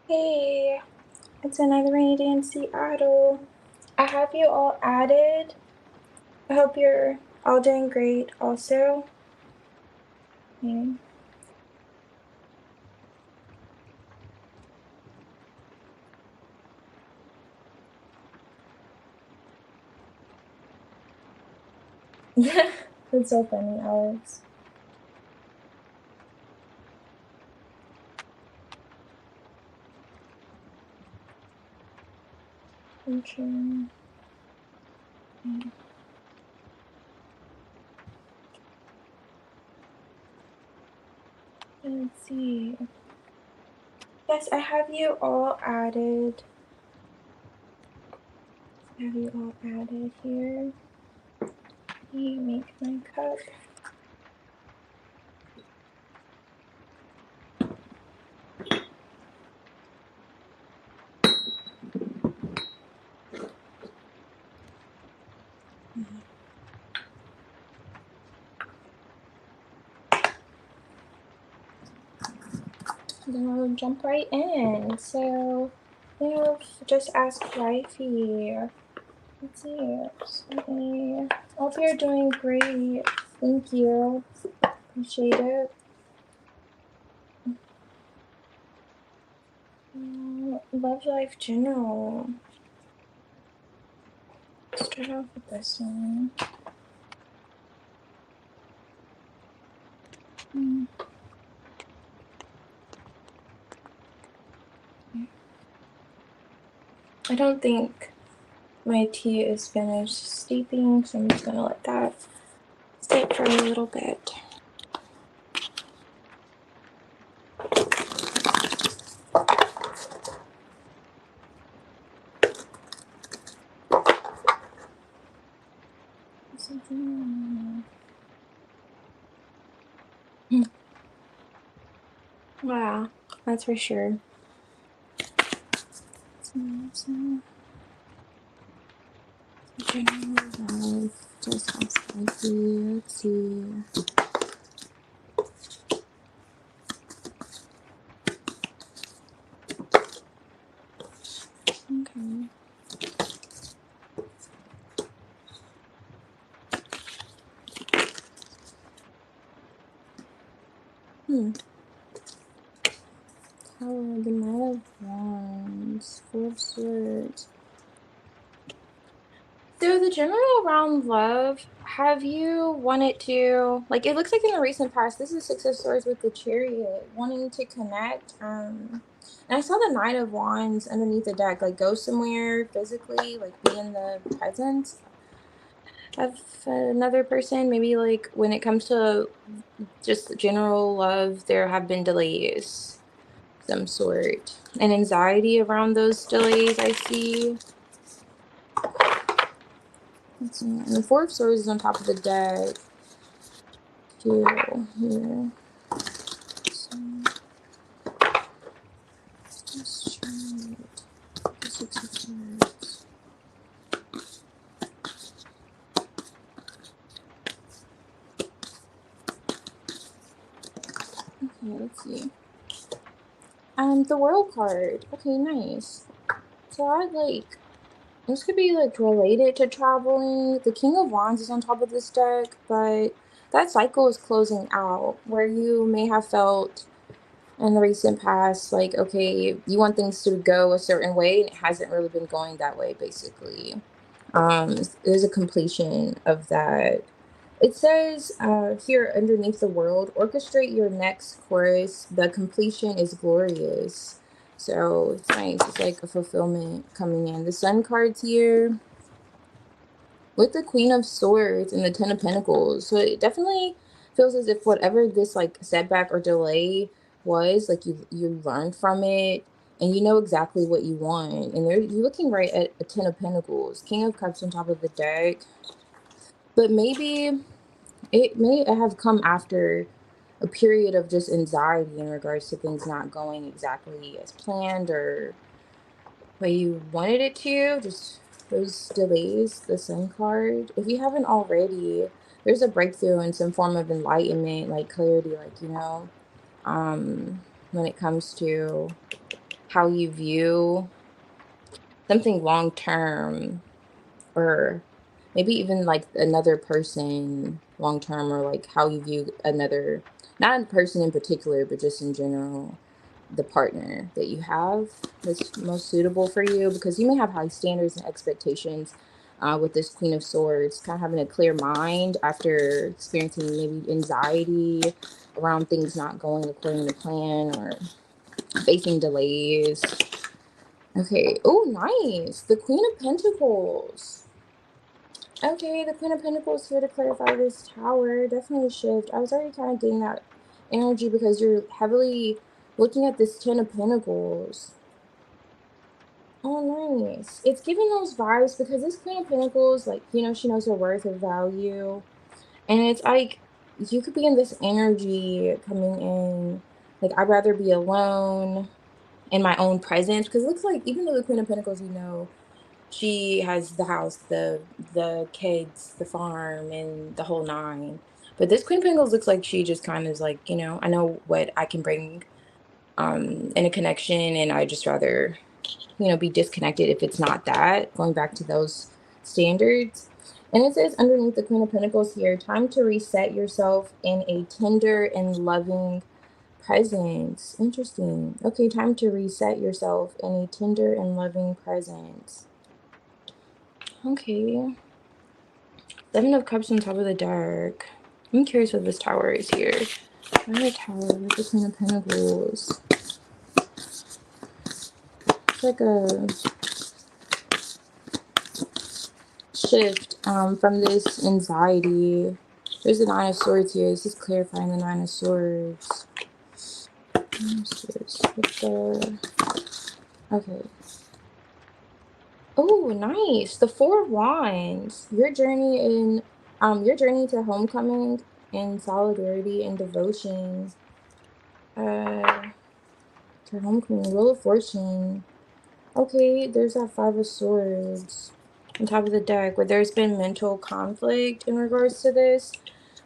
Hey, it's another rainy day in Seattle. I have you all added. I hope you're all doing great also. Yeah. That's so funny, Alex. Okay. Let's see. Yes, I have you all added. Have you all added here? You make my cup. Then we'll jump right in. So we have just ask wifey. Let's see. I hope you're doing great. Thank you. Appreciate it. Love life general. Start off with this one. I don't think my tea is finished steeping, so I'm just gonna let that sit for a little bit. Wow, that's for sure. General life, just ask wifey. Let's see. Okay. Tower, the Knight of Wands, Four of Swords. So the general around love, have you wanted to, like, it looks like in the recent past, this is Six of Swords with the Chariot, wanting to connect, and I saw the Knight of Wands underneath the deck, like, go somewhere physically, like, be in the presence of another person. Maybe, like, when it comes to just general love, there have been delays, some sort, and anxiety around those delays, I see. Let's see. And the Four of Swords is on top of the deck too here. So, just the Six of Swords. Okay, let's see. The World card. Okay, nice. So I'd like, this could be like related to traveling. The King of Wands is on top of this deck, but that cycle is closing out where you may have felt in the recent past, like, okay, you want things to go a certain way and it hasn't really been going that way, basically. There's a completion of that. It says here underneath the world, orchestrate your next chorus. The completion is glorious. So it's nice. It's like a fulfillment coming in. The Sun card's here with the Queen of Swords and the Ten of Pentacles. So it definitely feels as if whatever this like setback or delay was, like you learned from it and you know exactly what you want. And you're looking right at a Ten of Pentacles, King of Cups on top of the deck. But maybe it may have come after a period of just anxiety in regards to things not going exactly as planned or way you wanted it to. Just those delays, the Sun card. If you haven't already, there's a breakthrough in some form of enlightenment, like clarity, like, when it comes to how you view something long term, or maybe even like another person long term, or like how you view another, not a person in particular, but just in general, the partner that you have that's most suitable for you, because you may have high standards and expectations with this Queen of Swords, kind of having a clear mind after experiencing maybe anxiety around things not going according to plan, or facing delays. Okay. Oh, nice. The Queen of Pentacles. Okay, the Queen of Pentacles here to clarify this tower. Definitely a shift. I was already kind of getting that energy because you're heavily looking at this Ten of Pentacles. Oh, nice. It's giving those vibes because this Queen of Pentacles, like, she knows her worth, her value. And it's like, you could be in this energy coming in. Like, I'd rather be alone in my own presence. Because it looks like, even though the Queen of Pentacles, she has the house, the kids, the farm, and the whole nine. But this Queen of Pentacles looks like she just kind of is like, I know what I can bring in a connection, and I just rather, be disconnected if it's not that. Going back to those standards. And it says underneath the Queen of Pentacles here, time to reset yourself in a tender and loving presence. Interesting. Okay, time to reset yourself in a tender and loving presence. Okay. Seven of Cups on top of the deck. I'm curious what this tower is here. Another tower with the Queen of Pentacles. It's like a shift from this anxiety. There's the Nine of Swords here. This is clarifying the Nine of Swords. Okay. Oh, nice. The Four of Wands. Your journey to homecoming and solidarity and devotion. To homecoming, Wheel of Fortune. Okay, there's that Five of Swords on top of the deck where there's been mental conflict in regards to this.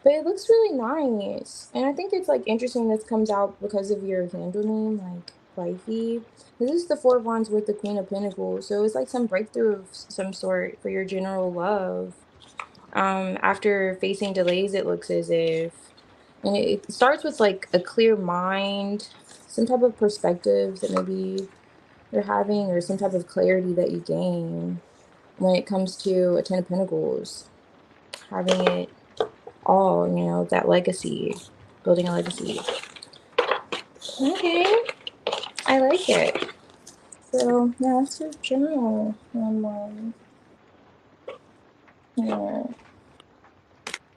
But it looks really nice. And I think it's like interesting this comes out because of your handle name, like wifey. This is the Four of Wands with the Queen of Pentacles. So it's like some breakthrough of some sort for your general love. After facing delays, it looks as if. And it starts with like a clear mind, some type of perspectives that maybe you're having, or some type of clarity that you gain when it comes to a Ten of Pentacles. Having it all, that legacy, building a legacy. Okay, I like it. So yeah, that's your general one. Yeah,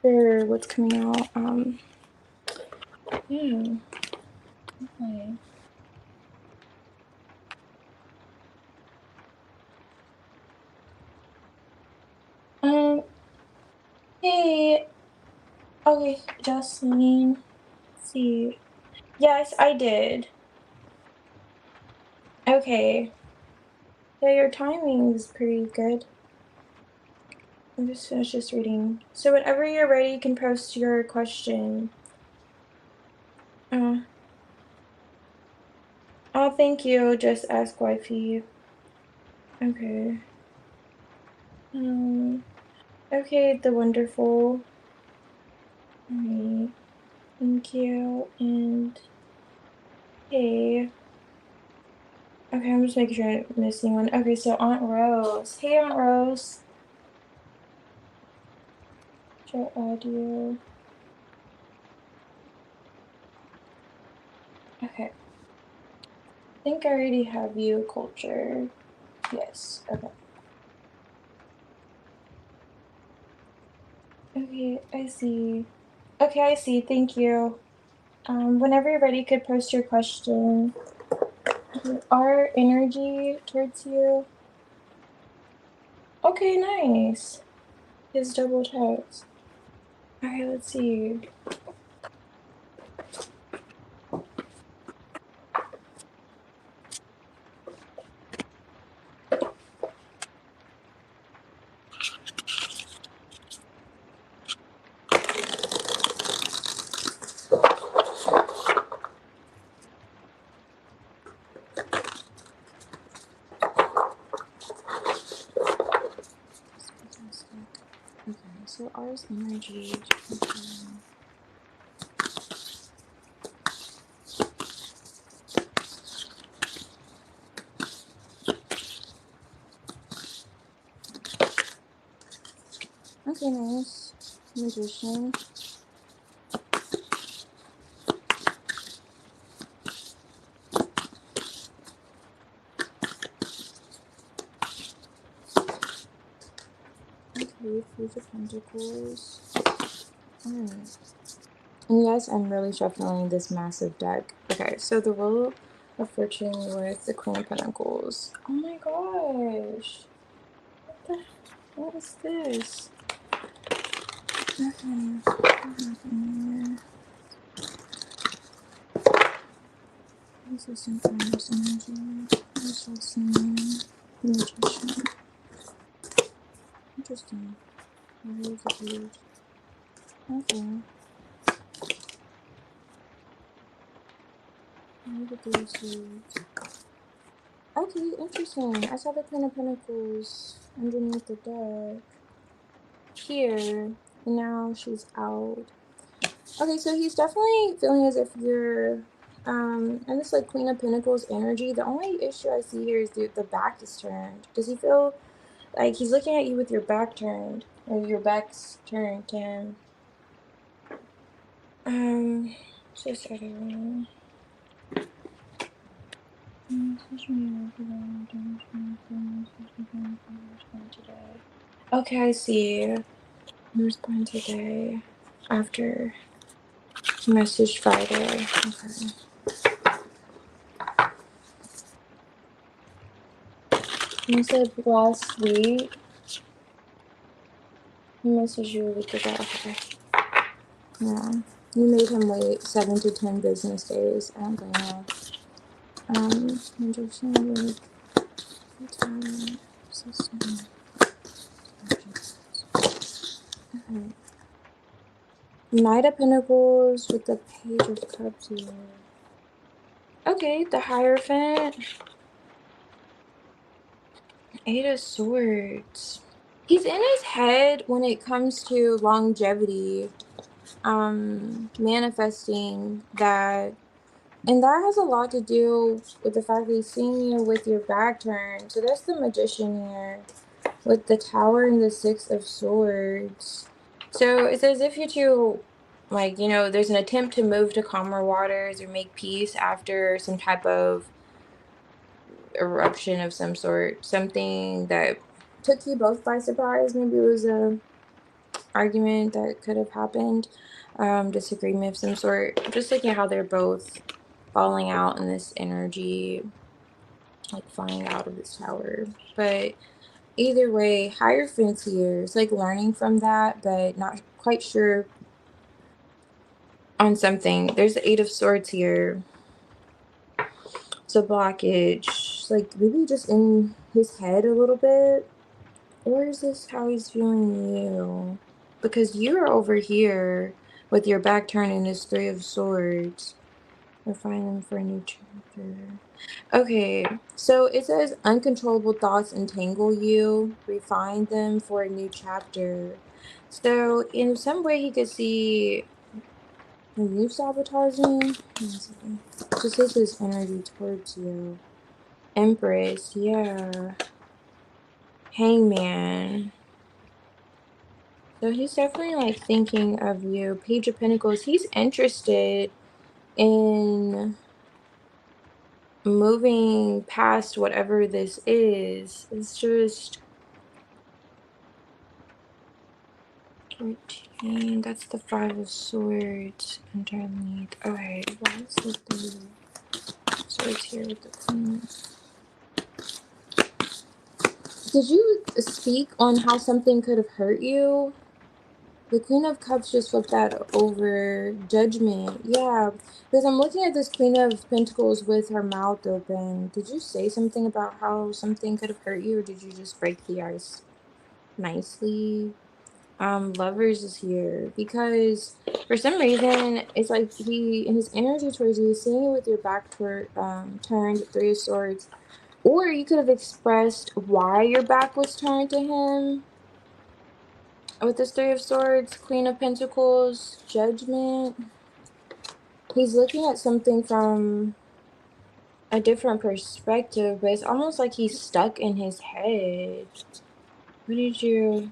for what's coming out. Yeah. Okay. Hey. Okay, Jocelyn. Let's see. Yes, I did. Okay. Yeah, your timing is pretty good. I'm just finished this reading. So whenever you're ready, you can post your question. Oh, thank you. Just ask wifey. Okay. Okay, the wonderful. Alright. Thank you. And hey. Okay, I'm just making sure I'm missing one. Okay, so Aunt Rose. Hey, Aunt Rose. Should I add you? Okay. I think I already have you culture. Yes. Okay. Okay, I see. Okay, I see. Thank you. Whenever you're ready, you could post your question. Our energy towards you. Okay, nice. His double text. Okay, let's see. So ours energy. Okay, nice. Magician. Okay, Page of Pentacles. Alright. And yes, I'm really shuffling this massive deck. Okay, so the Wheel of Fortune with the Queen of Pentacles. Oh my gosh. What is this? Okay. Resistant Iris energy. Resistant Magician. Interesting. Very weird. Okay. Look at these words. Okay, interesting. I saw the Queen of Pentacles underneath the deck. Here. And now she's out. Okay, so he's definitely feeling as if you're and this like Queen of Pentacles energy. The only issue I see here is the back is turned. Does he feel like he's looking at you with your back turned? Or your back's turned to him? Just everyone. Okay, I see. Respond today after message Friday. Okay. You said last week. He messaged you a week ago. Okay. Yeah. You made him wait 7 to 10 business days. I don't blame you. Injection with retirement system. Okay. Knight of Pentacles with the Page of Cups here. Okay, the Hierophant. 8 of Swords. He's in his head when it comes to longevity, manifesting that, and that has a lot to do with the fact that he's seeing you with your back turned. So that's the Magician here with the Tower and the 6 of Swords. So it's as if you two, like, you know, there's an attempt to move to calmer waters or make peace after some type of eruption of some sort, something that took you both by surprise. Maybe it was a argument that could have happened, disagreement of some sort. Just looking at how they're both falling out in this energy, like flying out of this tower. But either way, Hierophant here is like learning from that, but not quite sure on something. There's the 8 of Swords here. So blockage, like maybe just in his head a little bit. Or is this how he's viewing you? Because you're over here with your back turned in his 3 of Swords. Refine them for a new chapter. Okay, so it says uncontrollable thoughts entangle you. Refine them for a new chapter. So in some way he could see you sabotaging. Just is his energy towards you. Empress, yeah. Hangman. So he's definitely like thinking of you. Page of Pentacles. He's interested in moving past whatever this is. It's just 14. That's the 5 of Swords underneath. Okay, why is the 3 of Swords here with the Queen? Did you speak on how something could have hurt you? The Queen of Cups just flipped that over. Judgment. Yeah. Because I'm looking at this Queen of Pentacles with her mouth open. Did you say something about how something could have hurt you, or did you just break the ice nicely? Lovers is here. Because for some reason, it's like he, in his energy towards you, he's seeing you with your back turned, 3 of Swords. Or you could have expressed why your back was turned to him. with this Three of Swords, Queen of Pentacles, Judgment. He's looking at something from a different perspective, but it's almost like he's stuck in his head. What did you...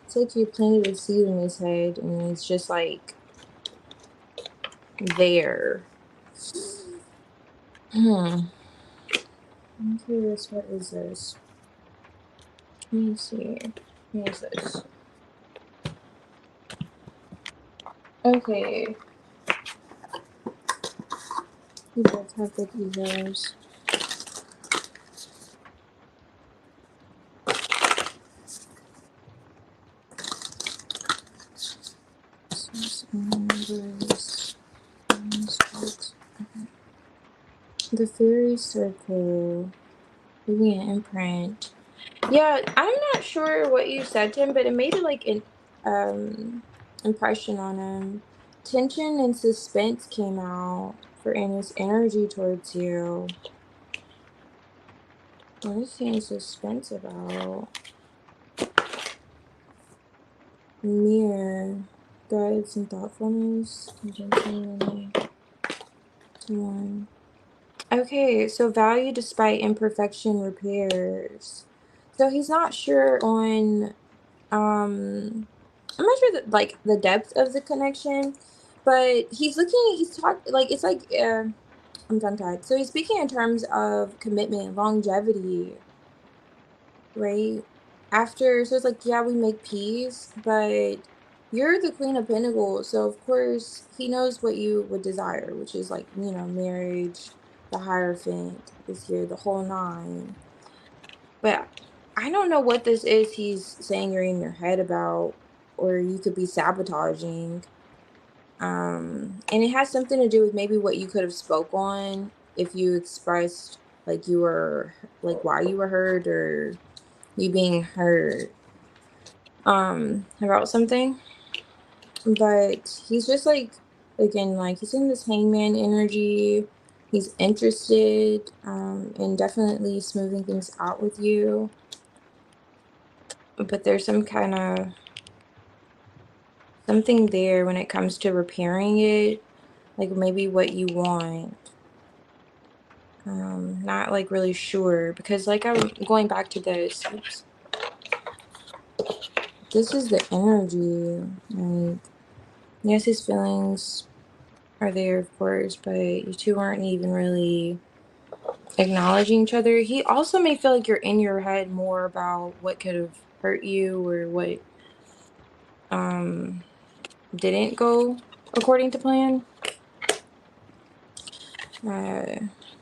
It's like you planted a seed in his head and it's just like there. I'm curious, what is this? Let me see. What is this? Okay. You both have good egos. The fairy circle. Leaving an imprint. Yeah, I'm not sure what you said to him, but it made like an impression on him. Tension and suspense came out for Anna's energy towards you. What is he in suspense about? Mirror. Guides and thoughtfulness. One. Okay, so value despite imperfection repairs. So he's not sure on I'm not sure that like the depth of the connection, but he's talking like it's like I'm tongue tied. So he's speaking in terms of commitment, longevity, right? After, so it's like, yeah, we make peace, but you're the Queen of Pentacles, so of course he knows what you would desire, which is like, you know, marriage, the Hierophant is here, the whole nine. But I don't know what this is he's saying you're in your head about, or you could be sabotaging. And it has something to do with maybe what you could have spoke on if you expressed like you were, like why you were hurt or you being hurt about something. But he's just like, again, like he's in this hangman energy. He's interested in definitely smoothing things out with you. But there's some kind of something there when it comes to repairing it, like maybe what you want. Not like really sure, because like I'm going back to this. Oops. This is the energy. Like, yes, his feelings are there, of course, but you two aren't even really acknowledging each other. He also may feel like you're in your head more about what could have hurt you or what didn't go according to plan.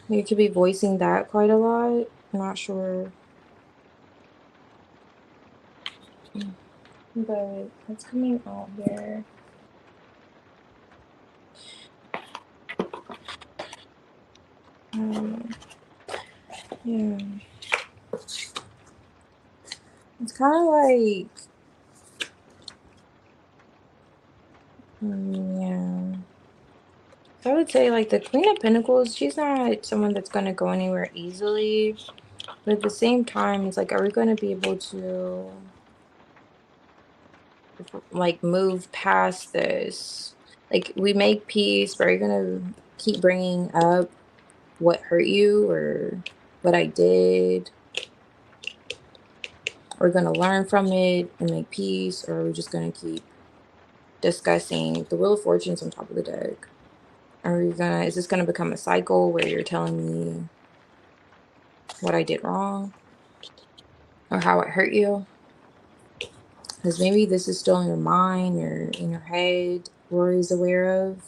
You could be voicing that quite a lot. I'm not sure. But what's coming out here? Yeah. It's kind of like, yeah. So I would say like the Queen of Pentacles, she's not someone that's going to go anywhere easily. But at the same time, it's like, are we going to be able to like move past this? Like, we make peace, but are you going to keep bringing up what hurt you or what I did? We're going to learn from it and make peace, or are we just going to keep discussing the Wheel of Fortune's on top of the deck? Is this gonna become a cycle where you're telling me what I did wrong or how it hurt you? Because maybe this is still in your mind or in your head, Rory's aware of.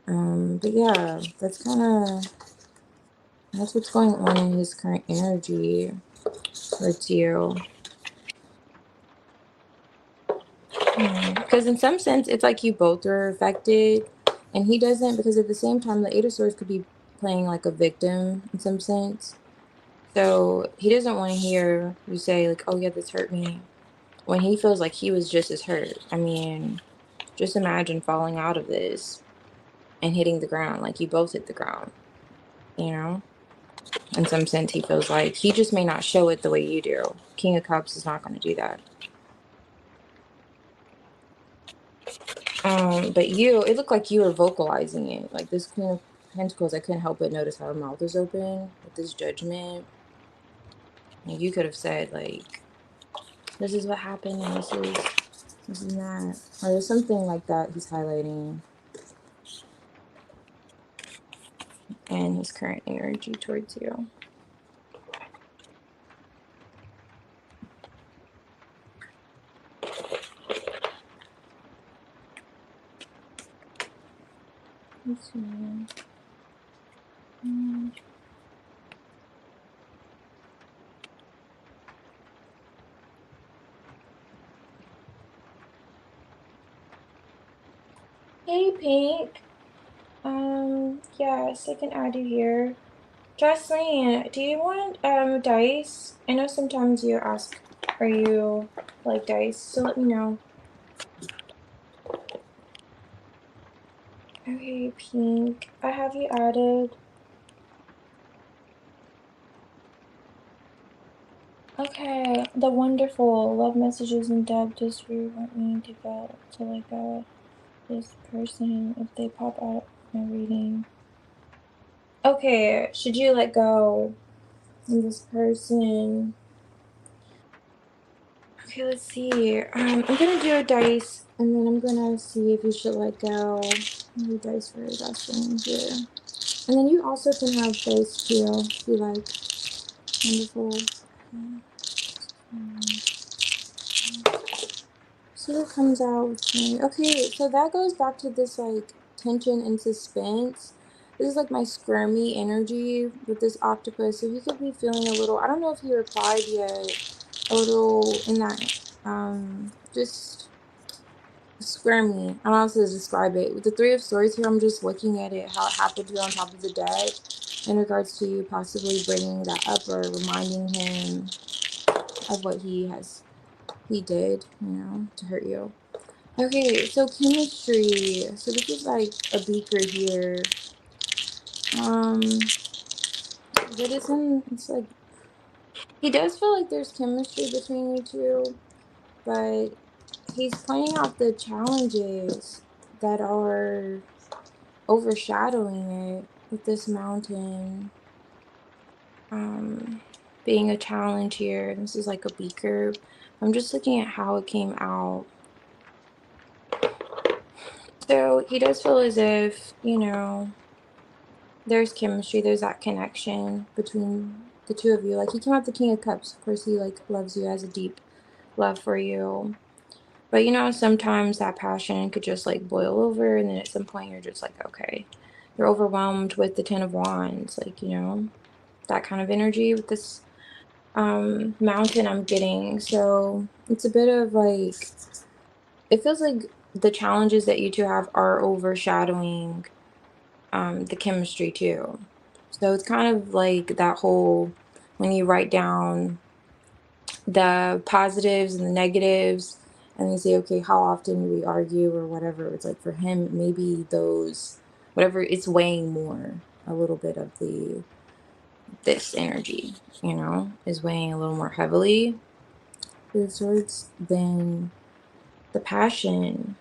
But yeah, that's what's going on in his current energy towards you. Because in some sense, it's like you both are affected, and he doesn't, because at the same time, the Eight of Swords could be playing like a victim in some sense. So he doesn't want to hear you say like, oh yeah, this hurt me, when he feels like he was just as hurt. I mean, just imagine falling out of this and hitting the ground, like you both hit the ground, you know? In some sense, he feels like he just may not show it the way you do. King of Cups is not going to do that. But you, it looked like you were vocalizing it. Like this Queen of Pentacles, I couldn't help but notice how her mouth was open with this judgment. And you could have said, like, this is what happened, and this is that. Or there's something like that he's highlighting. And his current energy towards you. Let's see. Hey, Pink. Yes, I can add you here. Jocelyn, do you want dice? I know sometimes you ask, are you like dice? So let me know. Okay, Pink. I have you added. Okay, the wonderful love messages in depth. Just where you want me to go to let go this person if they pop out my reading. Okay, should you let go of this person? Okay, let's see. I'm gonna do a dice, and then I'm gonna see if you should let go. Do dice for Dustin here, and then you also can have dice too if you like. Wonderful. See what comes out with me. Okay, so that goes back to this like tension and suspense. This is like my squirmy energy with this octopus. So he could be feeling a little, I don't know if he replied yet, a little in that, just squirmy. I don't know how to describe it. With the Three of Swords here, I'm just looking at it, how it happened here on top of the deck in regards to you possibly bringing that up or reminding him of what he did, you know, to hurt you. Okay, so chemistry. So this is like a beaker here. But it's like, he does feel like there's chemistry between you two, but he's pointing out the challenges that are overshadowing it with this mountain. Being a challenge here. This is like a beaker. I'm just looking at how it came out. So he does feel as if, you know, there's chemistry, there's that connection between the two of you. Like, he came out the King of Cups. Of course, he like loves you, has a deep love for you. But you know, sometimes that passion could just like boil over, and then at some point you're just like, okay, you're overwhelmed with the Ten of Wands, like, you know, that kind of energy with this mountain I'm getting. So it's a bit of like, it feels like the challenges that you two have are overshadowing the chemistry too. So it's kind of like that whole, when you write down the positives and the negatives and you say, okay, how often do we argue or whatever, it's like for him, maybe those, whatever, it's weighing more, a little bit of this energy, you know, is weighing a little more heavily the swords than the passion.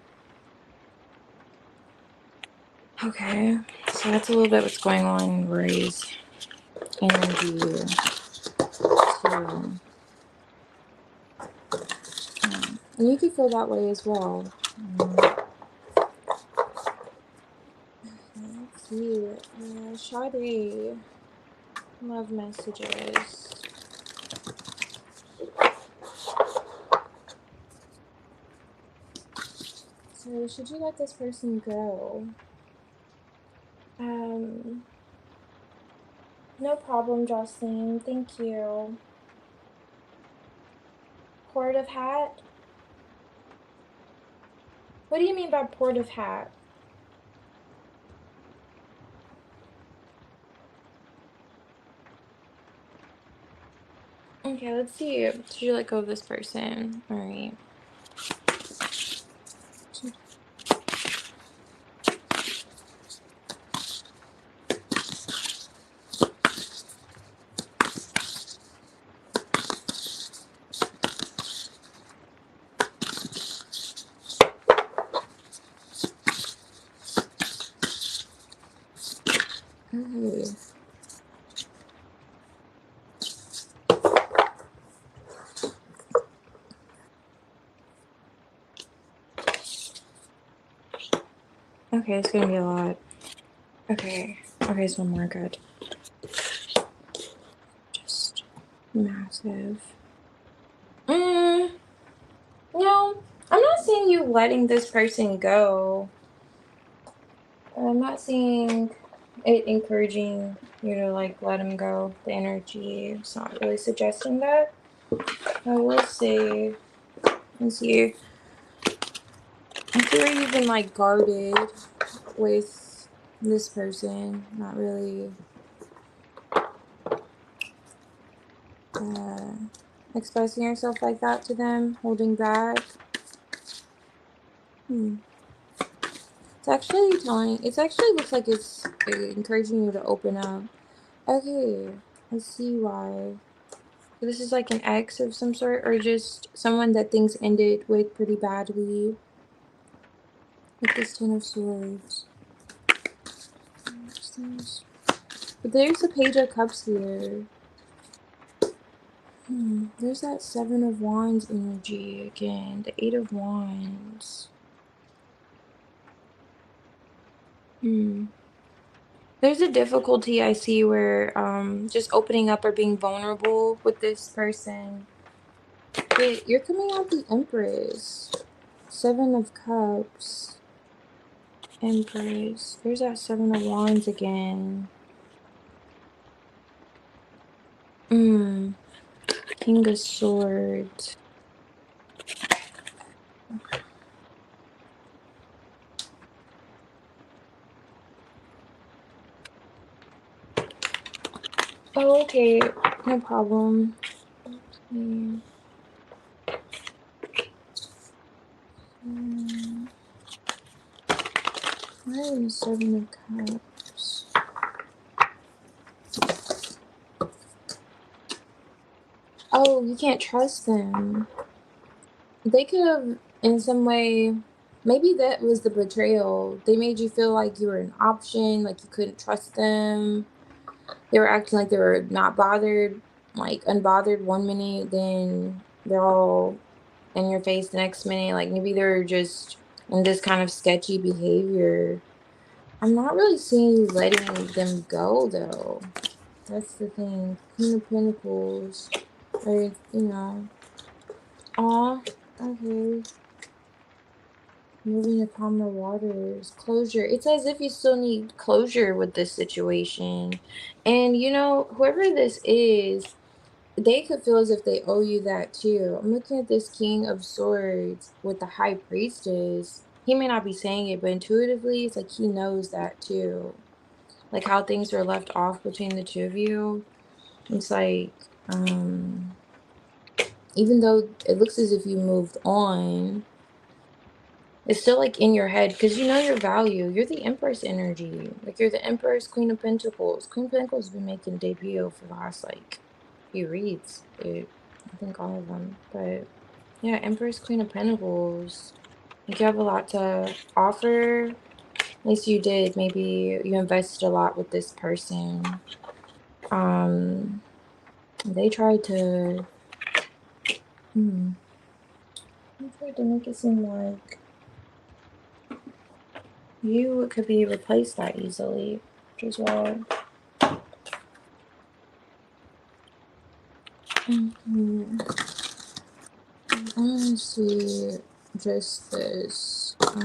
Okay, so that's a little bit what's going on in Rory's energy too. And you could feel that way as well. Let's see. Sade, love messages. So should you let this person go? No problem, Jocelyn. Thank you. Port of Hat? What do you mean by Port of Hat? Okay, let's see. Should you let go of this person? All right. Okay, it's gonna be a lot. Okay. Okay, it's one more. Good. Just massive. No, I'm not seeing you letting this person go. I'm not seeing it encouraging you to like let him go. The energy, it's not really suggesting that. I will say, let's see. I feel like you've been like guarded with this person, not really uh, expressing yourself like that to them, holding back. It actually looks like it's encouraging you to open up. Okay, I see why. So this is like an ex of some sort, or just someone that things ended with pretty badly. With this Ten of Swords. But there's a Page of Cups here. There's that Seven of Wands energy again. The Eight of Wands. There's a difficulty I see where just opening up or being vulnerable with this person. Wait, you're coming out the Empress. Seven of Cups. Empress. There's that Seven of Wands again. King of Swords. Oh, okay. No problem. Why are the Seven of Cups? Oh, you can't trust them. They could have, in some way, maybe that was the betrayal. They made you feel like you were an option, like you couldn't trust them. They were acting like they were not bothered, like unbothered one minute, then they're all in your face the next minute. Like maybe they're just in this kind of sketchy behavior. I'm not really seeing you letting them go though. That's the thing. Queen of Pentacles. Or, you know. Aw, okay. Moving to calmer waters. Closure. It's as if you still need closure with this situation. And you know, whoever this is, they could feel as if they owe you that too. I'm looking at this King of Swords with the High Priestess. He may not be saying it, but intuitively, it's like he knows that too. Like how things were left off between the two of you. It's like, even though it looks as if you moved on, it's still like in your head because you know your value. You're the Empress energy. Like you're the Empress, Queen of Pentacles. Queen of Pentacles has been making debut for the last like few reads. I think all of them. But yeah, Empress, Queen of Pentacles. Like you have a lot to offer. At least you did. Maybe you invested a lot with this person. They tried to make it seem like you could be replaced that easily, which is why. I want to see just this. Why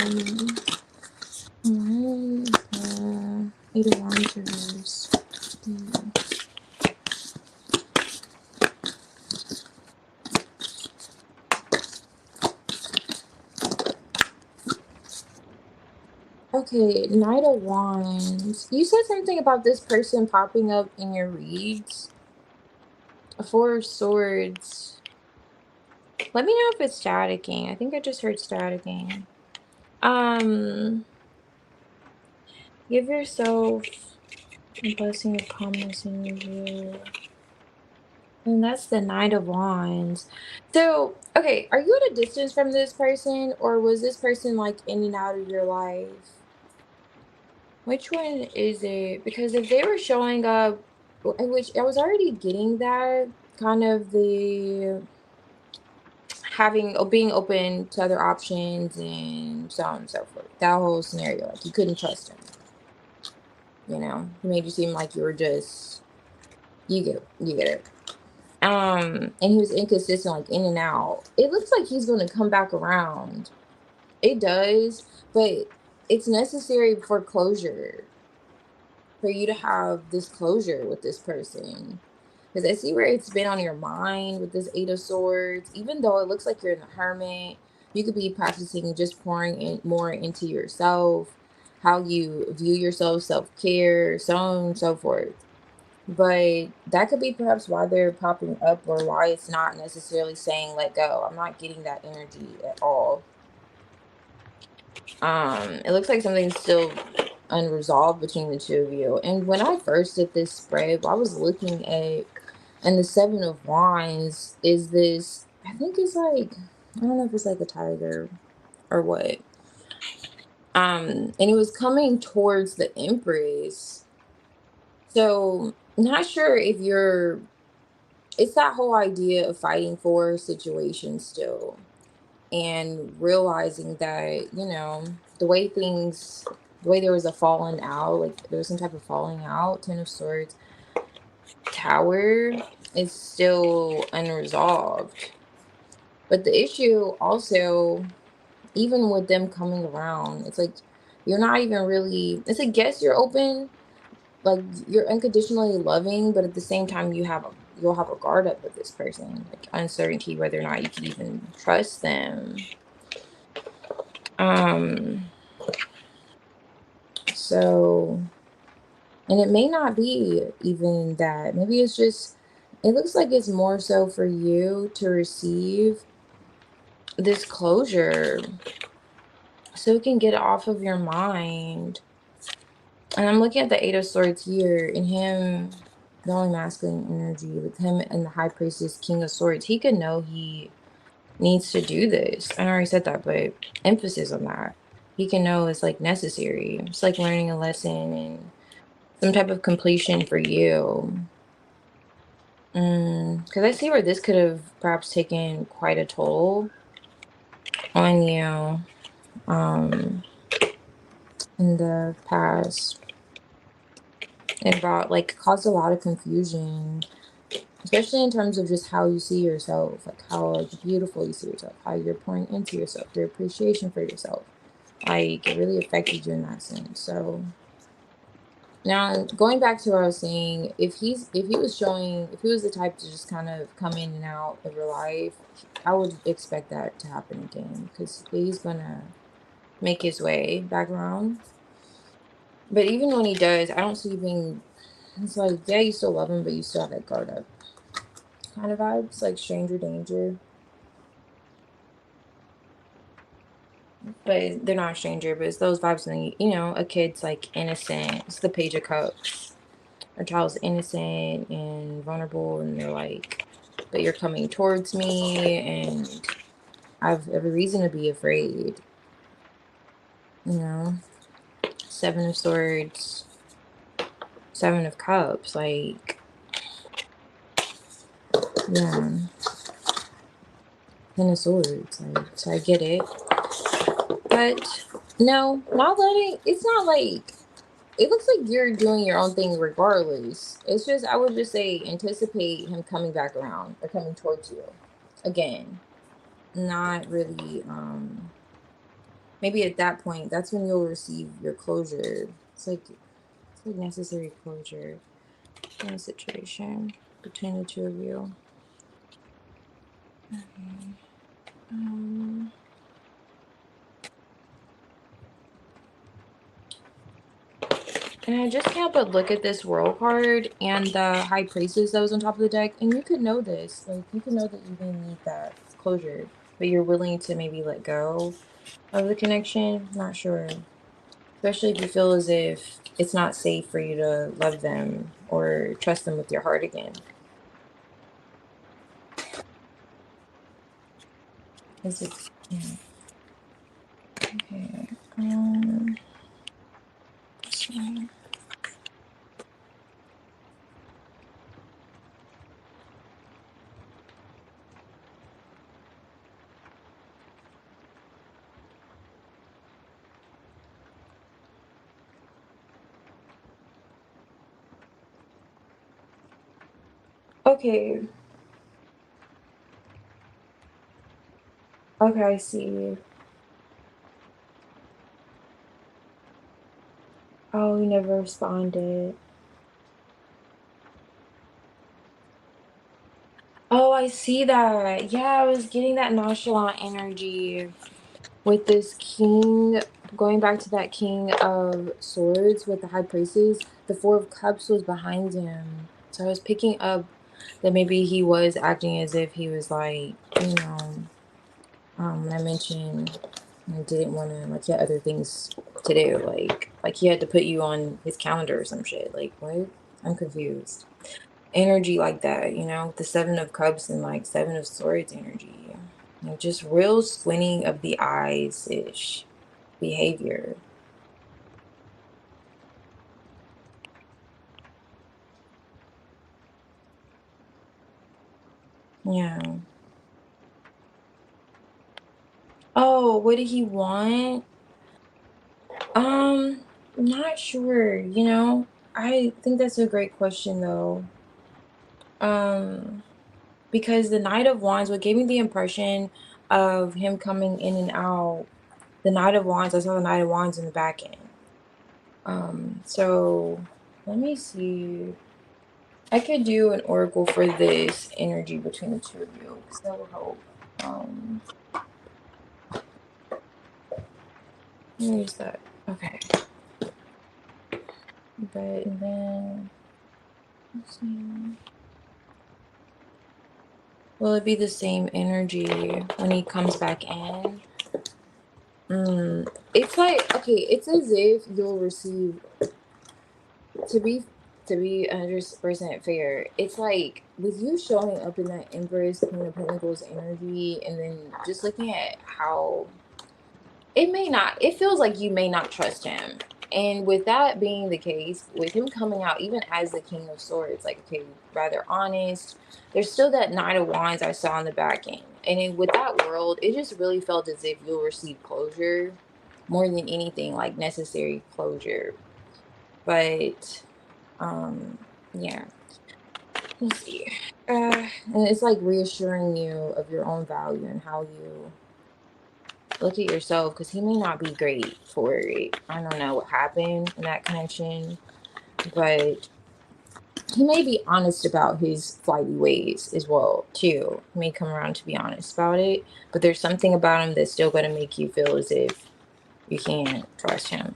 the Eight of Wands reverse? Okay, Knight of Wands. You said something about this person popping up in your reads. Four of Swords. Let me know if it's staticking. I think I just heard staticking. Give yourself a blessing of calmness in your view. And that's the Knight of Wands. So, okay, are you at a distance from this person, or was this person like in and out of your life? Which one is it? Because if they were showing up, which I was already getting that kind of the being open to other options and so on and so forth. That whole scenario, like you couldn't trust him. You know, he made you seem like you were just you get it. And he was inconsistent, like in and out. It looks like he's going to come back around. It does, but it's necessary for closure, for you to have this closure with this person. Because I see where it's been on your mind with this Eight of Swords. Even though it looks like you're in the hermit, you could be practicing just pouring in more into yourself, how you view yourself, self-care, so on and so forth. But that could be perhaps why they're popping up, or why it's not necessarily saying let go. I'm not getting that energy at all. It looks like something's still unresolved between the two of you. And when I first did this spread, I was looking at, and the Seven of Wands is this, I think it's like, I don't know if it's like a tiger or what. And it was coming towards the Empress. So not sure if you're, it's that whole idea of fighting for a situation still, and realizing that, you know, the way things, the way there was a falling out, like there was some type of falling out, Ten of Swords, Tower is still unresolved. But the issue also, even with them coming around, it's like you're not even really, it's like, yes, you're open, like you're unconditionally loving, but at the same time you'll have a guard up with this person, like uncertainty whether or not you can even trust them. um so, and it may not be even that, maybe it's just, it looks like it's more so for you to receive this closure so you can get it off of your mind. And I'm looking at the Eight of Swords here, and him, the only masculine energy with him and the High Priestess, King of Swords. He could know he needs to do this. I already said that, but emphasis on that. He can know it's like necessary. It's like learning a lesson and some type of completion for you. Because I see where this could have perhaps taken quite a toll on you in the past. It brought, like, caused a lot of confusion, especially in terms of just how you see yourself, like how like beautiful you see yourself, how you're pouring into yourself, your appreciation for yourself. Like it really affected you in that sense. So now going back to what I was saying, if he was showing, if he was the type to just kind of come in and out of your life, I would expect that to happen again, because he's gonna make his way back around. But even when he does, I don't see you being, it's like, yeah, you still love him, but you still have that guard up kind of vibes, like stranger danger. But they're not a stranger, but it's those vibes when, you know, a kid's like innocent. It's the Page of Cups. A child's innocent and vulnerable, and they're like, but you're coming towards me, and I have every reason to be afraid. You know, Seven of Swords, Seven of Cups, like, yeah, Ten of Swords, like, so I get it. But no, not letting, it's not like, it looks like you're doing your own thing regardless. It's just, I would just say anticipate him coming back around or coming towards you again. Not really, maybe at that point, that's when you'll receive your closure. It's like necessary closure in a situation between the two of you. Okay. Um, and I just can't but look at this World card and the High Priestess that was on top of the deck, and you could know this. Like, you could know that you didn't need that closure, but you're willing to maybe let go of the connection. Not sure. Especially if you feel as if it's not safe for you to love them or trust them with your heart again. Is it? Yeah. Okay. So, Okay. Okay, I see. Oh, he never responded. Oh, I see that. Yeah, I was getting that nonchalant energy with this king, going back to that king of swords with the high places. The four of cups was behind him. So I was picking up that maybe he was acting as if he was like, when I mentioned I didn't want to, like, he had other things to do, like he had to put you on his calendar or some shit. Like, what? I'm confused. Energy like that, the seven of cups and like seven of swords energy. Like just real squinting of the eyes ish behavior. Yeah. Oh, what did he want? Um, not sure, I think that's a great question though. Um, because the Knight of Wands, what gave me the impression of him coming in and out, the Knight of Wands, I saw the Knight of Wands in the back end. So let me see. I could do an oracle for this energy between the two of you, because that will help. Um, where is that? Okay. But and then let's see. Will it be the same energy when he comes back in? It's like, okay, it's as if you'll receive, to be to be 100% fair. It's like with you showing up in that Empress Queen of Pentacles energy, and then just looking at how it feels like you may not trust him. And with that being the case, with him coming out even as the King of Swords, like, okay, rather honest, there's still that Knight of Wands I saw in the back end. And then with that world, it just really felt as if you'll receive closure more than anything, like necessary closure. But yeah, let's see. And it's like reassuring you of your own value and how you look at yourself, because he may not be great for it. I don't know what happened in that connection, but he may be honest about his flighty ways as well too. He may come around to be honest about it, but there's something about him that's still going to make you feel as if you can't trust him.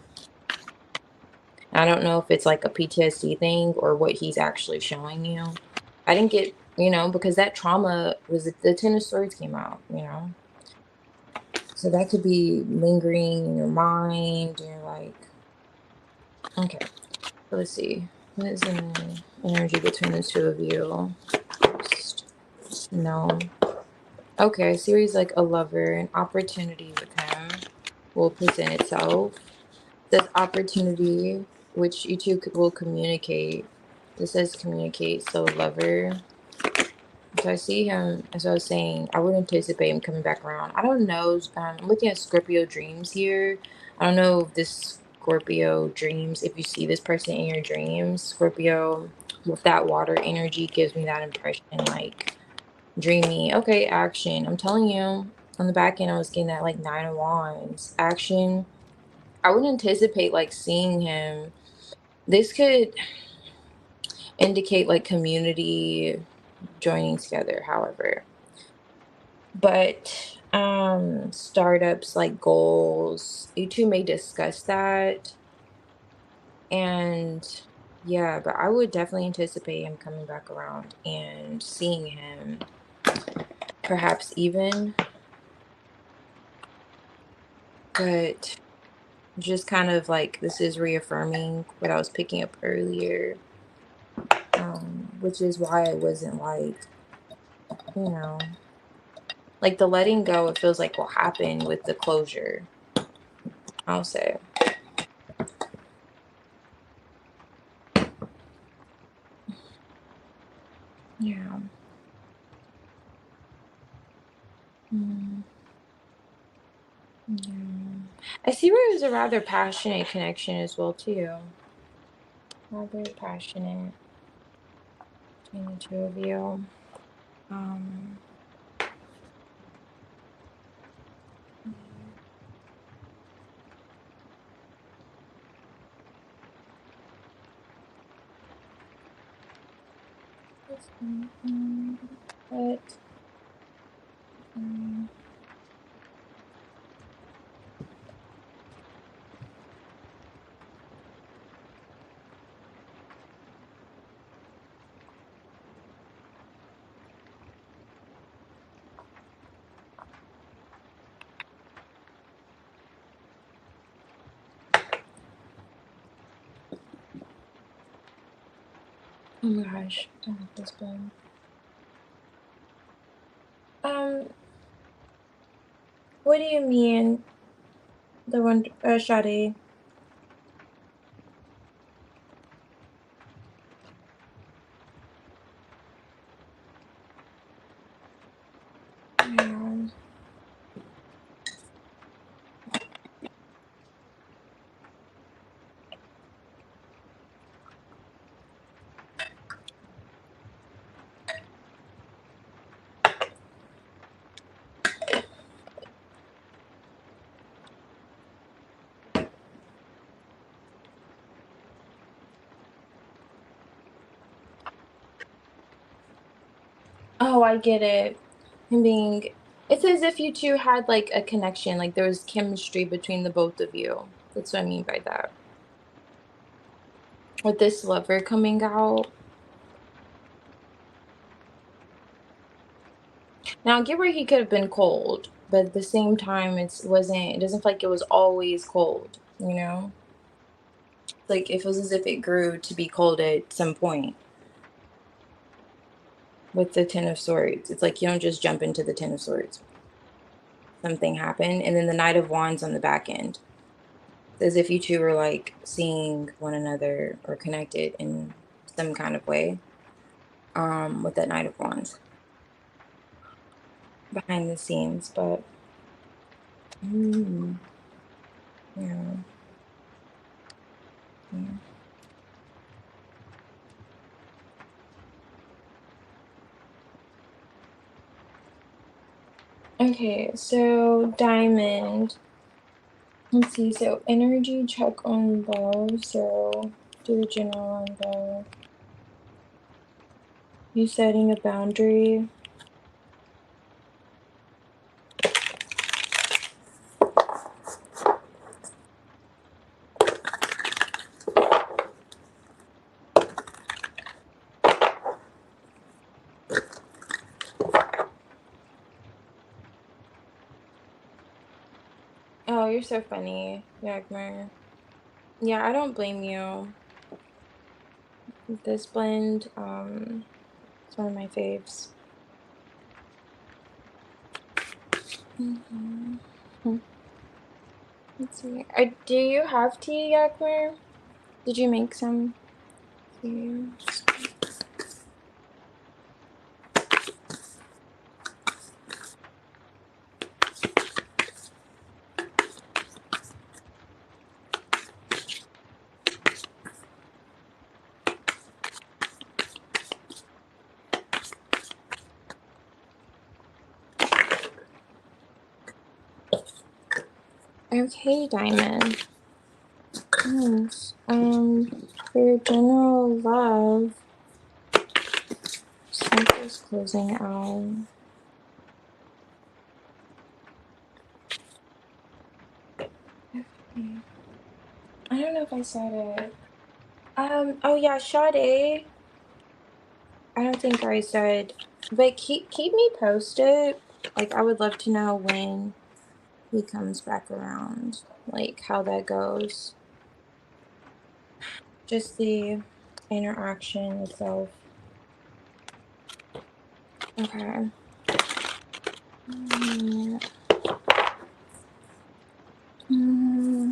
I don't know if it's like a PTSD thing or what he's actually showing you. I didn't get, because that trauma was the Ten of Swords came out. So that could be lingering in your mind. And you're like, okay, so let's see. What is the energy between the two of you? No. Okay, series like a lover, an opportunity with him will present itself. This opportunity, which you two will communicate. This says communicate, so lover. So I see him, as I was saying, I would anticipate him coming back around. I don't know. I'm looking at Scorpio dreams here. I don't know if this Scorpio dreams, if you see this person in your dreams, Scorpio with that water energy gives me that impression, like dreamy. Okay, action. I'm telling you, on the back end, I was getting that like Nine of Wands action. I would anticipate like seeing him. This could indicate like community joining together, however. But startups like goals, you two may discuss that. And yeah, but I would definitely anticipate him coming back around and seeing him, perhaps even, but just kind of like this is reaffirming what I was picking up earlier, which is why it wasn't like, you know, like the letting go, it feels like will happen with the closure, I'll say. Yeah. Mm, yeah. I see where it was a rather passionate connection as well too. Rather passionate. between the two of you. But oh my gosh, I like this pen. What do you mean? The one, 𝚑𝚑𝚒𝚑𝚗𝚑. Yeah. Oh, I get it. Him being, it's as if you two had like a connection, like there was chemistry between the both of you. That's what I mean by that. With this lover coming out. Now, I get where he could have been cold, but at the same time, it doesn't feel like it was always cold, you know? Like it feels as if it grew to be cold at some point with the Ten of Swords. It's like you don't just jump into the Ten of Swords. Something happened, and then the Knight of Wands on the back end. It's as if you two were like seeing one another or connected in some kind of way. With that Knight of Wands behind the scenes, but mm, yeah, yeah. Okay, so Diamond. Let's see. So energy check on love. So do the general on love. You setting a boundary. Oh, you're so funny, Yagmer. Yeah, I don't blame you. This blend, it's one of my faves. Mhm. Let's see. Do you have tea, Yagmer? Did you make some tea? Okay, Diamond. Yes. For your general love, circle's closing out. Okay. I don't know if I said it. Oh yeah, 𝚑𝚑𝚒𝚑𝚗𝚑. I don't think I said, but keep me posted. Like I would love to know when he comes back around, like how that goes. Just the interaction itself. Okay.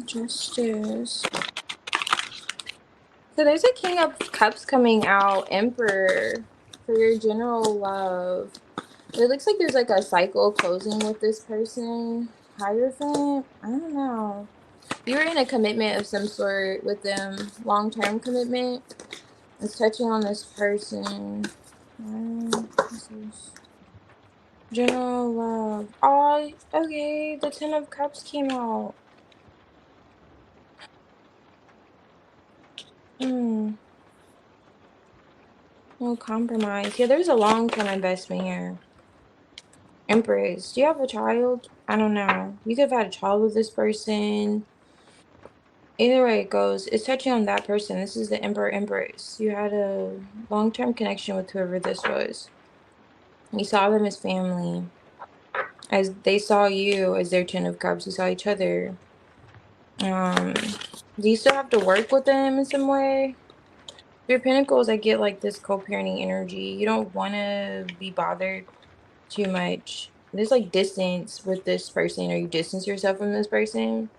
Justice. So there's a King of Cups coming out, Emperor, for your general love. It looks like there's like a cycle closing with this person. Hierophant? I don't know. You were in a commitment of some sort with them, long-term commitment. It's touching on this person. This is general love. Oh, okay. The Ten of Cups came out. Hmm. No compromise. Yeah, there's a long-term investment here. Empress. Do you have a child? I don't know. You could have had a child with this person. Either way it goes, it's touching on that person. This is the Emperor Empress. You had a long-term connection with whoever this was. You saw them as family. As they saw you as their Ten of Cups. You saw each other. Do you still have to work with them in some way? Your Pentacles, I get like this co-parenting energy. You don't want to be bothered too much. There's like distance with this person, or you distance yourself from this person.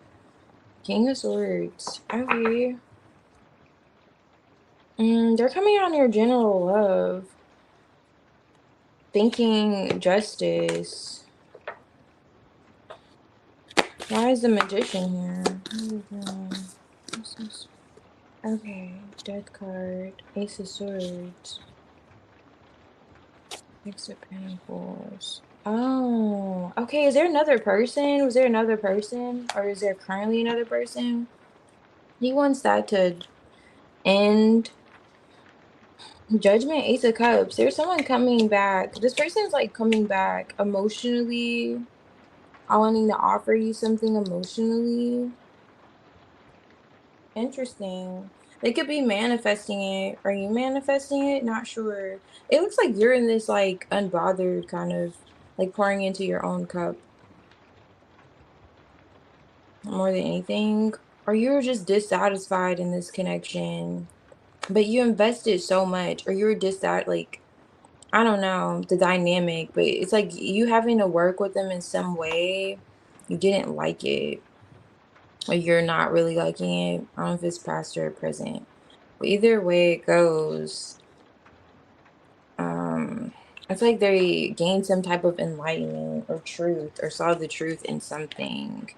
King of Swords. Okay. They're coming on your general love. Thinking justice. Why is the Magician here? Okay. Death card. Ace of Swords. Six of Pentacles. Oh. Okay, is there another person? Was there another person? Or is there currently another person? He wants that to end. Judgment, Ace of Cups. There's someone coming back. This person's like coming back emotionally. I wanting to offer you something emotionally. Interesting. They could be manifesting it. Are you manifesting it? Not sure. It looks like you're in this like unbothered kind of like pouring into your own cup more than anything. Or you're just dissatisfied in this connection. But you invested so much, or you're dissatisfied, like I don't know the dynamic, but it's like you having to work with them in some way. You didn't like it, or you're not really liking it. I don't know if it's past or present, but either way it goes, um, it's like they gained some type of enlightenment or truth, or saw the truth in something.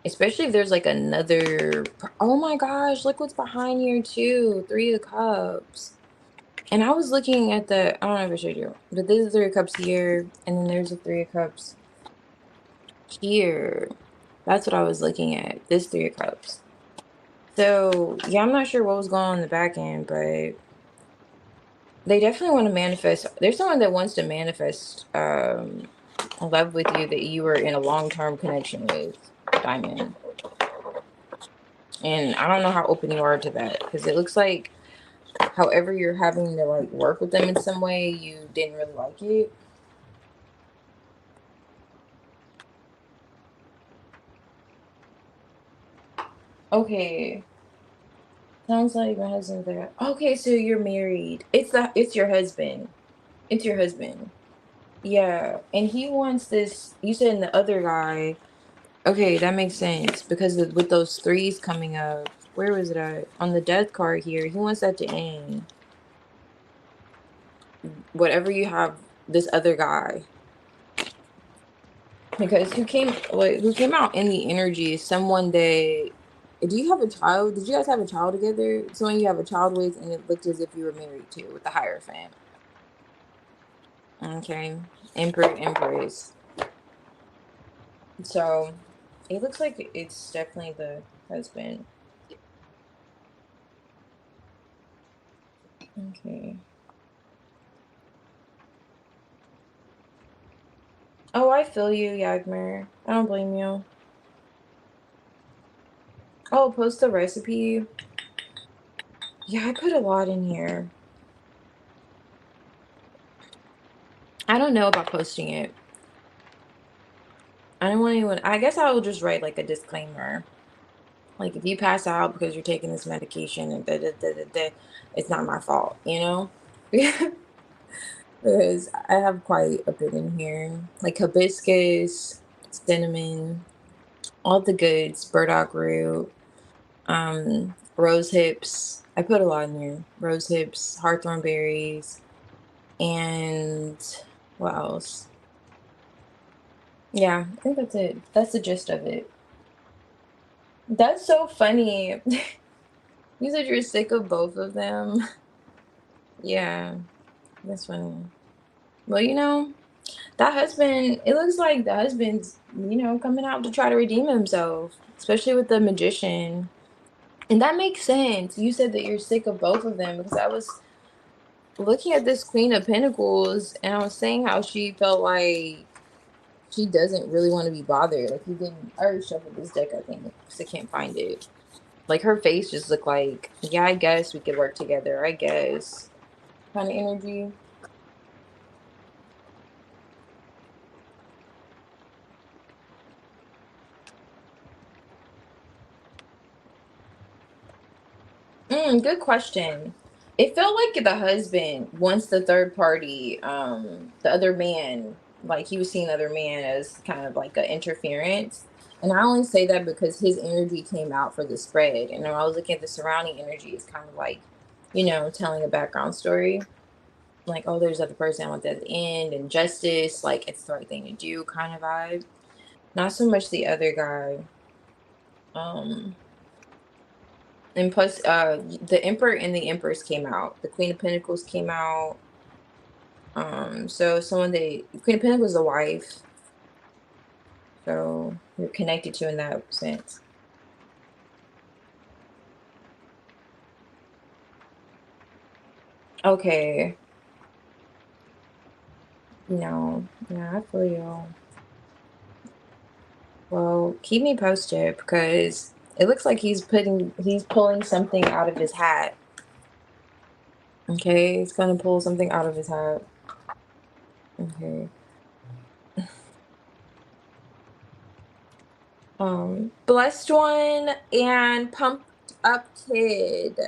Especially if there's like another. Oh my gosh! Look what's behind here too. Three of Cups. And I was looking at the, I don't know if I showed you, but there's a Three of Cups here, and then there's a Three of Cups here. That's what I was looking at, this Three of Cups. So, yeah, I'm not sure what was going on in the back end, but they definitely want to manifest. There's someone that wants to manifest love with you that you were in a long-term connection with, Diamond. And I don't know how open you are to that, because it looks like however you're having to like work with them in some way, you didn't really like it. Okay. Sounds like my husband's there. Okay, so you're married. It's your husband. It's your husband. Yeah. And he wants this, you said, the other guy. Okay, that makes sense. Because with those threes coming up, where was it at? On the death card here, he wants that to end. Whatever you have, this other guy. Because who came out in the energy is someone that, do you have a child? Did you guys have a child together? Someone you have a child with, and it looked as if you were married to, with the Hierophant. Okay. Emperor, Empress. So it looks like it's definitely the husband. Okay. Oh, I feel you, Yagmer. I don't blame you. Oh, post the recipe. Yeah, I put a lot in here. I don't know about posting it. I don't want anyone. I guess I will just write like a disclaimer. Like, if you pass out because you're taking this medication and it's not my fault, you know? Because I have quite a bit in here. Like hibiscus, cinnamon, all the goods, burdock root, rose hips. I put a lot in here. Rose hips, hawthorn berries, and what else? Yeah, I think that's it. That's the gist of it. That's so funny. You said you're sick of both of them. Yeah. That's funny. Well, that husband, it looks like the husband's, coming out to try to redeem himself, especially with the magician. And that makes sense. You said that you're sick of both of them because I was looking at this Queen of Pentacles and I was saying how she felt like she doesn't really want to be bothered. Like you didn't, I already shuffled this deck, I think, because I can't find it. Like her face just looked like, yeah, I guess we could work together. I guess kind of energy. Good question. It felt like the husband wants the third party, the other man, like he was seeing the other man as kind of like an interference. And I only say that because his energy came out for the spread. And when I was looking at the surrounding energy, it's kind of like, telling a background story. Like, oh, there's other person I want that at the end and justice, like it's the right thing to do kind of vibe. Not so much the other guy. Um, And plus, the Emperor and the Empress came out. The Queen of Pentacles came out. So someone Queen of Pentacles is a wife. So you're connected to in that sense. Okay. No, yeah, I feel you. Well, keep me posted because it looks like he's pulling something out of his hat. Okay, he's gonna pull something out of his hat. Okay. Blessed one and pumped up kid.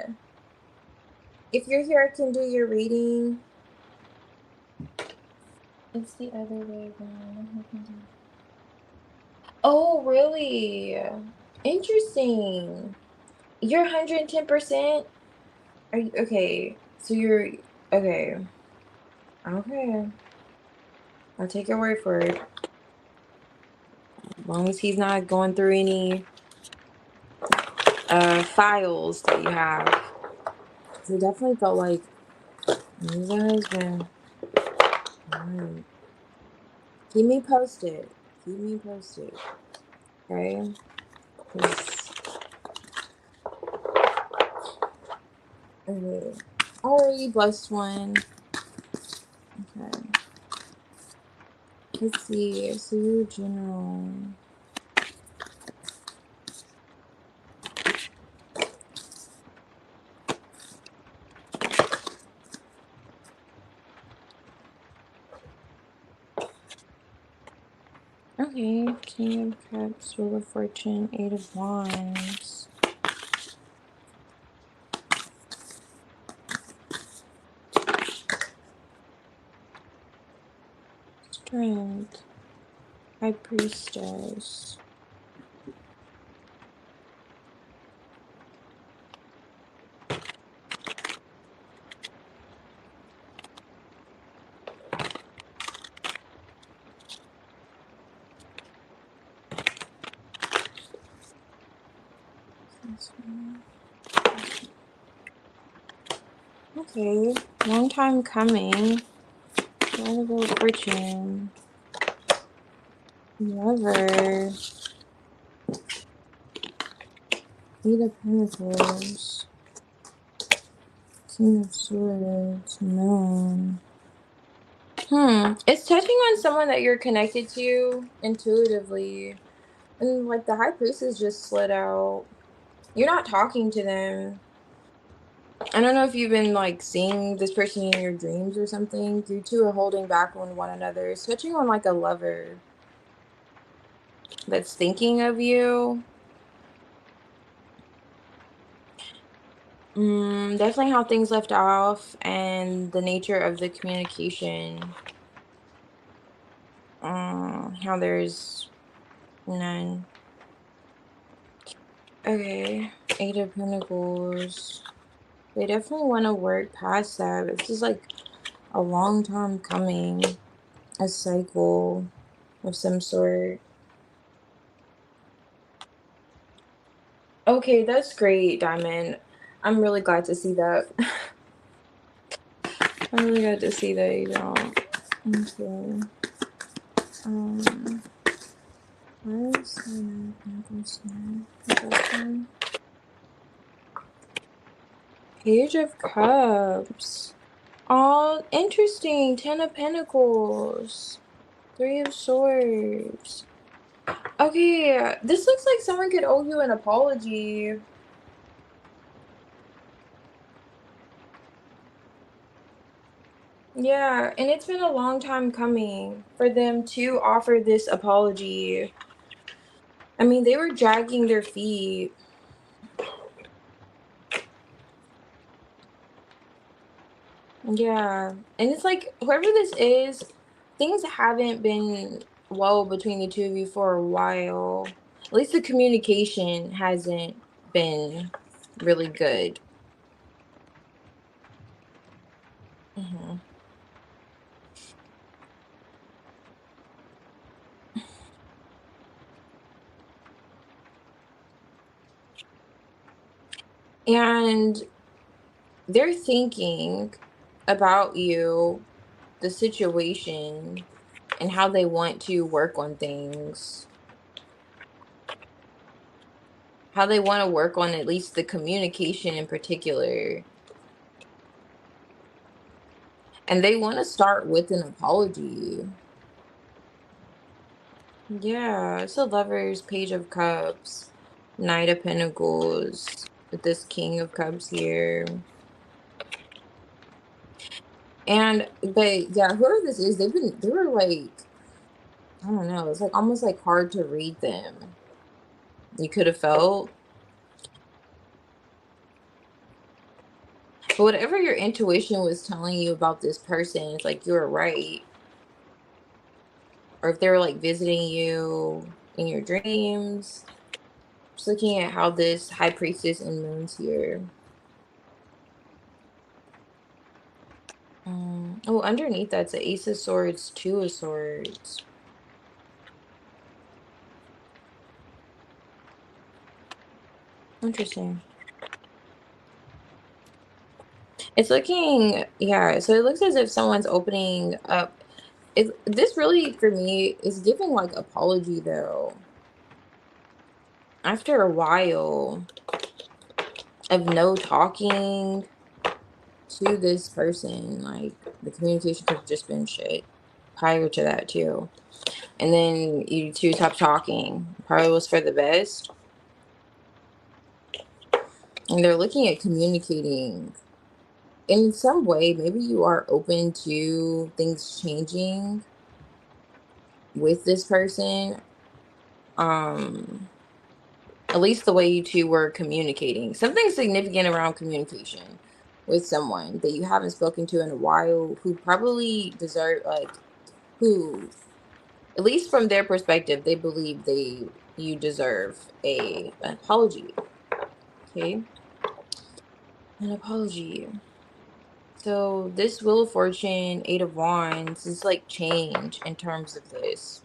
If you're here, I can do your reading. It's the other way around. Oh, really? Interesting. You're 110%? Are you okay? So you're okay. Okay. I'll take your word for it. As long as he's not going through any files that you have. 'Cause it definitely felt like he's a husband. Alright. Keep me posted. Keep me posted. Okay? 'Cause- okay. Alrighty, blessed one. Okay. Let's see. So you're general. Okay. King of Cups, Wheel of Fortune, Eight of Wands. Strength. High Priestess. This one. Okay. Long time coming. Wheel of Fortune. Lover. Eight of Pentacles. King of Swords. Moon. It's touching on someone that you're connected to intuitively. And like the High Priestess just slid out. You're not talking to them. I don't know if you've been like seeing this person in your dreams or something. You two are holding back on one another. It's touching on like a lover that's thinking of you. Definitely how things left off and the nature of the communication. How there's none. Okay, Eight of Pentacles. They definitely want to work past that. It's just like a long time coming, a cycle of some sort. Okay, that's great, Diamond. I'm really glad to see that. I really got to see that you don't. Okay. Where's my Pentacles here? Page of Cups. Oh, interesting. Ten of Pentacles. Three of Swords. Okay, this looks like someone could owe you an apology. Yeah, and it's been a long time coming for them to offer this apology. I mean, they were dragging their feet. Yeah, and it's like whoever this is, things haven't been well between the two of you for a while. At least the communication hasn't been really good. Hmm. And they're thinking about you, the situation, and how they want to work on things. How they want to work on at least the communication in particular. And they want to start with an apology. Yeah, it's a Lovers, Page of Cups, Knight of Pentacles, with this King of Cups here. And, but yeah, whoever this is, they were like, I don't know, it's like almost like hard to read them. You could have felt. But whatever your intuition was telling you about this person, it's like you were right. Or if they were like visiting you in your dreams. Just looking at how this High Priestess and Moon's here. Oh, underneath that's the Ace of Swords, Two of Swords. Interesting. It's looking, yeah, so it looks as if someone's opening up. This really, for me, is giving like apology though. After a while of no talking to this person, like the communication could have just been shit prior to that too. And then you two stopped talking. Probably was for the best. And they're looking at communicating in some way. Maybe you are open to things changing with this person. At least the way you two were communicating. Something significant around communication with someone that you haven't spoken to in a while, who probably deserve, like, who, at least from their perspective, they believe you deserve an apology. Okay, an apology. So this Wheel of Fortune, Eight of Wands, is like change in terms of this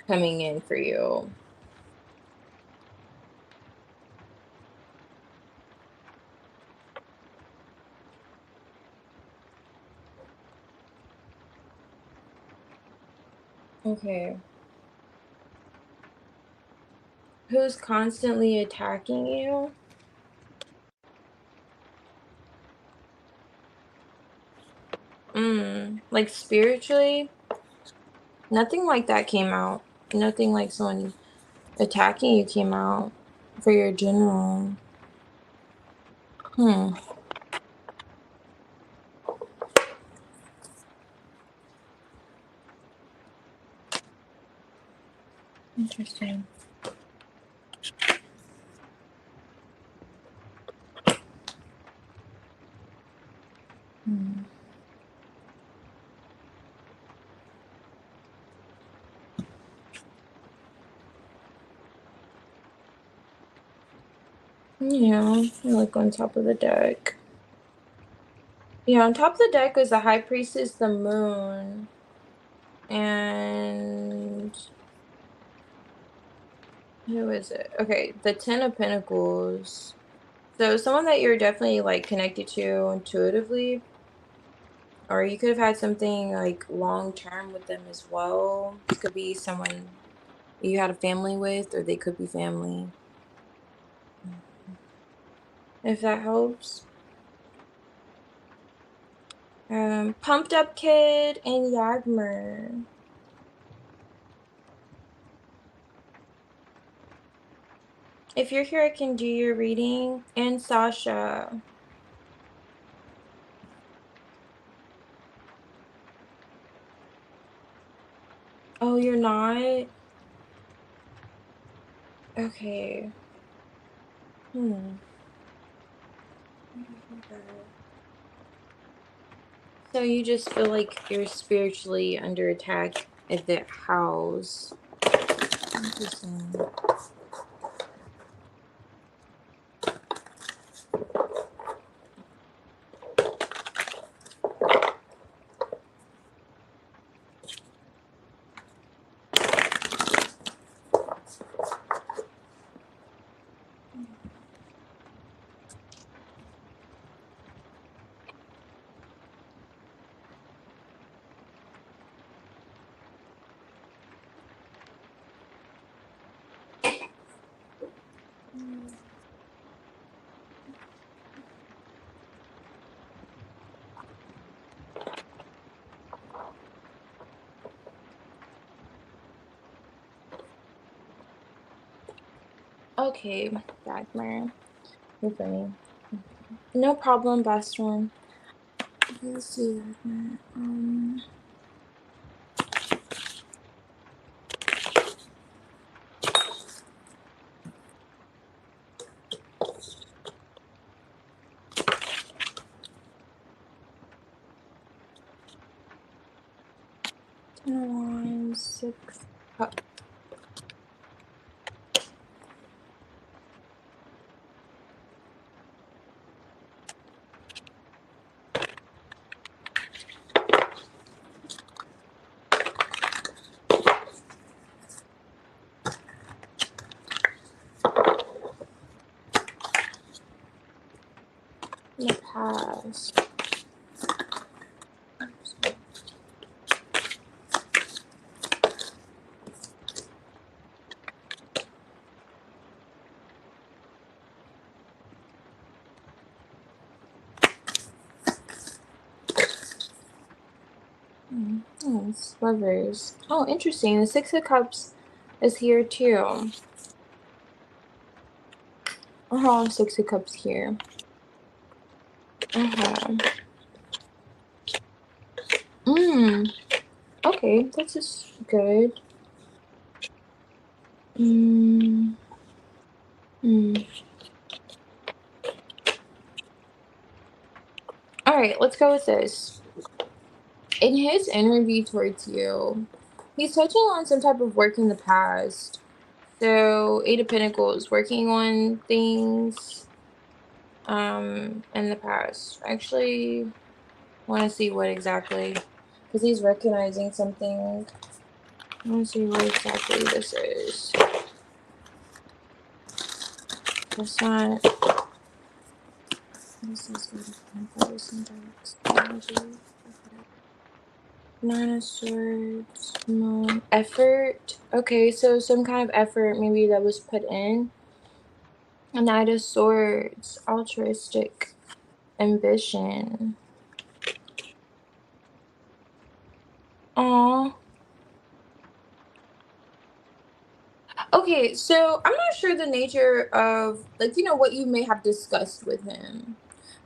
coming in for you. Okay. Who's constantly attacking you? Like spiritually? Nothing like that came out. Nothing like someone attacking you came out for your general. Hmm. Interesting. Hmm. Yeah, I like on top of the deck. Yeah, on top of the deck is the High Priestess, the Moon, and who is it? Okay, the Ten of Pentacles. So someone that you're definitely like connected to intuitively, or you could have had something like long term with them as well. This could be someone you had a family with, or they could be family. If that helps. Pumped Up Kid and Yagmer. If you're here, I can do your reading. And Sasha. Oh, you're not? Okay. Hmm. So you just feel like you're spiritually under attack at that house. Interesting. Okay, Dagmar. You're funny. No problem, best one. Let's see, Dagmar. Ten of Wands, 6 Cups. In the past. Nice. Lovers. Oh, interesting. The 6 of Cups is here too. 6 of Cups here. Okay, this is good. Alright, let's go with this. In his interview towards you, he's touching on some type of work in the past. So, 8 of Pentacles, working on things in the past. Actually, want to see what exactly, because he's recognizing something. I want to see what exactly this is. That's not. This is 8 of Pentacles and Dark. 9 of Swords. No. Effort. Okay, so some kind of effort maybe that was put in. A Knight of Swords. Altruistic ambition. Aw. Okay, so I'm not sure the nature of, like, what you may have discussed with him.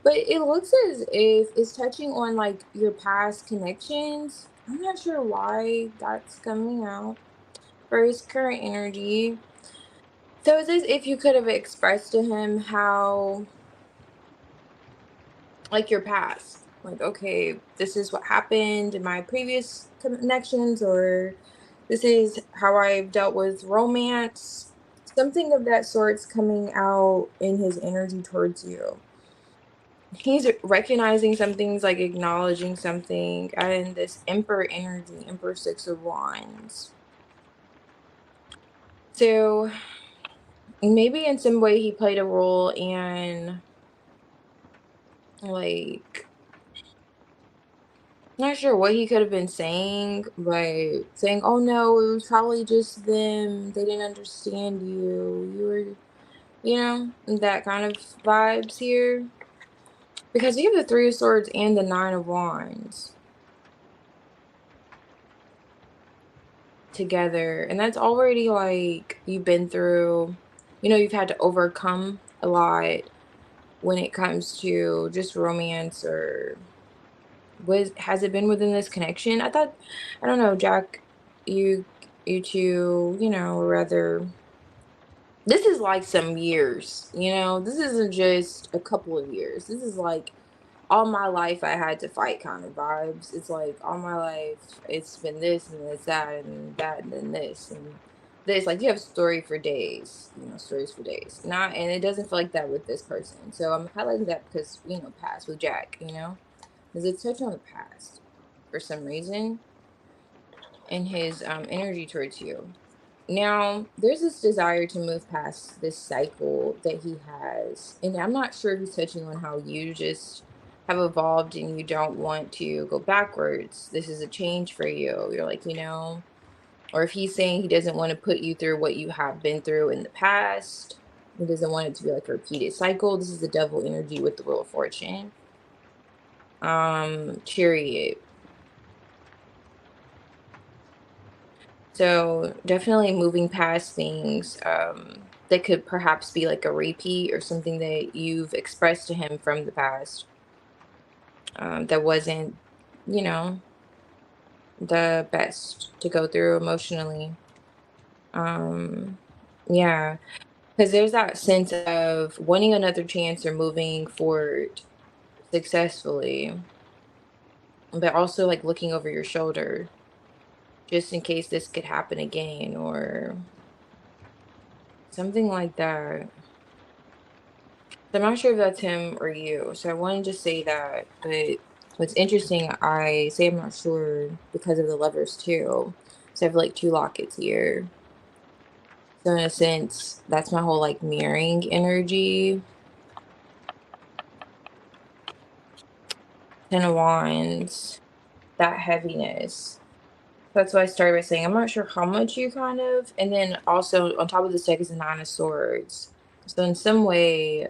But it looks as if it's touching on, like, your past connections. I'm not sure why that's coming out for his current energy. So it's as if you could have expressed to him how, like, your past. Like, okay, this is what happened in my previous connections, or this is how I've dealt with romance. Something of that sort's coming out in his energy towards you. He's recognizing some things, like acknowledging something, and this Emperor energy, Emperor 6 of Wands. So maybe in some way he played a role in, like, not sure what he could have been saying, but saying, "Oh no, it was probably just them. They didn't understand you. You were, that kind of vibes here." Because you have the Three of Swords and the Nine of Wands together, and that's already like you've been through, you've had to overcome a lot when it comes to just romance, or has it been within this connection? I don't know, Jack, you you two, were rather, this is like some years, this isn't just a couple of years. This is like all my life I had to fight kind of vibes. It's like all my life it's been this and it's that and then this and this. Like you have story for days, stories for days. Not, and it doesn't feel like that with this person. So I'm highlighting that because, past with Jack, because it's touch on the past for some reason and his energy towards you. Now, there's this desire to move past this cycle that he has. And I'm not sure if he's touching on how you just have evolved and you don't want to go backwards. This is a change for you. You're like, or if he's saying he doesn't want to put you through what you have been through in the past. He doesn't want it to be like a repeated cycle. This is the devil energy with the Wheel of Fortune. Chariot. So definitely moving past things that could perhaps be like a repeat or something that you've expressed to him from the past that wasn't, you know, the best to go through emotionally. Um, yeah, because there's that sense of wanting another chance or moving forward successfully, but also like looking over your shoulder just in case this could happen again or something like that. I'm not sure if that's him or you, so I wanted to say that. But what's interesting, I say I'm not sure because of the lovers too. So I have like two lockets here. So in a sense, that's my whole like mirroring energy. Ten of Wands, that heaviness. That's why I started by saying I'm not sure how much you kind of, and then also on top of this deck is the Nine of Swords. So in some way,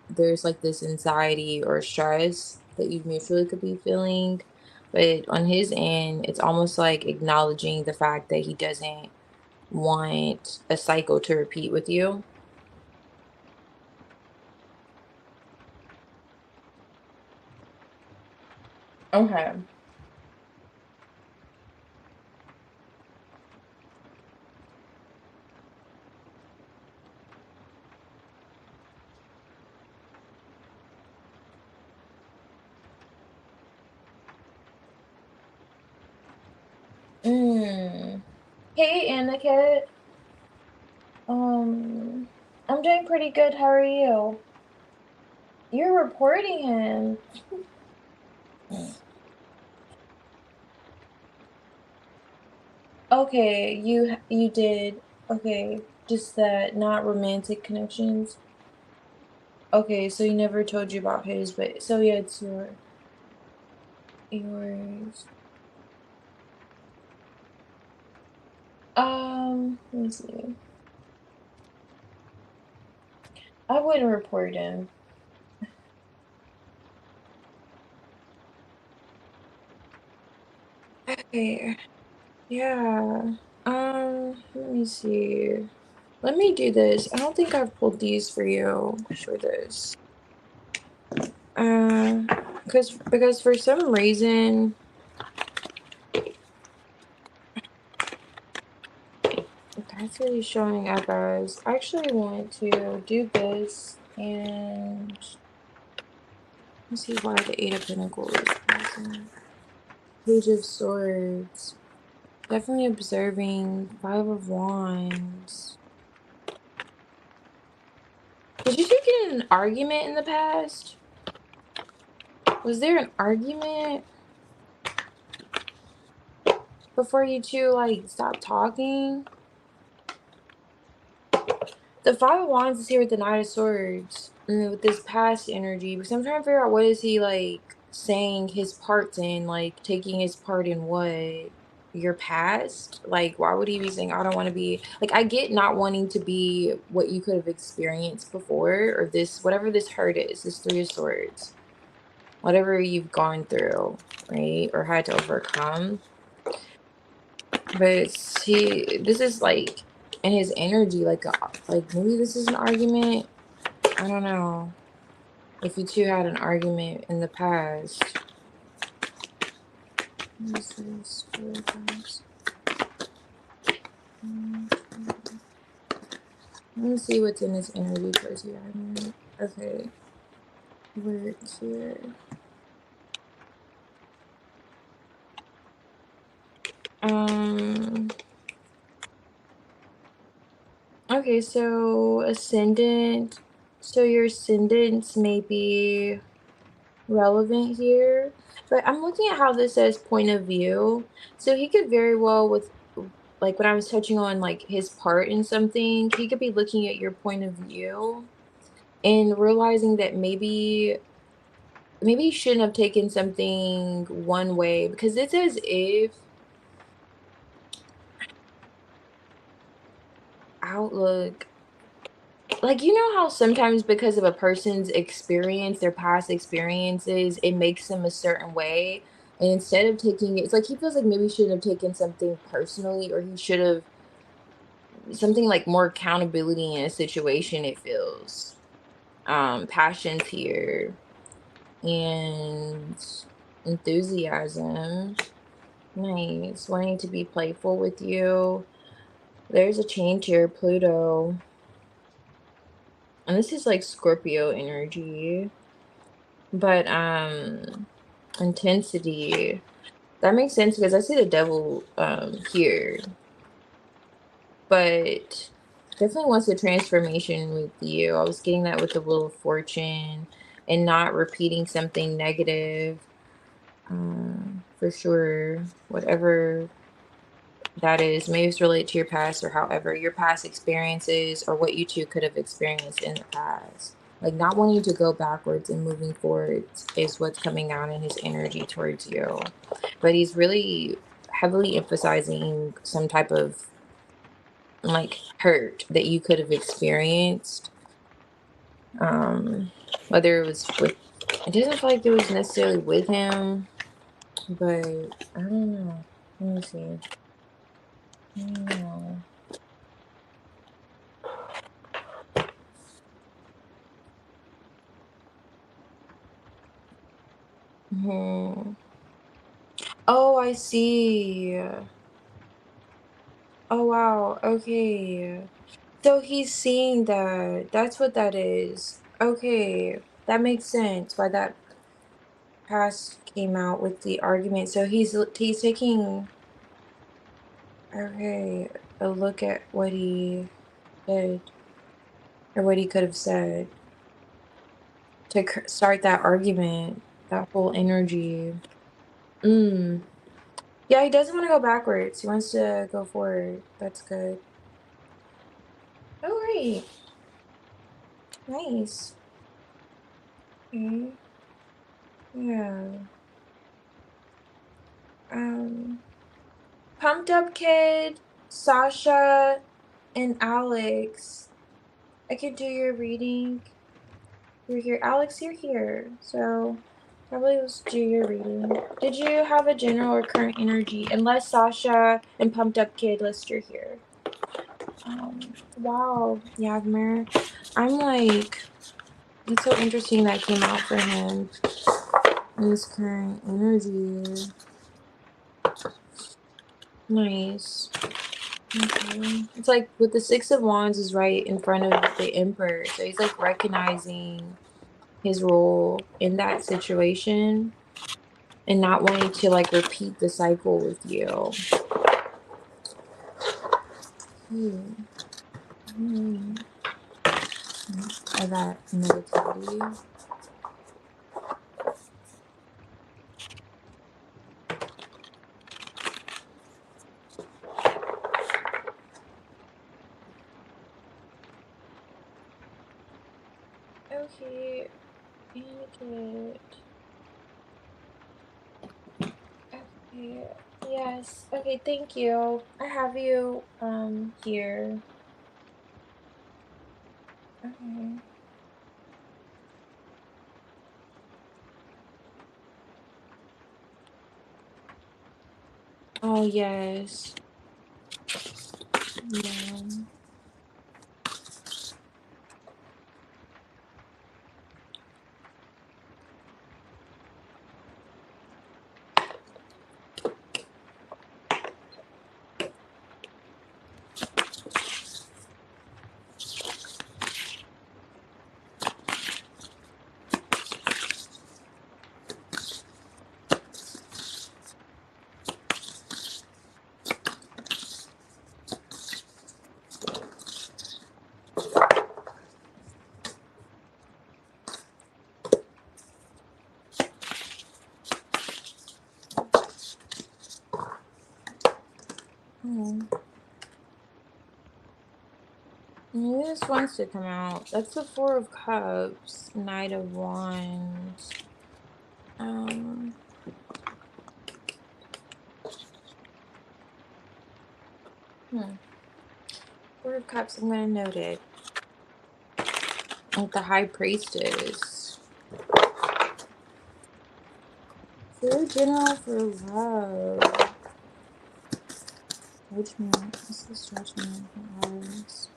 there's like this anxiety or stress that you mutually could be feeling, but on his end, it's almost like acknowledging the fact that he doesn't want a cycle to repeat with you. Okay. Mm. Hey, Aniket. Um, I'm doing pretty good. How are you? You're reporting him. Okay, you did. Okay, just that not romantic connections. Okay, so he never told you about his, but so yeah, it's yours. Let me see. I wouldn't report him. Okay, yeah. Let me see. Let me do this. I don't think I've pulled these for you for this. Um, because for some reason that's what he's showing up as. I actually want to do this and let's see why the Eight of Pentacles is present. Page of Swords. Definitely observing. Five of Wands. Did you two get in an argument in the past? Was there an argument before you two like stopped talking? The Five of Wands is here with the Knight of Swords, and then with this past energy, because I'm trying to figure out what is he, like, saying his parts in, like, taking his part in what? Your past? Like, why would he be saying, I don't want to be, like, I get not wanting to be what you could have experienced before, or this, whatever this hurt is, this Three of Swords, whatever you've gone through, right, or had to overcome. But see, this is, like, in his energy, like maybe this is an argument. I don't know if you two had an argument in the past. This is let me see what's in his energy towards the argument. Okay, work here. Okay, so ascendant. So your ascendants may be relevant here, but I'm looking at how this says point of view. So he could very well, with, like, when I was touching on, like, his part in something, he could be looking at your point of view and realizing that maybe he shouldn't have taken something one way, because it's as if outlook, like, you know how sometimes because of a person's experience, their past experiences, it makes them a certain way, and instead of taking it, it's like he feels like maybe he shouldn't have taken something personally, or he should have something like more accountability in a situation, it feels. Passions here, and enthusiasm. Nice. Wanting to be playful with you. There's a change here, Pluto. And this is like Scorpio energy. But intensity. That makes sense because I see the devil here. But definitely wants a transformation with you. I was getting that with the Wheel of Fortune and not repeating something negative. For sure. Whatever that is, maybe it's related to your past, or however your past experiences or what you two could have experienced in the past, like not wanting to go backwards and moving forward is what's coming out in his energy towards you. But he's really heavily emphasizing some type of, like, hurt that you could have experienced, whether it was with, it doesn't feel like it was necessarily with him, but I don't know. Let me see. I don't know. Hmm. Oh, I see. Oh, wow. Okay. So he's seeing that. That's what that is. Okay. That makes sense why that past came out with the argument. So he's taking, okay, a look at what he did, or what he could have said to start that argument, that whole energy. Mm. Yeah, he doesn't want to go backwards. He wants to go forward. That's good. All right. Nice. Okay. Yeah. Um, Pumped Up Kid, Sasha, and Alex. I could do your reading. You're here. Alex, you're here. So probably let's do your reading. Did you have a general or current energy? Unless Sasha and Pumped Up Kid list you're here. Wow, Yagmer. I'm like, it's so interesting that came out for him. His current energy. Nice. Okay. It's like with the Six of Wands is right in front of the Emperor. So he's like recognizing his role in that situation and not wanting to like repeat the cycle with you. I got negativity. Okay. Indicate. Okay. Yes. Okay, thank you. I have you here. Okay. Oh yes. Yeah. Hmm. Maybe this wants to come out. That's the Four of Cups, Knight of Wands. Um, hmm. Four of Cups, I'm gonna note it. With the High Priestess. Very general for love. Which one? This is judgment. Eyes.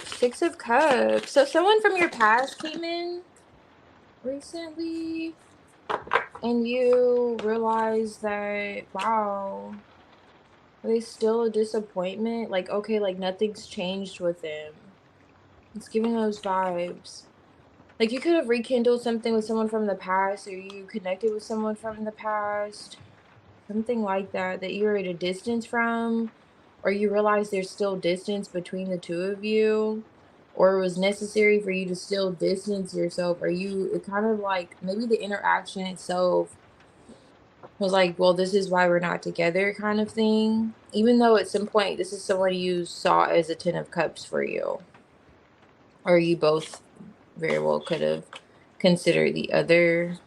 Six of Cups. So someone from your past came in recently, and you realized that, wow, are they still a disappointment? Like, okay, like nothing's changed with them. It's giving those vibes. Like you could have rekindled something with someone from the past, or you connected with someone from the past. Something like that, that you're at a distance from, or you realize there's still distance between the two of you, or it was necessary for you to still distance yourself, or you, it kind of like maybe the interaction itself was like, well, this is why we're not together kind of thing. Even though at some point this is someone you saw as a Ten of Cups for you, or you both very well could have considered the other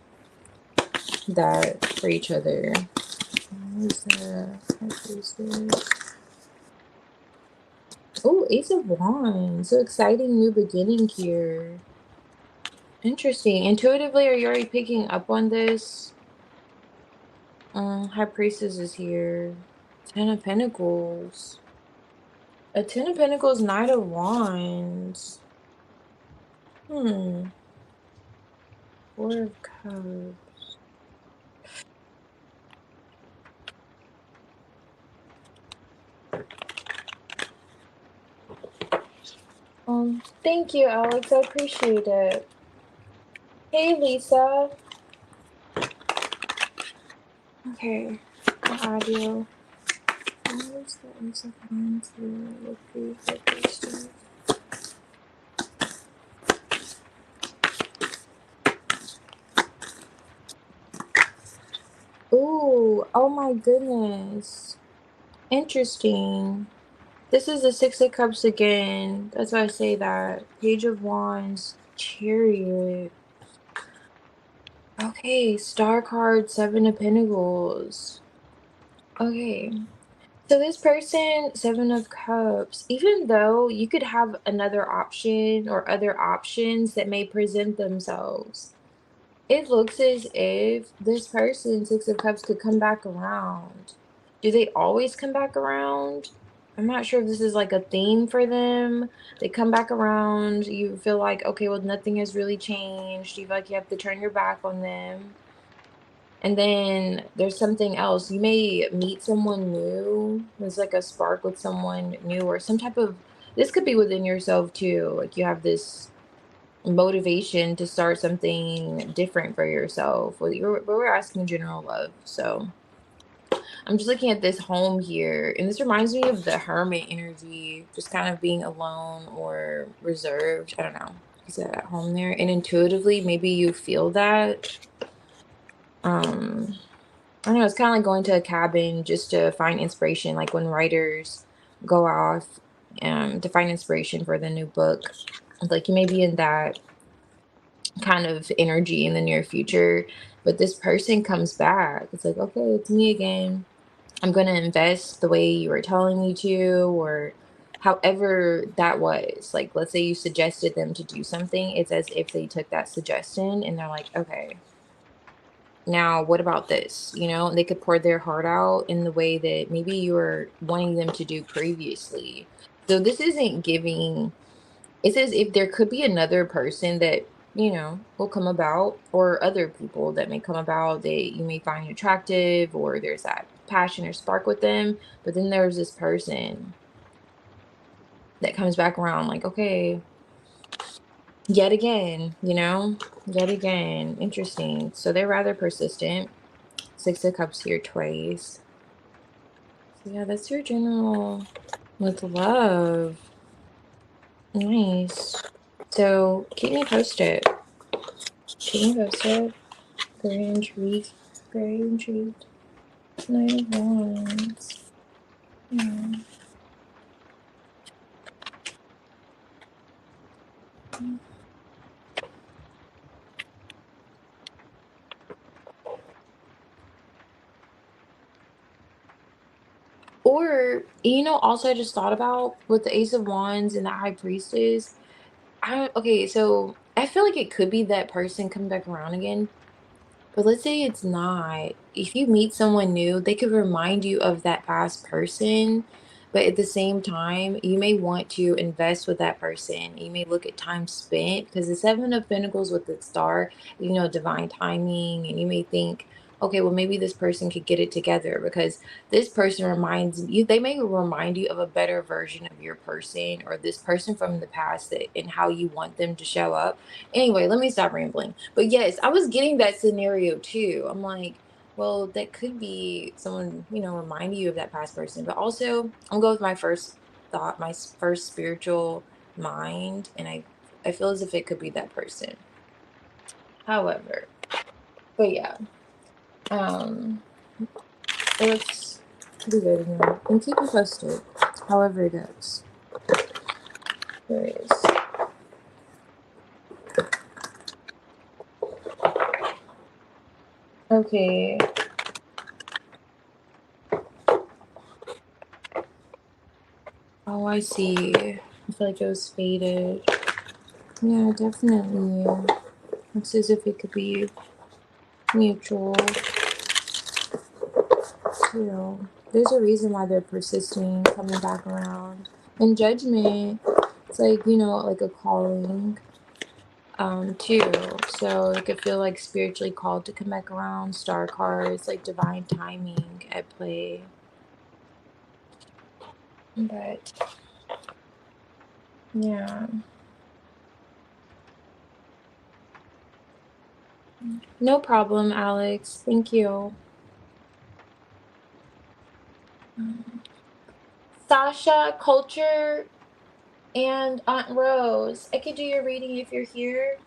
that for each other. Where's the oh, Ace of Wands. So exciting new beginning here. Interesting. Intuitively, are you already picking up on this? High Priestess is here. Ten of Pentacles. A Ten of Pentacles, Knight of Wands. Hmm. Four of Cups. Thank you, Alex. I appreciate it. Hey, Lisa. Okay. I'll add you. Where's the Ace of Wands here? Look through High Priestess. Ooh, oh my goodness. Interesting. This is the Six of Cups again. That's why I say that. Page of Wands, Chariot. Okay, Star card, Seven of Pentacles. Okay. So this person, Seven of Cups, even though you could have another option or other options that may present themselves, it looks as if this person, Six of Cups, could come back around. Do they always come back around? I'm not sure if this is like a theme for them. They come back around. You feel like, okay, well, nothing has really changed. You feel like you have to turn your back on them. And then there's something else. You may meet someone new. There's like a spark with someone new, or some type of, this could be within yourself too. Like you have this motivation to start something different for yourself. Well, we're asking general love. So I'm just looking at this home here, and this reminds me of the hermit energy, just kind of being alone or reserved. I don't know. Is that at home there? And intuitively, maybe you feel that. I don't know. It's kind of like going to a cabin just to find inspiration, like when writers go off to find inspiration for the new book. Like you may be in that kind of energy in the near future, but this person comes back. It's like, okay, it's me again. I'm going to invest the way you were telling me to, or however that was. Like, let's say you suggested them to do something. It's as if they took that suggestion and they're like, okay, now what about this? And they could pour their heart out in the way that maybe you were wanting them to do previously. So this isn't giving, it says if there could be another person that, will come about, or other people that may come about that you may find attractive, or there's that passion or spark with them. But then there's this person that comes back around, like, okay, yet again, yet again. Interesting. So they're rather persistent. Six of Cups here twice. So yeah, that's your general with love. Nice. So keep me posted. Keep me posted. Very intrigued. Very intrigued. Nine of Wands. Yeah. Or, also I just thought about with the Ace of Wands and the High Priestess. Okay, so I feel like it could be that person coming back around again. But let's say it's not. If you meet someone new, they could remind you of that past person. But at the same time, you may want to invest with that person. You may look at time spent, because the Seven of Pentacles with the star, divine timing. And you may think, okay, well, maybe this person could get it together, because this person reminds you, they may remind you of a better version of your person, or this person from the past, that and how you want them to show up. Anyway, let me stop rambling. But yes, I was getting that scenario too. I'm like, well, that could be someone, reminding you of that past person. But also, I'm going with my first thought, my first spiritual mind, and I feel as if it could be that person. However, but yeah, um, it looks pretty good in here. And keep me posted, however it goes. There it is. Okay. Oh, I see. I feel like it was faded. Yeah, definitely. Looks as if it could be mutual. There's a reason why they're persisting, coming back around. And Judgment, it's like, like a calling, too. So it could feel like spiritually called to come back around. Star cards, like divine timing at play. But yeah. No problem, Alex. Thank you. Sasha, Culture, and Aunt Rose. I could do your reading if you're here.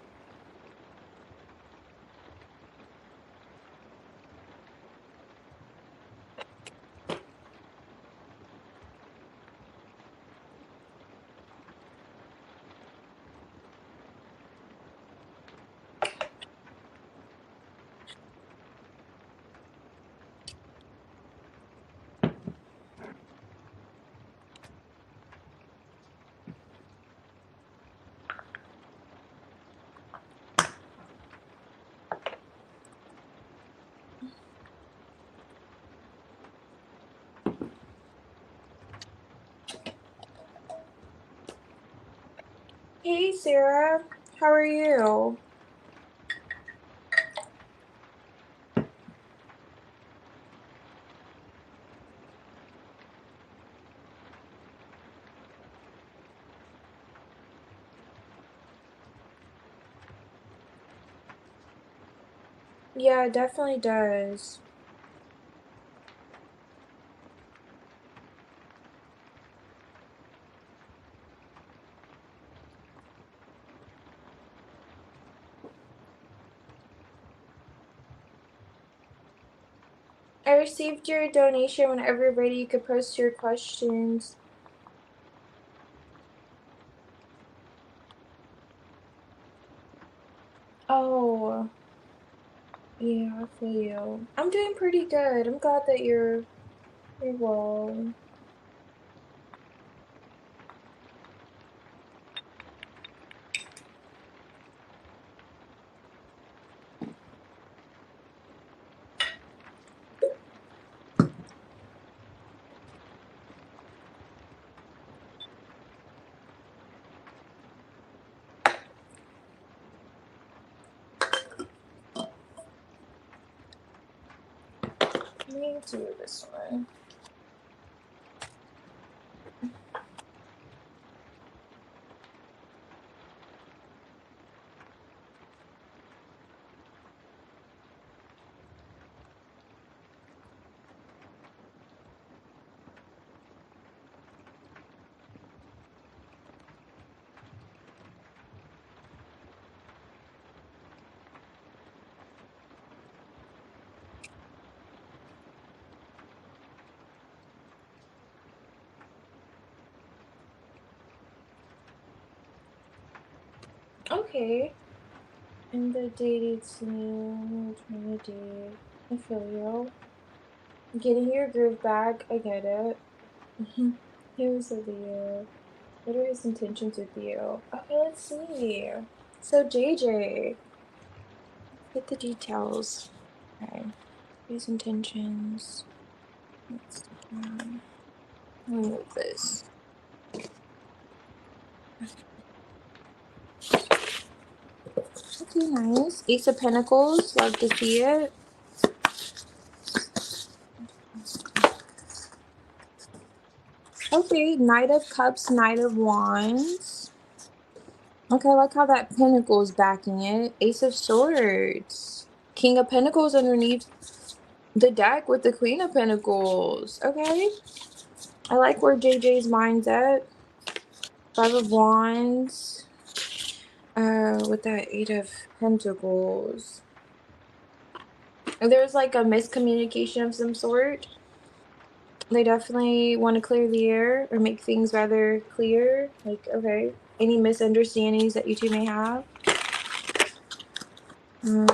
Hey, Sarah. How are you? Yeah, it definitely does. I received your donation. Whenever you're ready, you could post your questions. Yeah, I feel you. I'm doing pretty good. I'm glad that you're well. Me too, this one. Okay. In the dating scene, trying to date. I feel you. Getting your groove back, I get it. Here's a Leo. What are his intentions with you? Okay, let's see. So JJ, get the details. Okay. His intentions. Let's remove this. Okay, nice. Ace of Pentacles, love to see it. Okay, Knight of Cups, Knight of Wands. Okay, I like how that Pentacle is backing it. Ace of Swords. King of Pentacles underneath the deck with the Queen of Pentacles. Okay. I like where JJ's mind's at. Five of Wands. With that Eight of Pentacles. There's like a miscommunication of some sort. They definitely want to clear the air or make things rather clear. Like, okay, any misunderstandings that you two may have. I'm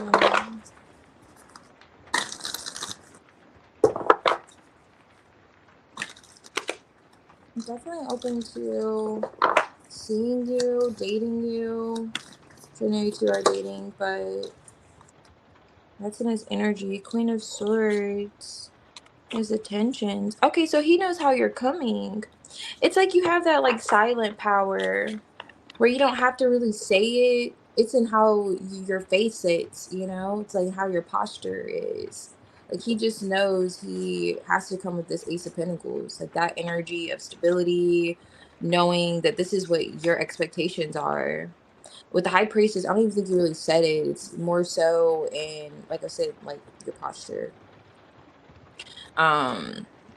definitely open to seeing you, dating you. So I know you two are dating, but that's in his energy. Queen of Swords. His attentions. Okay, so he knows how you're coming. It's like you have that like silent power where you don't have to really say it. It's in how your face sits, you know? It's like how your posture is. Like he just knows he has to come with this Ace of Pentacles, like that energy of stability, knowing that this is what your expectations are. With the High Priestess, I don't even think you really said it. It's more so in, like I said, like your posture.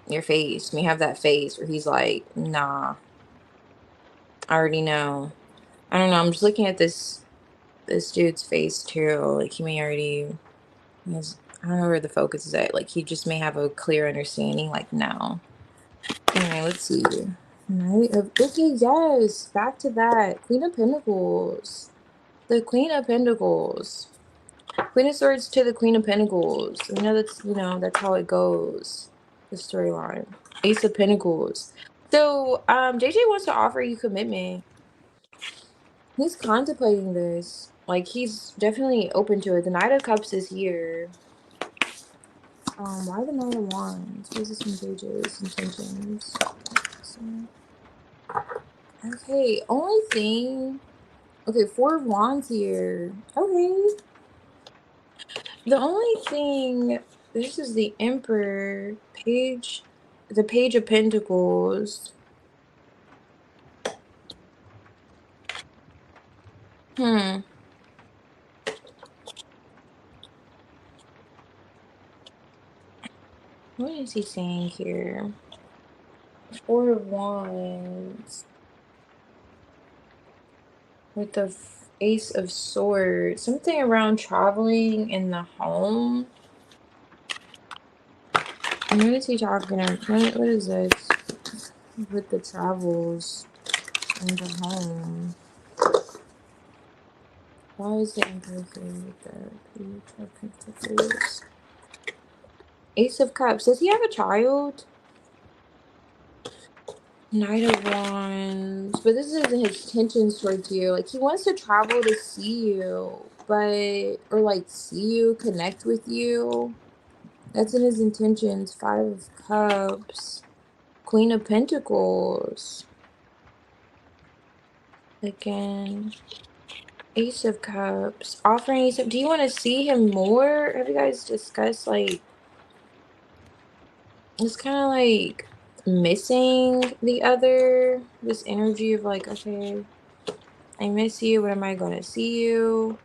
Your face. You have that face where he's like, nah, I already know. I don't know. I'm just looking at this dude's face too. Like he may already, I don't know where the focus is at. Like he just may have a clear understanding. Like no. Anyway, let's see. Knight of, okay, yes, back to that. Queen of Pentacles. The Queen of Pentacles. Queen of Swords to the Queen of Pentacles. That's how it goes. The storyline. Ace of Pentacles. So, JJ wants to offer you commitment. He's contemplating this. Like, he's definitely open to it. The Knight of Cups is here. Why the Knight of Wands? What is this in JJ's intentions? Okay, only thing. Okay, Four of Wands here. Okay. The only thing. This is the Emperor. The Page of Pentacles. What is he saying here? Four of Wands. With the Ace of Swords. Something around traveling in the home. What is he talking about? What is this? With the travels in the home. Why is the Emperor here with the Page of Pentacles? Ace of Cups. Does he have a child? Knight of Wands. But this isn't his intentions towards you. Like, he wants to travel to see you, but, or like see you, connect with you. That's in his intentions. Five of Cups. Queen of Pentacles. Again. Ace of Cups. Offering Ace of... Do you want to see him more? Have you guys discussed, like... It's kind of like missing the other. This energy of like, okay, I miss you. When am I going to see you?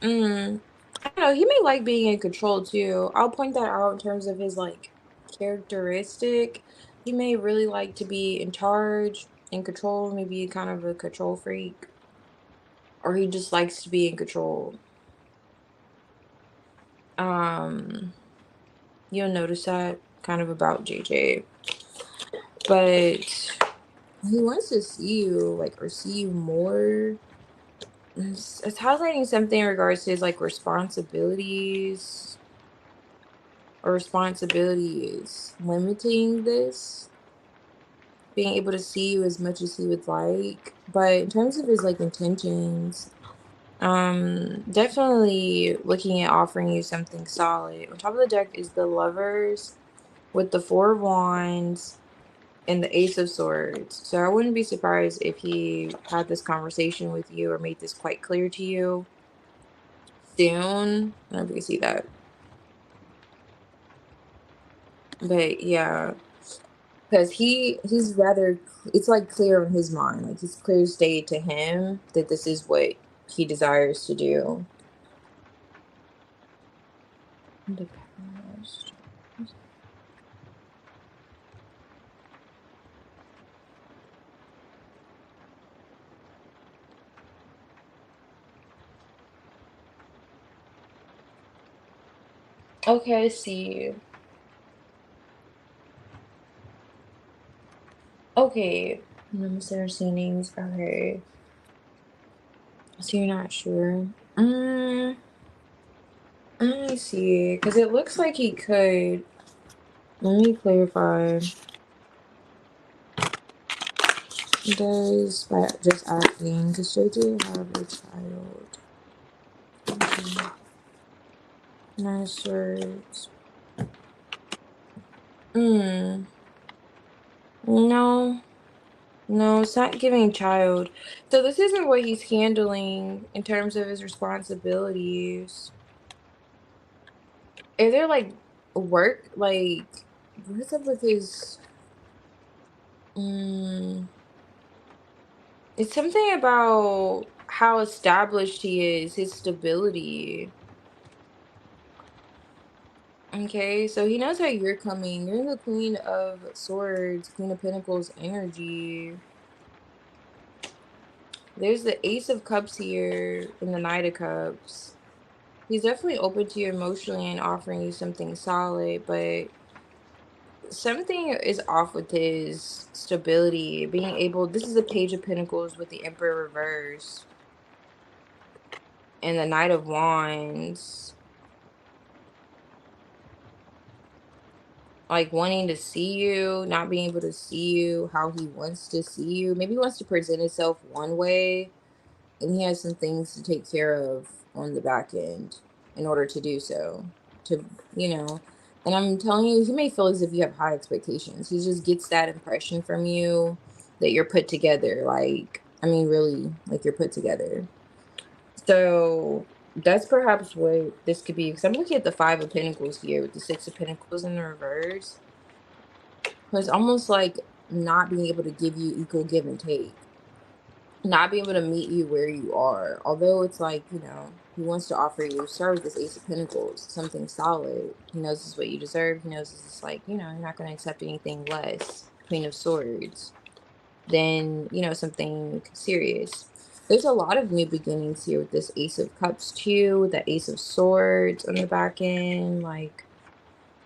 I don't know. He may like being in control too. I'll point that out in terms of his like characteristic. He may really like to be in charge, in control, maybe kind of a control freak. Or he just likes to be in control. You'll notice that kind of about JJ. But he wants to see you, like, or see you more. It's highlighting something in regards to his, like, responsibilities. Or responsibilities limiting this. Being able to see you as much as he would like. But in terms of his, like, intentions, definitely looking at offering you something solid. On top of the deck is the Lovers with the Four of Wands and the Ace of Swords. So I wouldn't be surprised if he had this conversation with you or made this quite clear to you soon. I don't know if you can see that. But yeah, because he's rather, it's like clear in his mind. Like, it's clear stated to him that this is what he desires to do. The past. Okay, I see. Okay. Misunderstandings. Okay. So you're not sure. I see. Because it looks like he could. Let me clarify. Does, by just asking, because JJ have a child? Okay. Nine of Swords. No. No, it's not giving child. So this isn't what he's handling in terms of his responsibilities. Is there like work? Like, what's up with his... It's something about how established he is, his stability. Okay, so he knows how you're coming. You're the Queen of Swords, Queen of Pentacles energy. There's the Ace of Cups here and the Knight of Cups. He's definitely open to you emotionally and offering you something solid, but something is off with his stability. Being able, this is a Page of Pentacles with the Emperor reverse and the Knight of Wands. Like wanting to see you, not being able to see you how he wants to see you. Maybe he wants to present himself one way and he has some things to take care of on the back end in order to do so. To, you know, and I'm telling you, he may feel as if you have high expectations. He just gets that impression from you that you're put together. Like, I mean, really, like you're put together. So that's perhaps what this could be. Because I'm looking at the Five of Pentacles here with the Six of Pentacles in the reverse. It's almost like not being able to give you equal give and take. Not being able to meet you where you are. Although it's like, you know, he wants to offer you, start with this Ace of Pentacles, something solid. He knows this is what you deserve. He knows this is like, you know, you're not going to accept anything less. Queen of Swords. Then, you know, something serious. There's a lot of new beginnings here with this Ace of Cups too, the Ace of Swords on the back end. Like,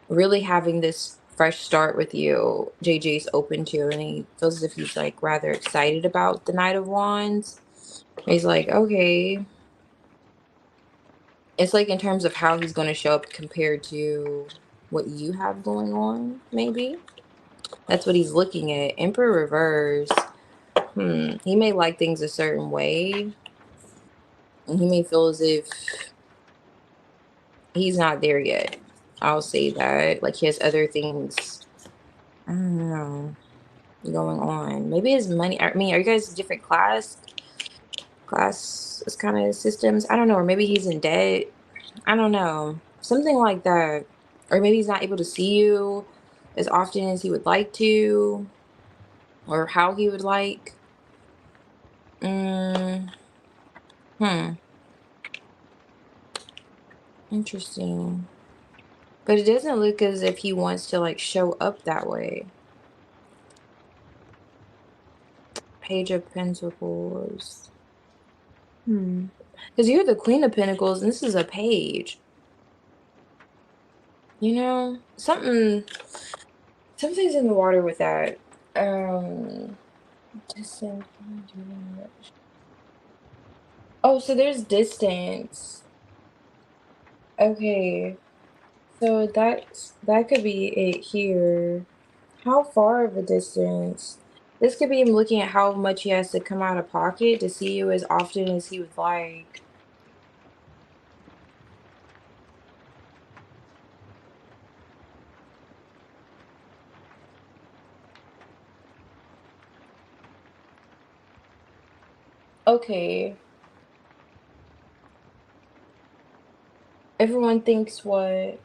really having this fresh start with you, JJ's open to, and he feels as if he's like rather excited about the Knight of Wands. He's like, okay. It's like in terms of how he's going to show up compared to what you have going on, maybe. That's what he's looking at. Emperor reverse. He may like things a certain way, and he may feel as if he's not there yet. I'll say that. Like he has other things, I don't know, going on. Maybe his money. I mean, are you guys different class kind of systems? I don't know. Or maybe he's in debt. I don't know. Something like that. Or maybe he's not able to see you as often as he would like to, or how he would like. Mm, hmm. Interesting. But it doesn't look as if he wants to like show up that way. Page of Pentacles. Because you're the Queen of Pentacles and this is a page. You know, something's in the water with that. Distant. Oh, so there's distance. Okay. So that could be it here. How far of a distance? This could be him looking at how much he has to come out of pocket to see you as often as he would like. Okay. Everyone thinks what?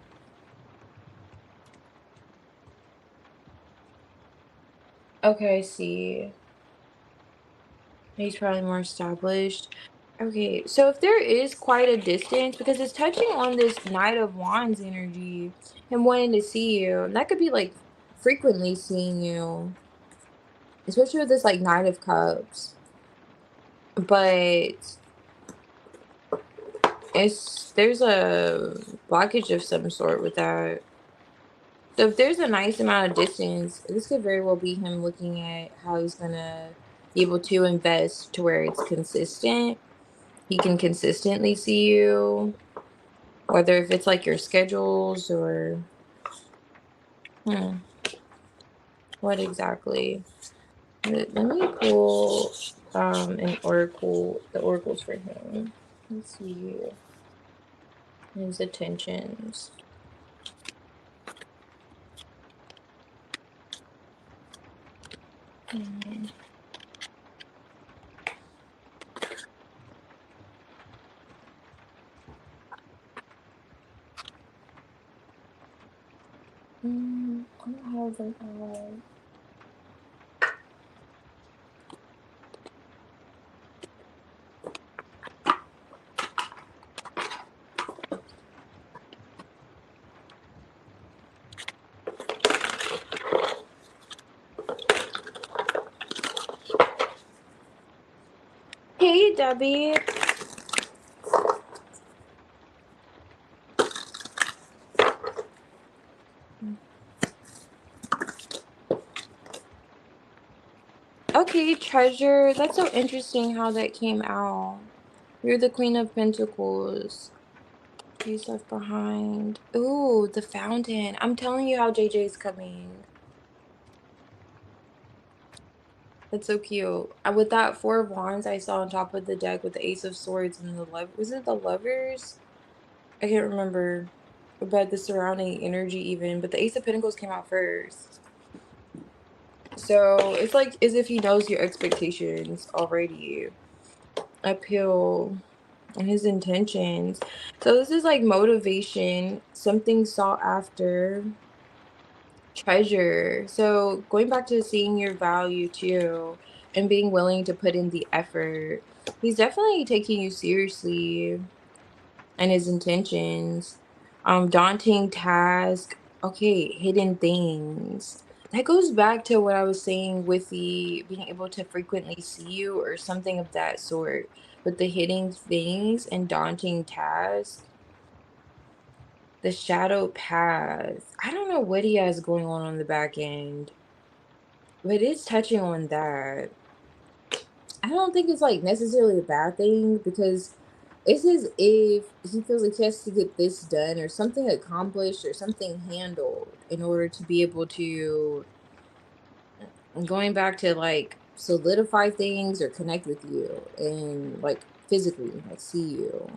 Okay, I see. He's probably more established. Okay, so if there is quite a distance, because it's touching on this Knight of Wands energy, him wanting to see you, and that could be like frequently seeing you, especially with this like Knight of Cups. But there's a blockage of some sort with that. So if there's a nice amount of distance, this could very well be him looking at how he's gonna be able to invest to where it's consistent. He can consistently see you, whether if it's like your schedules or what exactly. Let me pull an oracle, the oracles for him. Let's see his attentions. I don't have them all. Hey, Debbie. Okay, treasure. That's so interesting how that came out. You're the Queen of Pentacles. He's left behind. Ooh, the fountain. I'm telling you how JJ's coming. That's so cute. With that Four of Wands I saw on top of the deck with the Ace of Swords and the love. Was it the Lovers? I can't remember. But the surrounding energy even. But the Ace of Pentacles came out first. So it's like as if he knows your expectations already. Uphill and his intentions. So this is like motivation, something sought after, treasure. So going back to seeing your value too and being willing to put in the effort. He's definitely taking you seriously and his intentions. Daunting task. Okay, hidden things. That goes back to what I was saying with the being able to frequently see you or something of that sort. With the hidden things and daunting tasks. The shadow path. I don't know what he has going on the back end, but it's touching on that. I don't think it's like necessarily a bad thing, because it's as if he feels like he has to get this done or something accomplished or something handled in order to be able to, going back to like solidify things or connect with you and like physically like see you.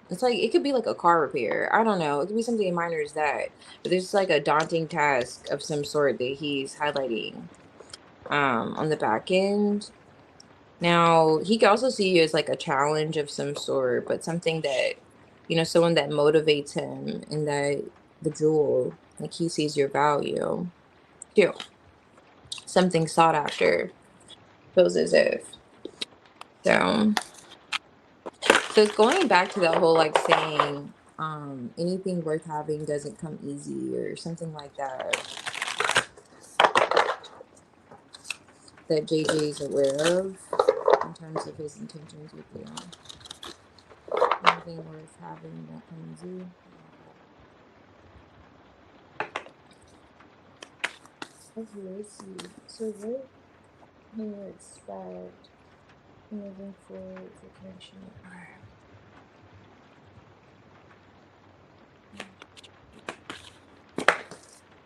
It's like it could be like a car repair. I don't know. It could be something as minor as that. But there's like a daunting task of some sort that he's highlighting on the back end. Now, he could also see you as like a challenge of some sort, but something that, someone that motivates him, and that the jewel, like he sees your value too. Something sought after, feels as if. So, so it's going back to that whole like saying, anything worth having doesn't come easy, or something like that, that JJ is aware of in terms of his intentions with you. Anything worth having won't come easy. Okay, let's see. So what can you expect moving forward for connection?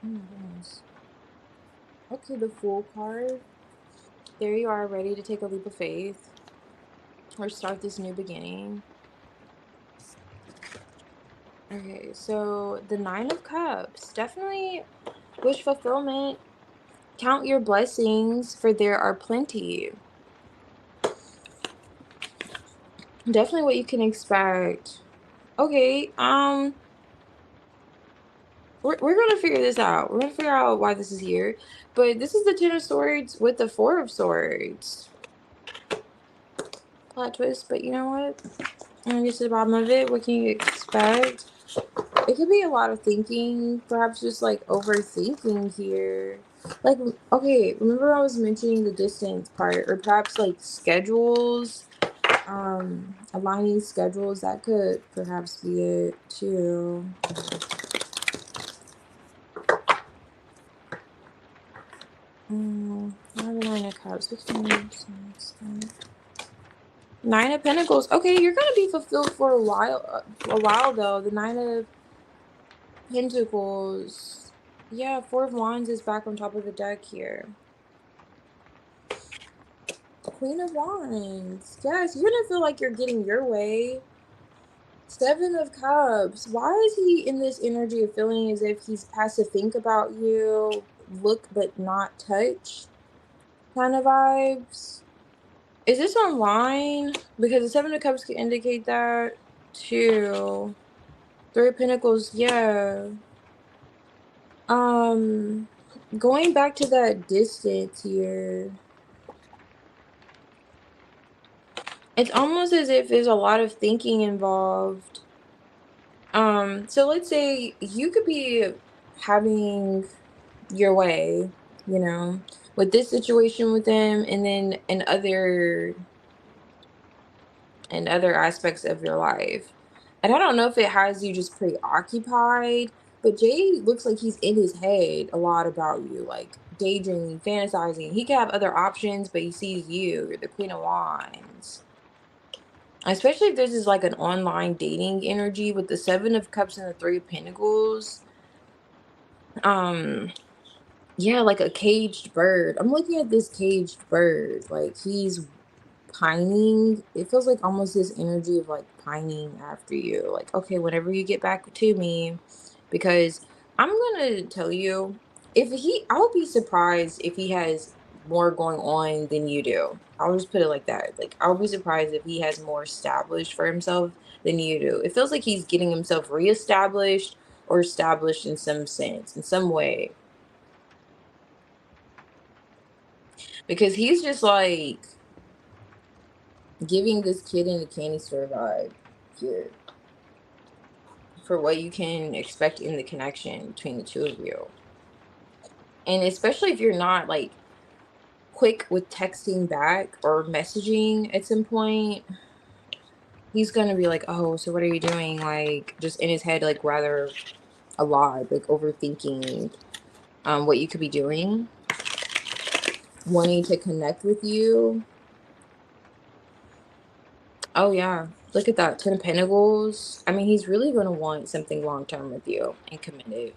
Oh my goodness. Okay, the Fool card. There you are, ready to take a leap of faith or start this new beginning. Okay, so the Nine of Cups. Definitely wish fulfillment. Count your blessings, for there are plenty. Definitely what you can expect. Okay, we're gonna figure this out. We're gonna figure out why this is here. But this is the Ten of Swords with the Four of Swords. Plot twist, but you know what? I'm gonna get to the bottom of it. What can you expect? It could be a lot of thinking, perhaps just like overthinking here. Like, okay, remember I was mentioning the distance part, or perhaps like schedules, aligning schedules. That could perhaps be it too. Now the Nine of Cups. 15, 9 of Pentacles. Okay, you're gonna be fulfilled for a while. Though. The 9 of Pentacles. Yeah, Four of Wands is back on top of the deck here. Queen of Wands. Yes, you're gonna feel like you're getting your way. Seven of Cups. Why is he in this energy of feeling as if he has to think about you, look but not touch kind of vibes? Is this online? Because the Seven of Cups can indicate that too. Three of Pentacles, yeah. Going back to that distance here. It's almost as if there's a lot of thinking involved. So let's say you could be having your way, with this situation with them, and then in other aspects of your life. And I don't know if it has you just preoccupied, but Jay looks like he's in his head a lot about you, like daydreaming, fantasizing. He could have other options, but he sees you. You're the Queen of Wands. Especially if this is like an online dating energy with the Seven of Cups and the Three of Pentacles. Yeah, like a caged bird. I'm looking at this caged bird. Like he's pining. It feels like almost this energy of like pining after you. Like, okay, whenever you get back to me, because I'm gonna tell you, I'll be surprised if he has more going on than you do. I'll just put it like that. Like, I'll be surprised if he has more established for himself than you do. It feels like he's getting himself reestablished or established in some sense, in some way. Because he's just like giving this kid in the candy store vibe here for what you can expect in the connection between the two of you. And especially if you're not like quick with texting back or messaging at some point, he's gonna be like, oh, so what are you doing? Like, just in his head, like rather a lot, like overthinking what you could be doing, wanting to connect with you. Oh yeah. Look at that. 10 of Pentacles. I mean, he's really gonna want something long term with you and committed.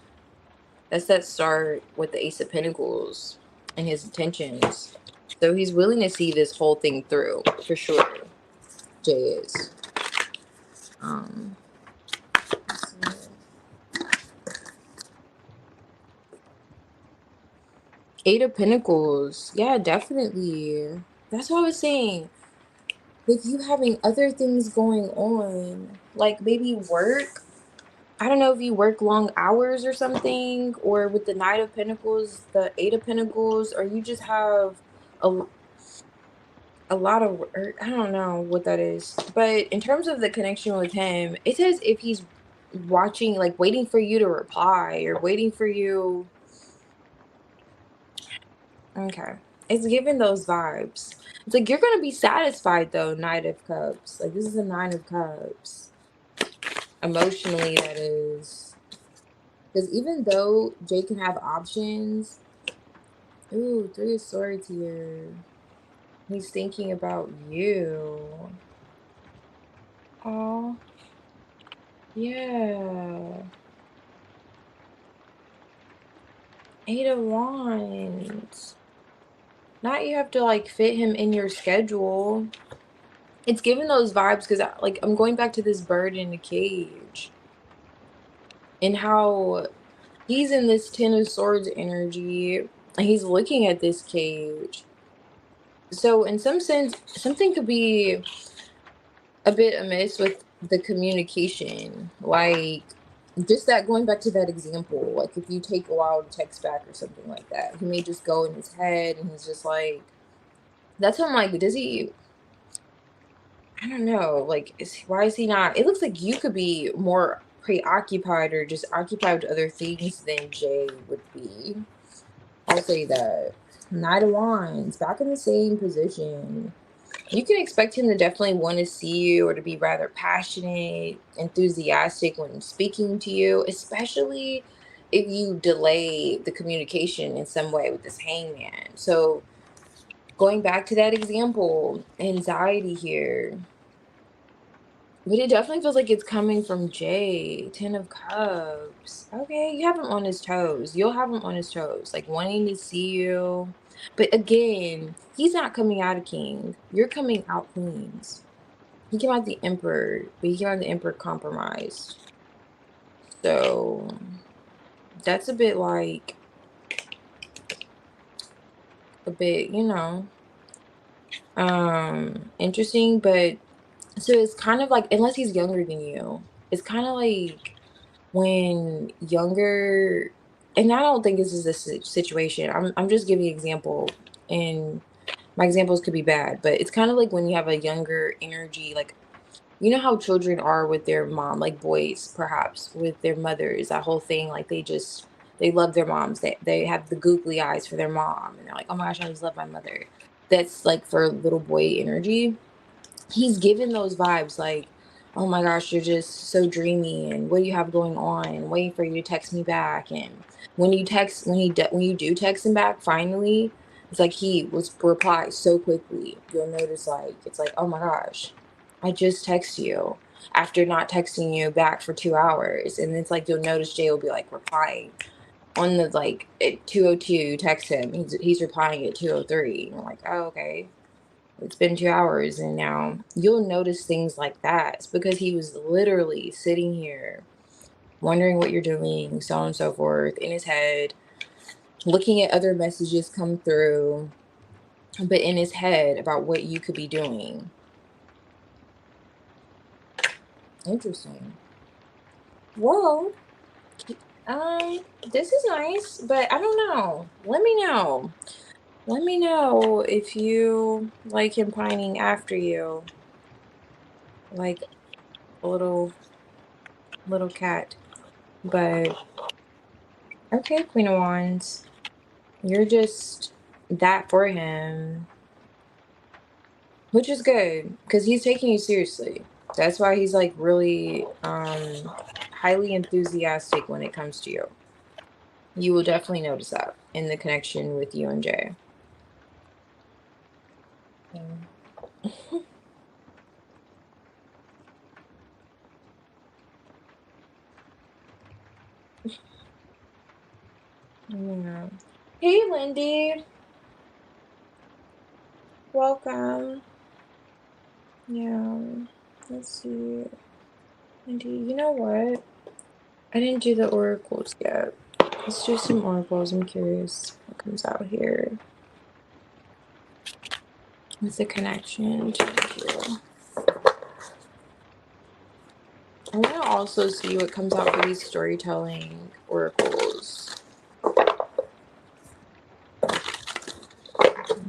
That's that start with the Ace of Pentacles and his intentions. So he's willing to see this whole thing through, for sure. Jay is. Um let's see here. 8 of Pentacles. Yeah, definitely. That's what I was saying. With you having other things going on, like maybe work. I don't know if you work long hours or something, or with the Knight of Pentacles, the 8 of Pentacles, or you just have a, a lot of work. I don't know what that is. But in terms of the connection with him, it says if he's watching, like waiting for you to reply or waiting for you. Okay. It's giving those vibes. It's like you're gonna be satisfied though, Knight of Cups. Like this is a 9 of Cups. Emotionally, that is. Because even though Jay can have options, ooh, 3 of Swords here. He's thinking about you. Oh, yeah. 8 of Wands. Not you have to like fit him in your schedule. It's giving those vibes because like I'm going back to this bird in the cage and how he's in this 10 of Swords energy and he's looking at this cage. So in some sense, something could be a bit amiss with the communication. Like just that going back to that example, like if you take a while to text back or something like that, he may just go in his head and he's just like that's what I'm like, does he I don't know, like why is he not it looks like you could be more preoccupied or just occupied with other things than Jay would be. I'll say that. Knight of Wands, back in the same position. You can expect him to definitely want to see you or to be rather passionate, enthusiastic when speaking to you, especially if you delay the communication in some way with this hangman. So going back to that example, anxiety here. But it definitely feels like it's coming from Jay. 10 of Cups. Okay, you have him on his toes. You'll have him on his toes, like wanting to see you. But again, he's not coming out a king. You're coming out queens. He came out the Emperor, but he came out the Emperor compromised. So that's a bit like a bit, interesting, but so it's kind of like unless he's younger than you, it's kind of like when younger and I don't think this is a situation. I'm just giving an example and my examples could be bad, but it's kind of like when you have a younger energy, like you know how children are with their mom, like boys perhaps with their mothers, that whole thing, like they love their moms. They have the googly eyes for their mom and they're like, oh my gosh, I just love my mother. That's like for little boy energy. He's given those vibes like, oh my gosh, you're just so dreamy and what do you have going on and waiting for you to text me back. And when you text when you do text him back finally, it's like he was reply so quickly. You'll notice like it's like, oh my gosh, I just text you after not texting you back for 2 hours. And it's like you'll notice Jay will be like replying on the like at 2:02 text him. He's replying at 2:03. I'm like, oh okay, it's been 2 hours. And now you'll notice things like that. It's because he was literally sitting here wondering what you're doing, so on and so forth, in his head, looking at other messages come through, but in his head about what you could be doing. Interesting. Well, this is nice, but I don't know. Let me know. Let me know if you like him pining after you, like a little cat. But okay, Queen of Wands, you're just that for him, which is good because he's taking you seriously. That's why he's like really highly enthusiastic when it comes to you. You will definitely notice that in the connection with you and Jay. Mm. Yeah. Hey, Lindy. Welcome. Yeah. Let's see. Lindy, you know what? I didn't do the oracles yet. Let's do some oracles. I'm curious what comes out here with the connection to you. I want to also see what comes out for these storytelling oracles. I'm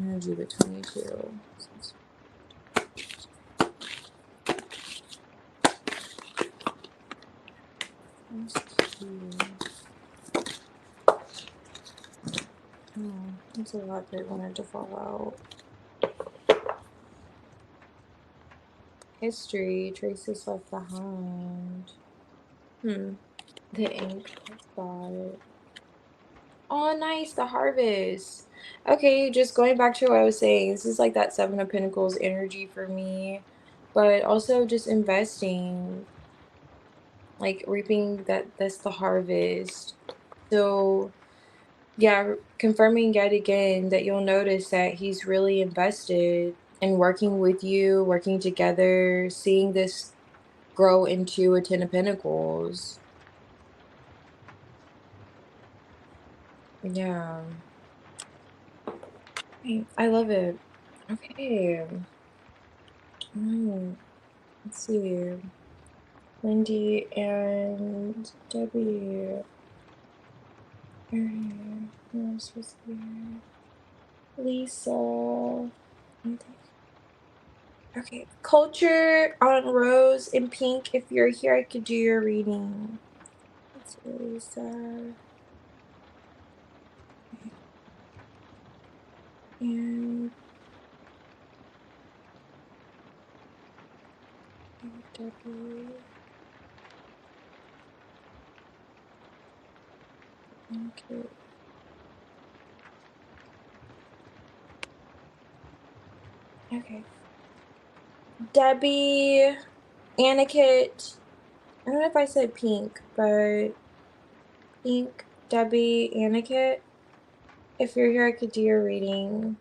going to do the 22. That's cute. Oh, that's a lot that wanted to fall out. History, traces left behind. The ink. That's God. Oh, nice. The harvest. Okay, just going back to what I was saying. This is like that Seven of Pentacles energy for me. But also just investing. Like reaping that's the harvest. So yeah, confirming yet again that you'll notice that he's really invested in working with you, working together, seeing this grow into a Ten of Pentacles. Yeah. I love it. Okay. Let's see. Lindy and Debbie. Who else was here? Lisa. Okay. Culture on Rose in pink. If you're here, I could do your reading. Let's see, Lisa. And Debbie. Okay. Okay. Debbie, Aniket. I don't know if I said pink, but pink, Debbie, Aniket. If you're here, I could do your reading.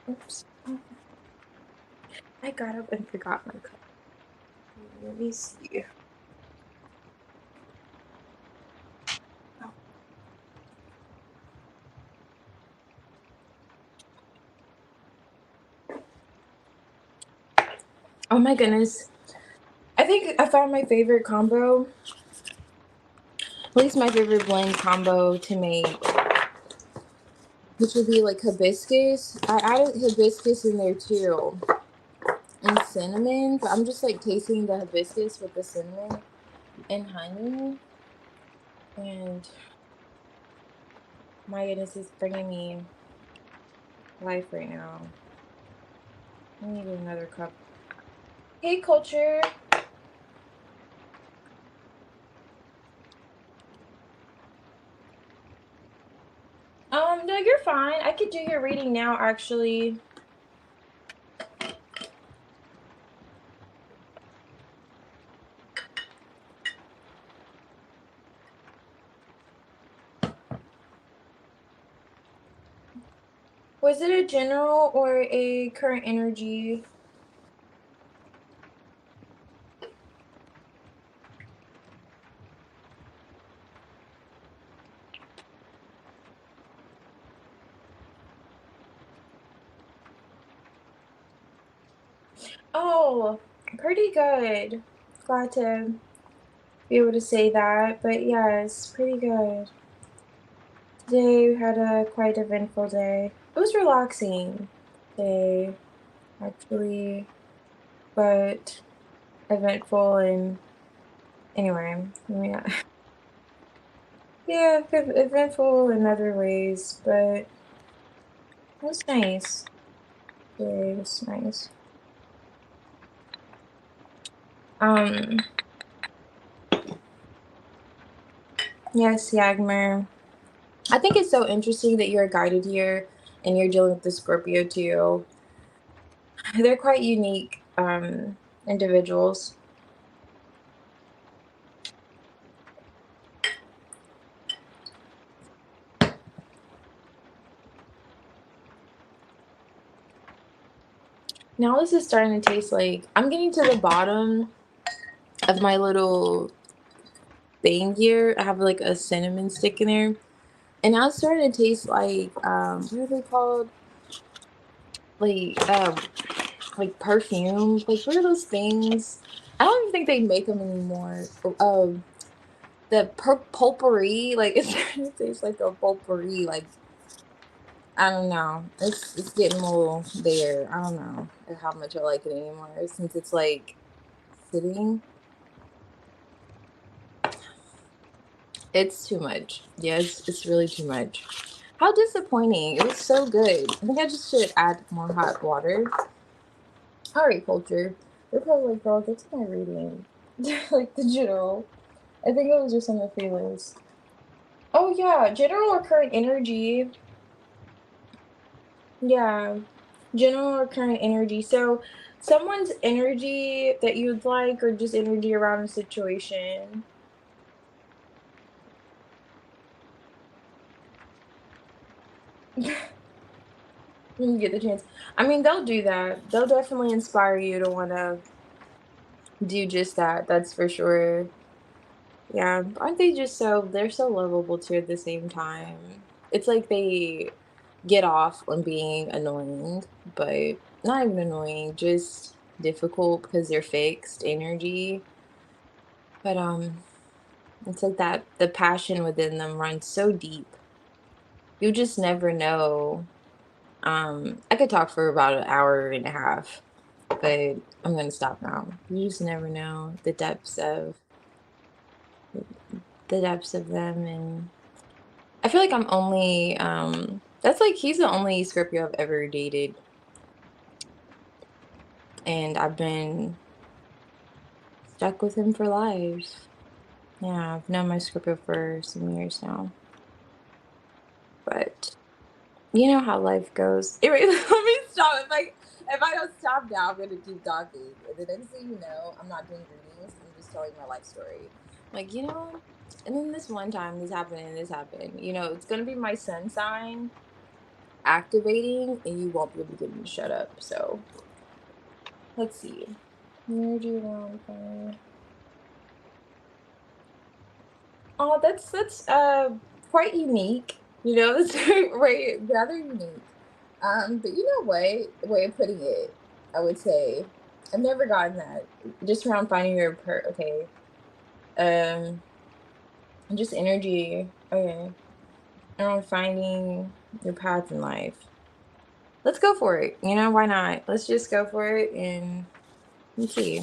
Oops. I got up and forgot my cup. Let me see. Oh my goodness. I think I found my favorite combo. At least my favorite blend combo to make. which would be like hibiscus. I added hibiscus in there too, and cinnamon, but I'm just like tasting the hibiscus with the cinnamon and honey, and my goodness, it's bringing me life right now. I need another cup. Hey, culture. No, you're fine. I could do your reading now, actually. Was it a general or a current energy? Oh, pretty good. Glad to be able to say that, but yes, pretty good. Today we had a quite eventful day. It was relaxing day, actually, but eventful and anyway, yeah. Yeah, eventful in other ways, but it was nice. Today was nice. Um, yes, Yagmer. I think it's so interesting that you're guided here and you're dealing with the Scorpio too. They're quite unique individuals. Now this is starting to taste like I'm getting to the bottom of my little thing here. I have like a cinnamon stick in there. And now it's starting to taste like what are they called? Like perfume. Like what are those things? I don't even think they make them anymore. The potpourri, like it's starting to taste like a potpourri. Like I don't know. It's getting a little there. I don't know how much I like it anymore since it's like sitting. It's too much. Yes, it's really too much. How disappointing. It was so good. I think I just should add more hot water. All right, culture. They're probably like, girl, get to my reading. Like the general. I think it was just on the feelings. Oh yeah, general or current energy. Yeah, general or current energy. So someone's energy that you'd like or just energy around a situation. When you get the chance. I mean, they'll do that. They'll definitely inspire you to want to do just that. That's for sure. Yeah, aren't they just they're so lovable too at the same time. It's like they get off on being annoying, but not even annoying, just difficult because they're fixed energy. But it's like that the passion within them runs so deep. You just never know. I could talk for about an hour and a half, but I'm gonna stop now. You just never know the depths of them, and I feel like I'm only that's like he's the only Scorpio I've ever dated, and I've been stuck with him for life. Yeah, I've known my Scorpio for some years now, but you know how life goes. Anyway, let me stop. If I don't stop now, I'm gonna keep talking. And the next thing you know, I'm not doing readings. I'm just telling my life story. Like, and then this one time this happened and this happened. It's gonna be my sun sign activating and you won't be able to get me to shut up. So let's see. Energy around fire. Oh, that's quite unique. That's right, rather unique. But you know what? Way of putting it, I would say. I've never gotten that. Just around finding your okay. Um just energy. Okay. around finding your path in life. Let's go for it. You know, why not? Let's just go for it and let's see.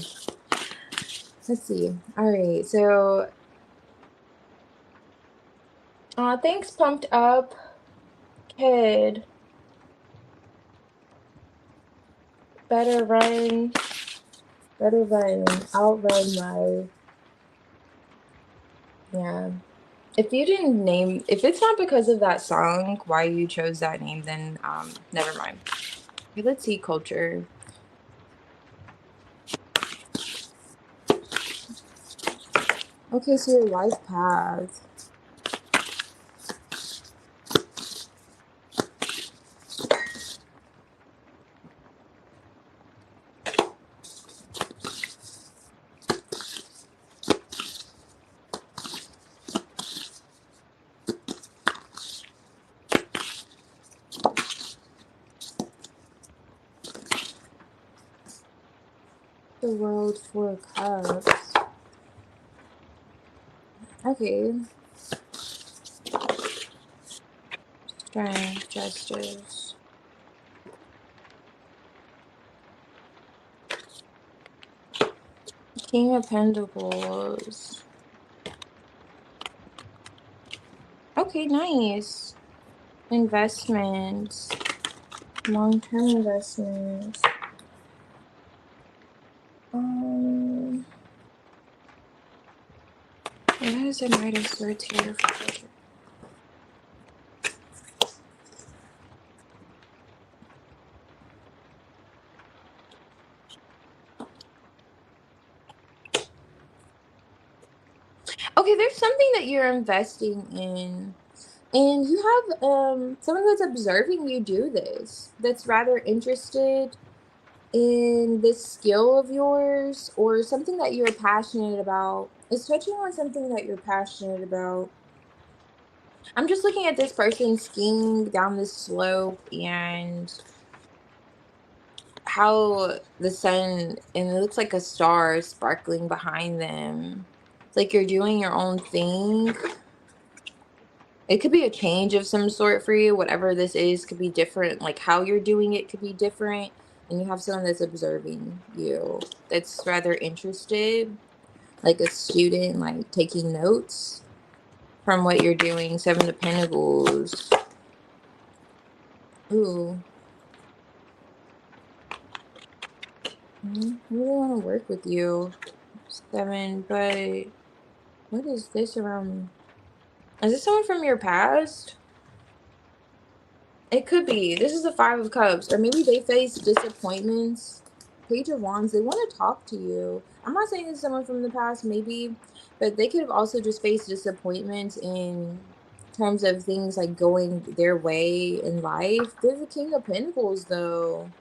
Let's see. All right. So, thanks, pumped up kid. Better run, better run, outrun life. Yeah. If you didn't name, if it's not because of that song, why you chose that name, then never mind. Okay, let's see, culture. Okay, so your life path. The world four cups. Okay. Strength, gestures. King of Pentacles. Okay, nice. Investments. Long-term investments. What is the Knight of Swords here for culture? Okay, there's something that you're investing in, and you have someone that's observing you do this, that's rather interested in this skill of yours or something that you're passionate about. It's touching on something that you're passionate about. I'm just looking at this person skiing down this slope and how the sun, and it looks like a star sparkling behind them. It's like you're doing your own thing. It could be a change of some sort for you. Whatever this is could be different. Like how you're doing it could be different. And you have someone that's observing you that's rather interested, like a student, like taking notes from what you're doing. Seven of Pentacles. Ooh. I really want to work with you. Seven, but what is this around? Is this someone from your past? It could be. This is the Five of Cups. Or maybe they face disappointments. Page of Wands. They want to talk to you. I'm not saying it's someone from the past, maybe. But they could have also just faced disappointments in terms of things like going their way in life. They're the King of Pentacles, though.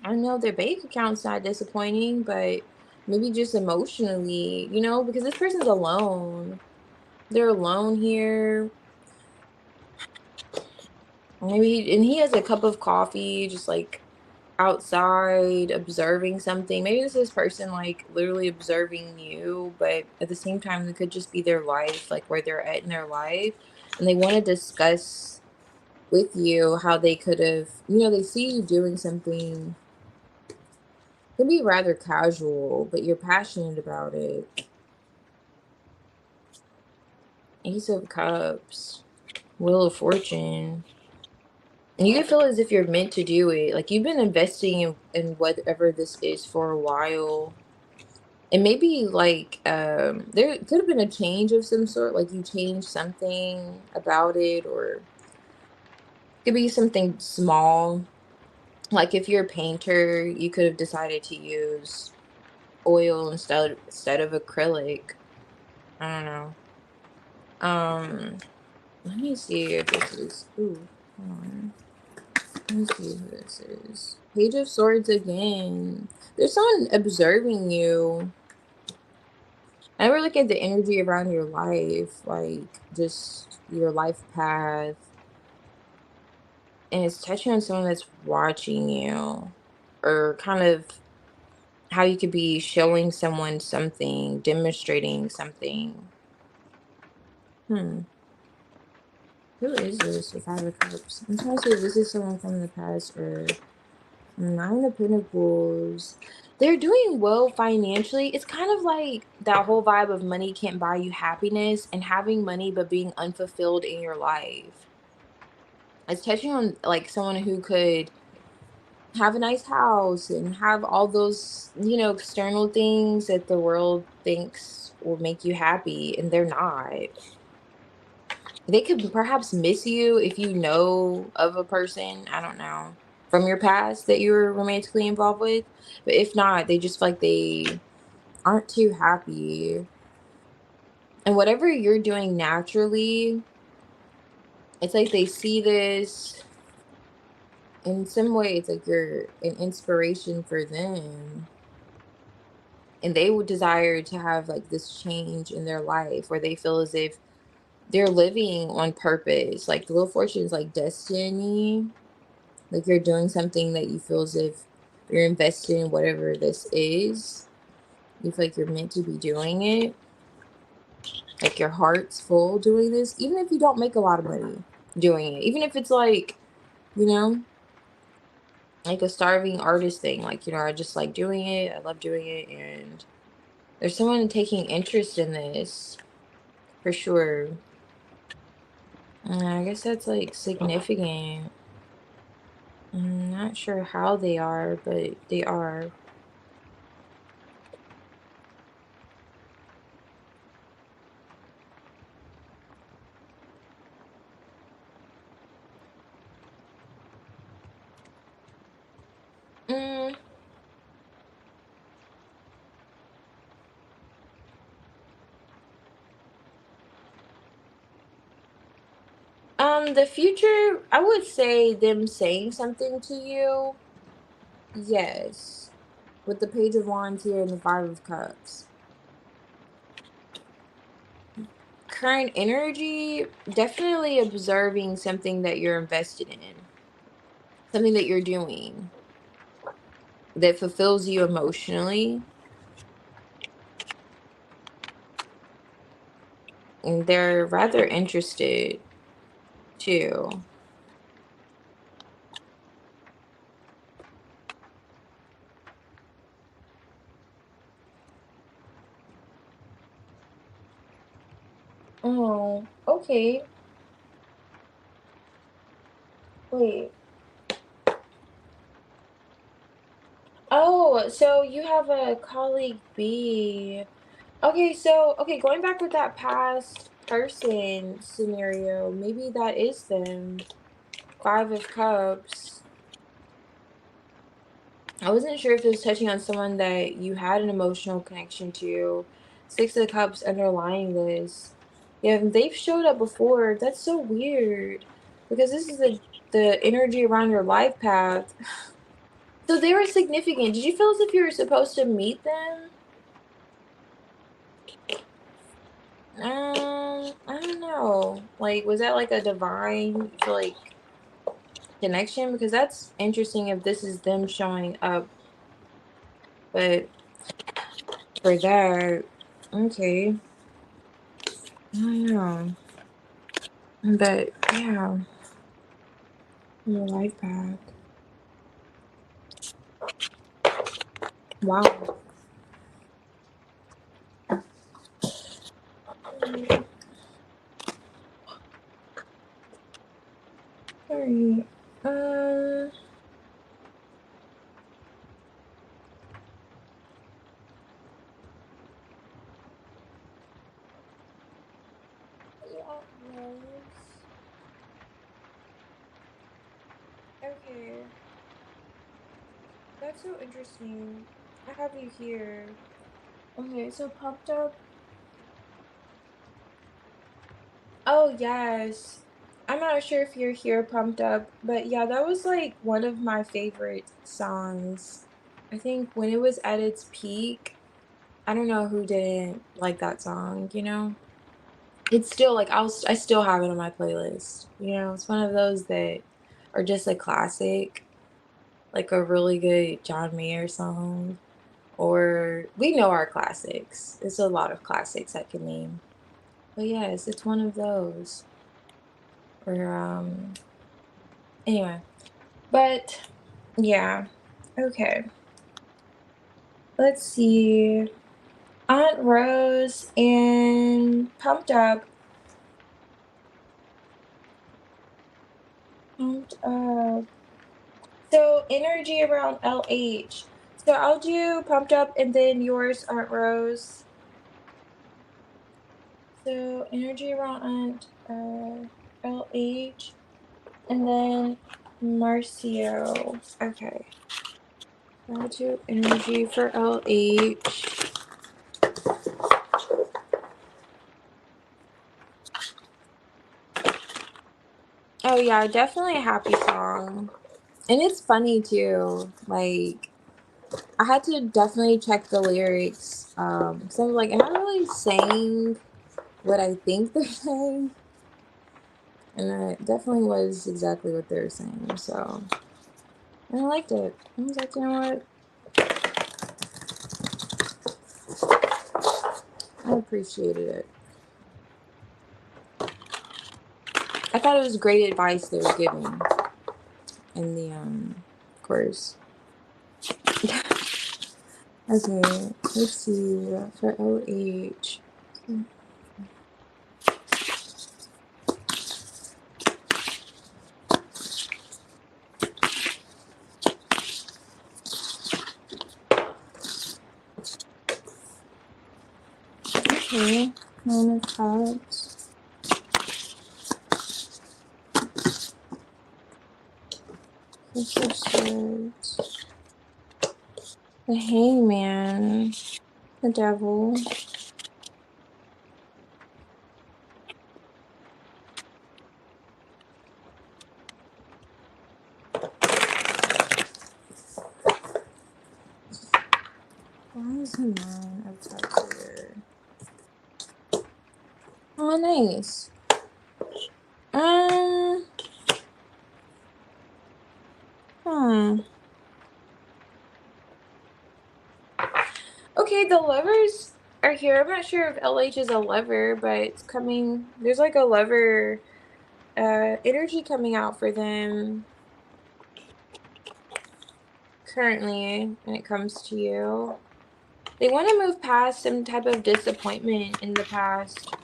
I know their bank account's not disappointing, but maybe just emotionally, you know, because this person's alone. They're alone here. Maybe, and he has a cup of coffee, just like outside observing something. Maybe this is person like literally observing you, but at the same time, it could just be their life, like where they're at in their life, and they want to discuss with you how they could have, you know, they see you doing something. Can be rather casual, but you're passionate about it. Ace of Cups, Wheel of Fortune. And you can feel as if you're meant to do it. Like you've been investing in whatever this is for a while. And maybe like there could have been a change of some sort, like you changed something about it, or it could be something small. Like if you're a painter, you could have decided to use oil instead of acrylic. I don't know. Let me see if this is, ooh, hold on. Let me see who this is. Page of Swords again. There's someone observing you. I never look at the energy around your life, like just your life path. And it's touching on someone that's watching you. Or kind of how you could be showing someone something, demonstrating something. Hmm. Who is this with Five of Cups? I'm trying to see if this is someone from the past or Nine of Pentacles. They're doing well financially. It's kind of like that whole vibe of money can't buy you happiness and having money but being unfulfilled in your life. It's touching on like someone who could have a nice house and have all those, external things that the world thinks will make you happy, and they're not. They could perhaps miss you if you know of a person, I don't know, from your past that you were romantically involved with. But if not, they just feel like they aren't too happy. And whatever you're doing naturally, it's like they see this in some way, it's like you're an inspiration for them. And they would desire to have like this change in their life where they feel as if they're living on purpose. Like the Wheel of Fortune is like destiny. Like you're doing something that you feel as if you're invested in whatever this is. You feel like you're meant to be doing it. Like your heart's full doing this, even if you don't make a lot of money doing it. Even if it's like, you know, like a starving artist thing. Like, I just like doing it. I love doing it. And there's someone taking interest in this for sure. I guess that's like significant. I'm not sure how they are, but they are. Mm, the future, I would say them saying something to you. Yes. With the Page of Wands here and the Five of Cups. Current energy, definitely observing something that you're invested in, something that you're doing that fulfills you emotionally. And they're rather interested too. Oh, okay. Wait. Oh, so you have a colleague B. Okay, so going back with that past person scenario, maybe that is them. Five of Cups. I wasn't sure if it was touching on someone that you had an emotional connection to. Six of Cups underlying this. Yeah, they've showed up before. That's so weird. Because this is the energy around your life path. So they were significant. Did you feel as if you were supposed to meet them? I don't know. Like, was that like a divine, you feel like, connection? Because that's interesting if this is them showing up. But for that, okay. I don't know. But yeah, your life path. Wow. Sorry. Um, yeah, Rose. Okay. That's so interesting. I have you here. Okay, so popped up. Oh, yes. I'm not sure if you're here, Pumped Up, but yeah, that was like one of my favorite songs. I think when it was at its peak, I don't know who didn't like that song. It's still like I still have it on my playlist. It's one of those that are just a classic, like a really good John Mayer song. Or we know our classics. It's a lot of classics I can name. But yes, it's one of those. or anyway. But yeah, okay. Let's see. Aunt Rose and Pumped Up. Pumped Up. So energy around LH. So I'll do Pumped Up and then yours, Aunt Rose. So energy around Aunt LH and then Marcio. Okay. I'll do energy for LH. Oh yeah, definitely a happy song. And it's funny too. Like I had to definitely check the lyrics. So I'm like, am I really saying what I think they're saying? And it definitely was exactly what they were saying. So and I liked it. I was like, you know what? I appreciated it. I thought it was great advice they were giving in the course. Okay, let's see for LH. Okay, Nine of Cups. Six of Swords. The Hangman. The Devil. Why is the Nine of Cups here? Oh, nice. Hmm. Okay, the lovers are here. I'm not sure if LH is a lover, but it's coming. There's like a lover energy coming out for them currently when it comes to you. They want to move past some type of disappointment in the past,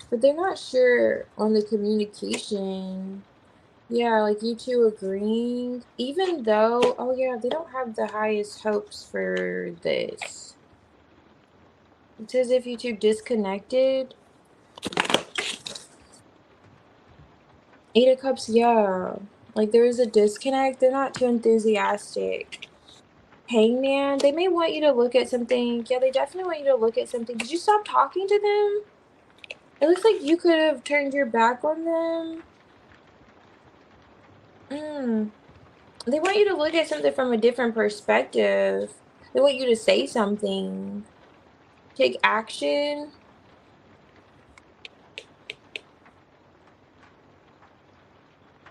but they're not sure on the communication. Yeah, like you two agreeing, even though, oh yeah, they don't have the highest hopes for this. It's as if you two disconnected. Eight of Cups, yeah. Like there is a disconnect. They're not too enthusiastic. Hangman, they may want you to look at something. Yeah, they definitely want you to look at something. Did you stop talking to them? It looks like you could have turned your back on them. They want you to look at something from a different perspective. They want you to say something. Take action.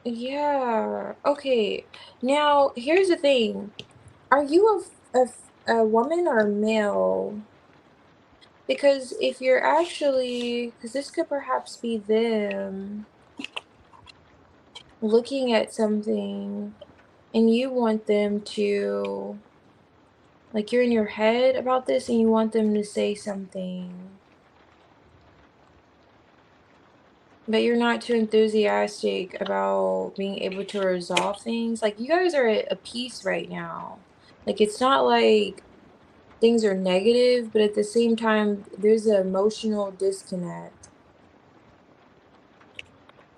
Yeah. Okay. Now, here's the thing. Are you a woman or a male? Because if you're actually, because this could perhaps be them looking at something and you want them to, like you're in your head about this and you want them to say something, but you're not too enthusiastic about being able to resolve things. Like you guys are at peace right now. Like it's not like things are negative, but at the same time, there's an emotional disconnect.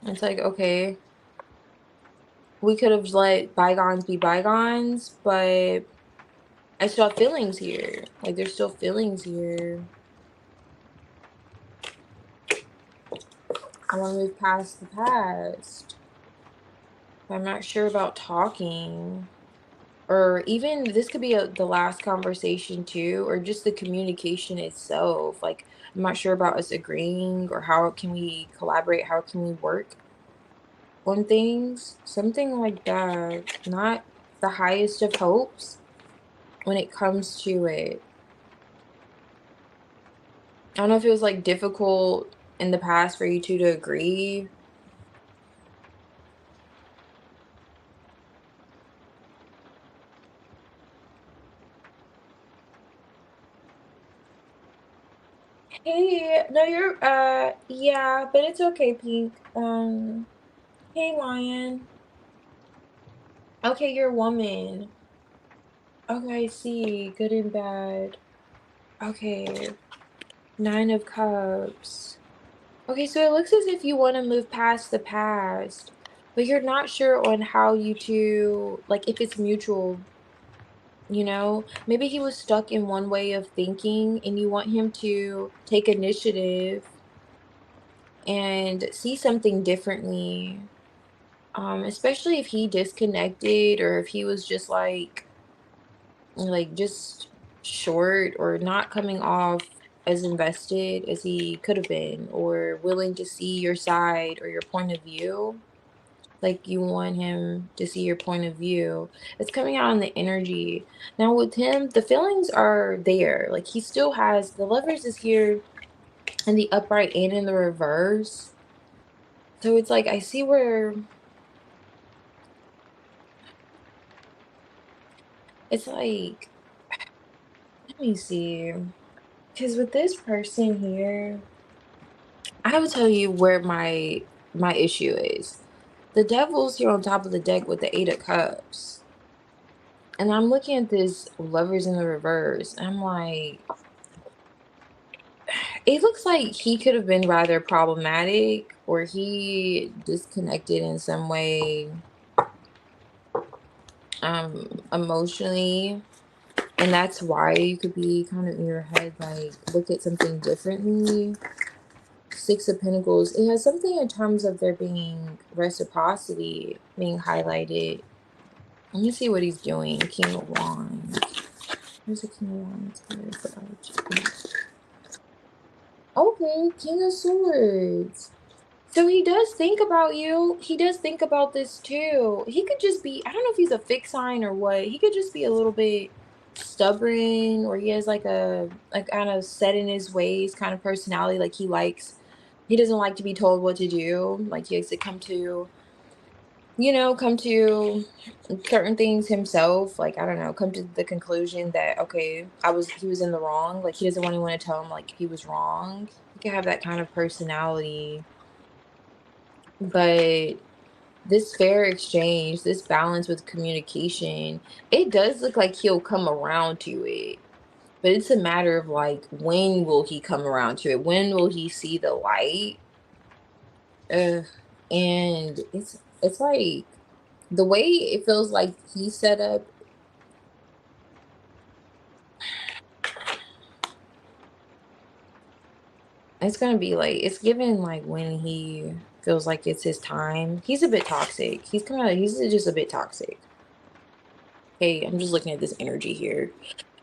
It's like, okay, we could have let bygones be bygones, but I still have feelings here. Like there's still feelings here. I want to move past the past. I'm not sure about talking. Or even this could be the last conversation too, or just the communication itself. Like I'm not sure about us agreeing or how can we collaborate, how can we work on things, something like that. Not the highest of hopes when it comes to it. I don't know if it was like difficult in the past for you two to agree Hey, no, you're, yeah, but it's okay, Pink. Hey, Lion. Okay, you're a woman. Okay, I see. Good and bad. Okay. Nine of Cups. Okay, so it looks as if you want to move past the past, but you're not sure on how you two, like, if it's mutual, you know? Maybe he was stuck in one way of thinking and you want him to take initiative and see something differently. Especially if he disconnected or if he was just just short or not coming off as invested as he could have been or willing to see your side or your point of view. Like you want him to see your point of view. It's coming out in the energy. Now with him, the feelings are there. Like he still has the lovers is here in the upright and in the reverse. So it's like I see where it's like, let me see. Because with this person here, I will tell you where my issue is. The devil's here on top of the deck with the 8 of Cups. And I'm looking at this lovers in the reverse. I'm like, it looks like he could have been rather problematic or he disconnected in some way emotionally. And that's why you could be kind of in your head, like look at something differently. 6 of Pentacles, it has something in terms of there being reciprocity being highlighted. Let me see what he's doing. King of Wands. Where's the King of Wands here for RG? Okay, King of Swords. So he does think about you. He does think about this too. He could just be, I don't know if he's a fixed sign or what. He could just be a little bit stubborn or he has like a kind of set in his ways kind of personality. Like he doesn't like to be told what to do. Like he has to come to certain things himself. Like, I don't know, come to the conclusion that, okay, he was in the wrong. Like he doesn't want anyone to tell him like he was wrong. He can have that kind of personality. But this fair exchange, this balance with communication, it does look like he'll come around to it. But it's a matter of like, when will he come around to it? When will he see the light? Ugh. And it's like the way it feels like he's set up. It's gonna be like it's given like when he feels like it's his time. He's a bit toxic. He's just a bit toxic. Hey, I'm just looking at this energy here.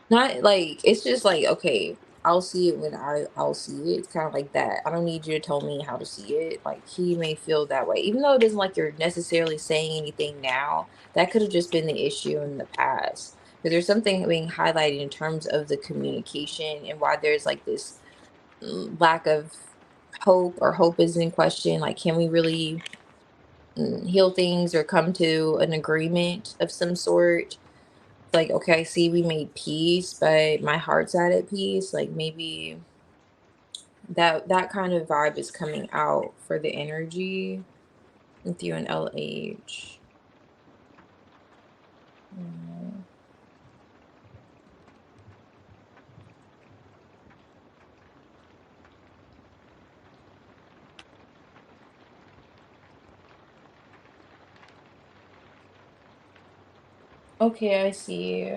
Not like it's just like, okay, I'll see it when I'll see it. It's kind of like that. I don't need you to tell me how to see it. Like he may feel that way, even though it isn't like you're necessarily saying anything now. That could have just been the issue in the past. But there's something being highlighted in terms of the communication and why there's like this lack of hope or hope is in question. Like, can we really heal things or come to an agreement of some sort? Like, okay, I see we made peace, but my heart's not at peace. Like maybe that kind of vibe is coming out for the energy with you and LH. Mm. Okay, I see.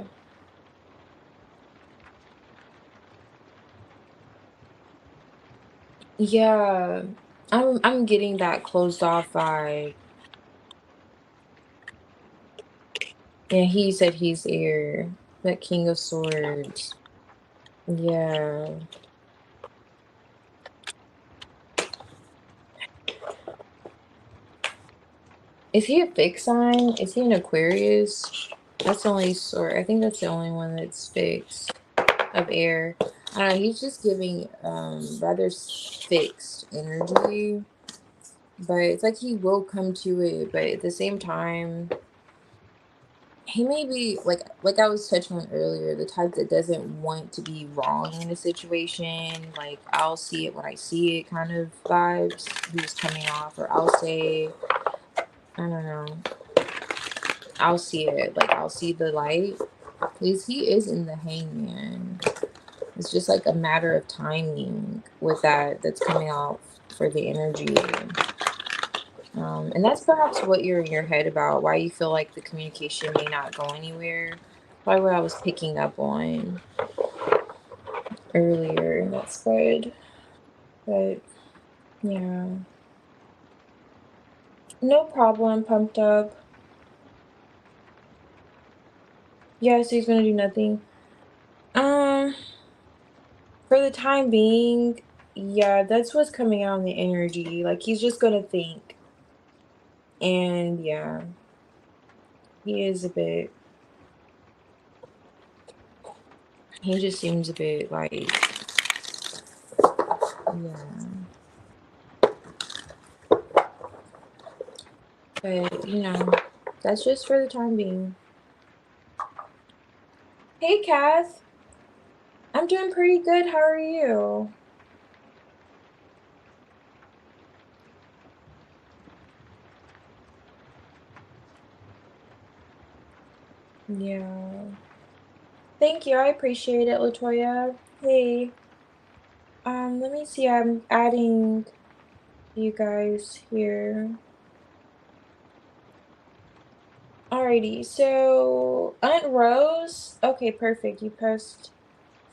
Yeah, I'm getting that closed off vibe. And he said he's here. That King of Swords. Yeah. Is he a fixed sign? Is he an Aquarius? That's the only sort. I think that's the only one that's fixed of air. I don't know. He's just giving rather fixed energy, but it's like he will come to it. But at the same time, he may be like I was touching on earlier, the type that doesn't want to be wrong in a situation. Like I'll see it when I see it kind of vibes he was coming off, or I'll say, I don't know, I'll see it. Like I'll see the light. Because he is in the hangman. It's just like a matter of timing with that's coming out for the energy. And that's perhaps what you're in your head about, why you feel like the communication may not go anywhere. Probably what I was picking up on earlier in that spread. But yeah. No problem, pumped up. Yeah, so he's gonna do nothing. Um, for the time being, yeah, that's what's coming out in the energy. Like he's just gonna think. And yeah, he is a bit, he just seems a bit like, yeah. But, that's just for the time being. Hey, Kath. I'm doing pretty good. How are you? Yeah. Thank you. I appreciate it, Latoya. Hey. Let me see. I'm adding you guys here. Alrighty. So, Aunt Rose. Okay, perfect. You pressed.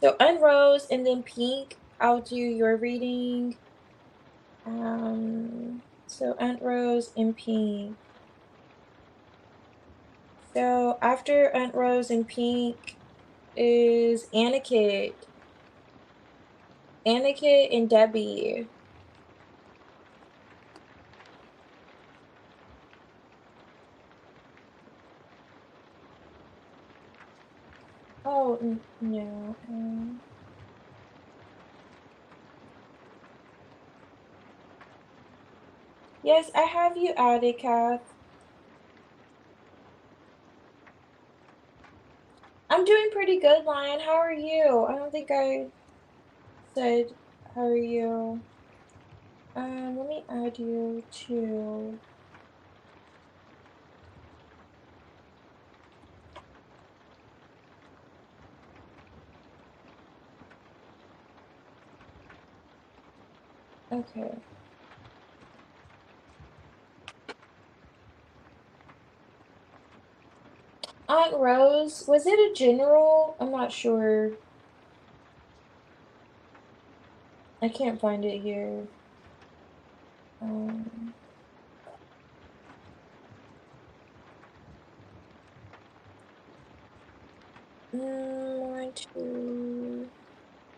So, Aunt Rose and then Pink. I'll do your reading. So Aunt Rose and Pink. So after Aunt Rose and Pink is Aniket. Aniket and Debbie. Oh, no. Yes, I have you added, Kath. I'm doing pretty good, Lion. How are you? I don't think I said how are you. Let me add you too. Okay. Aunt Rose, was it a general? I'm not sure. I can't find it here. Um, 1, 2,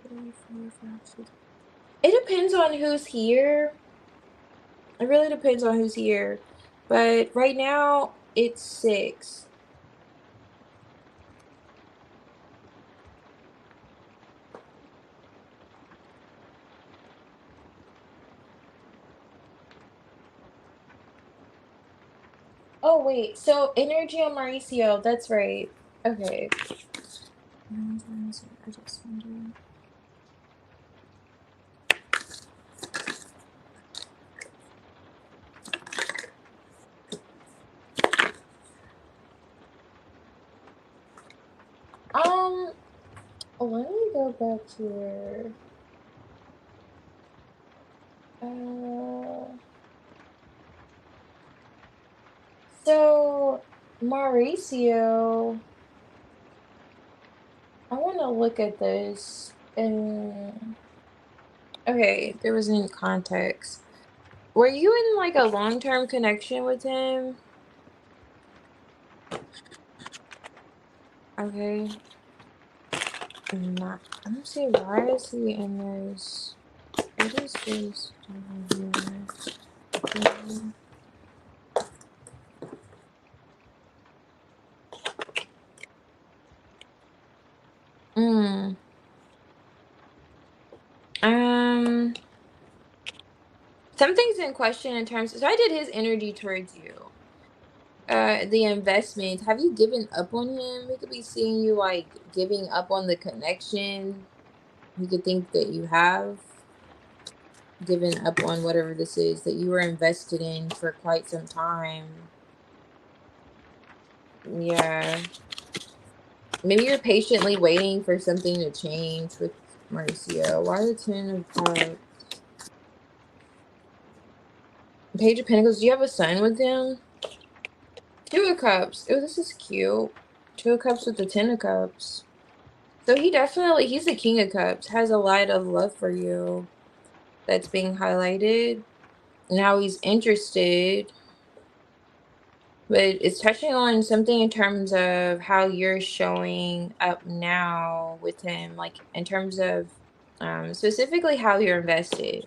3, 4, 5, 6. It depends on who's here. It really depends on who's here. But right now, it's 6. Oh, wait. So, Energy on Mauricio. That's right. Okay. I just wonder. Let me go back here. So Mauricio, I want to look at this and okay, there was any context. Were you in like a long-term connection with him? Okay. Not. Let me see. Why is he in this? What is this doing here? Mm. Um. Something's in question in terms. So I did his energy towards you. The investment. Have you given up on him? He could be seeing you like giving up on the connection. He could think that you have given up on whatever this is that you were invested in for quite some time. Yeah. Maybe you're patiently waiting for something to change with Marcia. Why the Ten of Cups? Page of Pentacles. Do you have a son with him? Two of Cups. Oh, this is cute. Two of Cups with the Ten of Cups. So he's the King of Cups. Has a lot of love for you. That's being highlighted. Now he's interested. But it's touching on something in terms of how you're showing up now with him, like in terms of specifically how you're invested.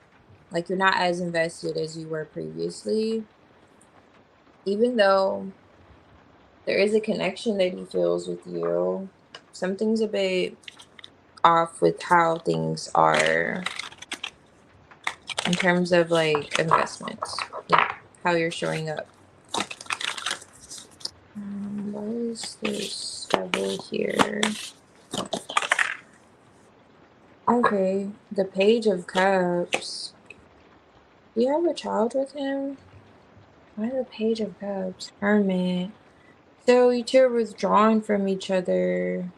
Like you're not as invested as you were previously, even though there is a connection that he feels with you. Something's a bit off with how things are in terms of like investments. Yeah, how you're showing up. What is this devil here? Okay, the Page of Cups. Do you have a child with him? Why the Page of Cups? Hermit. So you two are withdrawn from each other.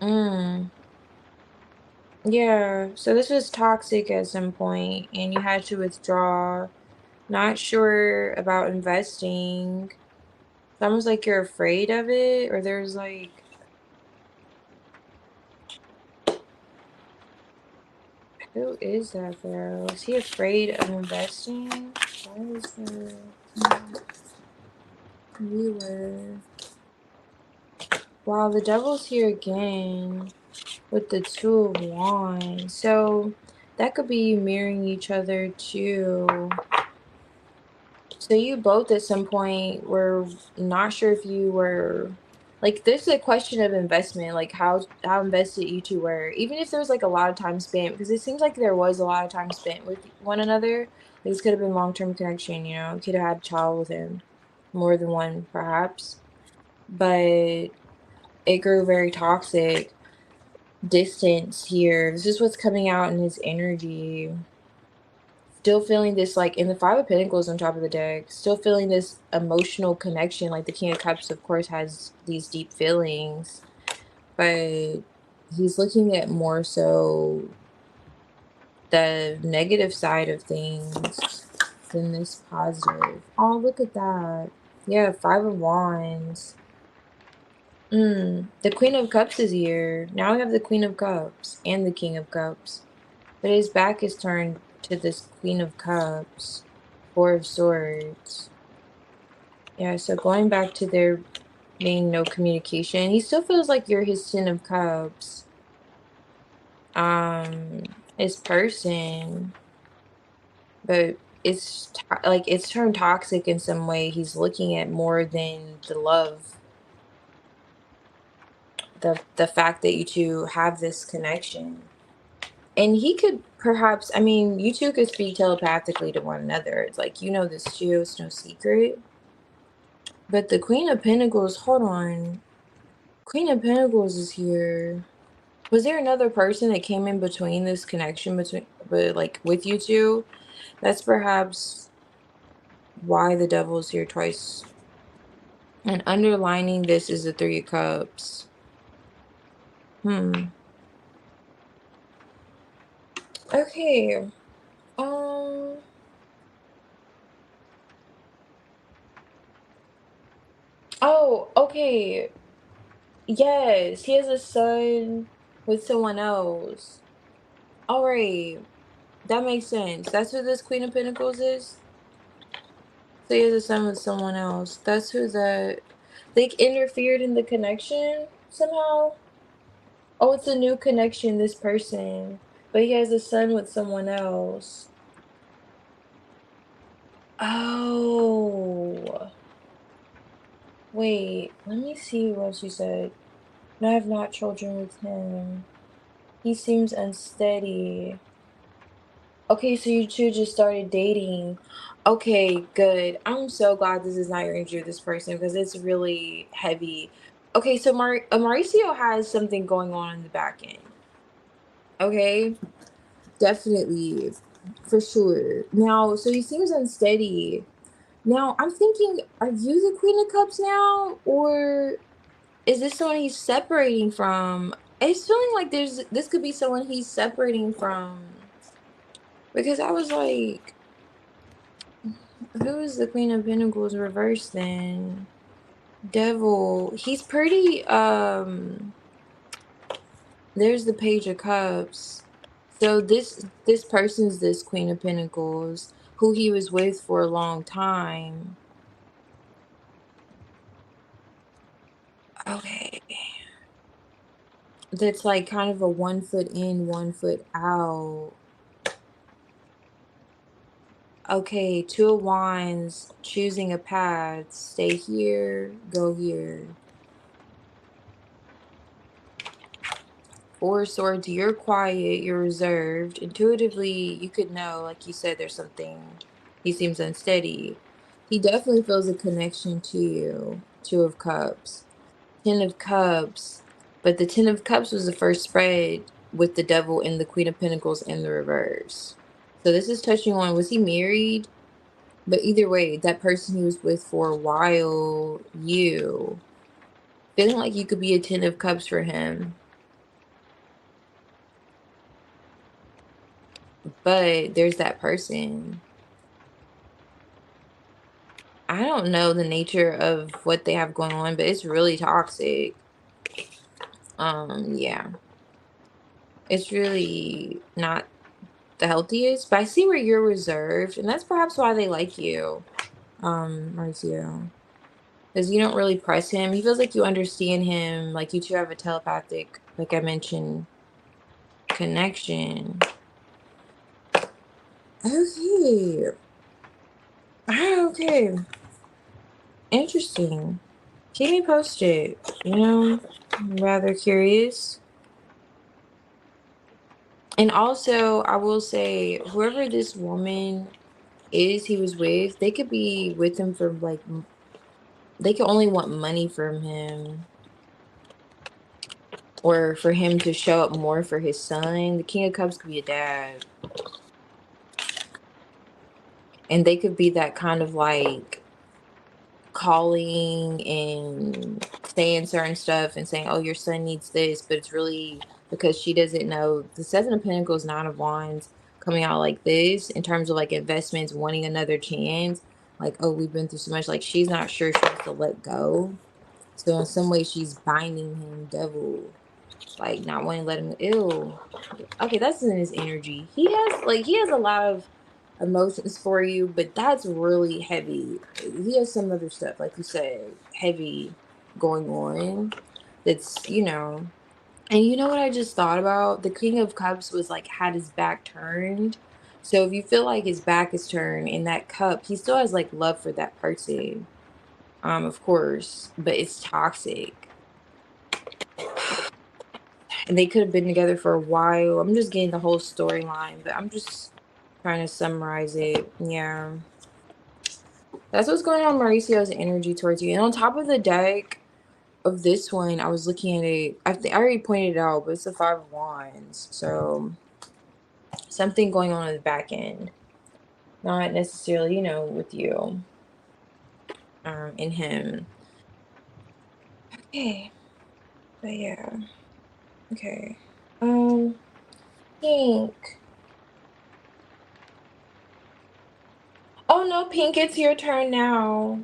Mm. Yeah, so this was toxic at some point and you had to withdraw. Not sure about investing. It's almost like you're afraid of it, or there's like, who is that though? Is he afraid of investing? Why is the viewer? Wow, the devil's here again with the Two of Wands. So that could be you mirroring each other too. So you both at some point were not sure if you were like, this is a question of investment, like how invested you two were, even if there was like a lot of time spent, because it seems like there was a lot of time spent with one another. Like, this could have been long-term connection, you know, you could have had a child with him, more than one perhaps, but it grew very toxic. Distance here. This is what's coming out in his energy. Still feeling this, like in the Five of Pentacles on top of the deck, still feeling this emotional connection. Like the King of Cups, of course, has these deep feelings, but he's looking at more so the negative side of things than this positive. Oh, look at that. Yeah, Five of Wands. The Queen of Cups is here. Now we have the Queen of Cups and the King of Cups. But his back is turned to this Queen of Cups. Four of Swords. Yeah, so going back to there being no communication, he still feels like you're his Ten of Cups. His person. But it's turned toxic in some way. He's looking at more than the love. The fact that you two have this connection. And he could perhaps, I mean, you two could speak telepathically to one another. It's like, you know this too, it's no secret. But the Queen of Pentacles, hold on. Queen of Pentacles is here. Was there another person that came in between this connection but like with you two? That's perhaps why the devil is here twice. And underlining this is the Three of Cups. Okay. Um. Oh, okay. Yes, he has a son with someone else. All right, that makes sense. That's who this Queen of Pentacles is. So he has a son with someone else. That's who they interfered in the connection somehow. Oh, it's a new connection. This person, but he has a son with someone else. Oh, wait. Let me see what she said. No, I have not children with him. He seems unsteady. Okay, so you two just started dating. Okay, good. I'm so glad this is not your energy of this person because it's really heavy. Okay, so Mauricio has something going on in the back end. Okay, definitely, for sure. Now, so he seems unsteady. Now, I'm thinking, are you the Queen of Cups now, or is this someone he's separating from? It's feeling like this could be someone he's separating from because I was like, who is the Queen of Pentacles reversed then? Devil. He's pretty there's the Page of Cups. So this person's this Queen of Pentacles who he was with for a long time. Okay. That's like kind of a 1 foot in, 1 foot out. Okay, Two of Wands, choosing a path. Stay here, go here. Four of Swords, you're quiet, you're reserved. Intuitively, you could know, like you said, there's something. He seems unsteady. He definitely feels a connection to you. Two of Cups. Ten of Cups. But the Ten of Cups was the first spread with the Devil and the Queen of Pentacles in the reverse. So this is touching on, was he married? But either way, that person he was with for a while, you. Feeling like you could be a Ten of Cups for him. But there's that person. I don't know the nature of what they have going on, but it's really toxic. Yeah. It's really not the healthiest, but I see where you're reserved, and that's perhaps why they like you, Mauricio. Because you don't really press him. He feels like you understand him, like you two have a telepathic, like I mentioned, connection. Okay. Okay. Interesting. Keep me posted. I'm rather curious. And also, I will say, whoever this woman is he was with, they could be with him for like, they could only want money from him or for him to show up more for his son. The King of Cups could be a dad. And they could be that kind of like calling and saying certain stuff and saying, oh, your son needs this, but it's really because she doesn't know the Seven of Pentacles, Nine of Wands coming out like this in terms of like investments, wanting another chance. Like, oh, we've been through so much. Like, she's not sure she has to let go. So in some way, she's binding him, devil, like not wanting to let him ill. Okay, that's in his energy. He has a lot of emotions for you, but that's really heavy. He has some other stuff, like you said, heavy going on. That's, and you know what I just thought about? The King of Cups was like had his back turned. So if you feel like his back is turned in that cup, he still has like love for that person. Of course, but it's toxic. And they could have been together for a while. I'm just getting the whole storyline, but I'm just trying to summarize it. Yeah. That's what's going on, Mauricio's energy towards you. And on top of the deck of this one, I was looking at it. I think I already pointed it out, but it's the Five of Wands. So something going on in the back end. Not necessarily, with you. In him. Okay. But yeah. Okay. Pink. Oh no, Pink, it's your turn now.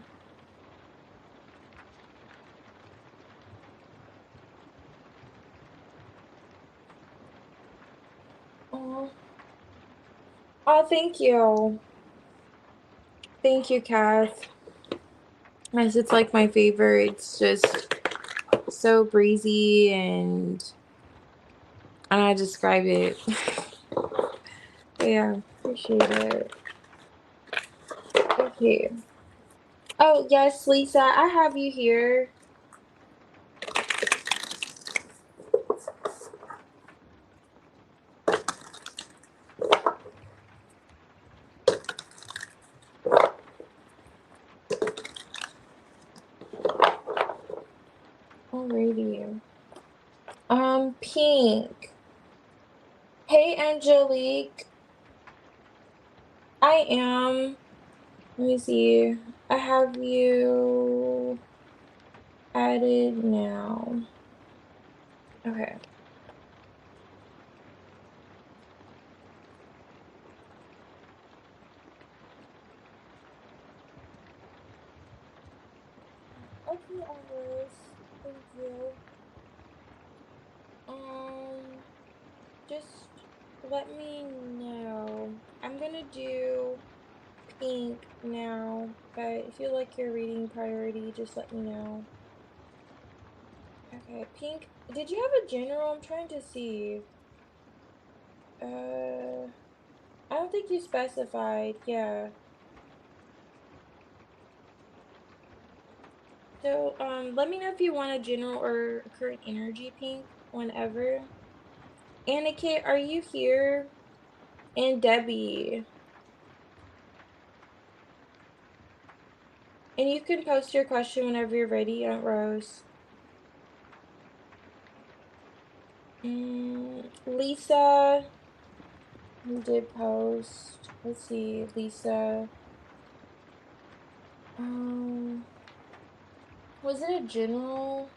Oh, oh, thank you. Thank you, Kath. Yes, it's like my favorite. It's just so breezy and I don't know how to describe it. But yeah, appreciate it. Okay. Oh, yes, Lisa, I have you here. Alrighty. Pink. Hey, Angelique. I am. Let me see. I have you added now. Okay. Okay, Iris. Thank you. Just let me know. I'm gonna do pink now, but if you like your reading priority, just let me know. Okay, pink. Did you have a general? I'm trying to see. I don't think you specified. Yeah. So, let me know if you want a general or current energy, pink, whenever. Annika, are you here? And Debbie. And you can post your question whenever you're ready, Aunt Rose. Lisa, you did post. Let's see, Lisa. Was it a general?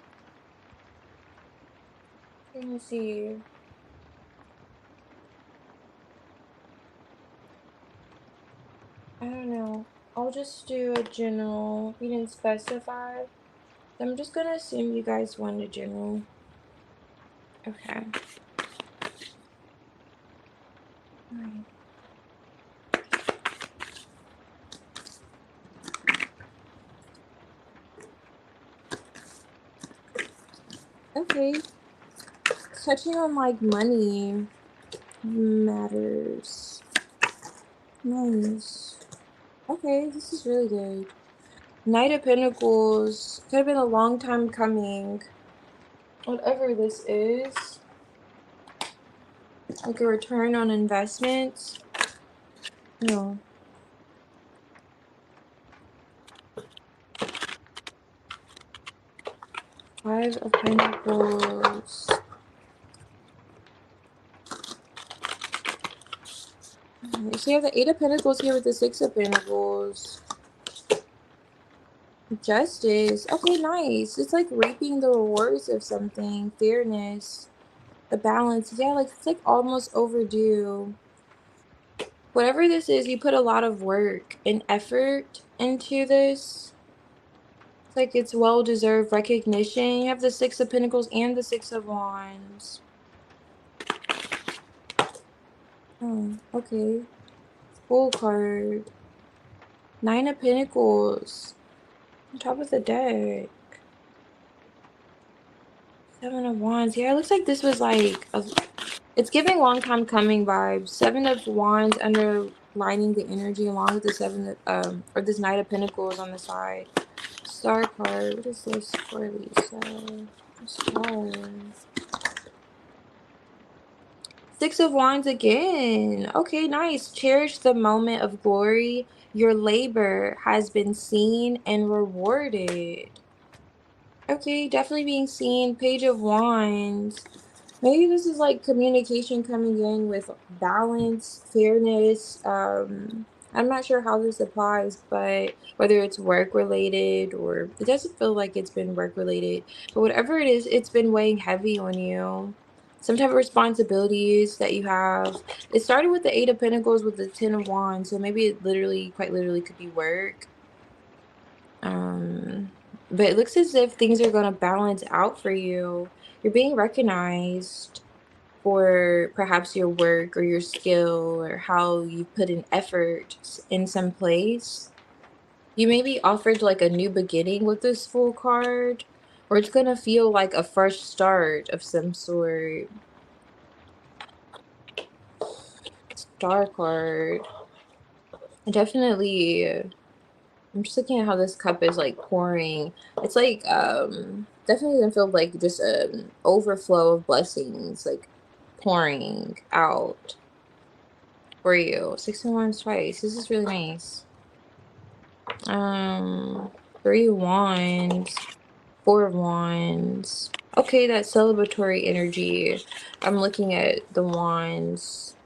Let me see. I don't know. I'll just do a general. You didn't specify. So I'm just gonna assume you guys want a general. Okay. Alright. Okay. Touching on like money matters. Nice. Okay, this is really good. Knight of Pentacles. Could have been a long time coming. Whatever this is. Like a return on investment. No. Five of Pentacles. So you have the Eight of Pentacles here with the Six of Pentacles. Justice. Okay, nice. It's like reaping the rewards of something. Fairness. The balance. Yeah, like it's like almost overdue. Whatever this is, you put a lot of work and effort into this. It's like it's well-deserved recognition. You have the Six of Pentacles and the Six of Wands. Oh, okay. Full card. Nine of Pentacles. On top of the deck. Seven of Wands. Yeah, it looks like this was like it's giving long time coming vibes. Seven of Wands underlining the energy along with the seven of or this Knight of Pentacles on the side. Star card. What is this for Lisa? Star. Six of Wands again. Okay, nice. Cherish the moment of glory. Your labor has been seen and rewarded. Okay, definitely being seen. Page of Wands. Maybe this is like communication coming in with balance, fairness. I'm not sure how this applies, but whether it's work related or it doesn't feel like it's been work related, but whatever it is, it's been weighing heavy on you. Some type of responsibilities that you have. It started with the Eight of Pentacles with the Ten of Wands, so maybe it literally, quite literally, could be work. But it looks as if things are going to balance out for you. You're being recognized for perhaps your work or your skill or how you put in effort in some place. You may be offered like a new beginning with this full card, or it's going to feel like a fresh start of some sort. Star card. Definitely. I'm just looking at how this cup is like pouring. It's like definitely gonna feel like just an overflow of blessings like pouring out for you. 6 of Wands twice. This is really nice. 3 of Wands. Four of Wands. Okay, that celebratory energy. I'm looking at the wands.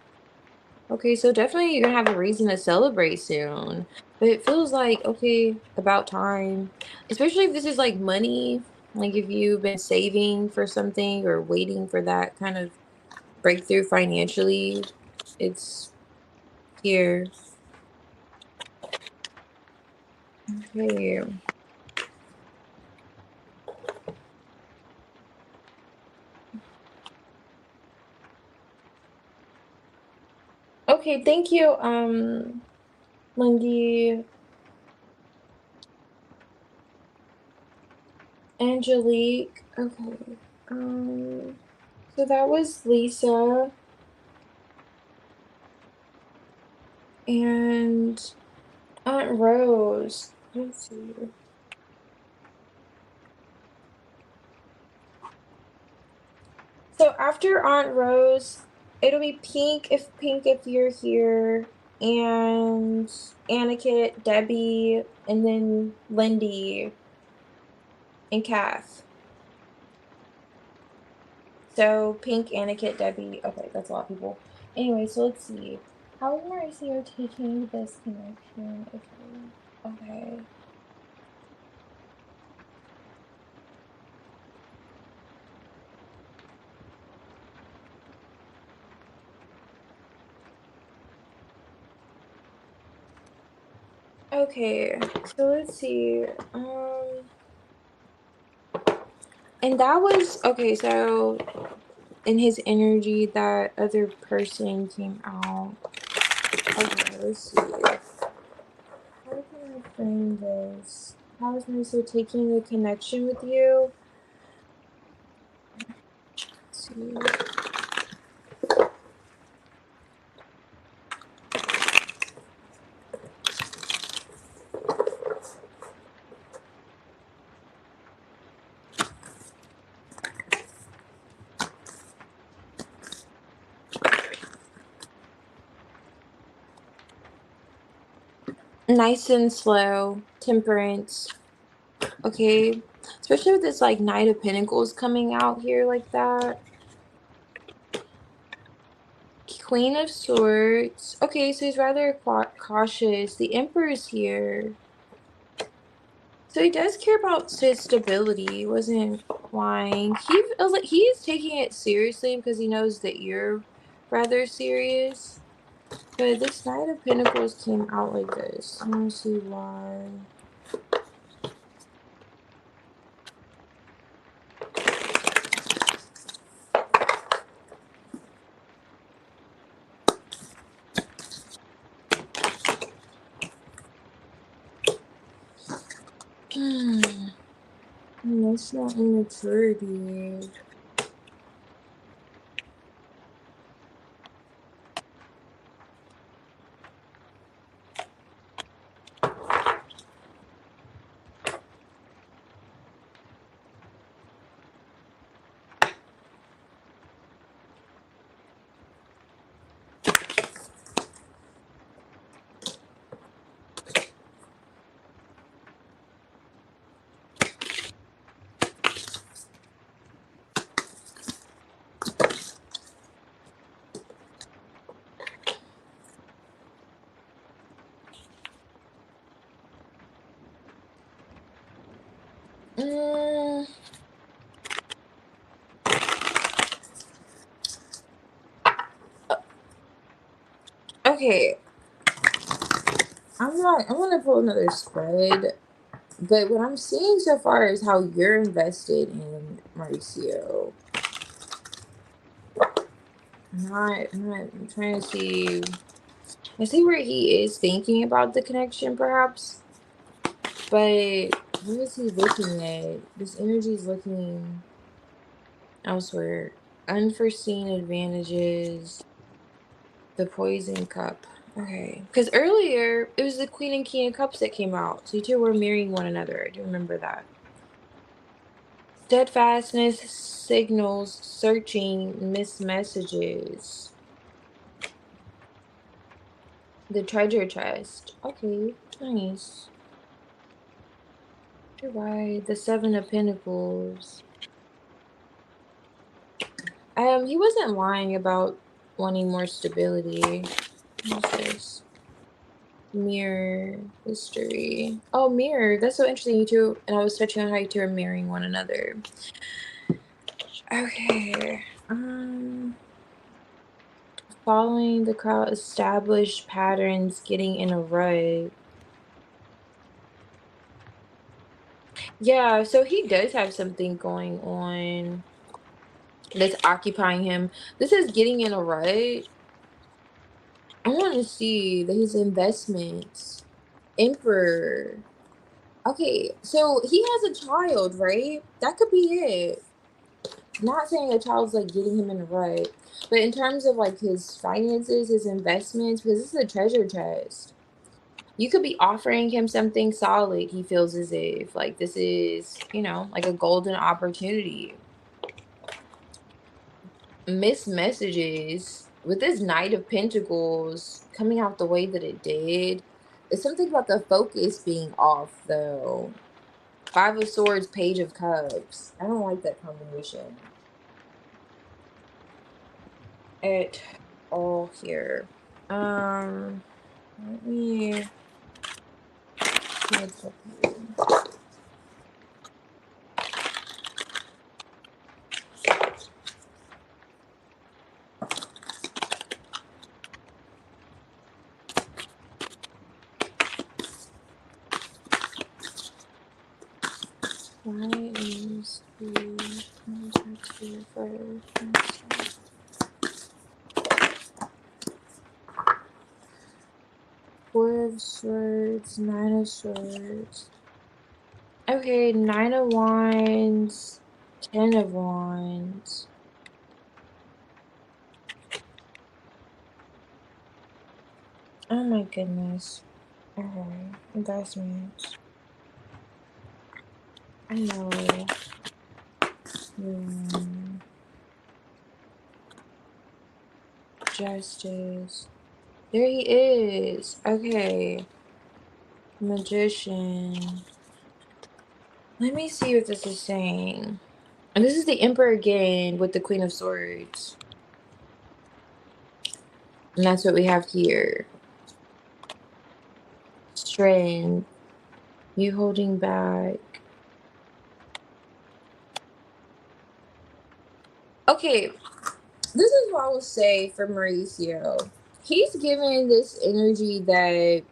Okay, so definitely you're gonna have a reason to celebrate soon. But it feels like, okay, about time. Especially if this is like money, like if you've been saving for something or waiting for that kind of breakthrough financially, it's here. Okay. Okay, thank you, Lindy, Angelique. Okay. So that was Lisa and Aunt Rose. Let's see. So after Aunt Rose, it'll be Pink if you're here, and Aniket, Debbie, and then Lindy and Kath. So Pink, Aniket, Debbie. Okay, that's a lot of people. Anyway, so let's see. How is Mauricio taking this connection? Okay. Okay. Okay. So let's see. And that was okay, so in his energy, that other person came out. Okay, let's see. How can I frame this? How is Marissa taking the connection with you? Let's see. Nice and slow, temperance. Okay, especially with this like Knight of Pentacles coming out here like that. Queen of Swords. Okay, so he's rather cautious. The Emperor's here. So he does care about his stability. He wasn't lying. I was like, he's taking it seriously because he knows that you're rather serious. But this Knight of Pentacles came out like this. I want to see why. Emotional immaturity. Mm, okay, I'm gonna pull another spread. But what I'm seeing so far is how you're invested in Mauricio. I'm trying to see. I see where he is thinking about the connection, perhaps. But what is he looking at? This energy is looking elsewhere. Unforeseen advantages. The poison cup. Okay. Because earlier, it was the Queen and King of Cups that came out. So you two were marrying one another. I do remember that. Steadfastness signals searching missed messages. The treasure chest. Okay, nice. You're right. The Seven of Pentacles. He wasn't lying about wanting more stability. What's this? Mirror history. Oh, mirror. That's so interesting. You two, and I was touching on how you two are mirroring one another. Okay. Following the crowd, established patterns, getting in a rut. Yeah, so he does have something going on that's occupying him. This is getting in a rut. I want to see that his investments. Emperor. Okay, so he has a child, right? That could be it. Not saying a child's like getting him in a rut, but in terms of like his finances, his investments, because this is a treasure chest. You could be offering him something solid. He feels as if like this is, like a golden opportunity. Missed messages with this Knight of Pentacles coming out the way that it did. It's something about the focus being off though. Five of Swords, Page of Cups. I don't like that combination at all here. Let me see what's up here. Why is the contact here first? Four of Swords, Nine of Swords. Okay, Nine of Wands, Ten of Wands. Oh my goodness. Okay, investments. I know. Justice. There he is. Okay. Magician. Let me see what this is saying. And this is the Emperor again with the Queen of Swords. And that's what we have here. Strength. You holding back. Okay. This is what I will say for Mauricio. He's giving this energy that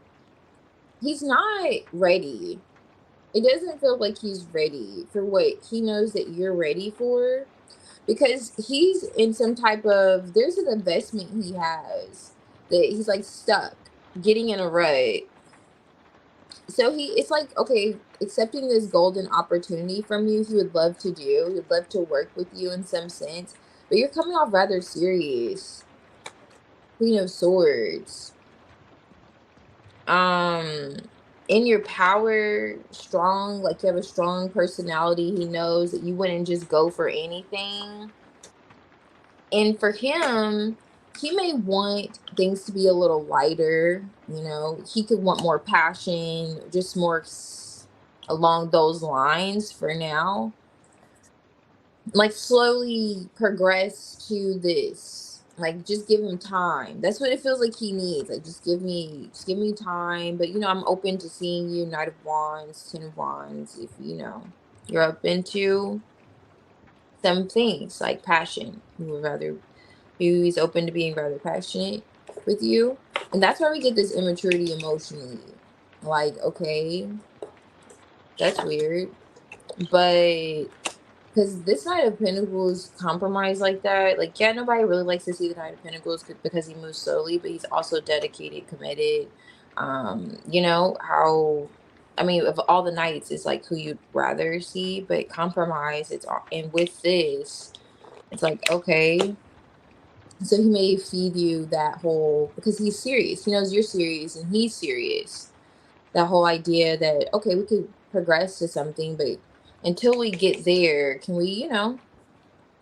he's not ready. It doesn't feel like he's ready for what he knows that you're ready for, because he's in some type of, there's an investment he has that he's like stuck getting in a rut. So it's like, okay, accepting this golden opportunity from you, he would love to do. He would love to work with you in some sense, but you're coming off rather serious. Queen of Swords. In your power, strong, like you have a strong personality. He knows that you wouldn't just go for anything. And for him, he may want things to be a little lighter. He could want more passion, just more along those lines for now. Like slowly progress to this. Like just give him time. That's what it feels like he needs. Like just give me time. But I'm open to seeing you. Knight of Wands, Ten of Wands. If you're open to some things like passion. He's open to being rather passionate with you. And that's why we get this immaturity emotionally. Like, okay, that's weird. But because this Knight of Pentacles compromise like that, like, yeah, nobody really likes to see the Knight of Pentacles because he moves slowly, but he's also dedicated, committed. How, I mean, of all the knights, it's like who you'd rather see, but compromise, and with this, it's like, okay, so he may feed you that whole, because he's serious. He knows you're serious and he's serious. That whole idea that, okay, we could progress to something, but until we get there, can we, and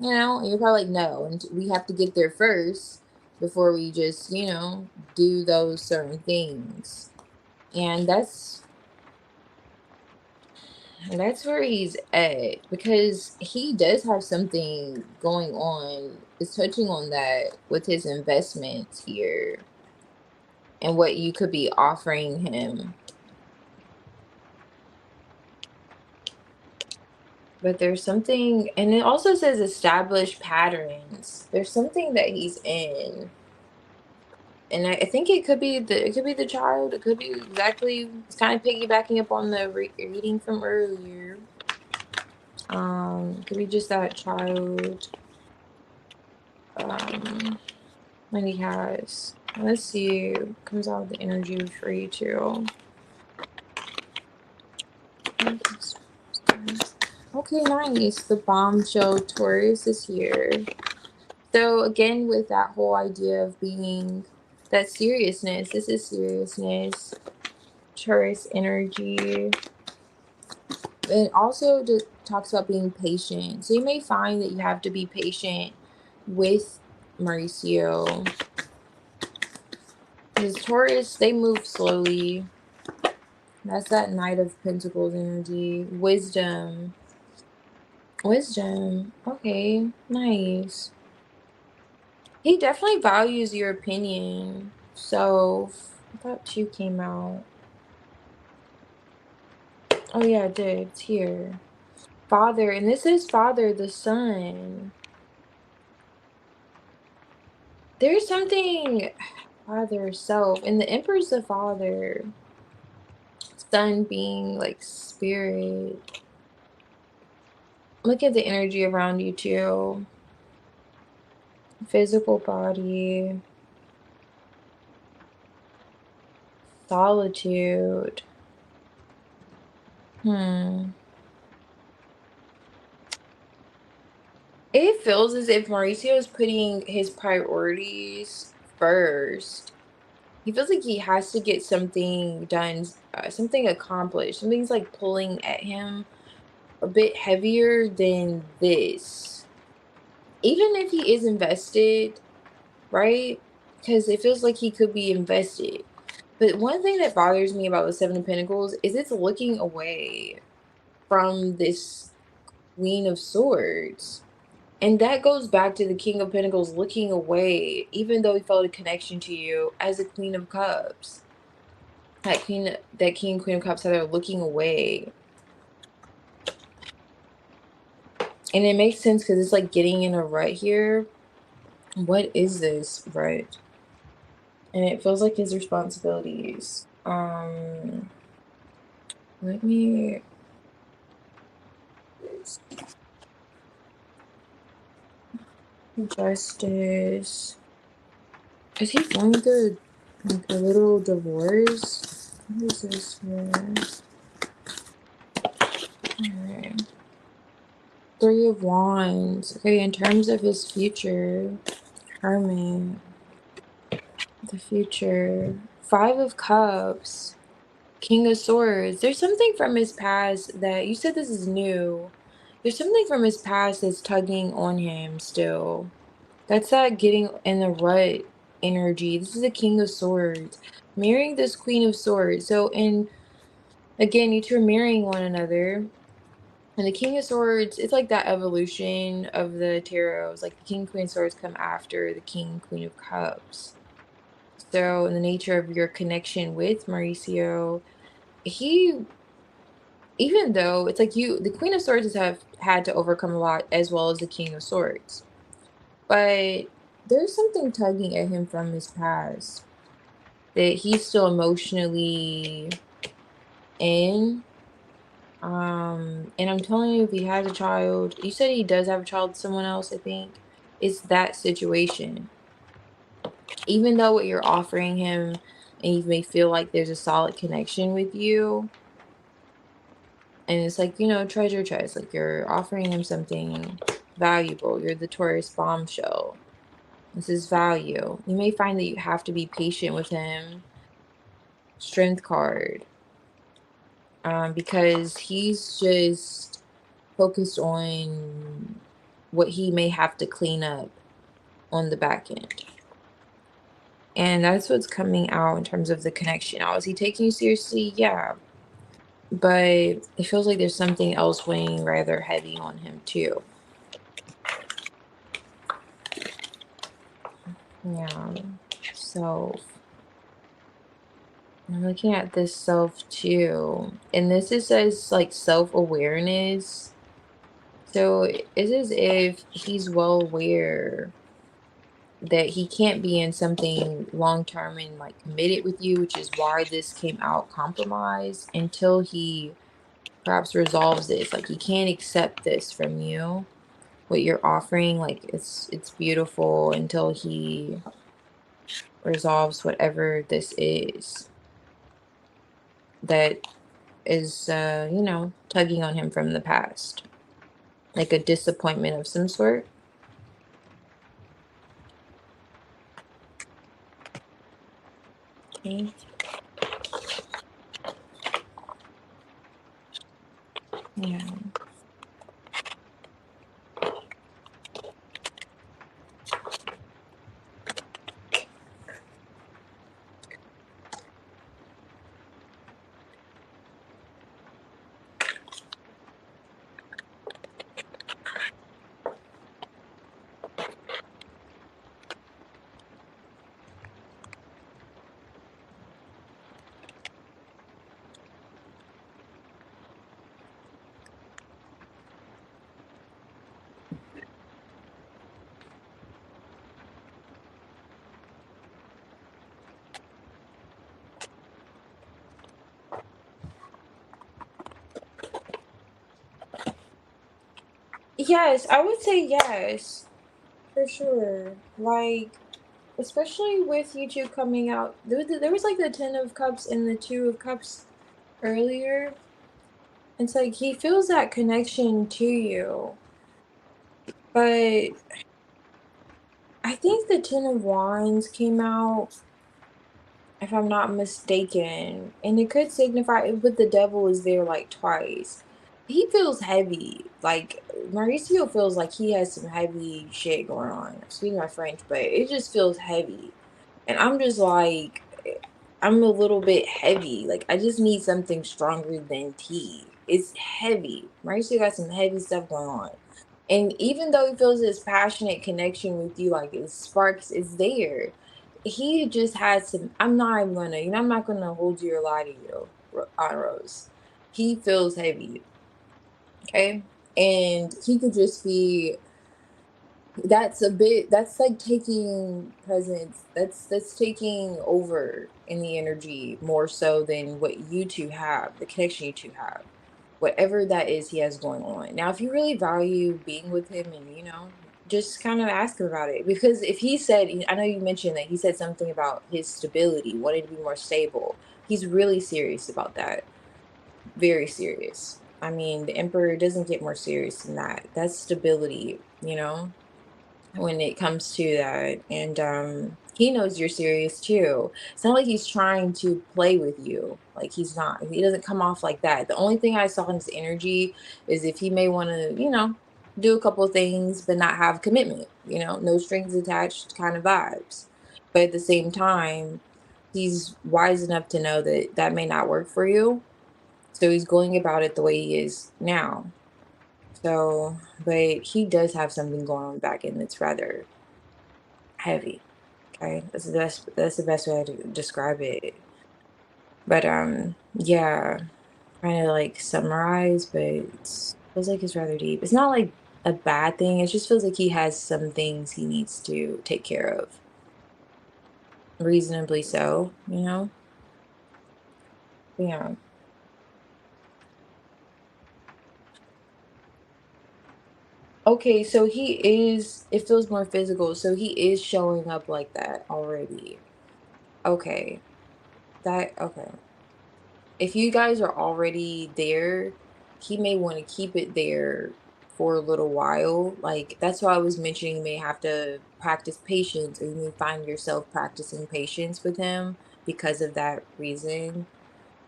you're probably like, no, and we have to get there first before we just, do those certain things. And And that's where he's at because he does have something going on. It's touching on that with his investments here and what you could be offering him. But there's something, and it also says established patterns. There's something that he's in. And I think it could be the child. It could be exactly. It's kind of piggybacking up on the reading from earlier. It could be just that child. That he has. Let's see. What comes out of the energy for you too. Okay, nice. The bombshell Taurus is here. So again, with that whole idea of being that seriousness, this is seriousness. Taurus energy. It also talks about being patient. So you may find that you have to be patient with Mauricio. Because Taurus, they move slowly. That's that Knight of Pentacles energy. Wisdom. Wisdom. Okay, nice. He definitely values your opinion. So, I thought two came out. Oh yeah, it did. It's here. Father, and this is Father, the Son. There's something Father, self, and the Emperor's the Father. Son being like spirit. Look at the energy around you too. Physical body. Solitude. It feels as if Mauricio is putting his priorities first. He feels like he has to get something done, something accomplished. Something's like pulling at him a bit heavier than this. Even if he is invested, right? Because it feels like he could be invested. But one thing that bothers me about the Seven of Pentacles is it's looking away from this Queen of Swords. And that goes back to the King of Pentacles looking away, even though he felt a connection to you as a Queen of Cups. That King and Queen of Cups, how they're looking away. And it makes sense because it's like getting in a rut here. What is this rut? And it feels like his responsibilities. Let me Justice. Is he going through like a little divorce? What is this here? Alright. Three of Wands. Okay, in terms of his future. Hermit. The future. Five of Cups. King of Swords. There's something from his past that you said this is new. There's something from his past that's tugging on him still. That's that getting in the rut energy. This is a King of Swords. Marrying this Queen of Swords. So, again, you two are marrying one another. And the King of Swords, it's like that evolution of the tarot. It's like the King and Queen of Swords come after the King and Queen of Cups. So, in the nature of your connection with Mauricio, he, even though it's like the Queen of Swords have had to overcome a lot as well as the King of Swords. But there's something tugging at him from his past that he's still emotionally in. And I'm telling you, if he has a child, you said he does have a child with someone else, I think. It's that situation. Even though what you're offering him and you may feel like there's a solid connection with you, and it's like, treasure chest, like you're offering him something valuable. You're the Taurus bombshell. This is value. You may find that you have to be patient with him. Strength card. Because he's just focused on what he may have to clean up on the back end. And that's what's coming out in terms of the connection. Now, is he taking you seriously? Yeah. but it feels like there's something else weighing rather heavy on him too. Yeah. So I'm looking at this self too. And this is says like self-awareness. So it's as if he's well aware that he can't be in something long term and like committed with you, which is why this came out compromised until he perhaps resolves this. Like he can't accept this from you, what you're offering. Like it's beautiful until he resolves whatever this is that is tugging on him from the past. Like a disappointment of some sort. Okay. Yeah. Yes, I would say yes, for sure. Like, especially with you two coming out, there was like the Ten of Cups and the Two of Cups earlier. It's like he feels that connection to you, but I think the Ten of Wands came out, if I'm not mistaken, and it could signify, but the devil is there like twice. He feels heavy. Like Mauricio feels like he has some heavy shit going on. Excuse my French, but it just feels heavy. And I'm just like, I'm a little bit heavy. Like I just need something stronger than tea. It's heavy. Mauricio got some heavy stuff going on. And even though he feels this passionate connection with you, like it sparks is there, he just has some. I'm not even gonna, I'm not gonna hold you or lie to you, on Rose. He feels heavy, okay? And he could just be, that's like taking presence, that's taking over in the energy more so than what you two have, the connection you two have, whatever that is he has going on. Now if you really value being with him, and just kind of ask him about it, because if he said, I know you mentioned that he said something about his stability, wanting to be more stable, he's really serious about that, very serious. I mean, the emperor doesn't get more serious than that. That's stability, when it comes to that. And he knows you're serious too. It's not like he's trying to play with you. Like he's not. He doesn't come off like that. The only thing I saw in his energy is if he may want to, do a couple of things but not have commitment, no strings attached kind of vibes. But at the same time, he's wise enough to know that that may not work for you. So he's going about it the way he is now. So, but he does have something going on back end that's rather heavy. Okay, that's the best way to describe it. But yeah, trying to like summarize, but it feels like it's rather deep. It's not like a bad thing. It just feels like he has some things he needs to take care of, reasonably so. Yeah. Okay, so he is. It feels more physical. So he is showing up like that already. Okay. Okay. If you guys are already there, he may want to keep it there for a little while. Like that's why I was mentioning you may have to practice patience, or you may find yourself practicing patience with him because of that reason.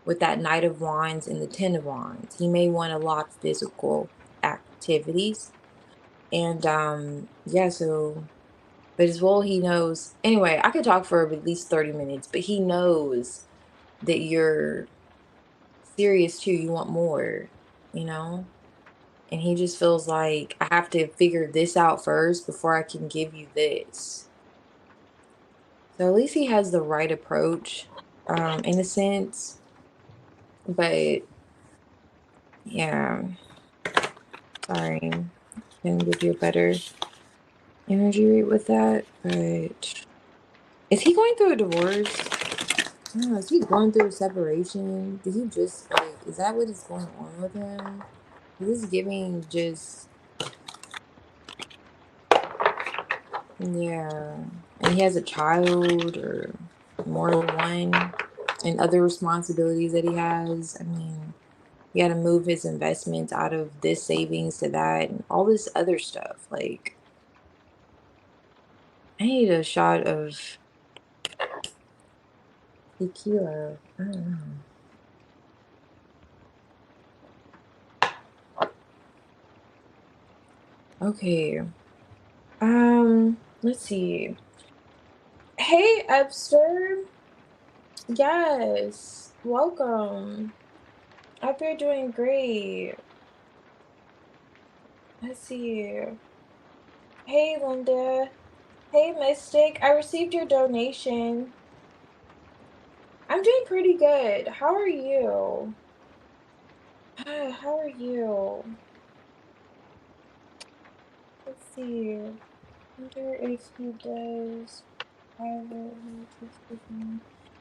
With that Knight of Wands and the Ten of Wands, he may want a lot of physical activities. And yeah, so but as well he knows, anyway, I could talk for at least 30 minutes, but he knows that you're serious too. You want more, you know? And he just feels like I have to figure this out first before I can give you this. So at least he has the right approach, in a sense. But yeah, sorry. Can give you a better energy read with that. But is he going through a divorce? I don't know, is he going through a separation? Did he just like, is that what is going on with him? This is giving just, yeah. And he has a child or more than one, and other responsibilities that he has. I mean, he had to move his investments out of this savings to that and all this other stuff. Like, I need a shot of tequila. I don't know. Okay. Let's see. Hey, Epster. Yes. Welcome. I hope you're doing great. Let's see. Hey, Linda. Hey, Mystic. I received your donation. I'm doing pretty good. How are you? How are you? Let's see. Wonder if he does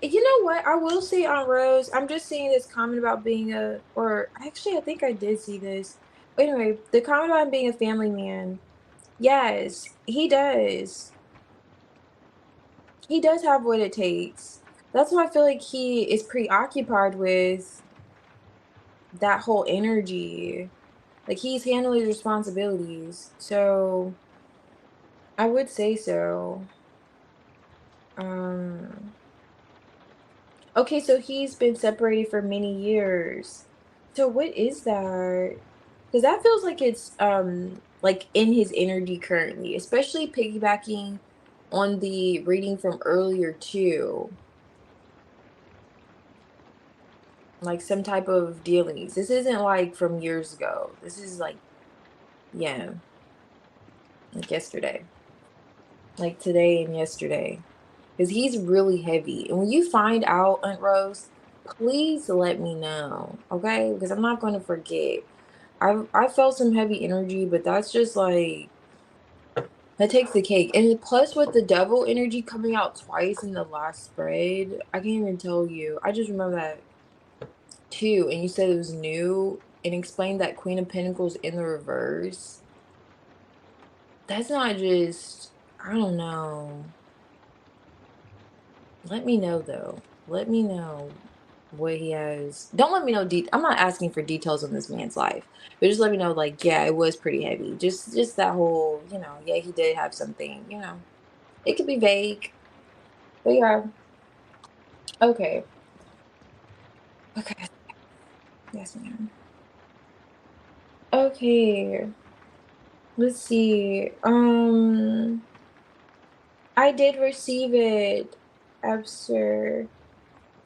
You know what? I will say on Rose, I'm just seeing this comment about being a, or actually, I think I did see this. Anyway, the comment about him being a family man. Yes, he does. He does have what it takes. That's why I feel like he is preoccupied with that whole energy. Like he's handling his responsibilities. So I would say so. Um, okay, so he's been separated for many years. So what is that? Because that feels like in his energy currently, especially piggybacking on the reading from earlier too. Like some type of dealings. This isn't like from years ago. This is like, yeah, like yesterday. Like today and yesterday. Because he's really heavy. And when you find out, Aunt Rose, please let me know. Okay? Because I'm not gonna forget. I felt some heavy energy, but that's just like that takes the cake. And plus with the devil energy coming out twice in the last spread, I can't even tell you. I just remember that too. And you said it was new and explained that Queen of Pentacles in the reverse. That's not just, I don't know. Let me know though. Let me know what he has. Don't let me know I'm not asking for details on this man's life, but just let me know, like, yeah, it was pretty heavy. Just that whole, yeah, he did have something. It could be vague. But yeah. Okay. Okay. Yes, ma'am. Okay. Let's see. I did receive it, Absur.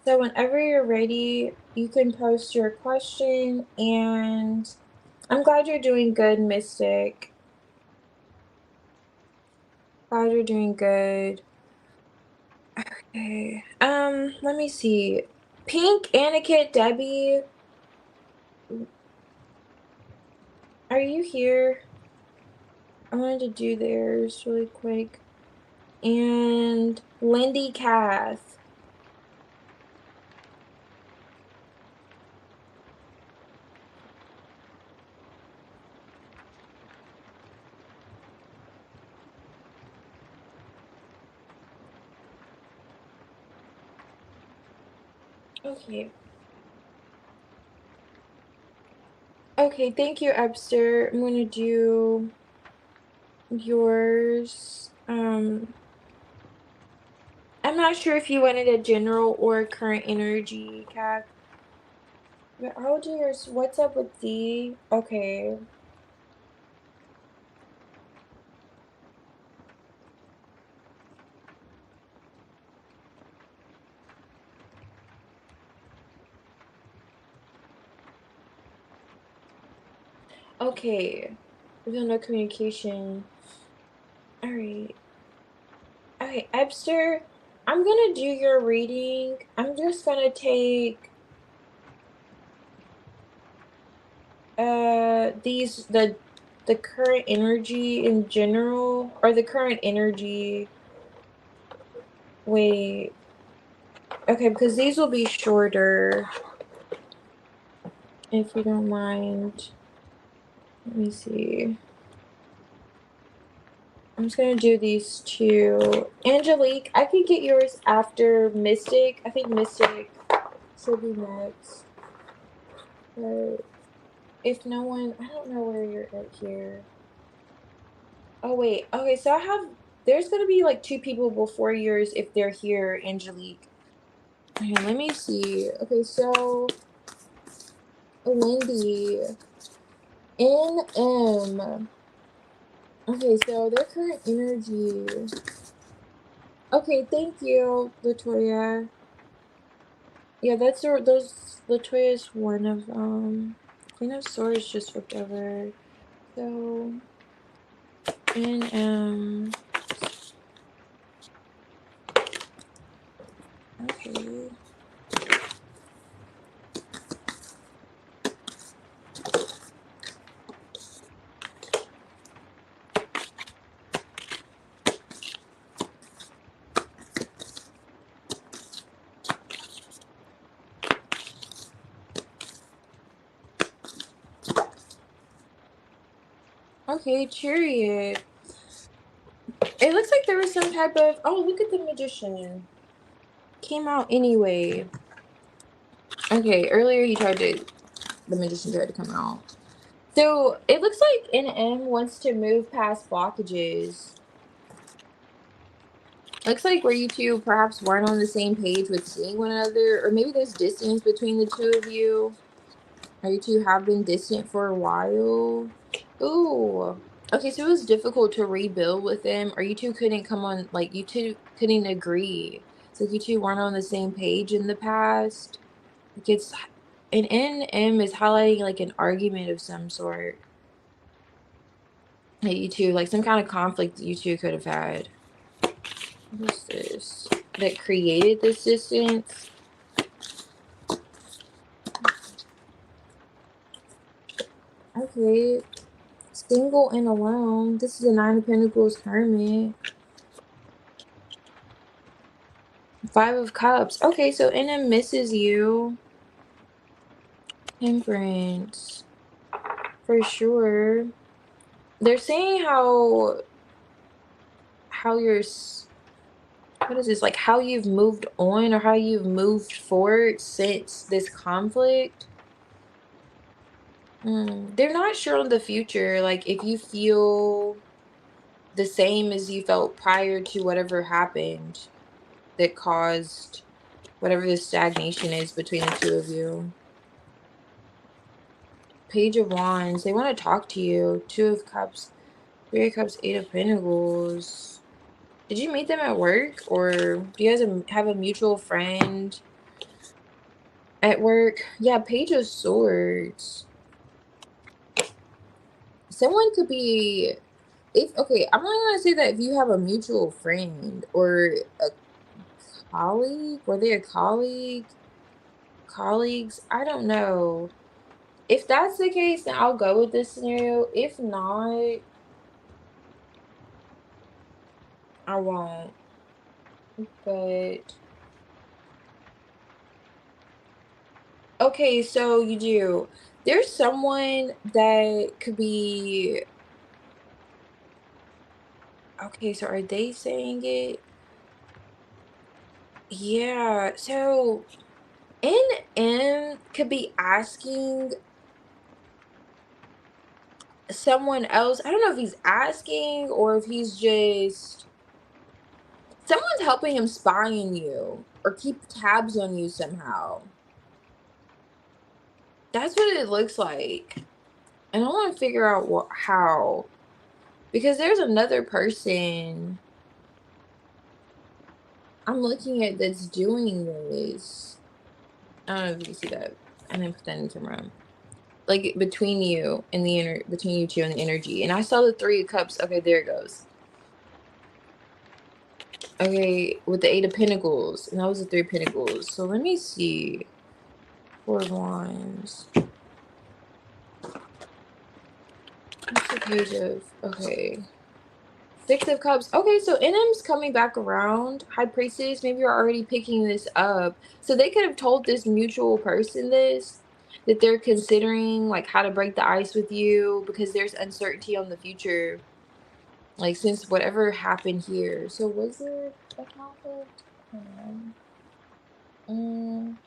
So whenever you're ready, you can post your question, and I'm glad you're doing good, Mystic. Glad you're doing good. Okay. Let me see. Pink, Aniket, Debbie, are you here? I wanted to do theirs really quick. And Lindy Cass. Okay. Okay, thank you, Ebster. I'm gonna do yours. I'm not sure if you wanted a general or current energy, Kat. But I'll do yours. What's up with D? Okay. Okay. There's no communication. All right. Okay, 𝚑𝚑𝚒𝚒𝚑, I'm gonna do your reading. I'm just gonna take these the current energy in general, or the current energy. Wait. Okay, because these will be shorter, if you don't mind. Let me see. I'm just gonna do these two. Angelique, I could get yours after Mystic. I think Mystic should be next. But if no one, I don't know where you're at here. Oh wait, okay, so there's gonna be like two people before yours if they're here, Angelique. Okay, let me see. Okay, so Wendy, NM. Okay, so their current energy. Okay, thank you, Latoya. Yeah, those Latoya's one of Queen of Swords just flipped over. So NM. Okay. Okay, Chariot. It looks like there was some type of, oh, look at the Magician. Came out anyway. Okay, earlier the Magician tried to come out. So it looks like NM wants to move past blockages. Looks like where you two perhaps weren't on the same page with seeing one another, or maybe there's distance between the two of you. Or you two have been distant for a while. Ooh. Okay, so it was difficult to rebuild with them, or you two couldn't come on, like, you two couldn't agree. So you two weren't on the same page in the past. It gets, an NM is highlighting, like, an argument of some sort. That you two, like, some kind of conflict that you two could have had. What is this? That created this distance? Okay. Single and alone. This is a Nine of Pentacles Hermit. Five of Cups. Okay, so NM misses you. Temperance. For sure. They're saying how you're, what is this, like how you've moved on or how you've moved forward since this conflict. They're not sure on the future, like if you feel the same as you felt prior to whatever happened that caused whatever the stagnation is between the two of you. Page of Wands, they want to talk to you. Two of Cups, Three of Cups, Eight of Pentacles. Did you meet them at work, or do you guys have a mutual friend at work? Yeah, Page of Swords. Someone could be, if, okay, I'm only going to say that if you have a mutual friend or a colleague, were they a colleague? Colleagues? I don't know. If that's the case, then I'll go with this scenario. If not, I won't. But okay, so you do. There's someone that could be, okay, so are they saying it? Yeah, so NM could be asking someone else. I don't know if he's asking or if he's just, someone's helping him spy on you or keep tabs on you somehow. That's what it looks like. And I want to figure out how. Because there's another person I'm looking at that's doing this. I don't know if you can see that. I didn't put that in camera. like between you and between you two and the energy. And I saw the Three of Cups. Okay, there it goes. Okay, with the Eight of Pentacles, and that was the Three of Pentacles. So let me see. Four of Wands. What's the Page of? Okay. Six of Cups. Okay, so NM's coming back around. High Priestess, maybe you're already picking this up. So they could have told this mutual person this, that they're considering like how to break the ice with you because there's uncertainty on the future. Like since whatever happened here. So was it a conflict? Hold on.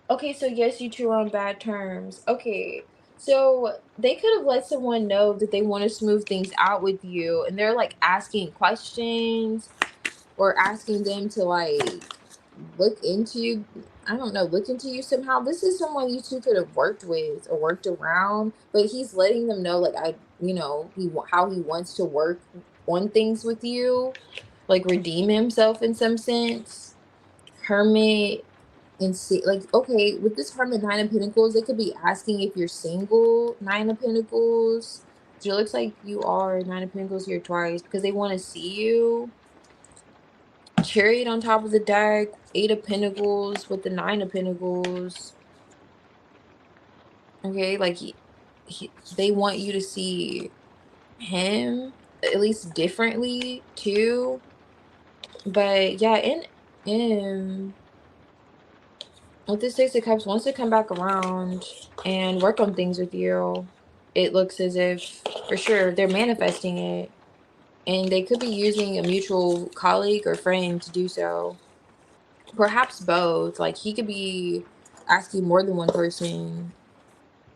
Okay, so yes, you two are on bad terms. Okay. So they could have let someone know that they want to smooth things out with you, and they're like asking questions or asking them to like look into you. I don't know, look into you somehow. This is someone you two could have worked with or worked around, but he's letting them know like how he wants to work on things with you, like redeem himself in some sense. Hermit and see, like, okay, with this Hermit Nine of Pentacles, they could be asking if you're single. Nine of Pentacles. So it looks like you are. Nine of Pentacles here twice because they want to see you. Chariot on top of the deck. Eight of Pentacles with the Nine of Pentacles. Okay, like they want you to see him at least differently too. But yeah, in with this Six of Cups, wants to come back around and work on things with you. It looks as if for sure they're manifesting it, and they could be using a mutual colleague or friend to do so. Perhaps both. Like he could be asking more than one person,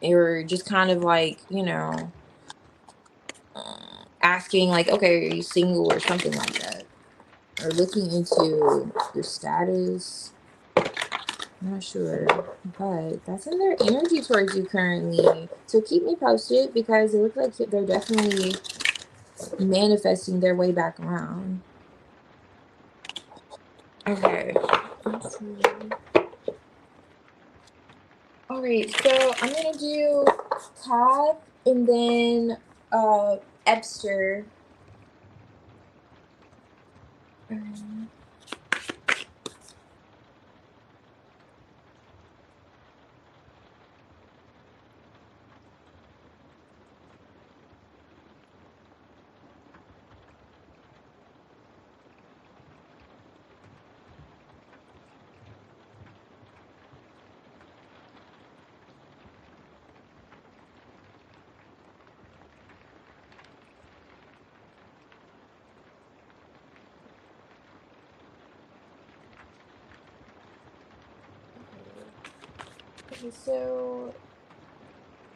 or just kind of like, asking like, okay, are you single or something like that, or looking into your status. I'm not sure, but that's in their energy towards you currently. So keep me posted because it looks like they're definitely manifesting their way back around. Okay. All right, so I'm gonna do Tab and then 𝚑𝚑𝚒𝚑𝚗𝚒𝚑.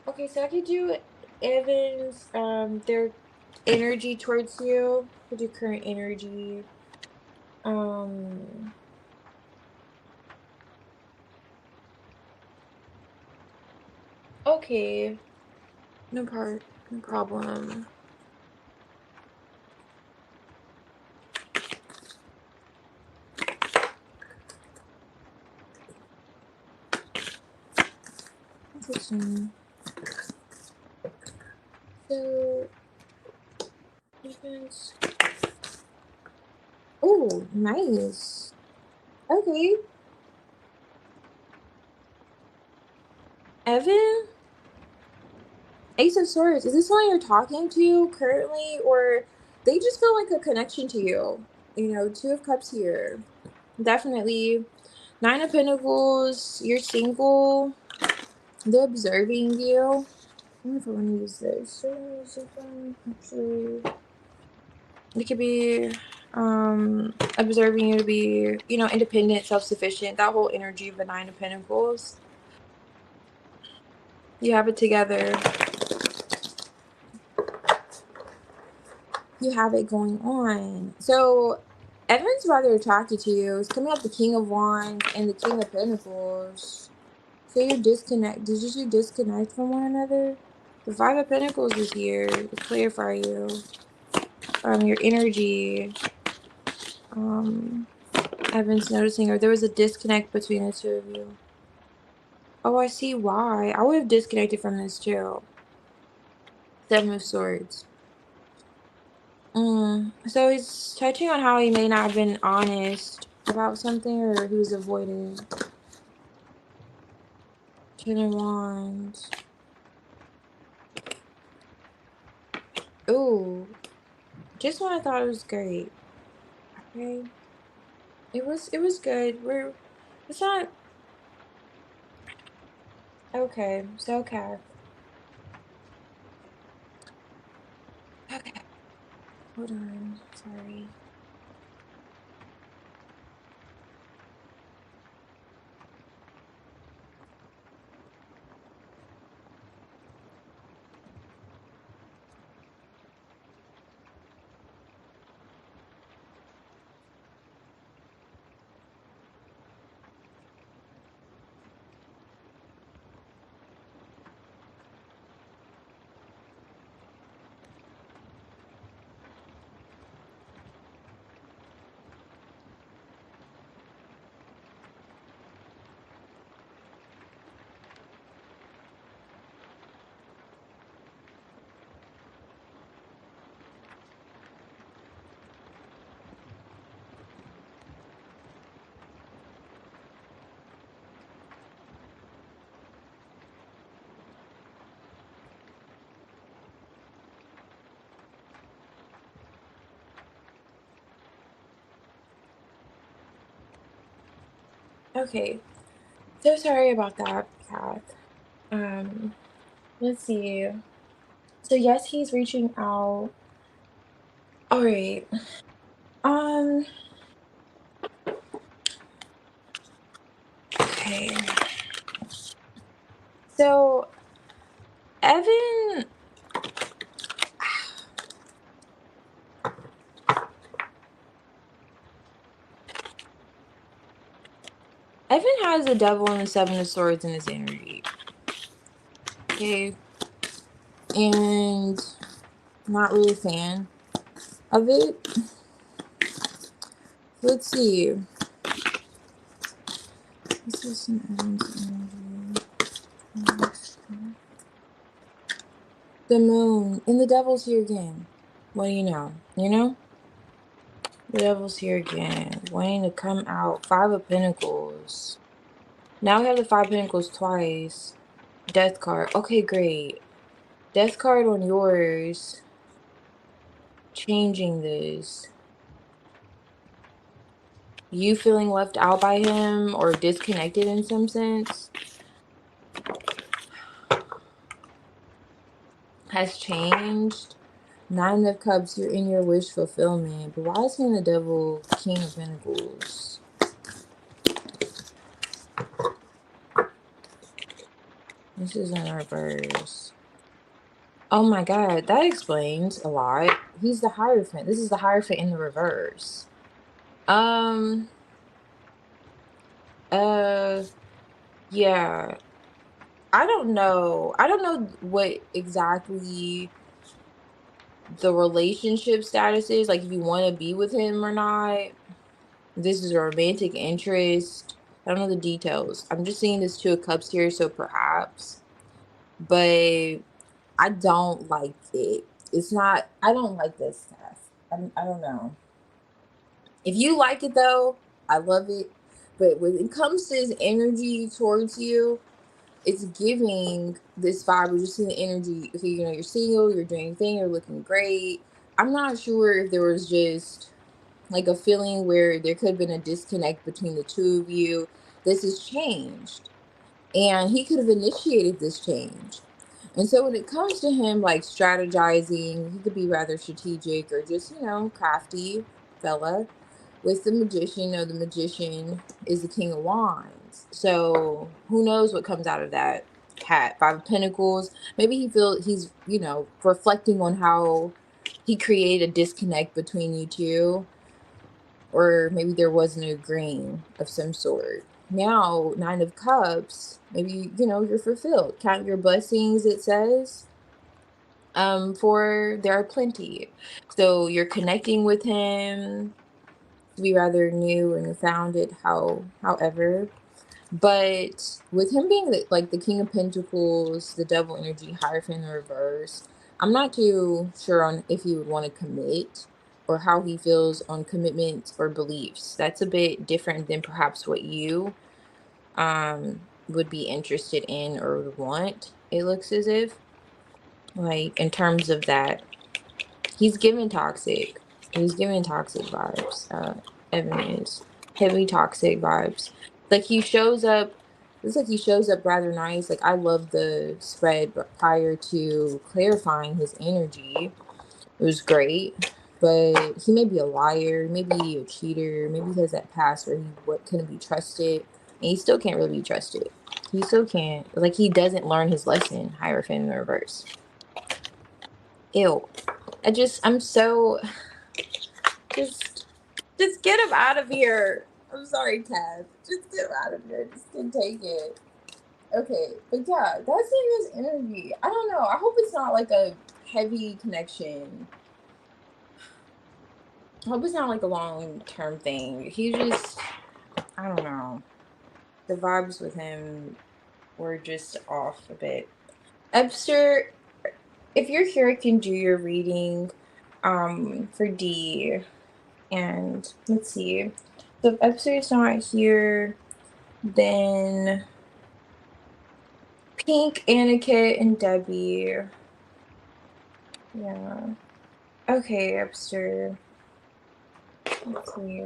Okay, so I could do Evan's their energy towards you. Could do current energy. Okay. No problem. Interesting. So defense. Oh, nice. Okay. Evan? Ace of Swords. Is this someone you're talking to currently, or they just feel like a connection to you? Two of Cups here. Definitely. Nine of Pentacles. You're single. They're observing you. I don't know if I want to use this. Actually, it could be observing you to be, independent, self-sufficient. That whole energy of the Nine of Pentacles. You have it together. You have it going on. So Evan's rather attracted to you. It's coming up the King of Wands and the King of Pentacles. So you're disconnect. Did you disconnect from one another? The Five of Pentacles is here to clarify you. Your energy. Evan's noticing, or there was a disconnect between the two of you. Oh, I see why. I would have disconnected from this too. Seven of Swords. So he's touching on how he may not have been honest about something, or he was avoiding. Ten of Wands. Ooh. Just when I thought it was great. Okay. It was good. It's not okay. So okay. Okay. Hold on. Sorry. Okay. So sorry about that, Kath. Um, let's see. So yes, he's reaching out. All right. Um, okay. So Evan Evan has the devil and the seven of swords in his energy. Okay. And not really a fan of it. Let's see. This is some Evan's energy. The moon. And the devil's here again. What do you know? You know? The devil's here again. Wanting to come out. Five of Pentacles. Now we have the Five of Pentacles twice. Death card. Okay, great. Death card on yours. Changing this. You feeling left out by him or disconnected in some sense has changed. Nine of Cups, you're in your wish fulfillment. But why is he in the devil, King of Pentacles? This is in reverse. Oh my god, that explains a lot. He's the Hierophant. This is the Hierophant in the reverse. Yeah. I don't know. I don't know what exactly the relationship status is. Like, if you want to be with him or not. This is a romantic interest. I don't know the details. I'm just seeing this Two of Cups here, so perhaps. But I don't like it. It's not, I don't like this stuff. I don't know. If you like it though, I love it. But when it comes to his energy towards you, it's giving this vibe. We're just seeing the energy. Okay, you know, you're single, you're doing your thing, you're looking great. I'm not sure if there was just like a feeling where there could have been a disconnect between the two of you. This has changed. And he could have initiated this change. And so when it comes to him like strategizing, he could be rather strategic or just, you know, crafty fella. With the magician, the magician is the King of Wands. So who knows what comes out of that hat. Five of Pentacles. Maybe he's, you know, reflecting on how he created a disconnect between you two. Or maybe there wasn't agreeing of some sort. Now, Nine of Cups, maybe, you know, you're fulfilled. Count your blessings, it says. For there are plenty. So you're connecting with him to be rather new and founded, however. But with him being like the King of Pentacles, the Devil energy, Hierophant in reverse, I'm not too sure on if he would want to commit or how he feels on commitment or beliefs. That's a bit different than perhaps what you would be interested in or would want. It looks as if, like, in terms of that, he's giving toxic. He's giving toxic vibes. Evan is heavy toxic vibes. Like he shows up. It's like he shows up rather nice. Like I love the spread, but prior to clarifying his energy, it was great. But he may be a liar, maybe a cheater, maybe he has that past where he couldn't be trusted, and he still can't really be trusted. He still can't. Like he doesn't learn his lesson. Hierophant in reverse. Ew. I'm so just get him out of here. I'm sorry, Cass. Just get him out of here. Just didn't take it. Okay, but yeah, that's in his energy. I don't know. I hope it's not like a heavy connection. I hope it's not like a long-term thing. He just, I don't know. The vibes with him were just off a bit. 𝚑𝚑𝚒𝚑𝚑, if you're here, I can do your reading for D. And let's see. So if 𝚑𝚑𝚒𝚒𝚒's not here, then Pink, Aniket, and Debbie. Yeah. Okay, 𝚑𝚑𝚒𝚒𝚒. Let's see.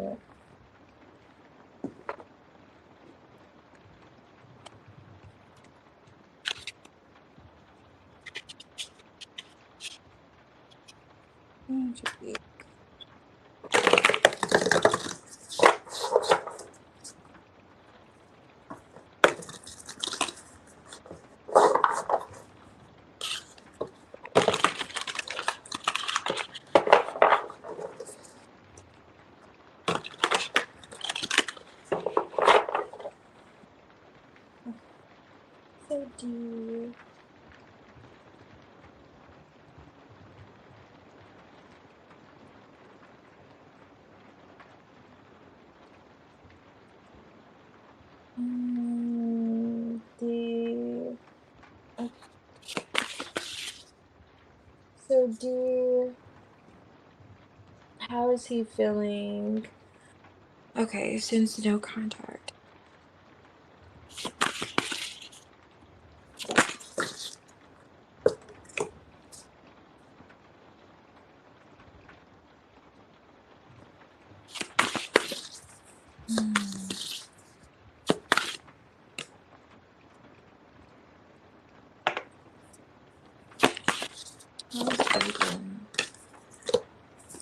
So D. D. So D. How is he feeling? Okay, since no contact.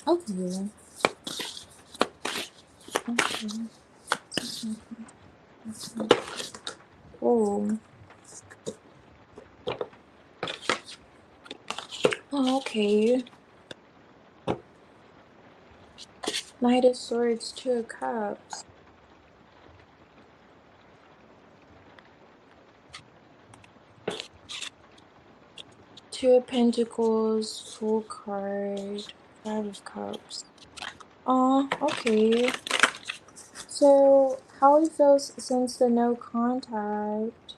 Okay. Okay. Oh. Oh, okay. Knight of Swords, Two of Cups. Two of Pentacles, full card, Five of Cups. Oh, okay. So, how he feels since the no contact.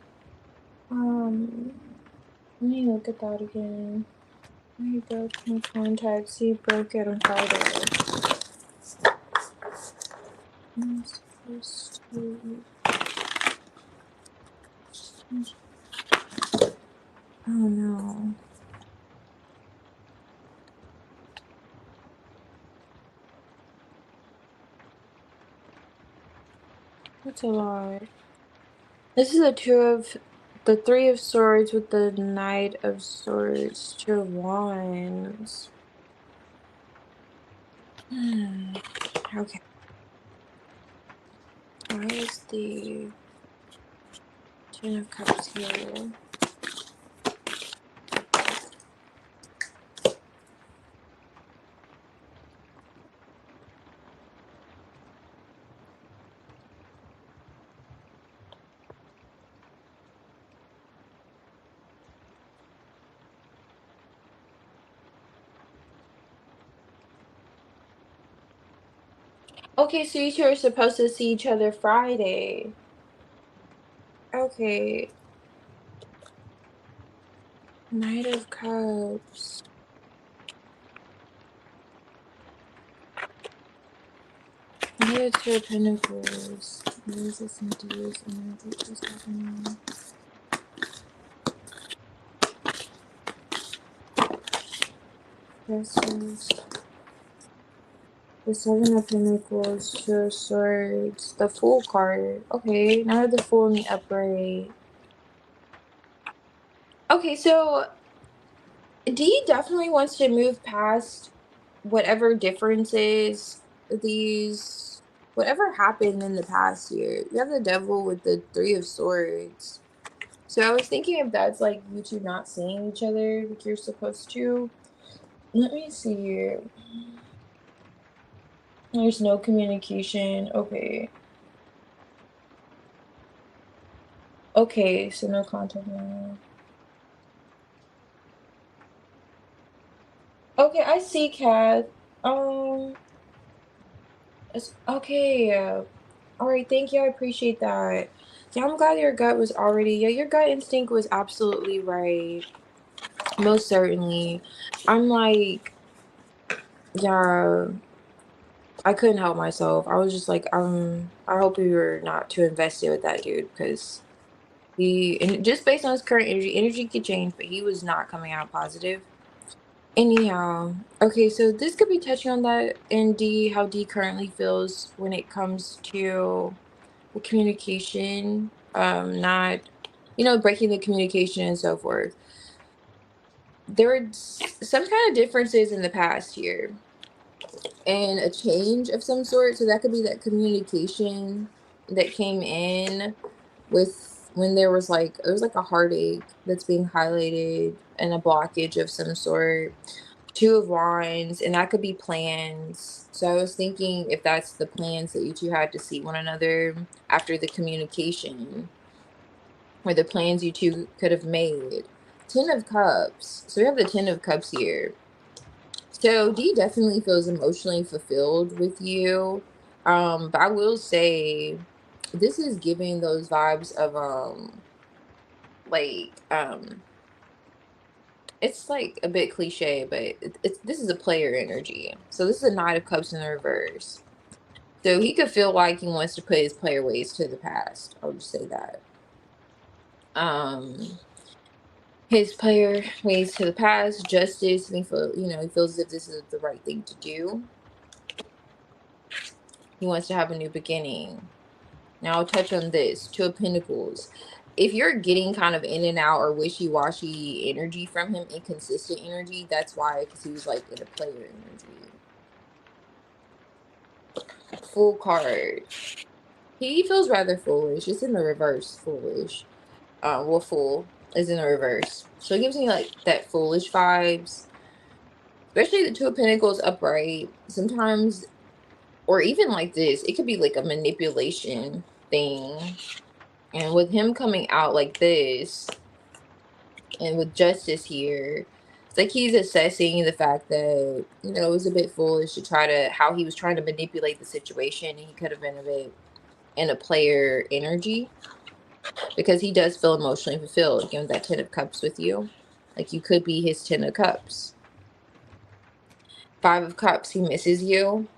Let me look at that again. He broke no contacts. He broke it on Friday. I'm supposed to. Oh no. That's a lot. This is the Three of Swords with the Knight of Swords, Two of Wands. Okay. Why is the Ten of Cups here? Okay, so you two are supposed to see each other Friday. Okay. Knight of Cups. Knight of Two of Pentacles. What is this mysterious energy that's happening? Justice. The Seven of Pentacles, Two of Swords, the Fool card. Okay, now I have the Fool in the upright. Okay, so D definitely wants to move past whatever differences whatever happened in the past year. You have the Devil with the Three of Swords. So I was thinking if that's like you two not seeing each other like you're supposed to. Let me see here. There's no communication. Okay. Okay, so no contact now. Okay, I see, Kat. It's okay. All right, thank you. I appreciate that. Yeah, I'm glad your gut was already. Yeah, your gut instinct was absolutely right. Most certainly. I'm like, yeah, I couldn't help myself. I was just like, I hope you were not too invested with that dude because and just based on his current energy could change, but he was not coming out positive. Anyhow, okay, so this could be touching on that in D, how D currently feels when it comes to the communication, not, breaking the communication and so forth. There were some kind of differences in the past year and a change of some sort. So that could be that communication that came in with when there was like, it was like a heartache that's being highlighted and a blockage of some sort. Two of Wands, and that could be plans. So I was thinking if that's the plans that you two had to see one another after the communication, or the plans you two could have made. Ten of Cups. So we have the Ten of Cups here. So D definitely feels emotionally fulfilled with you. But I will say this is giving those vibes of like it's like a bit cliche, but this is a player energy. So this is a Knight of Cups in the reverse. So he could feel like he wants to put his player ways to the past. I'll just say that. His player ways to the past, justice, and he feels as if this is the right thing to do. He wants to have a new beginning. Now I'll touch on this. Two of Pentacles. If you're getting kind of in and out or wishy-washy energy from him, inconsistent energy, that's why, because he was like in a player energy. Full card. He feels rather foolish. It's in the reverse, foolish. Well, fool is in the reverse. So it gives me like that foolish vibes. Especially the Two of Pentacles upright. Sometimes, or even like this, it could be like a manipulation thing. And with him coming out like this, and with justice here, it's like he's assessing the fact that, it was a bit foolish to how he was trying to manipulate the situation, and he could have been a bit in a player energy, because he does feel emotionally fulfilled, given that Ten of Cups with you. Like you could be his Ten of Cups. Five of Cups, he misses you.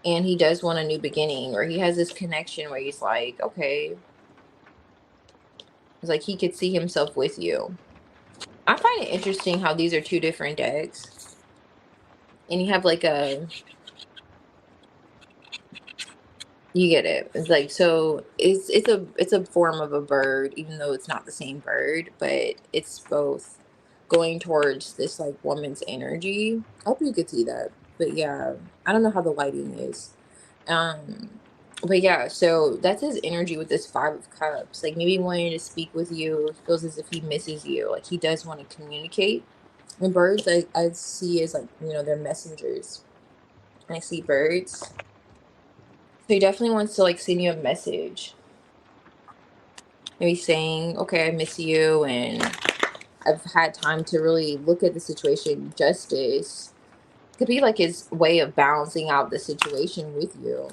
And he does want a new beginning, or he has this connection where he's like, okay. It's like he could see himself with you. I find it interesting how these are two different decks. And you have like you get it. It's like, so it's a form of a bird, even though it's not the same bird, but it's both going towards this like woman's energy. I hope you could see that. But yeah, I don't know how the lighting is. But yeah, so that's his energy with this Five of Cups. Like maybe wanting to speak with you, feels as if he misses you. Like he does want to communicate. And birds I see as like, they're messengers. I see birds. So he definitely wants to like send you a message. Maybe saying, okay, I miss you, and I've had time to really look at the situation. Justice could be like his way of balancing out the situation with you.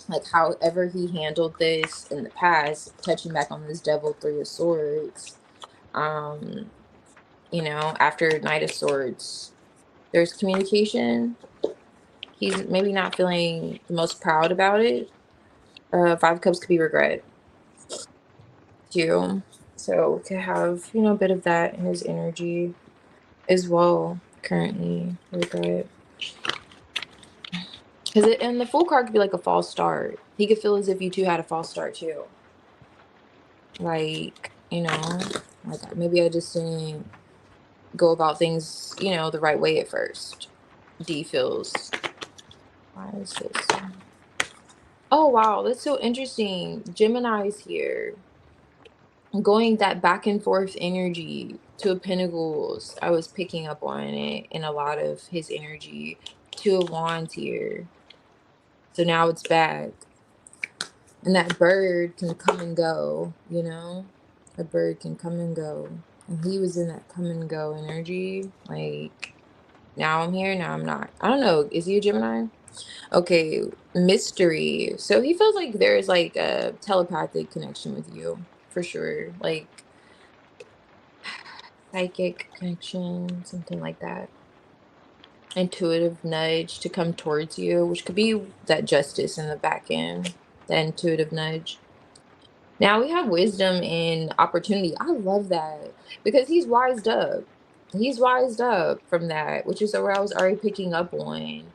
like however he handled this in the past, touching back on this devil three of swords. Um, after Knight of Swords, there's communication. He's maybe not feeling the most proud about it. Five of Cups could be regret too. So could have, a bit of that in his energy as well currently. Regret. And the Fool card could be like a false start. He could feel as if you two had a false start too. Like, like maybe I just didn't go about things, the right way at first. D feels. Why is this? Oh, wow. That's so interesting. Gemini's here. Going that back and forth energy to a Pentacles. I was picking up on it in a lot of his energy. Two of Wands here. So now it's back. And that bird can come and go, A bird can come and go. And he was in that come and go energy. Like, now I'm here, now I'm not. I don't know. Is he a Gemini? Okay, mystery. So he feels like there's like a telepathic connection with you, for sure. Like, psychic connection, something like that. Intuitive nudge to come towards you, which could be that justice in the back end, the intuitive nudge. Now we have wisdom and opportunity. I love that because he's wised up. He's wised up from that, which is where I was already picking up on.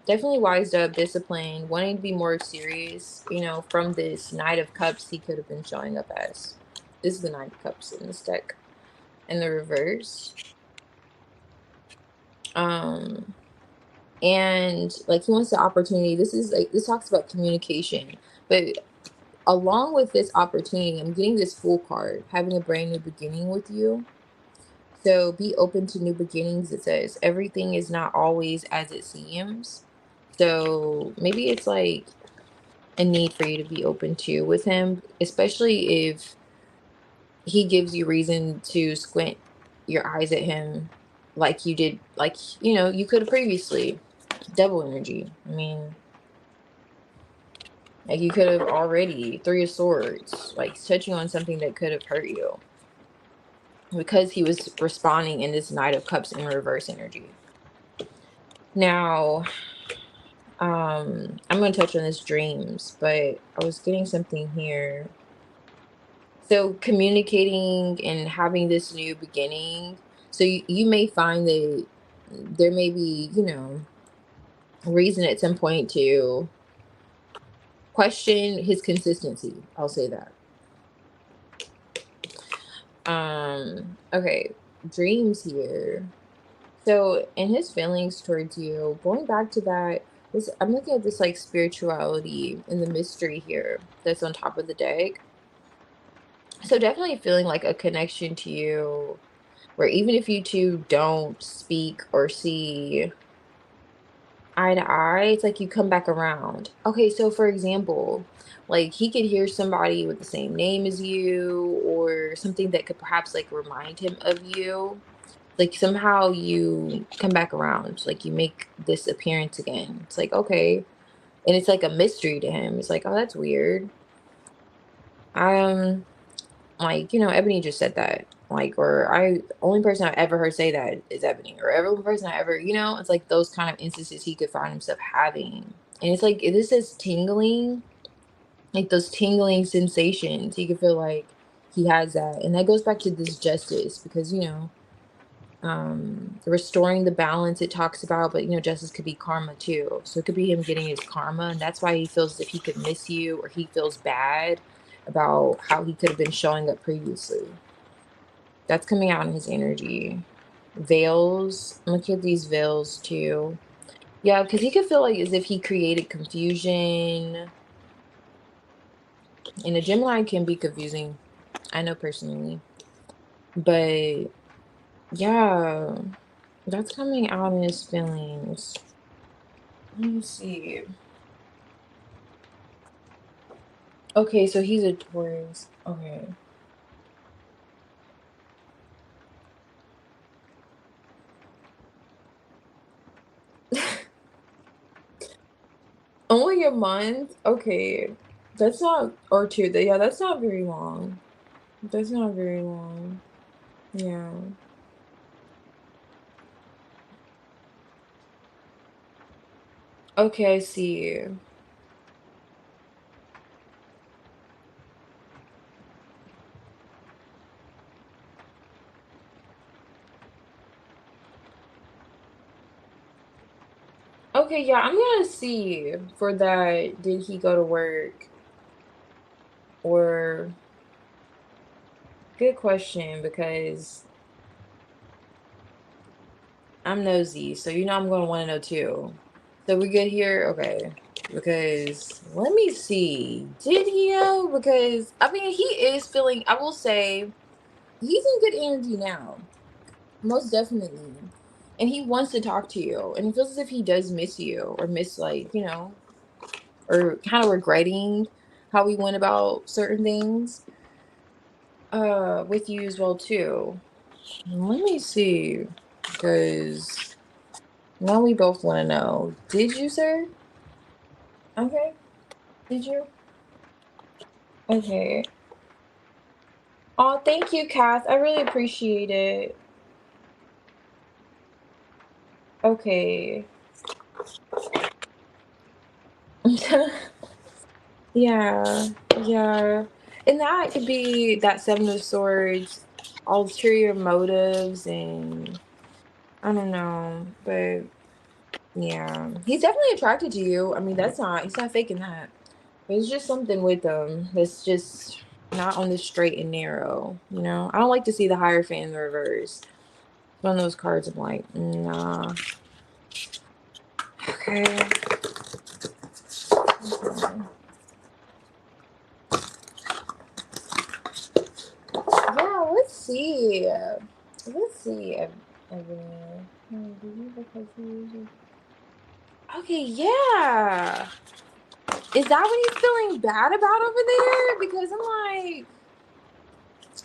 Definitely wised up, disciplined, wanting to be more serious. From this Knight of Cups, he could have been showing up as. This is the Knight of Cups in this deck, in the reverse. And like he wants the opportunity. This talks about communication, but along with this opportunity, I'm getting this Fool card, having a brand new beginning with you. So be open to new beginnings. It says everything is not always as it seems. So maybe it's like a need for you to be open to with him, especially if he gives you reason to squint your eyes at him like you did, like, you could have previously. Devil energy. I mean, like you could have already, Three of Swords, like touching on something that could have hurt you. Because he was responding in this Knight of Cups in reverse energy. Now, I'm going to touch on this dreams, but I was getting something here. So communicating and having this new beginning. So you may find that there may be, reason at some point to question his consistency. I'll say that. Okay, dreams here. So in his feelings towards you, going back to that, I'm looking at this like spirituality and the mystery here that's on top of the deck. So definitely feeling like a connection to you, where even if you two don't speak or see eye to eye, it's like you come back around. Okay, so for example, like he could hear somebody with the same name as you or something that could perhaps like remind him of you. Like somehow you come back around, like you make this appearance again. It's like, okay. And it's like a mystery to him. It's like, oh, that's weird. Like, Ebony just said that. Like, or only person I ever heard say that is Ebony. Or every person I ever, it's like those kind of instances he could find himself having. And it's like, this is tingling, like those tingling sensations. He could feel like he has that. And that goes back to this justice because, restoring the balance it talks about, but justice could be karma too. So it could be him getting his karma, and that's why he feels as if he could miss you or he feels bad about how he could have been showing up previously. That's coming out in his energy. Veils. Look at these veils too. Yeah, because he could feel like as if he created confusion. And a Gemini can be confusing. I know personally. But yeah, that's coming out in his feelings. Let me see. Okay, so he's a Taurus. Okay. Oh a month? Okay. That's not, or 2, yeah, that's not very long. That's not very long. Yeah. Okay, I see. Okay, yeah, I'm gonna see for that. Did he go to work? Or good question, because I'm nosy, so I'm gonna want to know too. So we good here? Okay. Because let me see. Did he know? Because I mean he is feeling, I will say, he's in good energy now. Most definitely. And he wants to talk to you. And it feels as if he does miss you, or miss, like, or kind of regretting how we went about certain things with you as well too. Let me see. Because now we both want to know. Did you, sir? Okay. Did you? Okay. Oh, thank you, Kath. I really appreciate it. Okay. Yeah, yeah. And that could be that Seven of Swords, ulterior motives, and I don't know, but yeah, he's definitely attracted to you. I mean, he's not faking that. There's just something with them that's just not on the straight and narrow, I don't like to see the Hierophant in the reverse. One of those cards, I'm like, nah. Okay. Yeah, let's see. Let's see, Ebony. Okay, yeah. Is that what he's feeling bad about over there? Because I'm like,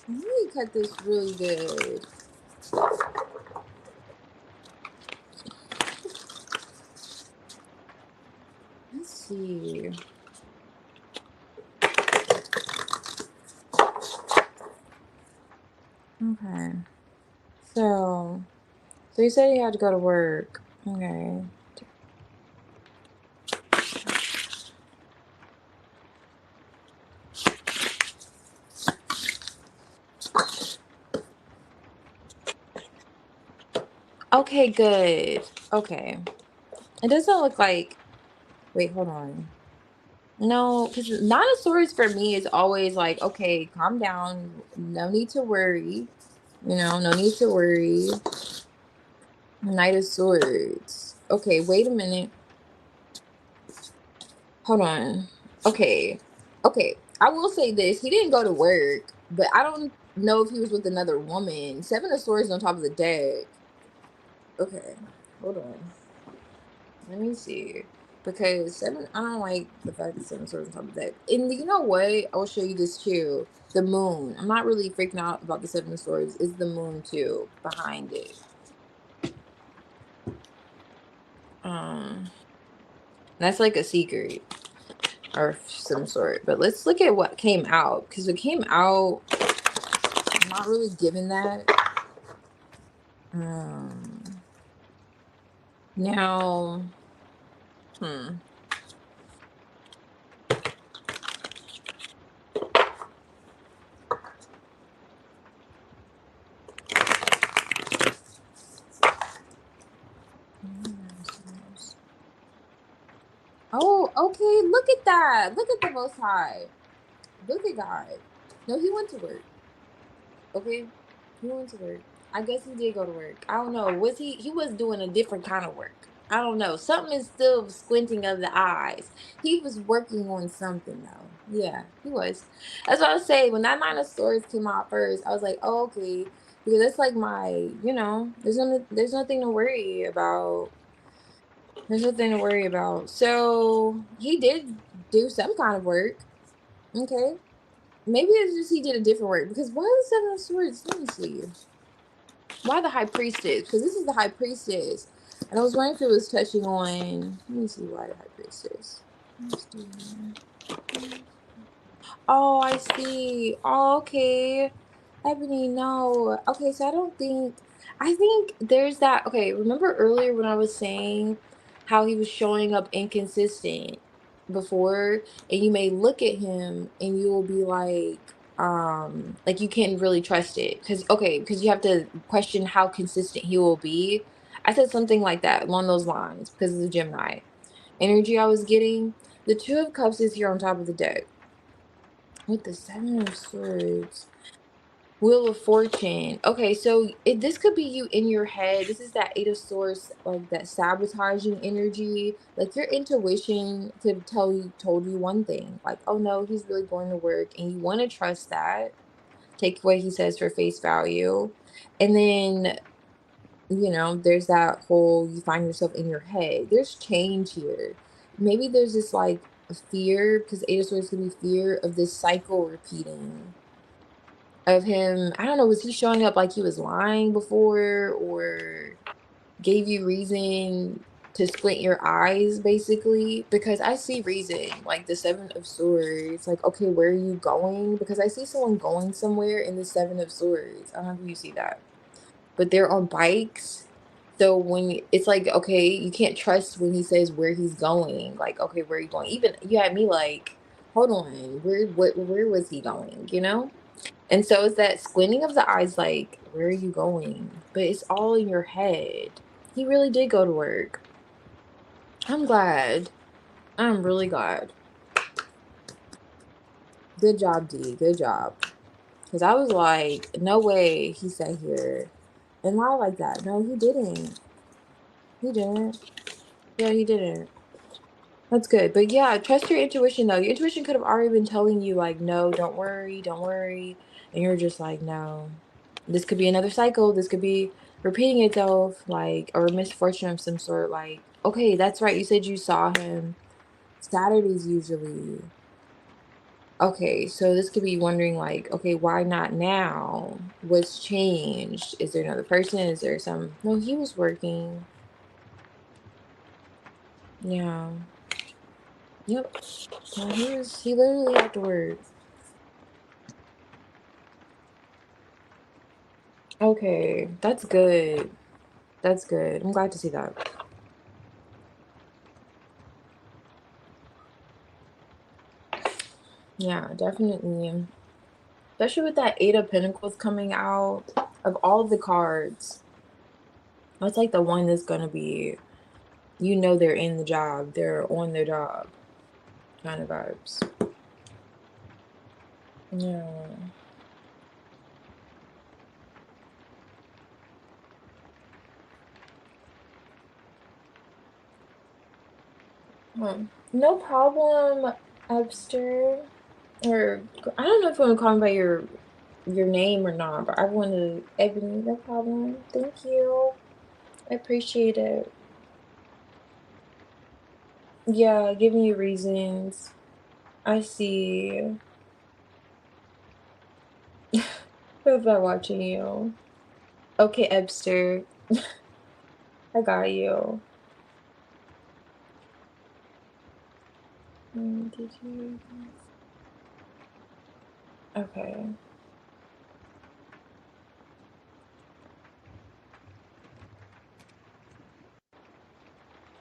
let me cut this really good. Let's see. Okay. So you said he had to go to work. Okay. Okay, good. Okay. It doesn't look like, wait, hold on. No, because Nine of Swords for me is always like, okay, calm down. No need to worry. No need to worry. Knight of Swords. Okay, wait a minute. Hold on. Okay. Okay. I will say this. He didn't go to work, but I don't know if he was with another woman. Seven of Swords on top of the deck. Okay. Hold on. Let me see. Because I don't like the fact that Seven of Swords on top of the deck. And you know what? I will show you this too. The moon. I'm not really freaking out about the Seven of Swords. It's the moon too behind it. That's like a secret or some sort. But let's look at what came out, because what came out, I'm not really giving that. Now, oh, okay, look at that. Look at the Most High. Look at God. No, he went to work. Okay, he went to work. I guess he did go to work. I don't know. Was he was doing a different kind of work. I don't know. Something is still squinting of the eyes. He was working on something though. Yeah, he was. That's what I was saying. When that Nine of Swords came out first, I was like, oh, okay. Because that's like there's nothing to worry about. There's nothing to worry about. So he did do some kind of work. Okay. Maybe it's just he did a different work. Because why the Seven of Swords? Let me see. Why the High Priestess? Because this is the High Priestess. And I was wondering if it was touching on. Let me see why the High Priestess. Let's see here. Oh, I see. Oh, okay. Ebony, no. Okay, so I think there's that. Okay, remember earlier when I was saying how he was showing up inconsistent before, and you may look at him and you will be like you can't really trust it. Because you have to question how consistent he will be. I said something like that along those lines because of the Gemini energy I was getting. The Two of Cups is here on top of the deck with the Seven of Swords. Wheel of Fortune. Okay, so this could be you in your head. This is that Eight of Swords, like that sabotaging energy. Like your intuition could told you one thing, like, oh no, he's really going to work, and you want to trust that. Take what he says for face value. And then, there's that whole you find yourself in your head. There's change here. Maybe there's this like fear, because Eight of Swords could be fear of this cycle repeating of him. I don't know, was he showing up like he was lying before, or gave you reason to squint your eyes, basically? Because I see reason, like the Seven of Swords. Like, okay, where are you going? Because I see someone going somewhere in the Seven of Swords. I don't know if you see that, but they're on bikes. So when it's like, okay, you can't trust when he says where he's going. Like, okay, where are you going? Even you had me like, hold on, where was he going? And so it's that squinting of the eyes, like, where are you going? But it's all in your head. He really did go to work. I'm glad. I'm really glad. Good job, D. Good job. Because I was like, no way he sat here and lie like that. No, he didn't. He didn't. Yeah, he didn't. That's good. But yeah, trust your intuition though. Your intuition could have already been telling you, like, no, don't worry, don't worry. And you're just like, no. This could be another cycle. This could be repeating itself, like, or a misfortune of some sort. Like, okay, that's right. You said you saw him Saturdays usually. Okay, so this could be wondering, like, okay, why not now? What's changed? Is there another person? Is there some? No, he was working. Yeah. Yep. No, he literally had to work. Okay, that's good. That's good. I'm glad to see that. Yeah, definitely. Especially with that Eight of Pentacles coming out, of all the cards, that's like the one that's gonna be, they're in the job, they're on their job kind of vibes. Yeah. No problem, Ebster. Or I don't know if you want to call me by your name or not, but I want to Ebony, no problem. Thank you. I appreciate it. Yeah, giving you reasons. I see. Feels bad watching you. Okay, Ebster. I got you. Did you? Okay.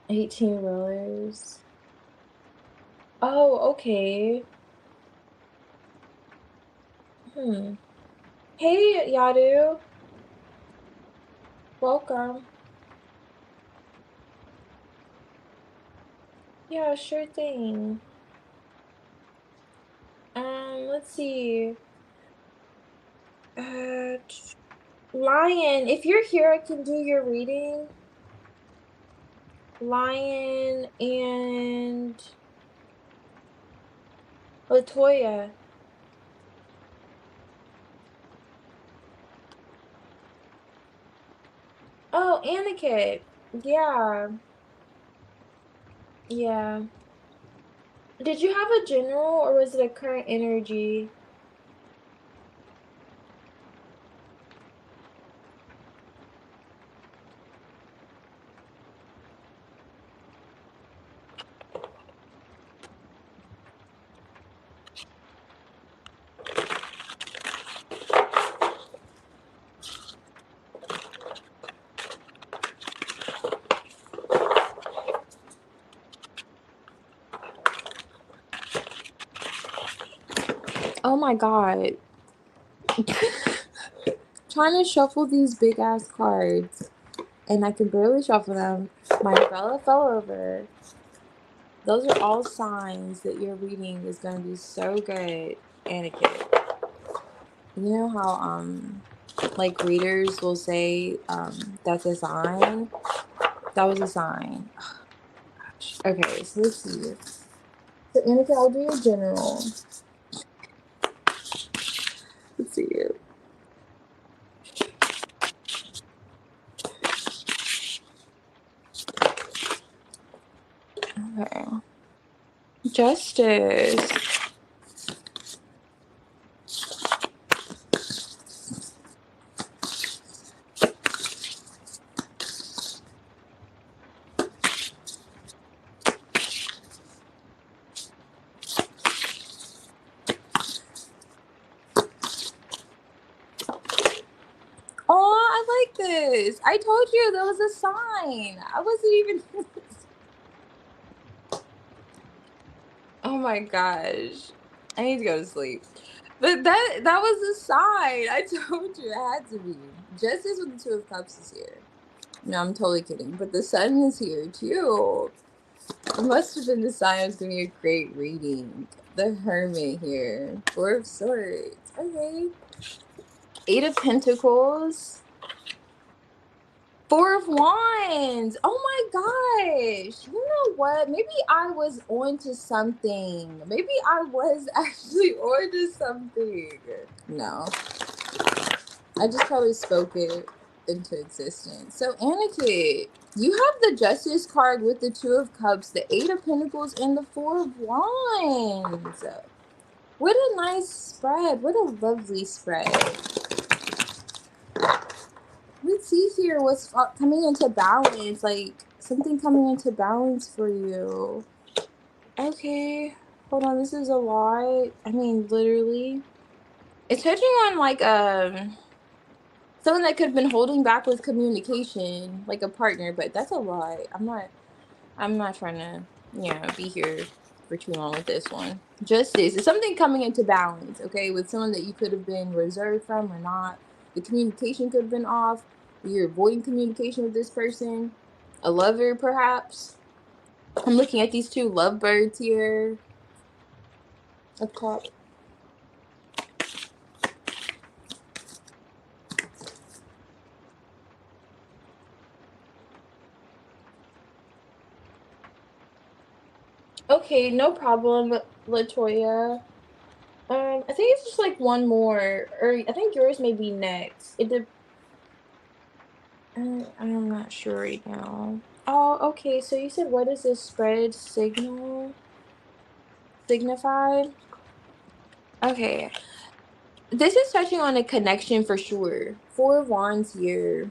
18 rollers. Oh, okay. Hmm. Hey, Yadu. Welcome. Yeah, sure thing. Let's see. Uh, Lion, if you're here, I can do your reading. Lion and Latoya. Oh, Aniket. Yeah, yeah. Did you have a general or was it a current energy? my god. Trying to shuffle these big ass cards and I can barely shuffle them. My umbrella fell over. Those are all signs that your reading is going to be so good, Aniket. You know how like readers will say that's a sign? That was a sign. Okay, so let's see. So Aniket, I'll do your general. Let's see. Okay. Justice. Oh, I like this. I told you there was a sign. I wasn't even. Oh my gosh. I need to go to sleep. But that was a sign. I told you it had to be. Justice with the Two of Cups is here. No, I'm totally kidding. But the Sun is here too. It must have been the sign it was gonna be a great reading. The Hermit here. Four of Swords. Okay. Eight of Pentacles. Four of Wands. Oh my gosh. You know what? Maybe I was onto something. Maybe I was actually onto something. No. I just probably spoke it into existence. So, Aniket, you have the Justice card with the Two of Cups, the Eight of Pentacles, and the Four of Wands. What a nice spread. What a lovely spread. Let's see here what's coming into balance. Like, something coming into balance for you. Okay. Hold on. This is a lot. I mean, literally. It's touching on, like, someone that could have been holding back with communication, like a partner, but that's a lot. I'm not trying to, be here for too long with this one. Justice is something coming into balance, okay, with someone that you could have been reserved from or not. The communication could have been off. You're avoiding communication with this person. A lover, perhaps. I'm looking at these two lovebirds here. Up top. Okay, no problem, Latoya. I think it's just like one more, or I think yours may be next. I'm not sure right now. Oh, okay. So you said what does this spread signify? Okay, this is touching on a connection for sure. Four of Wands here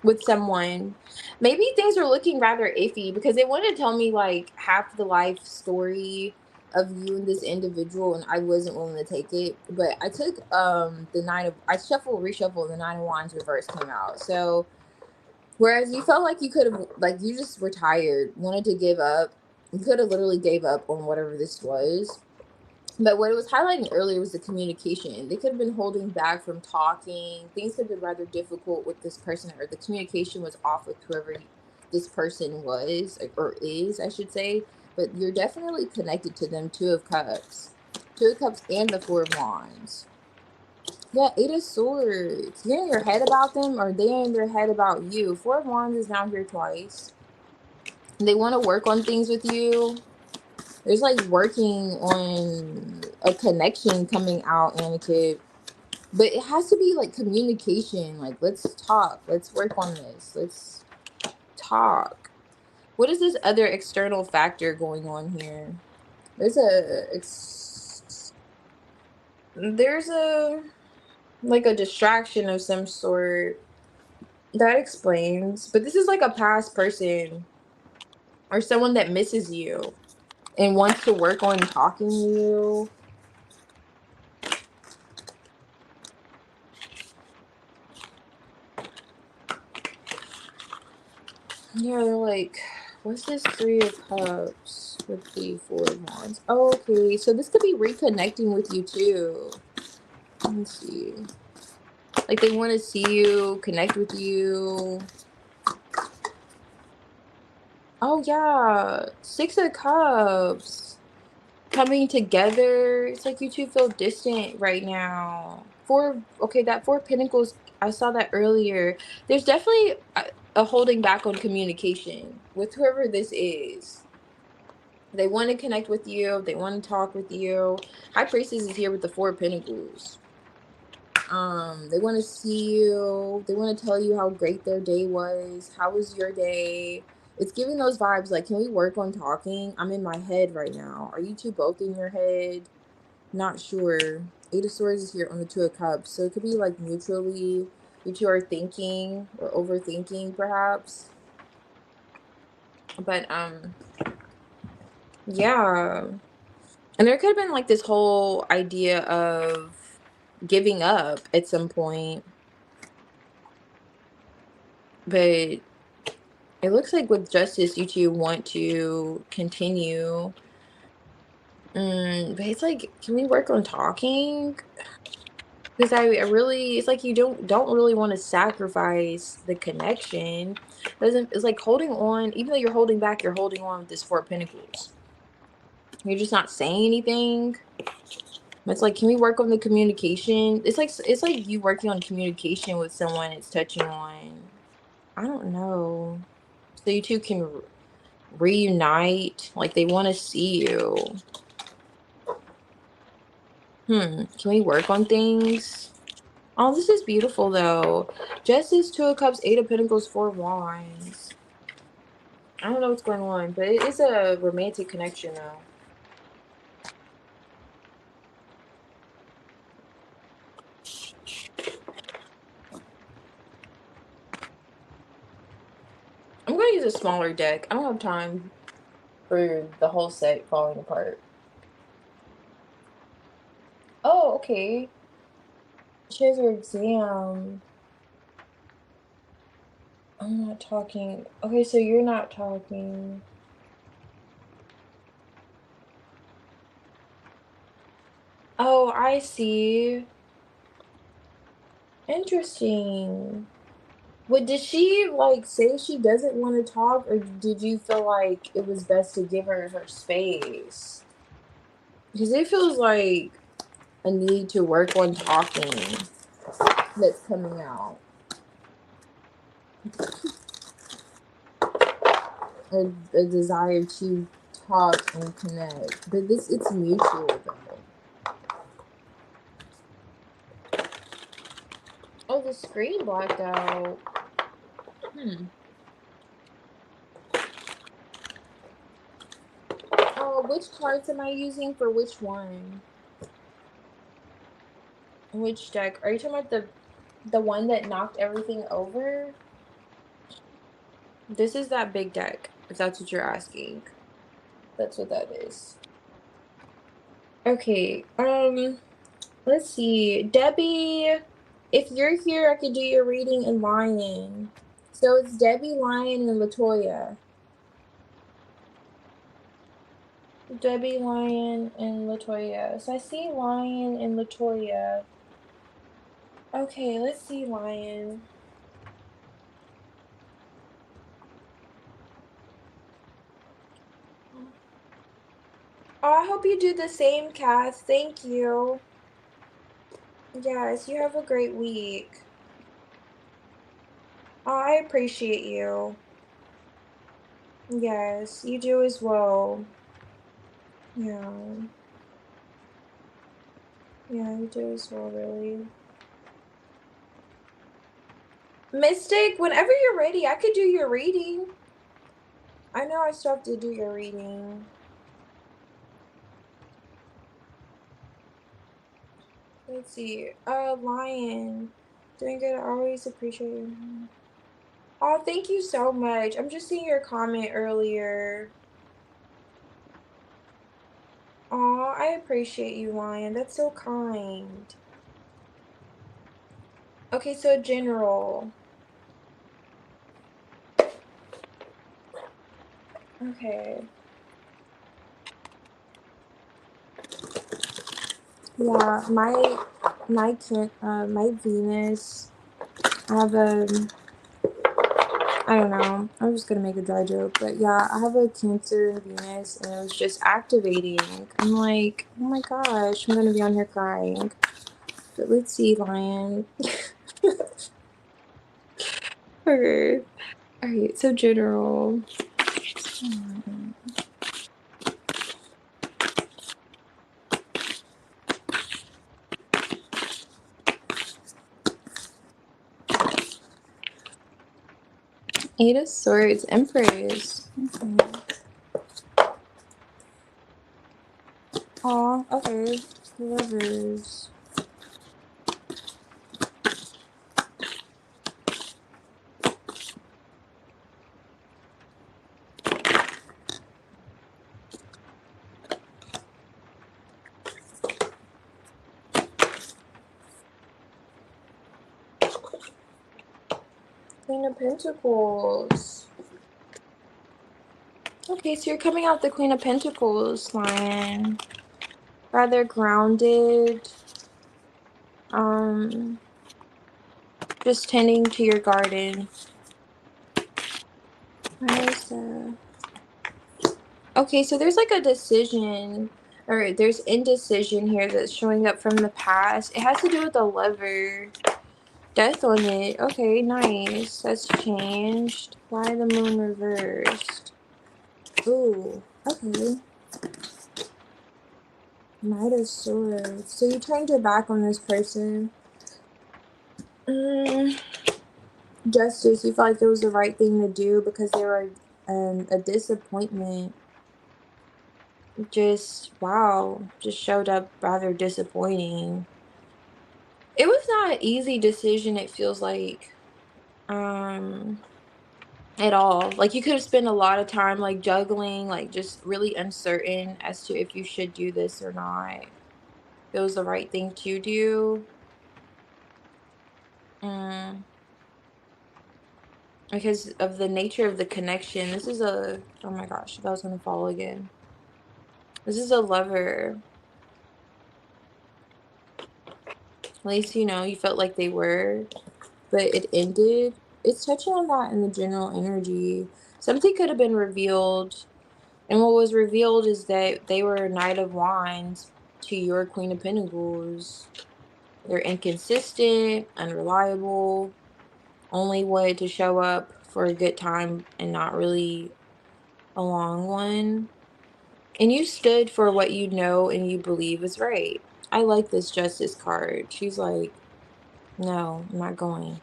with someone. Maybe things are looking rather iffy because they want to tell me like half the life story of you and this individual, and I wasn't willing to take it. But I took I reshuffled the Nine of Wands reverse came out. So whereas you felt like you could have, like, you just were tired, wanted to give up, you could have literally gave up on whatever this was. But what it was highlighting earlier was the communication. They could have been holding back from talking. Things could have been rather difficult with this person, or the communication was off with whoever this person was, or is, I should say. But you're definitely connected to them. Two of Cups. Two of Cups and the Four of Wands. Yeah, Eight of Swords. You're in your head about them, or they're in their head about you. Four of Wands is now here twice. They want to work on things with you. There's like working on a connection coming out, Aniket. But it has to be like communication. Like, let's talk. Let's work on this. Let's talk. What is this other external factor going on here? There's a like a distraction of some sort. That explains. But this is like a past person or someone that misses you and wants to work on talking to you. Yeah, they're like, what's this Three of Cups with the Four of Wands? Oh, okay, so this could be reconnecting with you too. Let's see. Like, they want to see you, connect with you. Oh, yeah. 6 of Cups. Coming together. It's like you two feel distant right now. Okay, that 4 of Pentacles, I saw that earlier. There's definitely a holding back on communication with whoever this is. They want to connect with you. They want to talk with you. High Priestess is here with the 4 of Pentacles. They want to see you. They want to tell you how great their day was. How was your day? It's giving those vibes like, can we work on talking? I'm in my head right now. Are you two both in your head? Not sure. 8 of Swords is here on the 2 of Cups. So it could be like mutually, you two are thinking or overthinking perhaps. But, yeah. And there could have been like this whole idea of giving up at some point. But it looks like with Justice, you two want to continue. But it's like, can we work on talking? Because I really, it's like you don't really want to sacrifice the connection. It's like holding on, even though you're holding back, you're holding on with this 4 of Pentacles. You're just not saying anything. It's like, can we work on the communication? It's like you working on communication with someone it's touching on. I don't know. So you two can reunite. Like, they want to see you. Can we work on things? Oh, this is beautiful though. Justice, 2 of Cups, 8 of Pentacles, 4 of Wands. I don't know what's going on, but it is a romantic connection though. I'm going to use a smaller deck. I don't have time for the whole set falling apart. Oh, okay. She has her exam. I'm not talking. Okay, so you're not talking. Oh, I see. Interesting. What did she like say she doesn't want to talk, or did you feel like it was best to give her space? Because it feels like a need to work on talking that's coming out. A desire to talk and connect. But it's mutual though. Oh, the screen blacked out. Oh, which cards am I using for which one? Which deck? Are you talking about the one that knocked everything over? This is that big deck, if that's what you're asking. That's what that is. Okay, let's see. Debbie, if you're here, I could do your reading in Lion. So it's Debbie, Lion, and Latoya. Debbie, Lion, and Latoya. So I see Lion and Latoya. Okay, let's see Lion. Oh, I hope you do the same, Cass. Thank you. Yes, you have a great week. Oh, I appreciate you. Yes, you do as well. Yeah. Yeah, you do as well, really. Mystic, whenever you're ready, I could do your reading. I know I still have to do your reading. Let's see. Lion. Doing good. I always appreciate you. Oh, thank you so much. I'm just seeing your comment earlier. Oh, I appreciate you, Lion. That's so kind. Okay, so general. Okay. Yeah, my Venus. I have I don't know. I'm just gonna make a dry joke, but yeah, I have a Cancer in Venus, and it was just activating. I'm like, oh my gosh, I'm gonna be on here crying. But let's see, Lion. Okay. All right. So general. Eight of Swords, Empress. Okay. Aw, okay. Lovers. Queen of Pentacles. Okay, so you're coming out the Queen of Pentacles, Lion. Rather grounded. Just tending to your garden. Okay, so there's like a decision, or there's indecision here that's showing up from the past. It has to do with the Lover. Death on it. Okay, nice. That's changed. Why the moon reversed? Ooh, okay. Knight of Swords. So you turned your back on this person. Justice. You felt like it was the right thing to do because they were a disappointment. Just, wow. Just showed up rather disappointing. It was not an easy decision, it feels like. At all. Like, you could have spent a lot of time, like, juggling, like, just really uncertain as to if you should do this or not. It was the right thing to do. Because of the nature of the connection. This is a, oh my gosh, that was gonna fall again. This is a Lover. At least, you know, you felt like they were, but it ended. It's touching on that in the general energy. Something could have been revealed. And what was revealed is that they were Knight of Wands to your Queen of Pentacles. They're inconsistent, unreliable, only wanted to show up for a good time and not really a long one. And you stood for what you know and you believe is right. I like this Justice card. She's like, no, I'm not going.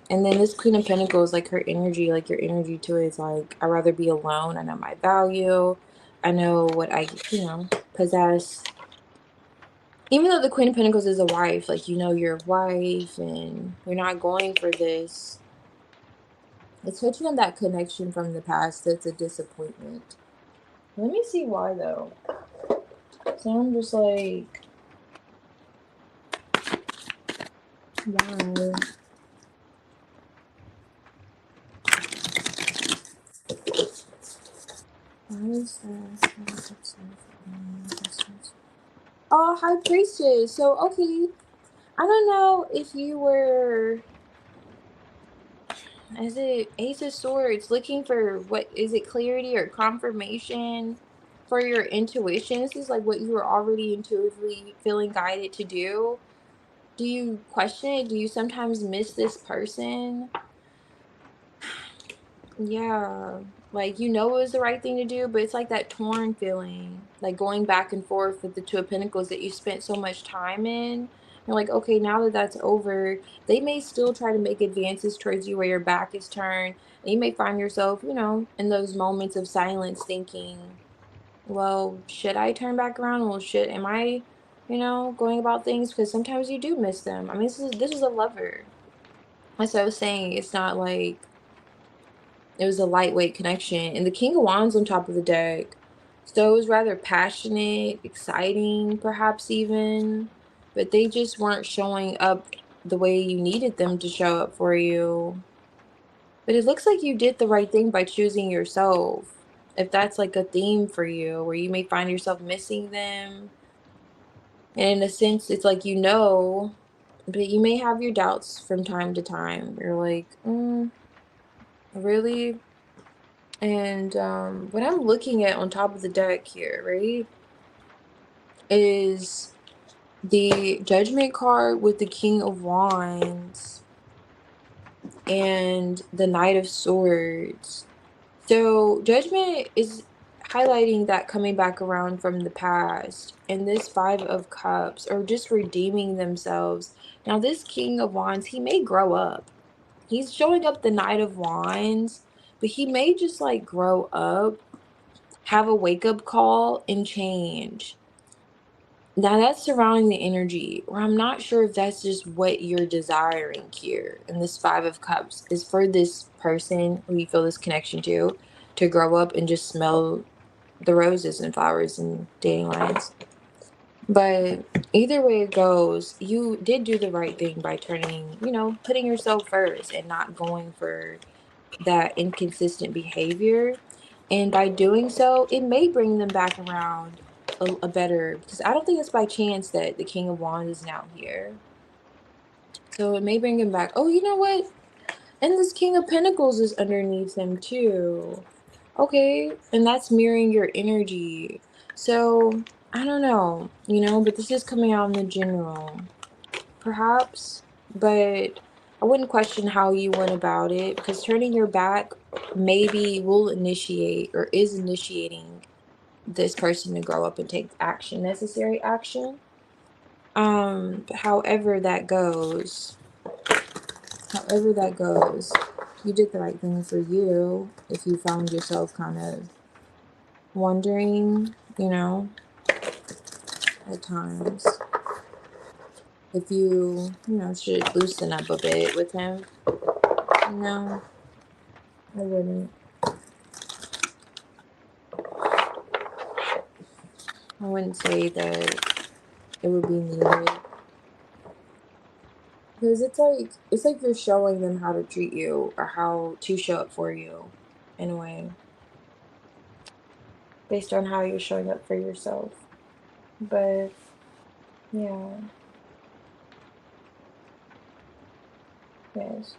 And then this Queen of Pentacles, like her energy, like your energy to it is like, I'd rather be alone. I know my value. I know what I, possess. Even though the Queen of Pentacles is a wife, like, you know, you're a wife and you're not going for this. It's touching on that connection from the past that's a disappointment. Let me see why, though. So I'm just like, why? Why is that? Oh, High Priestess. So, okay. I don't know if you were, is it Ace of Swords, looking for, what is it, clarity or confirmation for your intuition? This is like what you were already intuitively feeling guided to do. Do you question it? Do you sometimes miss this person? Yeah, like, you know it was the right thing to do, but it's like that torn feeling, like going back and forth with the Two of Pentacles that you spent so much time in. You're like, okay, now that that's over, they may still try to make advances towards you where your back is turned, and you may find yourself, you know, in those moments of silence thinking, well, should I turn back around? Well, am I, you know, going about things? Because sometimes you do miss them. I mean, this is a Lover. That's what I was saying. It's not like it was a lightweight connection. And the King of Wands on top of the deck. So it was rather passionate, exciting, perhaps even. But they just weren't showing up the way you needed them to show up for you. But it looks like you did the right thing by choosing yourself. If that's like a theme for you, where you may find yourself missing them. And in a sense, it's like, but you may have your doubts from time to time. You're like, really? And what I'm looking at on top of the deck here, right, is the Judgment card with the King of Wands and the Knight of Swords. So Judgment is highlighting that coming back around from the past, and this Five of Cups, or just redeeming themselves. Now this King of Wands, he may grow up. He's showing up the Knight of Wands, but he may just like grow up, have a wake-up call, and change. Now that's surrounding the energy, or I'm not sure if that's just what you're desiring here. And this Five of Cups is for this person who you feel this connection to grow up and just smell the roses and flowers and dandelions. But either way it goes, you did do the right thing by turning, putting yourself first and not going for that inconsistent behavior. And by doing so, it may bring them back around a better, because I don't think it's by chance that the King of Wands is now here. So it may bring him back. Oh, you know what? And this King of Pentacles is underneath him too. Okay, and that's mirroring your energy. So I don't know, but this is coming out in the general. Perhaps, but I wouldn't question how you went about it, because turning your back maybe will initiate or is initiating this person to grow up and take action, necessary action. But however that goes, you did the right thing for you if you found yourself kind of wondering, at times if should loosen up a bit with him. No, I wouldn't. I wouldn't say that it would be needed, because it's like you're showing them how to treat you or how to show up for you in a way based on how you're showing up for yourself. But yeah, yes.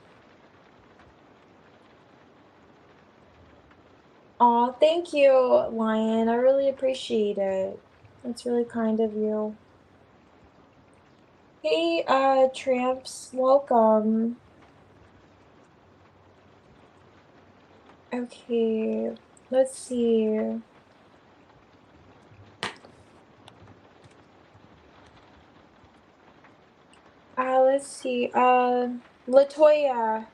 Aw, thank you, Lion. I really appreciate it. That's really kind of you. Hey, tramps, welcome. Okay, let's see. Let's see. Latoya.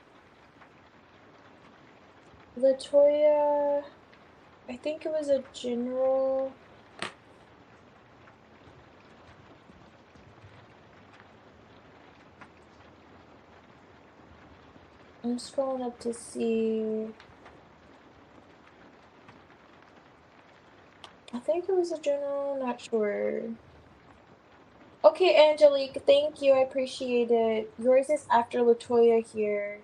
Latoya. I think it was a general. I'm scrolling up to see. I think it was a general, not sure. Okay, Angelique, thank you. I appreciate it. Yours is after Latoya here.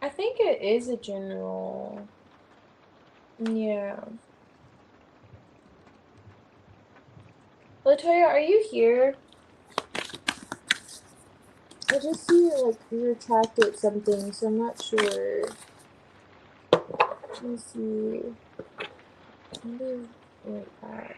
I think it is a general. Yeah. Latoya, are you here? I just see you retracted something, so I'm not sure. Let me see. Maybe like that.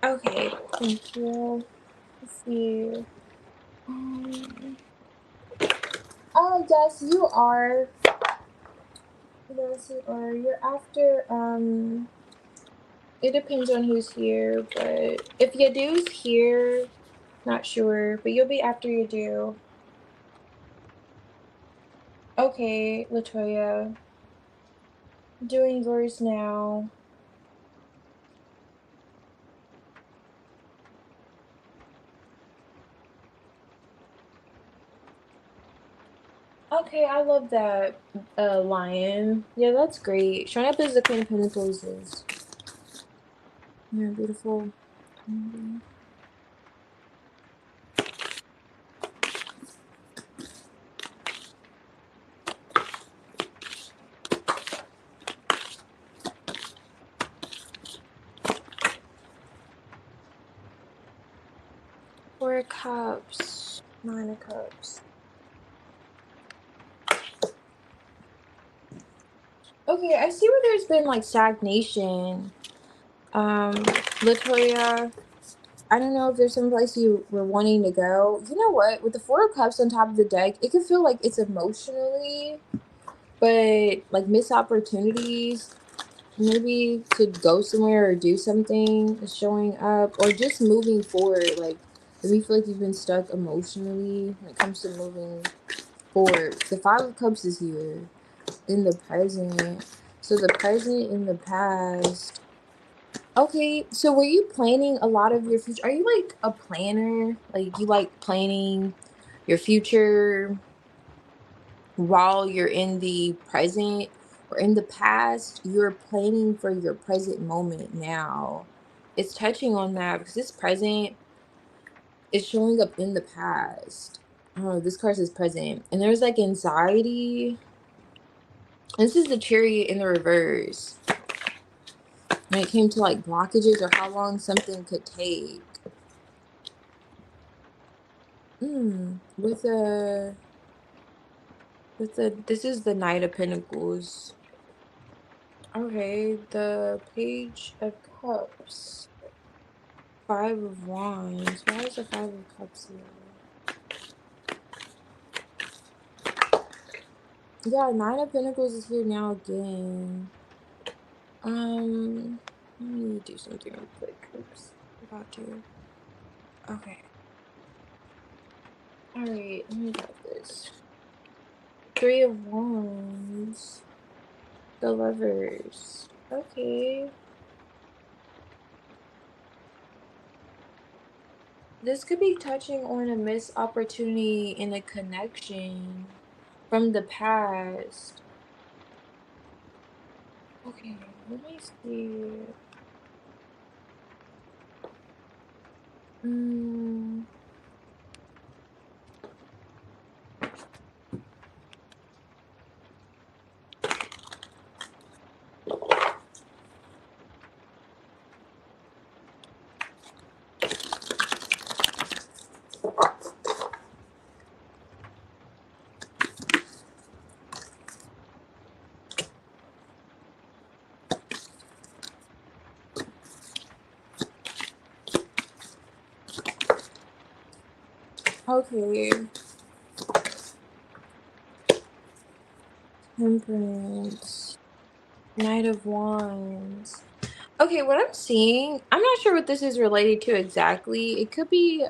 Okay, thank you. Let's see. Um, oh, yes, you are. Yes, you are. You're after, it depends on who's here, but if your dude's here, not sure, but you'll be after your due. Okay, Latoya, doing yours now. Okay, I love that, lion. Yeah, that's great. Showing up as the Queen of Pentacles is, yeah, beautiful. Mhm. Four of Cups, Nine of Cups. Okay, I see where there's been like stagnation. Latoya, I don't know if there's some place you were wanting to go. You know what? With the Four of Cups on top of the deck, it can feel like it's emotionally, but like missed opportunities, maybe to go somewhere or do something is showing up, or just moving forward. Like if you feel like you've been stuck emotionally when it comes to moving forward. The Five of Cups is here in the present. So the present in the past. Okay, so were you planning a lot of your future? Are you like a planner? Like you like planning your future while you're in the present, or in the past, you're planning for your present moment now. It's touching on that because this present is showing up in the past. I don't know, this card is present. And there's like anxiety. This is the Chariot in the reverse. When it came to like blockages or how long something could take. With this is the Knight of Pentacles. Okay, the Page of Cups. Five of Wands. Why is the Five of Cups here? Yeah, Nine of Pentacles is here now again. Let me do something real quick. Oops, forgot to. Okay. Alright, let me grab this. Three of Wands. The Lovers. Okay. This could be touching on a missed opportunity in a connection from the past. Okay, let me see. Mm, okay. Temperance. Knight of Wands. Okay, what I'm seeing, I'm not sure what this is related to exactly. It could be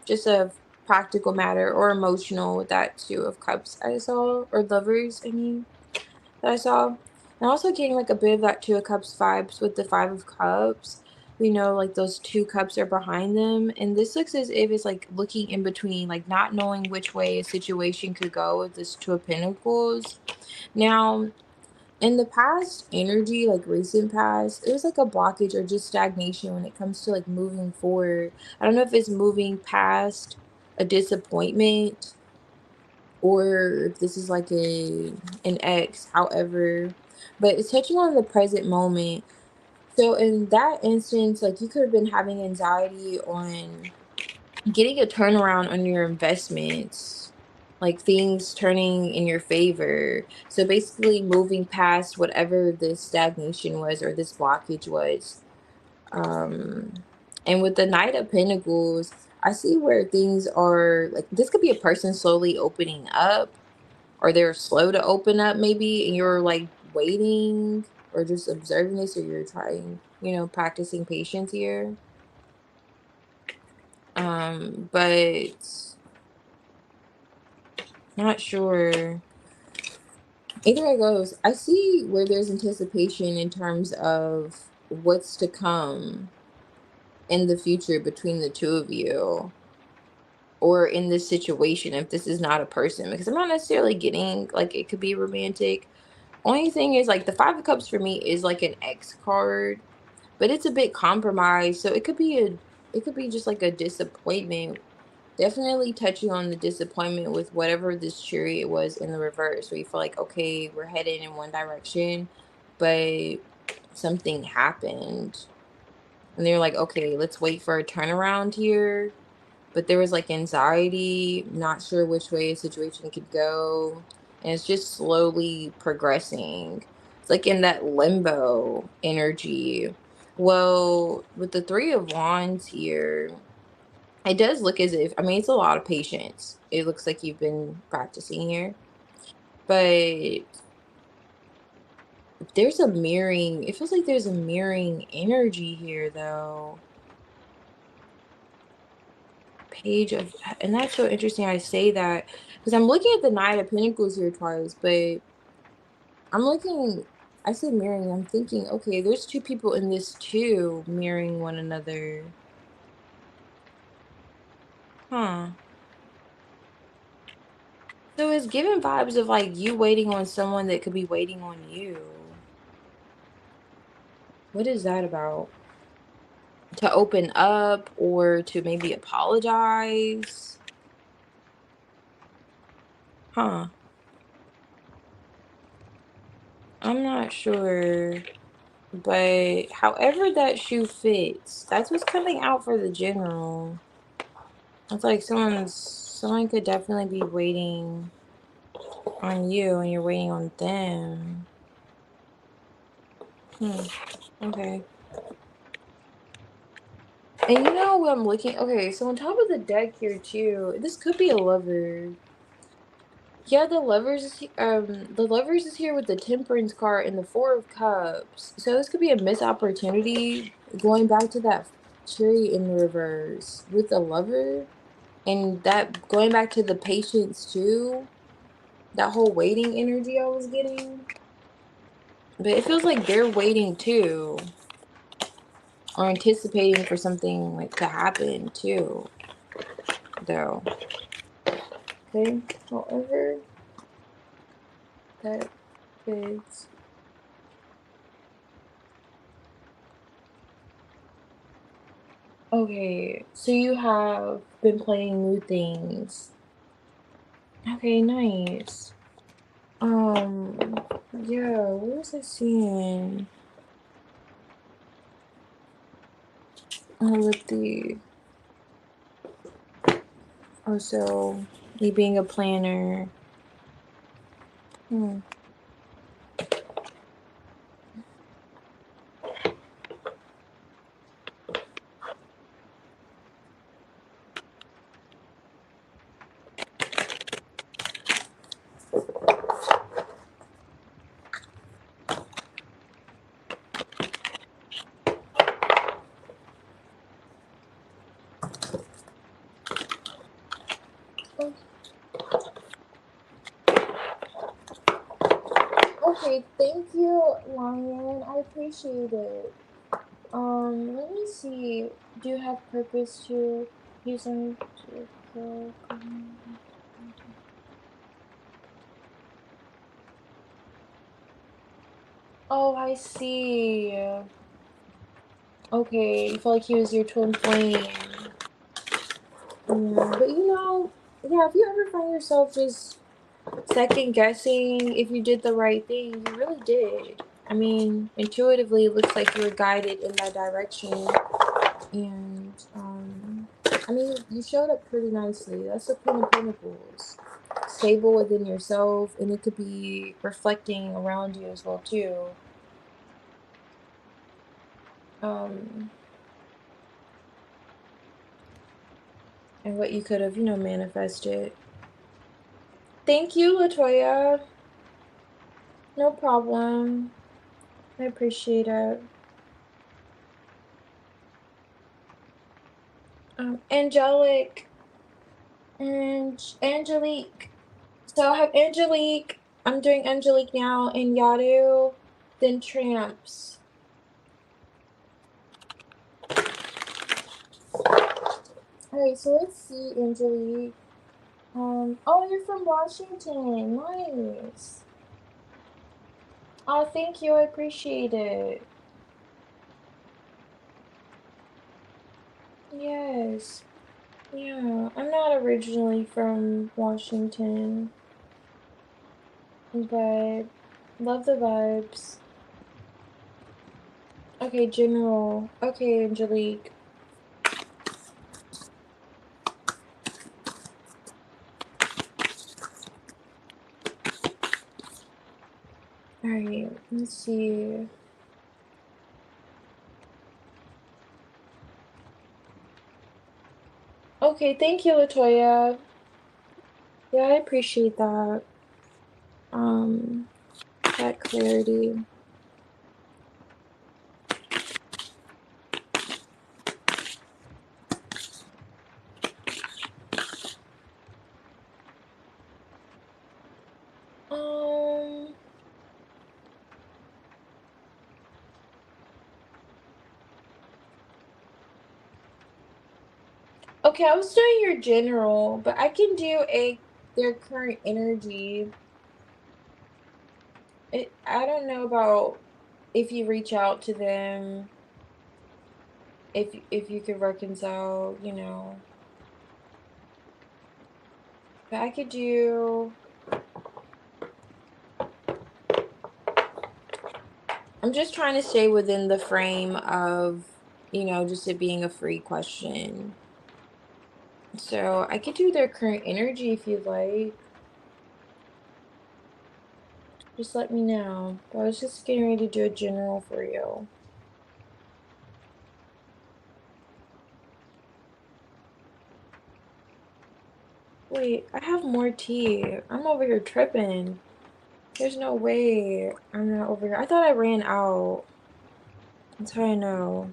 just a practical matter or emotional with that Two of Cups I saw, or Lovers, I mean, that I saw. And also getting like a bit of that Two of Cups vibes with the Five of Cups. We know like those two cups are behind them. And this looks as if it's like looking in between, like not knowing which way a situation could go with this Two of Pentacles. Now, in the past energy, like recent past, it was like a blockage or just stagnation when it comes to like moving forward. I don't know if it's moving past a disappointment, or if this is like an ex, however, but it's touching on the present moment. So in that instance, like you could have been having anxiety on getting a turnaround on your investments, like things turning in your favor. So basically moving past whatever this stagnation was or this blockage was. And with the Knight of Pentacles, I see where things are like this could be a person slowly opening up, or they're slow to open up maybe, and you're like waiting or just observing this, or you're trying, practicing patience here. But not sure. Either way it goes, I see where there's anticipation in terms of what's to come in the future between the two of you, or in this situation if this is not a person, because I'm not necessarily getting like it could be romantic. Only thing is like the Five of Cups for me is like an X card, but it's a bit compromised, so it could be just like a disappointment. Definitely touching on the disappointment with whatever this chariot was in the reverse, where you feel like, okay, we're headed in one direction, but something happened. And they're like, okay, let's wait for a turnaround here. But there was like anxiety, not sure which way a situation could go. And it's just slowly progressing. It's like in that limbo energy. Well, with the Three of Wands here, it does look as if, I mean, it's a lot of patience. It looks like you've been practicing here. But there's a mirroring, it feels like there's a mirroring energy here, though. Page of, and that's so interesting I say that, because I'm looking at the Knight of Pentacles here twice, but I'm looking, I say mirroring, I'm thinking, okay, there's two people in this too mirroring one another. Huh. So it's giving vibes of like you waiting on someone that could be waiting on you. What is that about? To open up or to maybe apologize? Huh. I'm not sure. But however that shoe fits, that's what's coming out for the general. It's like someone could definitely be waiting on you and you're waiting on them. Hmm. Okay. And you know what I'm looking, okay, so on top of the deck here too, this could be a lover. Yeah, the lovers is here with the Temperance card and the Four of Cups. So this could be a missed opportunity, going back to that cherry in the reverse with the lover, and that going back to the patience too. That whole waiting energy I was getting. But it feels like they're waiting too, or anticipating for something like to happen too, though. Okay. However that is. Okay, so you have been playing new things. Okay, nice. Um, yeah, what was I seeing? With the, oh, so me being a planner. Hmm. Okay, thank you, Lion. I appreciate it. Let me see. Do you have purpose to use them to kill? Oh, I see. Okay, you feel like he was your twin flame. Yeah, but yeah, if you ever find yourself just second guessing if you did the right thing, you really did. I mean, intuitively, it looks like you were guided in that direction. And, I mean, you showed up pretty nicely. That's the Queen of Pentacles. Stable within yourself, and it could be reflecting around you as well, too. and what you could have, manifested. Thank you, Latoya. No problem. I appreciate it. Angelique. Angelique. So I have Angelique. I'm doing Angelique now, and Yadu, then Tramps. Alright, so let's see, Angelique. Oh, you're from Washington. Nice. Oh, thank you. I appreciate it. Yes. Yeah, I'm not originally from Washington, but love the vibes. Okay, general. Okay, Angelique. Alright, let's see. Okay, thank you, Latoya. Yeah, I appreciate that. That clarity. Okay, I was doing your general, but I can do their current energy. I don't know about if you reach out to them, if you could reconcile, But I could do. I'm just trying to stay within the frame of, just it being a free question. So I could do their current energy if you'd like. Just let me know. But I was just getting ready to do a general for you. Wait, I have more tea. I'm over here tripping. There's no way I'm not over here. I thought I ran out. That's how I know.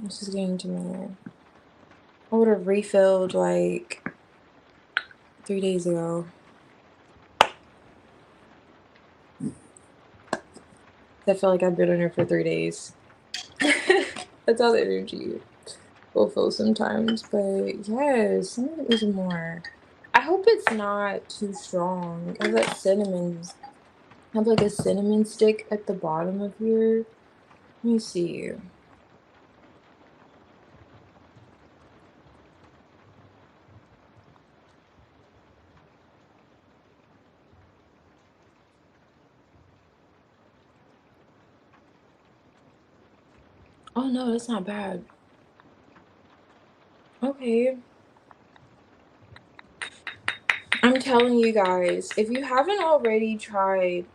This is getting to me. I would have refilled like 3 days ago. I feel like I've been on here for 3 days. That's how the energy will feel sometimes. But yes, I need to eat more. I hope it's not too strong. I have that cinnamon. I have like a cinnamon stick at the bottom of here. Let me see. Oh no, that's not bad. Okay. I'm telling you guys, if you haven't already tried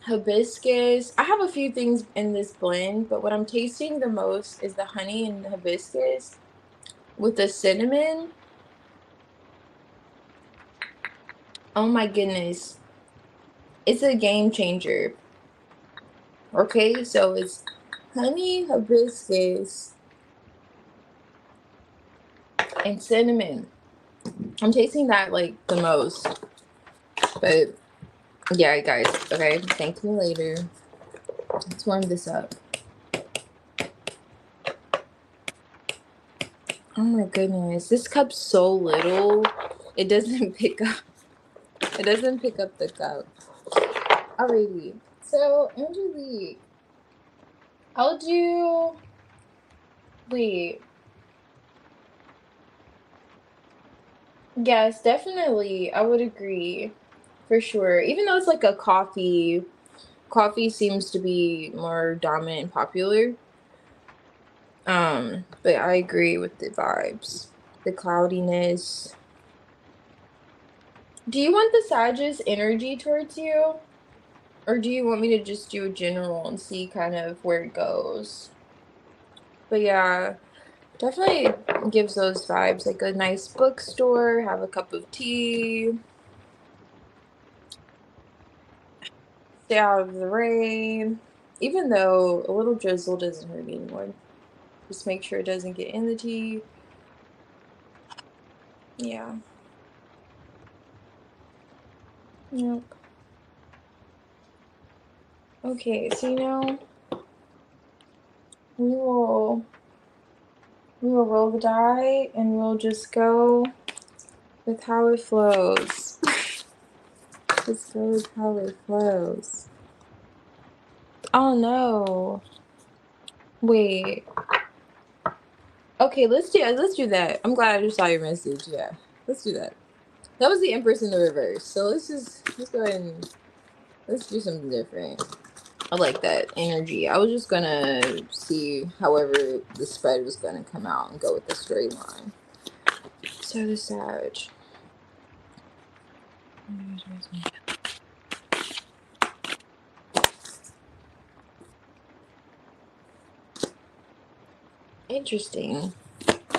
hibiscus, I have a few things in this blend, but what I'm tasting the most is the honey and the hibiscus with the cinnamon. Oh my goodness. It's a game changer. Okay, so it's honey, hibiscus, and cinnamon. I'm tasting that like the most. But yeah, guys, okay, thank me later. Let's warm this up. Oh my goodness, this cup's so little, it doesn't pick up. It doesn't pick up the cup. Alrighty, so Angelique, I'll do. Wait. Yes, definitely. I would agree, for sure. Even though it's like a coffee seems to be more dominant and popular. But I agree with the vibes, the cloudiness. Do you want the Sagittarius energy towards you? Or do you want me to just do a general and see kind of where it goes? But yeah, definitely gives those vibes, like a nice bookstore, have a cup of tea, stay out of the rain. Even though a little drizzle doesn't hurt anyone. Just make sure it doesn't get in the tea. Yeah. Yep. Okay, so we will roll the die and we'll just go with how it flows. Just go with how it flows. Oh no. Wait. Okay, let's do that. I'm glad I just saw your message. Yeah. Let's do that. That was the Empress in the reverse. So let's go ahead and let's do something different. I like that energy. I was just gonna see however the spread was gonna come out and go with the straight line. So the Sag. Interesting.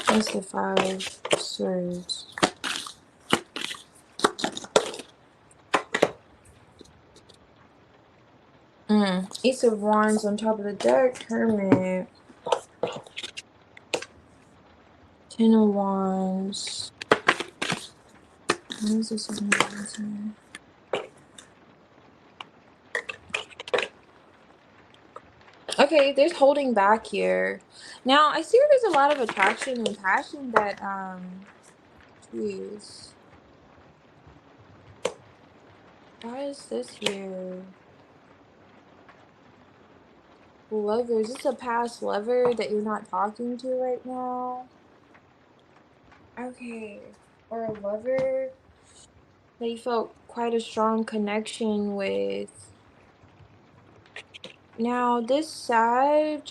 That's the 5 swords. Ace of Wands on top of the deck. Hermit. 10 of Wands. What is this? 7 of Wands here? Okay, there's holding back here. Now, I see there's a lot of attraction and passion that, jeez. Why is this here? Lover. Is this a past lover that you're not talking to right now? Okay. Or a lover that you felt quite a strong connection with. Now, this Sag,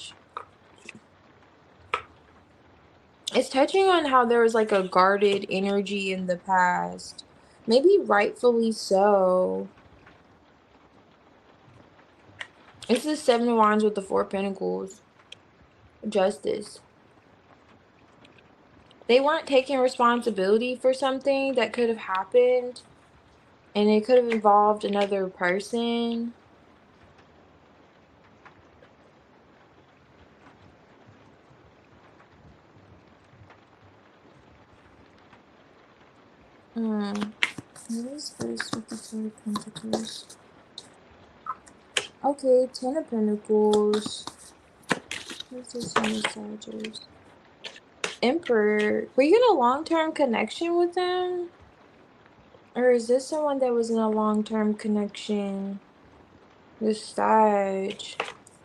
it's touching on how there was like a guarded energy in the past. Maybe rightfully so. It's the 7 of Wands with the 4 of Pentacles. Justice. They weren't taking responsibility for something that could have happened. And it could have involved another person. What is this with the 4 of Pentacles? Okay, 10 of Pentacles. What's this in the Sagittarius? Emperor. Were you in a long-term connection with them? Or is this someone that was in a long-term connection? This Sag.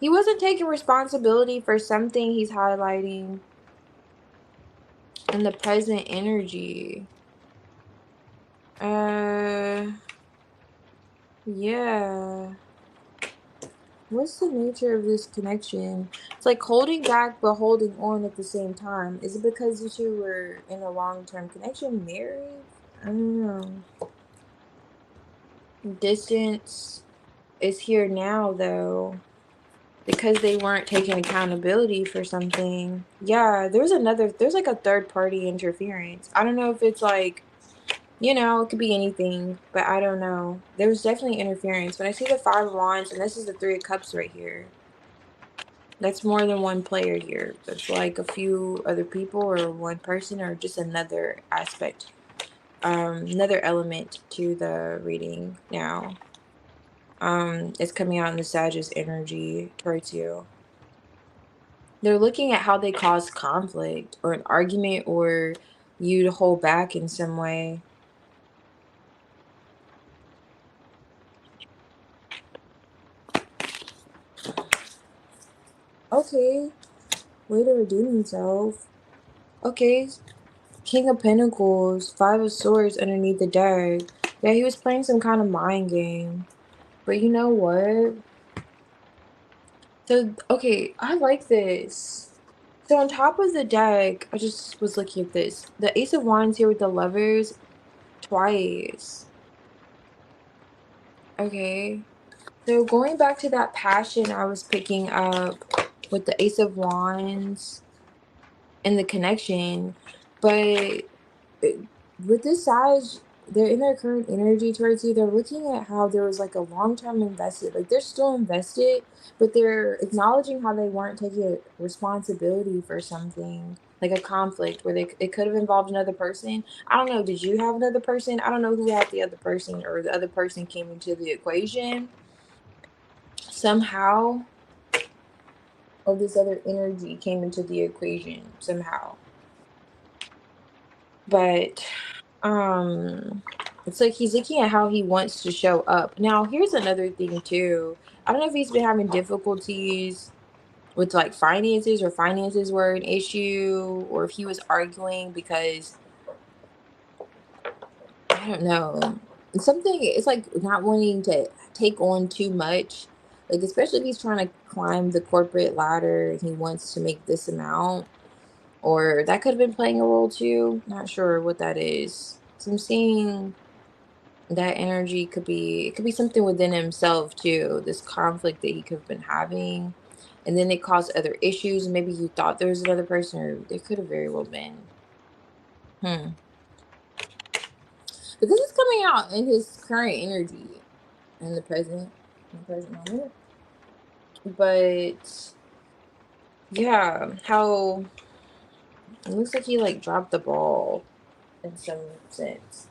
He wasn't taking responsibility for something he's highlighting in the present energy. Yeah. What's the nature of this connection? It's like holding back but holding on at the same time. Is it because you two were in a long-term connection, married? I don't know. Distance is here now, though, because they weren't taking accountability for something. Yeah, there's like a third-party interference. I don't know if it's like, it could be anything, but I don't know. There's definitely interference. When I see the 5 of Wands, and this is the 3 of Cups right here, that's more than one player here. That's like a few other people or one person or just another aspect, another element to the reading now. It's coming out in the Sagittarius energy towards you. They're looking at how they cause conflict or an argument or you to hold back in some way. Okay. Way to redeem himself. Okay. King of Pentacles, 5 of Swords underneath the deck. Yeah, he was playing some kind of mind game. But you know what? So, okay, I like this. So on top of the deck, I just was looking at this. The Ace of Wands here with the Lovers twice. Okay. So going back to that passion I was picking up with the Ace of Wands and the connection, but it, with this side, they're in their current energy towards you. They're looking at how there was like a long-term invested, like they're still invested, but they're acknowledging how they weren't taking responsibility for something, like a conflict where it could have involved another person. I don't know. Did you have another person? I don't know who had the other person, or the other person came into the equation somehow, or this other energy came into the equation somehow. But it's like he's looking at how he wants to show up. Now here's another thing too. I don't know if he's been having difficulties with like finances, or finances were an issue, or if he was arguing because I don't know, something. It's like not wanting to take on too much, like especially if he's trying to climb the corporate ladder and he wants to make this amount, or that could have been playing a role too. Not sure what that is. So I'm seeing that energy could be, it could be something within himself too, this conflict that he could have been having, and then it caused other issues. Maybe you thought there was another person, or there could have very well been. But this is coming out in his current energy in the present moment. But yeah, how it looks like he like dropped the ball in some sense.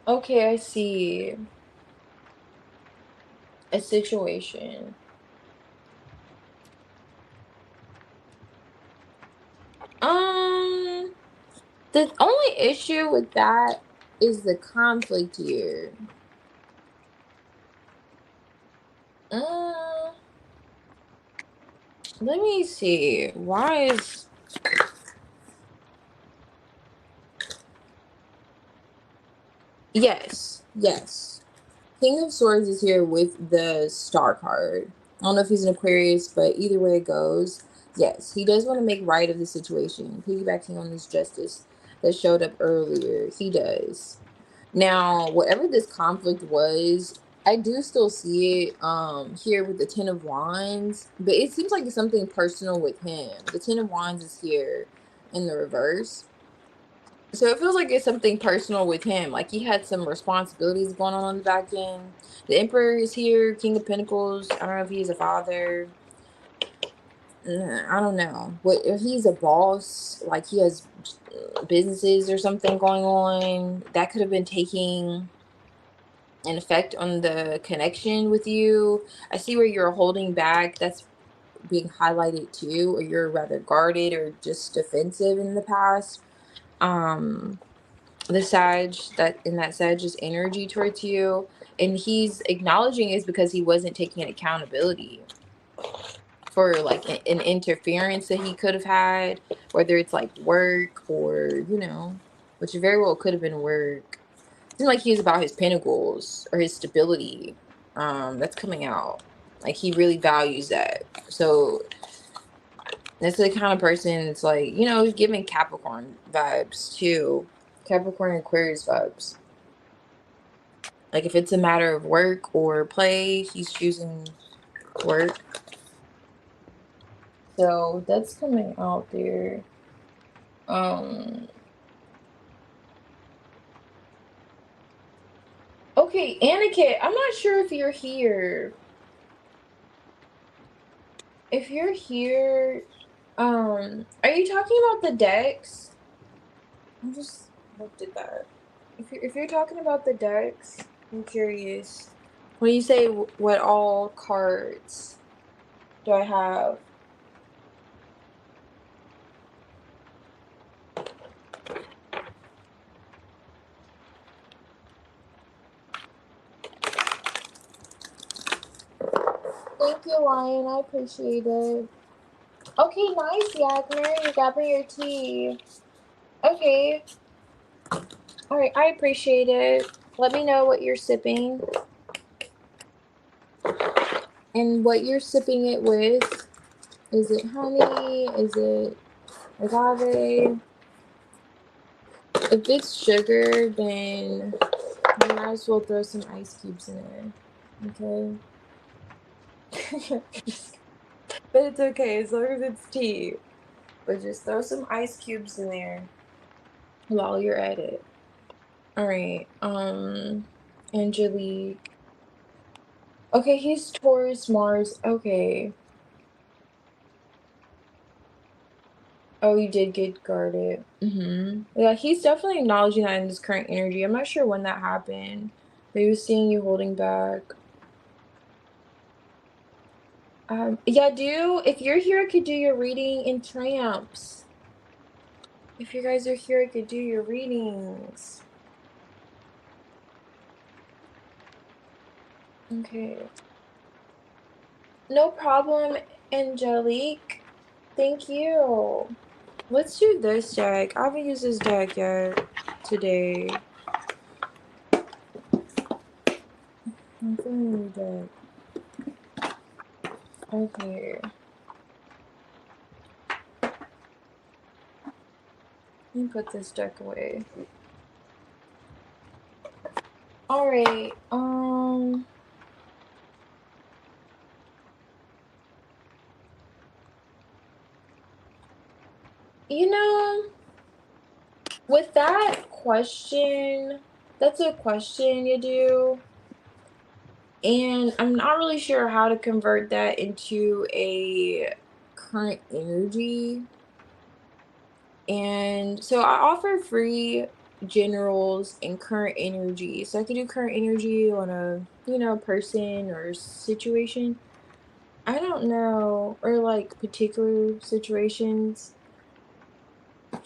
Okay, I see a situation. um The only issue with that is the conflict here. Uh, Let me see. Why is, yes, yes. King of Swords is here with the Star card. I don't know if he's an Aquarius, but either way it goes, yes, he does want to make right of the situation. Piggybacking on this justice that showed up earlier, he does. Now, whatever this conflict was, I do still see it here with the Ten of Wands, but it seems like it's something personal with him. The Ten of Wands is here in the reverse. So it feels like it's something personal with him. Like he had some responsibilities going on the back end. The Emperor is here, King of Pentacles. I don't know if he's a father. I don't know. What if he's a boss? Like he has businesses or something going on that could have been taking an effect on the connection with you. I see where you're holding back. That's being highlighted too, or you're rather guarded or just defensive in the past. Um, the Sag, that in that Sag's energy towards you, and he's acknowledging is because he wasn't taking accountability for like an interference that he could have had, whether it's like work or which very well could have been work. It seems like he's about his pentacles or his stability. That's coming out. Like he really values that. So that's the kind of person. It's like giving Capricorn vibes too. Capricorn and Aquarius vibes. Like if it's a matter of work or play, he's choosing work. So that's coming out there. Um. Okay, Aniket, I'm not sure if you're here. If you're here, are you talking about the decks? I just looked at that. If you're talking about the decks, I'm curious. When you say what all cards do I have? Thank you, Lion. I appreciate it. Okay, nice, Yagner. You got me your tea. Okay. Alright, I appreciate it. Let me know what you're sipping. And what you're sipping it with. Is it honey? Is it agave? If it's sugar, then you might as well throw some ice cubes in there. Okay? But it's okay as long as it's tea. But just throw some ice cubes in there while you're at it. Alright, Angelique. Okay, he's Taurus, Mars. Okay. Oh, you did get guarded. Yeah, he's definitely acknowledging that in his current energy. I'm not sure when that happened, but he was seeing you holding back. Yeah, if you're here, I could do your reading in tramps. If you guys are here, I could do your readings. Okay. No problem, Angelique. Thank you. Let's do this deck. I haven't used this deck yet today. I'm feeling the deck. Okay. Let me put this deck away. Alright, you know, with that question, that's a question you do, and I'm not really sure how to convert that into a current energy. And so I offer free generals and current energy. So I can do current energy on a, person or situation. I don't know, or like particular situations. I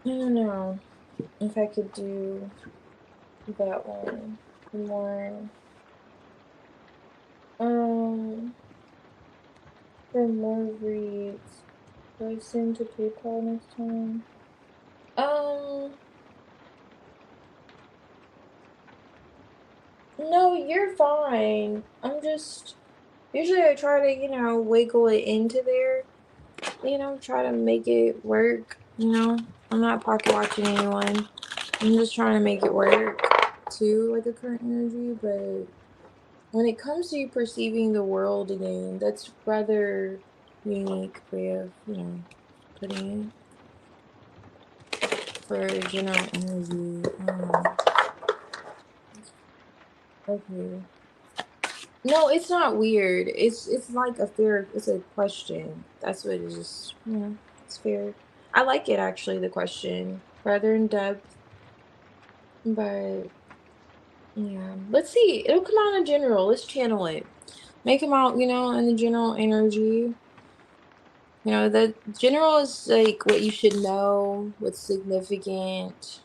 don't know if I could do that one more. Um, for more reads, do I send to PayPal next time? Um, no, you're fine. Usually I try to, wiggle it into there, try to make it work. I'm not pocket watching anyone. I'm just trying to make it work too, like a current energy, but when it comes to you perceiving the world again, that's rather unique way of, putting it for general energy. Okay. No, it's not weird. It's like it's a question. That's what it is. It's fair. I like it actually, the question. Rather in depth. But yeah. Let's see. It'll come out in general. Let's channel it. Make them out, in the general energy. The general is like what you should know, what's significant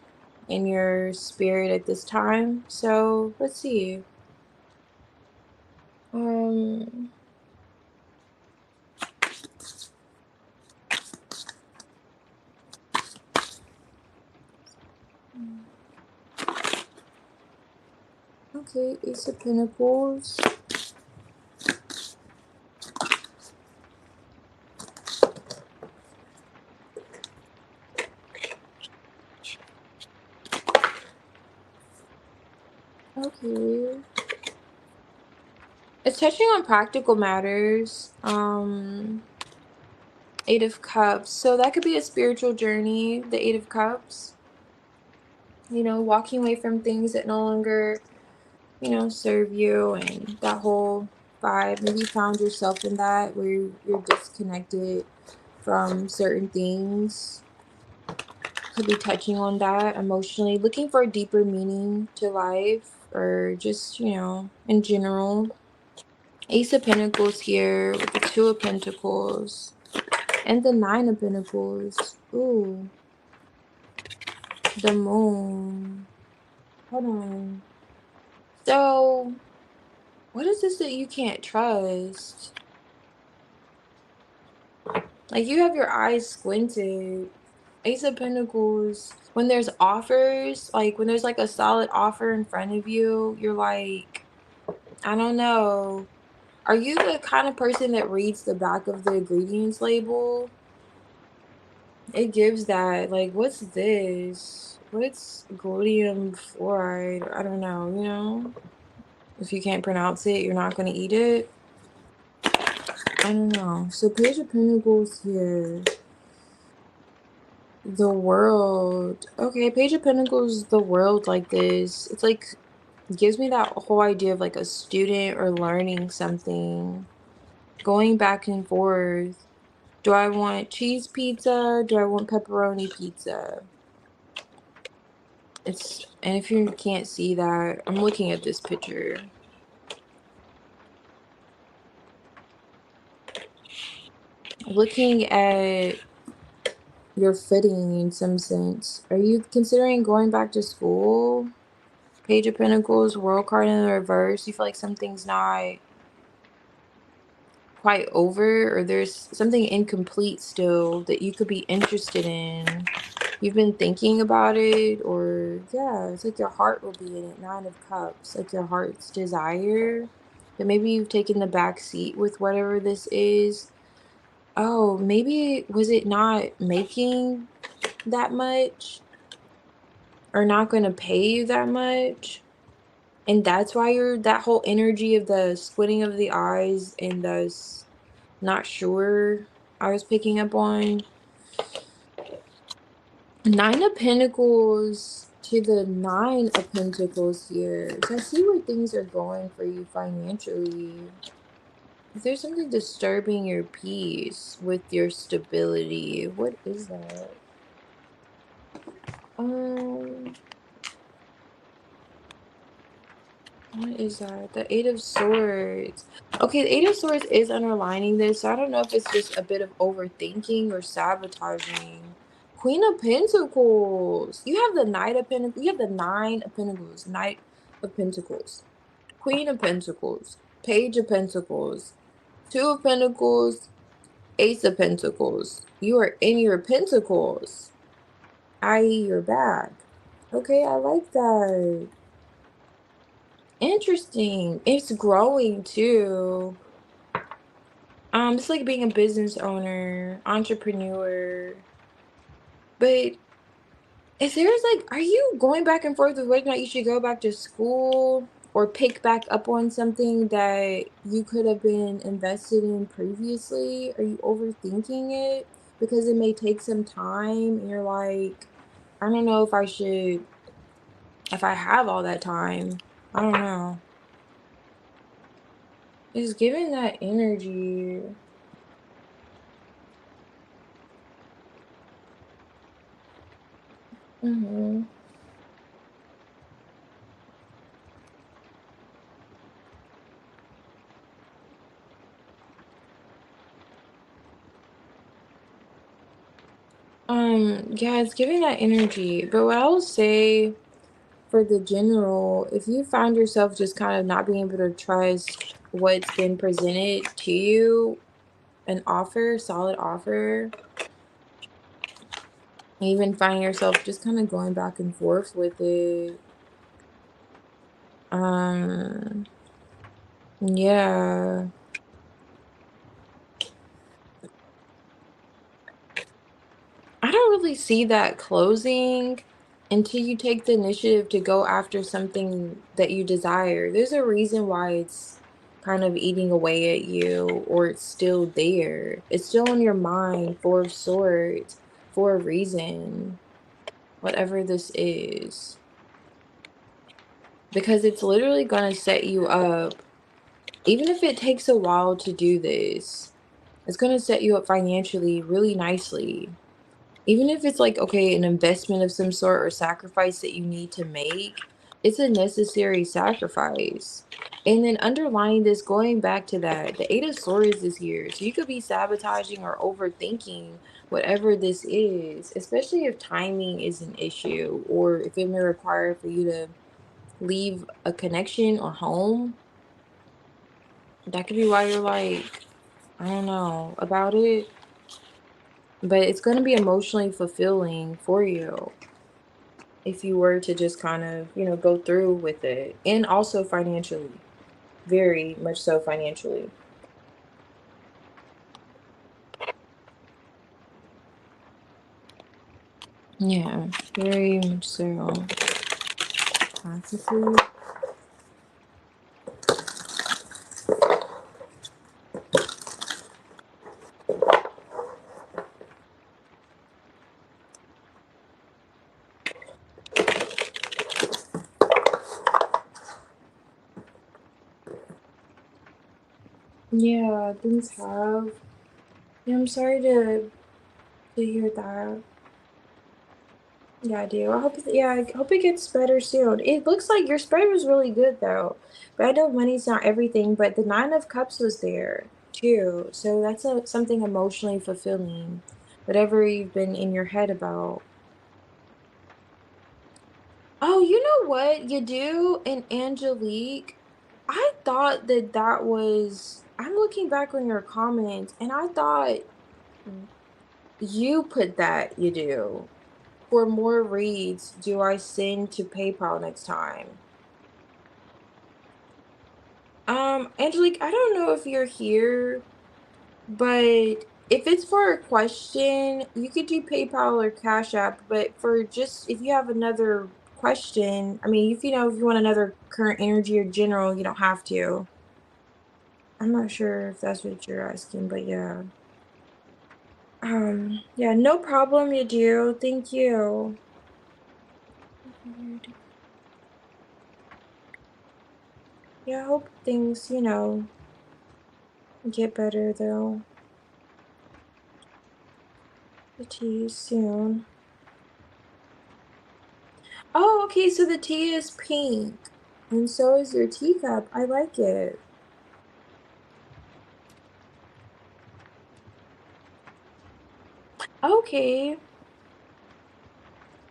in your spirit at this time. So let's see. Um okay, Ace of Pentacles. Okay. It's touching on practical matters. Eight of Cups. So that could be a spiritual journey, the Eight of Cups. Walking away from things that no longer, serve you, and that whole vibe. Maybe you found yourself in that where you're disconnected from certain things. Could be touching on that emotionally, looking for a deeper meaning to life, or just, in general. Ace of Pentacles here with the Two of Pentacles and the Nine of Pentacles. Ooh, the Moon. Hold on. So, what is this that you can't trust? Like, you have your eyes squinted. Ace of Pentacles. When there's offers, like when there's like a solid offer in front of you, you're like, I don't know. Are you the kind of person that reads the back of the ingredients label? It gives that, like, what's this? What's glidium fluoride? I don't know, you know? If you can't pronounce it, you're not gonna eat it. I don't know. So Page of Pentacles here. The world. Okay, Page of Pentacles, the world like this. It's like, gives me that whole idea of like a student or learning something. Going back and forth. Do I want cheese pizza? Do I want pepperoni pizza? And if you can't see that, I'm looking at this picture. Looking at your footing in some sense. Are you considering going back to school? Page of Pentacles, World card in the reverse. You feel like something's not quite over, or there's something incomplete still that you could be interested in. You've been thinking about it, or yeah, it's like your heart will be in it. 9 of Cups, like your heart's desire. But maybe you've taken the back seat with whatever this is. Oh, maybe was it not making that much or not going to pay you that much? And that's why you're that whole energy of the squinting of the eyes and thus not sure I was picking up on. 9 of Pentacles to the 9 of Pentacles here. So I see where things are going for you financially. If there's something disturbing your peace with your stability, what is that? What is that? The 8 of Swords. Okay, the 8 of Swords is underlining this, so I don't know if it's just a bit of overthinking or sabotaging. Queen of Pentacles. You have the Knight of Pentacles. You have the 9 of Pentacles. Knight of Pentacles. Queen of Pentacles. Page of Pentacles. 2 of Pentacles. Ace of Pentacles. You are in your Pentacles, i.e. your bag. Okay, I like that. Interesting. It's growing too. It's like being a business owner, entrepreneur. But is there's like, are you going back and forth with whether or not you should go back to school or pick back up on something that you could have been invested in previously? Are you overthinking it? Because it may take some time and you're like, I don't know if I should, if I have all that time. I don't know. It's giving that energy. Mm-hmm. Yeah, it's giving that energy. But what I'll say for the general, if you find yourself just kind of not being able to trust what's been presented to you, an offer, solid offer, and even finding yourself just kind of going back and forth with it, um, yeah. I don't really see that closing until you take the initiative to go after something that you desire. There's a reason why it's kind of eating away at you, or it's still there. It's still in your mind, 4 of Swords, for a reason, whatever this is. Because it's literally going to set you up, even if it takes a while to do this, it's going to set you up financially really nicely. Even if it's like, okay, an investment of some sort or sacrifice that you need to make, it's a necessary sacrifice. And then underlying this, going back to that, the 8 of Swords is here. So you could be sabotaging or overthinking whatever this is, especially if timing is an issue or if it may require for you to leave a connection or home. That could be why you're like, I don't know about it. But it's going to be emotionally fulfilling for you if you were to just kind of, go through with it, and also financially. very much so financially. Yeah, very much so. Practically. Yeah, things have. Yeah, I'm sorry to hear that. Yeah, I do. I hope it gets better soon. It looks like your spread was really good though. But I know money's not everything, but the Nine of Cups was there too. So that's something emotionally fulfilling. Whatever you've been in your head about. Oh, you know what you do in Angelique? I thought that was. I'm looking back on your comments, and I thought you put that you do. For more reads, do I send to PayPal next time? Angelique, I don't know if you're here, but if it's for a question, you could do PayPal or Cash App. But for just if you have another question, I mean, if you want another current energy or general, you don't have to. I'm not sure if that's what you're asking, but yeah. Yeah, no problem, you do. Thank you. Weird. Yeah, I hope things, get better though. The tea soon. Oh, okay, so the tea is pink. And so is your teacup. I like it. Okay.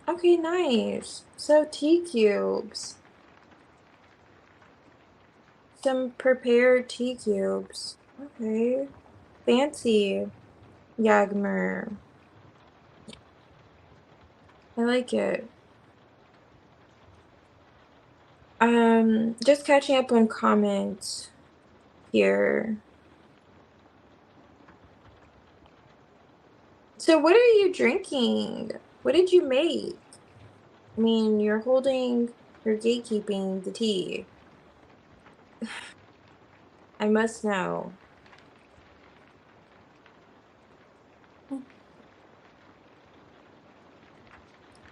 Okay, nice. So tea cubes. Some prepared tea cubes. Okay. Fancy. Yagmer. I like it. Just catching up on comments here. So what are you drinking? What did you make? I mean, you're gatekeeping the tea. I must know.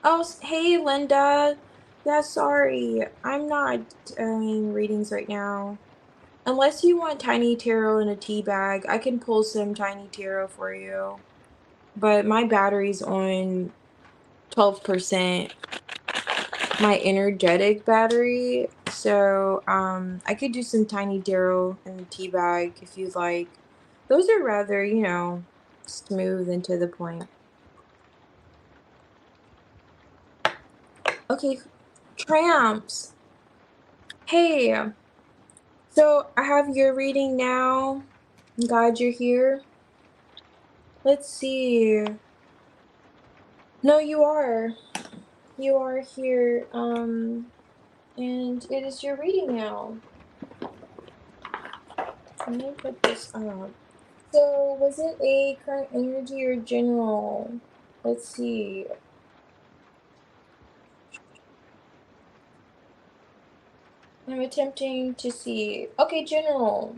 Oh, hey, Linda. Yeah, sorry. I'm not doing readings right now. Unless you want tiny tarot in a tea bag, I can pull some tiny tarot for you. But my battery's on 12%, my energetic battery. So, I could do some tiny tarot in the tea bag if you'd like. Those are rather, smooth and to the point. Okay, tramps. Hey. So I have your reading now. I'm glad you're here. Let's see. No, you are. You are here. And it is your reading now. Let me put this up. So was it a current energy or general? Let's see. I'm attempting to see. Okay, general.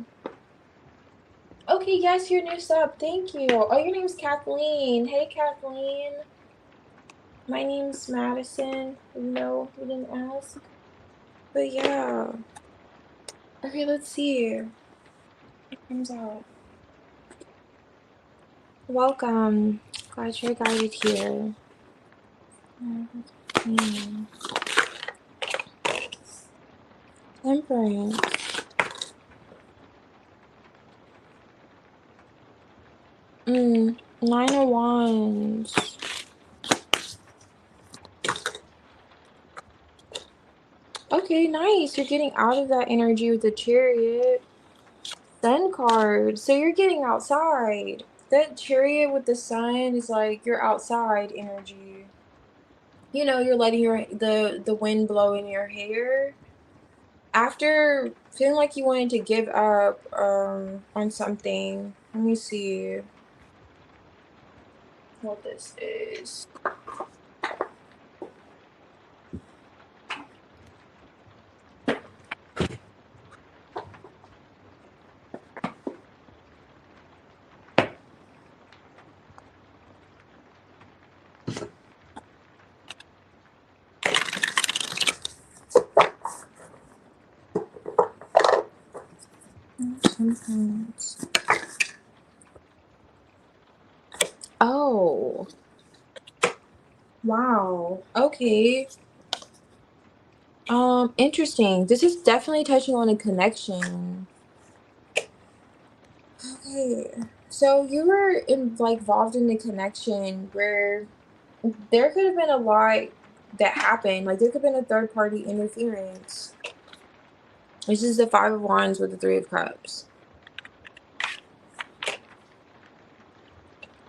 Okay, yes, your new sub. Thank you. Oh, your name's Kathleen. Hey, Kathleen. My name's Madison. No, you didn't ask. But yeah. Okay, let's see. It comes out. Welcome. Glad you're guided here. Mm. Temperance. Nine of Wands. Okay, nice. You're getting out of that energy with the Chariot. Sun card. So you're getting outside. That Chariot with the sun is like your outside energy. You're letting the wind blow in your hair. After feeling like you wanted to give up on something, let me see what this is. Temperance. Oh, wow. Okay. Interesting. This is definitely touching on a connection. Okay. So you were involved in a connection where there could have been a lot that happened. Like there could have been a third party interference. This is the Five of Wands with the Three of Cups.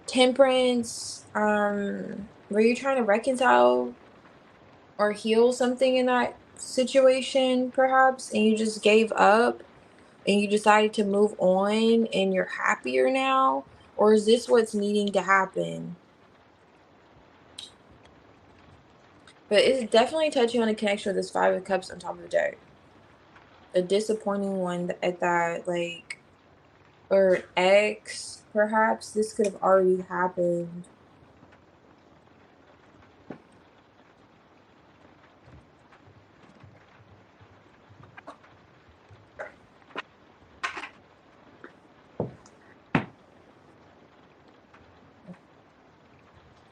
Temperance. Were you trying to reconcile or heal something in that situation, perhaps, and you just gave up and you decided to move on and you're happier now? Or is this what's needing to happen? But it's definitely touching on a connection with this Five of Cups on top of the deck. A disappointing one at that, like, or ex, perhaps. This could have already happened.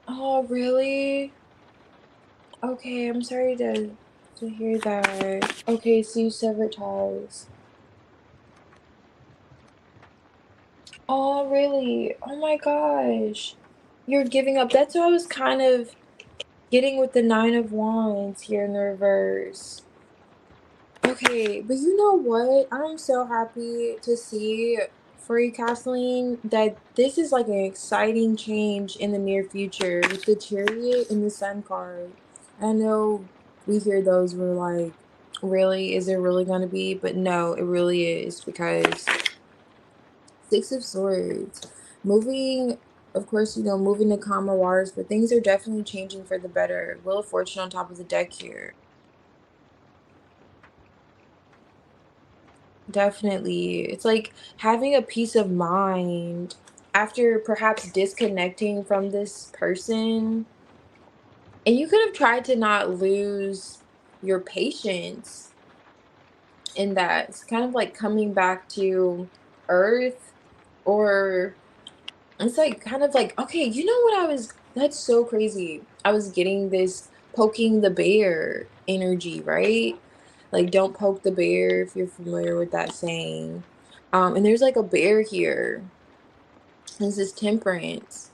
Oh, really? Okay, I'm sorry to hear that. Okay, so you severed ties. Oh, really? Oh my gosh. You're giving up. That's what I was kind of getting with the Nine of Wands here in the reverse. Okay, but you know what? I'm so happy to see for you, Kathleen, that this is like an exciting change in the near future with the Chariot and the Sun card. I know we hear those, we're like, really? Is it really going to be? But no, it really is, because Six of Swords. Moving, of course, moving to calmer waters, but things are definitely changing for the better. Wheel of Fortune on top of the deck here. Definitely. It's like having a peace of mind after perhaps disconnecting from this person. And you could have tried to not lose your patience in that. It's kind of like coming back to earth, or it's like kind of like, okay, you know what that's so crazy. I was getting this poking the bear energy, right? Like, don't poke the bear, if you're familiar with that saying. And there's like a bear here. This is Temperance.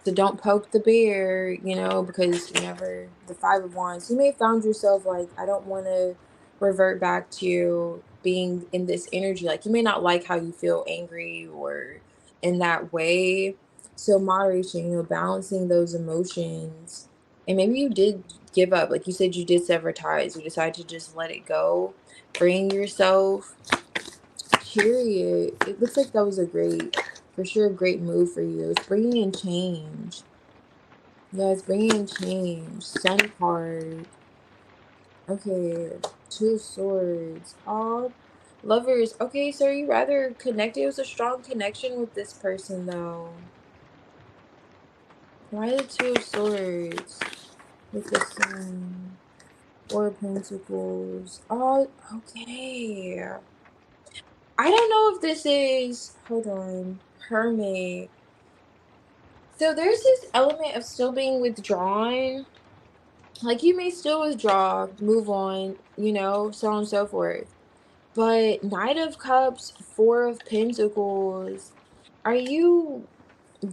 So don't poke the bear, because the Five of Wands, you may have found yourself like, I don't want to revert back to being in this energy. Like, you may not like how you feel angry or in that way. So moderation, balancing those emotions. And maybe you did give up. Like you said, you did sever ties. You decided to just let it go, freeing yourself. Period. It looks like that was for sure, a great move for you. It's bringing in change. Yeah, it's bringing in change. Sun card. Okay, Two of Swords. Oh, Lovers. Okay, so are you rather connected? It was a strong connection with this person, though. Why the Two of Swords with the Sun? Four of Pentacles. Oh, okay. I don't know if this is, hold on, Hermit. So there's this element of still being withdrawn. Like, you may still withdraw, move on, so on and so forth. But Knight of Cups, Four of Pentacles, are you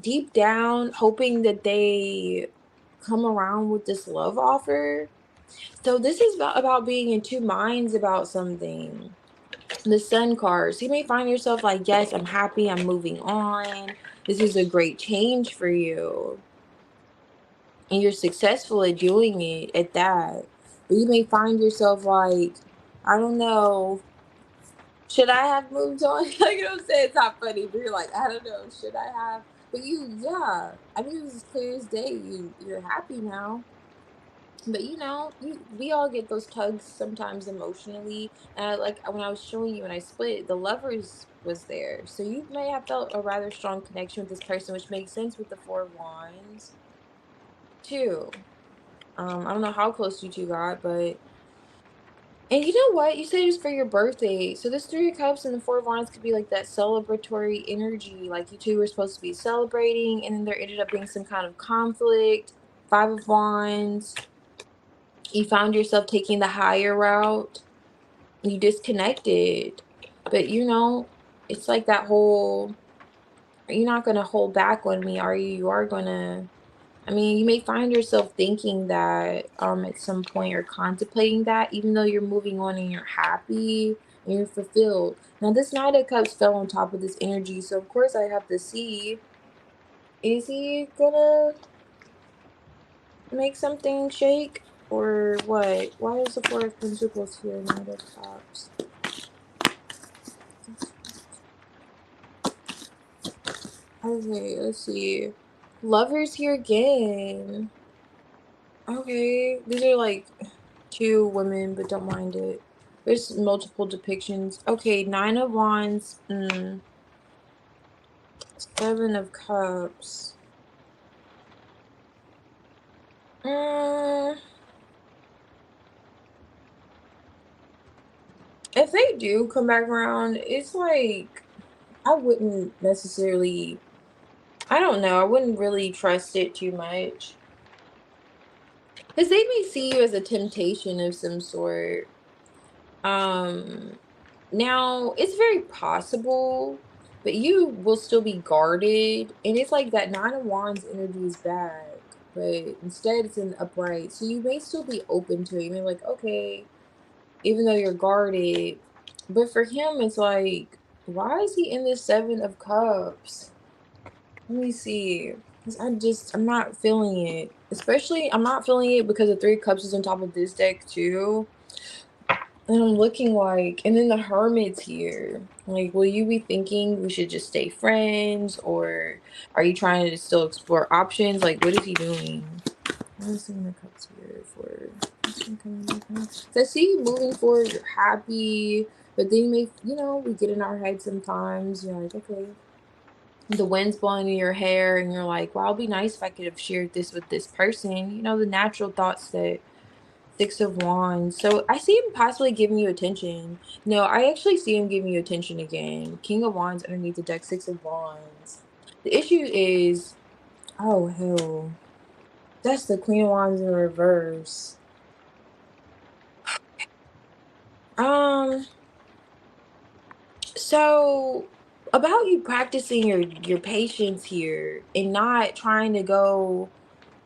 deep down hoping that they come around with this love offer? So this is about being in two minds about something. The Sun cards, you may find yourself like, yes, I'm happy, I'm moving on. This is a great change for you. And you're successful at doing it at that. But you may find yourself like, I don't know. Should I have moved on? Like, you know what I'm saying? It's not funny, but you're like, I don't know. Should I have? But yeah. I mean, it was as clear as day. You're happy now. But we all get those tugs sometimes emotionally. And like when I was showing you when I split, the lovers was there. So you may have felt a rather strong connection with this person, which makes sense with the Four of Wands too. I don't know how close you two got, but and you know what? You said it was for your birthday. So this Three of Cups and the Four of Wands could be like that celebratory energy. Like you two were supposed to be celebrating, and then there ended up being some kind of conflict. Five of Wands. You found yourself taking the higher route. You disconnected. But it's like that whole, you're not gonna hold back on me, are you? You are gonna, I mean, you may find yourself thinking that at some point or contemplating that, even though you're moving on and you're happy and you're fulfilled. Now this Knight of Cups fell on top of this energy, so of course I have to see, is he gonna make something shake or what? Why is the Four of Pentacles here, Knight of Cups? Okay, let's see. Lovers here again. Okay, these are like two women, but don't mind it. There's multiple depictions. Okay, Nine of Wands. Seven of Cups. Mm, if they do come back around, it's like I wouldn't necessarily. I don't know. I wouldn't really trust it too much. Because they may see you as a temptation of some sort. Um, Now it's very possible, but you will still be guarded, and it's like that Nine of Wands energy is back, but instead it's in upright. So you may still be open to it. You may be like, okay, even though you're guarded, but for him, it's like, why is he in this Seven of Cups? Let me see. 'Cause I'm not feeling it. Especially, I'm not feeling it because the Three of Cups is on top of this deck too. And I'm looking like, and then the Hermit's here. Like, will you be thinking we should just stay friends, or are you trying to still explore options? Like, what is he doing? I'm seeing the cups here for this one coming back around. So I see you moving forward, you're happy, but then we get in our head sometimes. You're like, okay, the wind's blowing in your hair, and you're like, well, it'd be nice if I could have shared this with this person. The natural thoughts that Six of Wands. So I see him possibly giving you attention. No, I actually see him giving you attention again. King of Wands underneath the deck, Six of Wands. The issue is, oh hell, that's the Queen of Wands in reverse. Um, so about you practicing your patience here and not trying to go.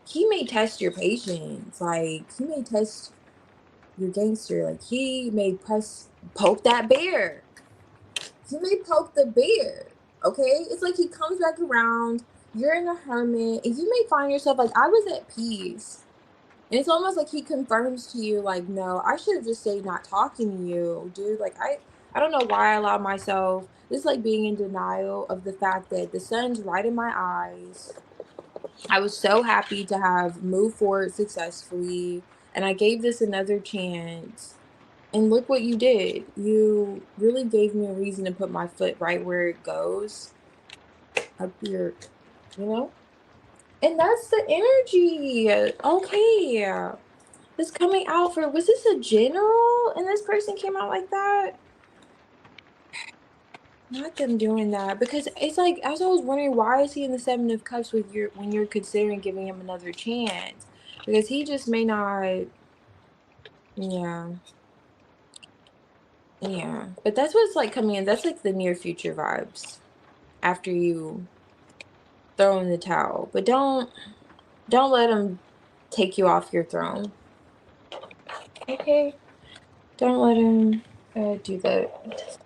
He may test your patience. Like he may test your gangster. Like he may poke that bear. He may poke the bear. Okay, it's like he comes back around. You're in a hermit, and you may find yourself like, I was at peace, and it's almost like he confirms to you like, no, I should have just stayed not talking to you, dude. Like I don't know why I allowed myself. This is like being in denial of the fact that the sun's right in my eyes. I was so happy to have moved forward successfully, and I gave this another chance. And look what you did. You really gave me a reason to put my foot right where it goes, up here, you know? And that's the energy. Okay. This coming out for, was this a general and this person came out like that? Not them doing that, because it's like, as I was wondering, why is he in the Seven of Cups when you're considering giving him another chance? Because he just may not, yeah. Yeah. But that's what's like coming in. That's like the near future vibes after you throw in the towel. But don't let him take you off your throne. Okay? Don't let him do that.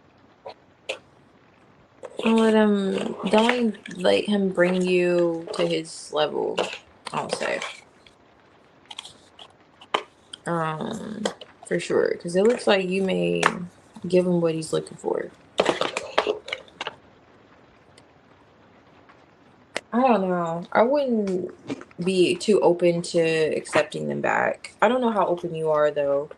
Don't let him bring you to his level, I'll say. Um for sure, because it looks like you may give him what he's looking for. I don't know. I wouldn't be too open to accepting them back. I don't know how open you are though,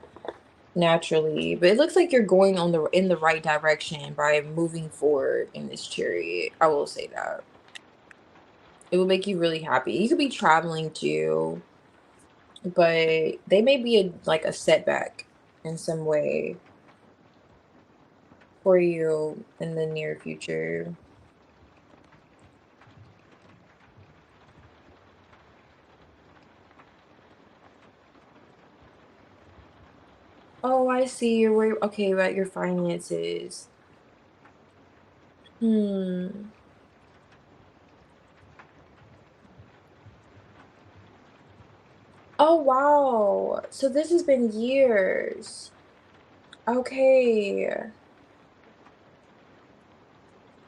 naturally, but it looks like you're going in the right direction by moving forward in this chariot. I will say that. It will make you really happy. You could be traveling too, but they may be like a setback in some way for you in the near future. Oh, I see. You're worried. Okay, about your finances. Hmm. Oh, wow. So this has been years. Okay.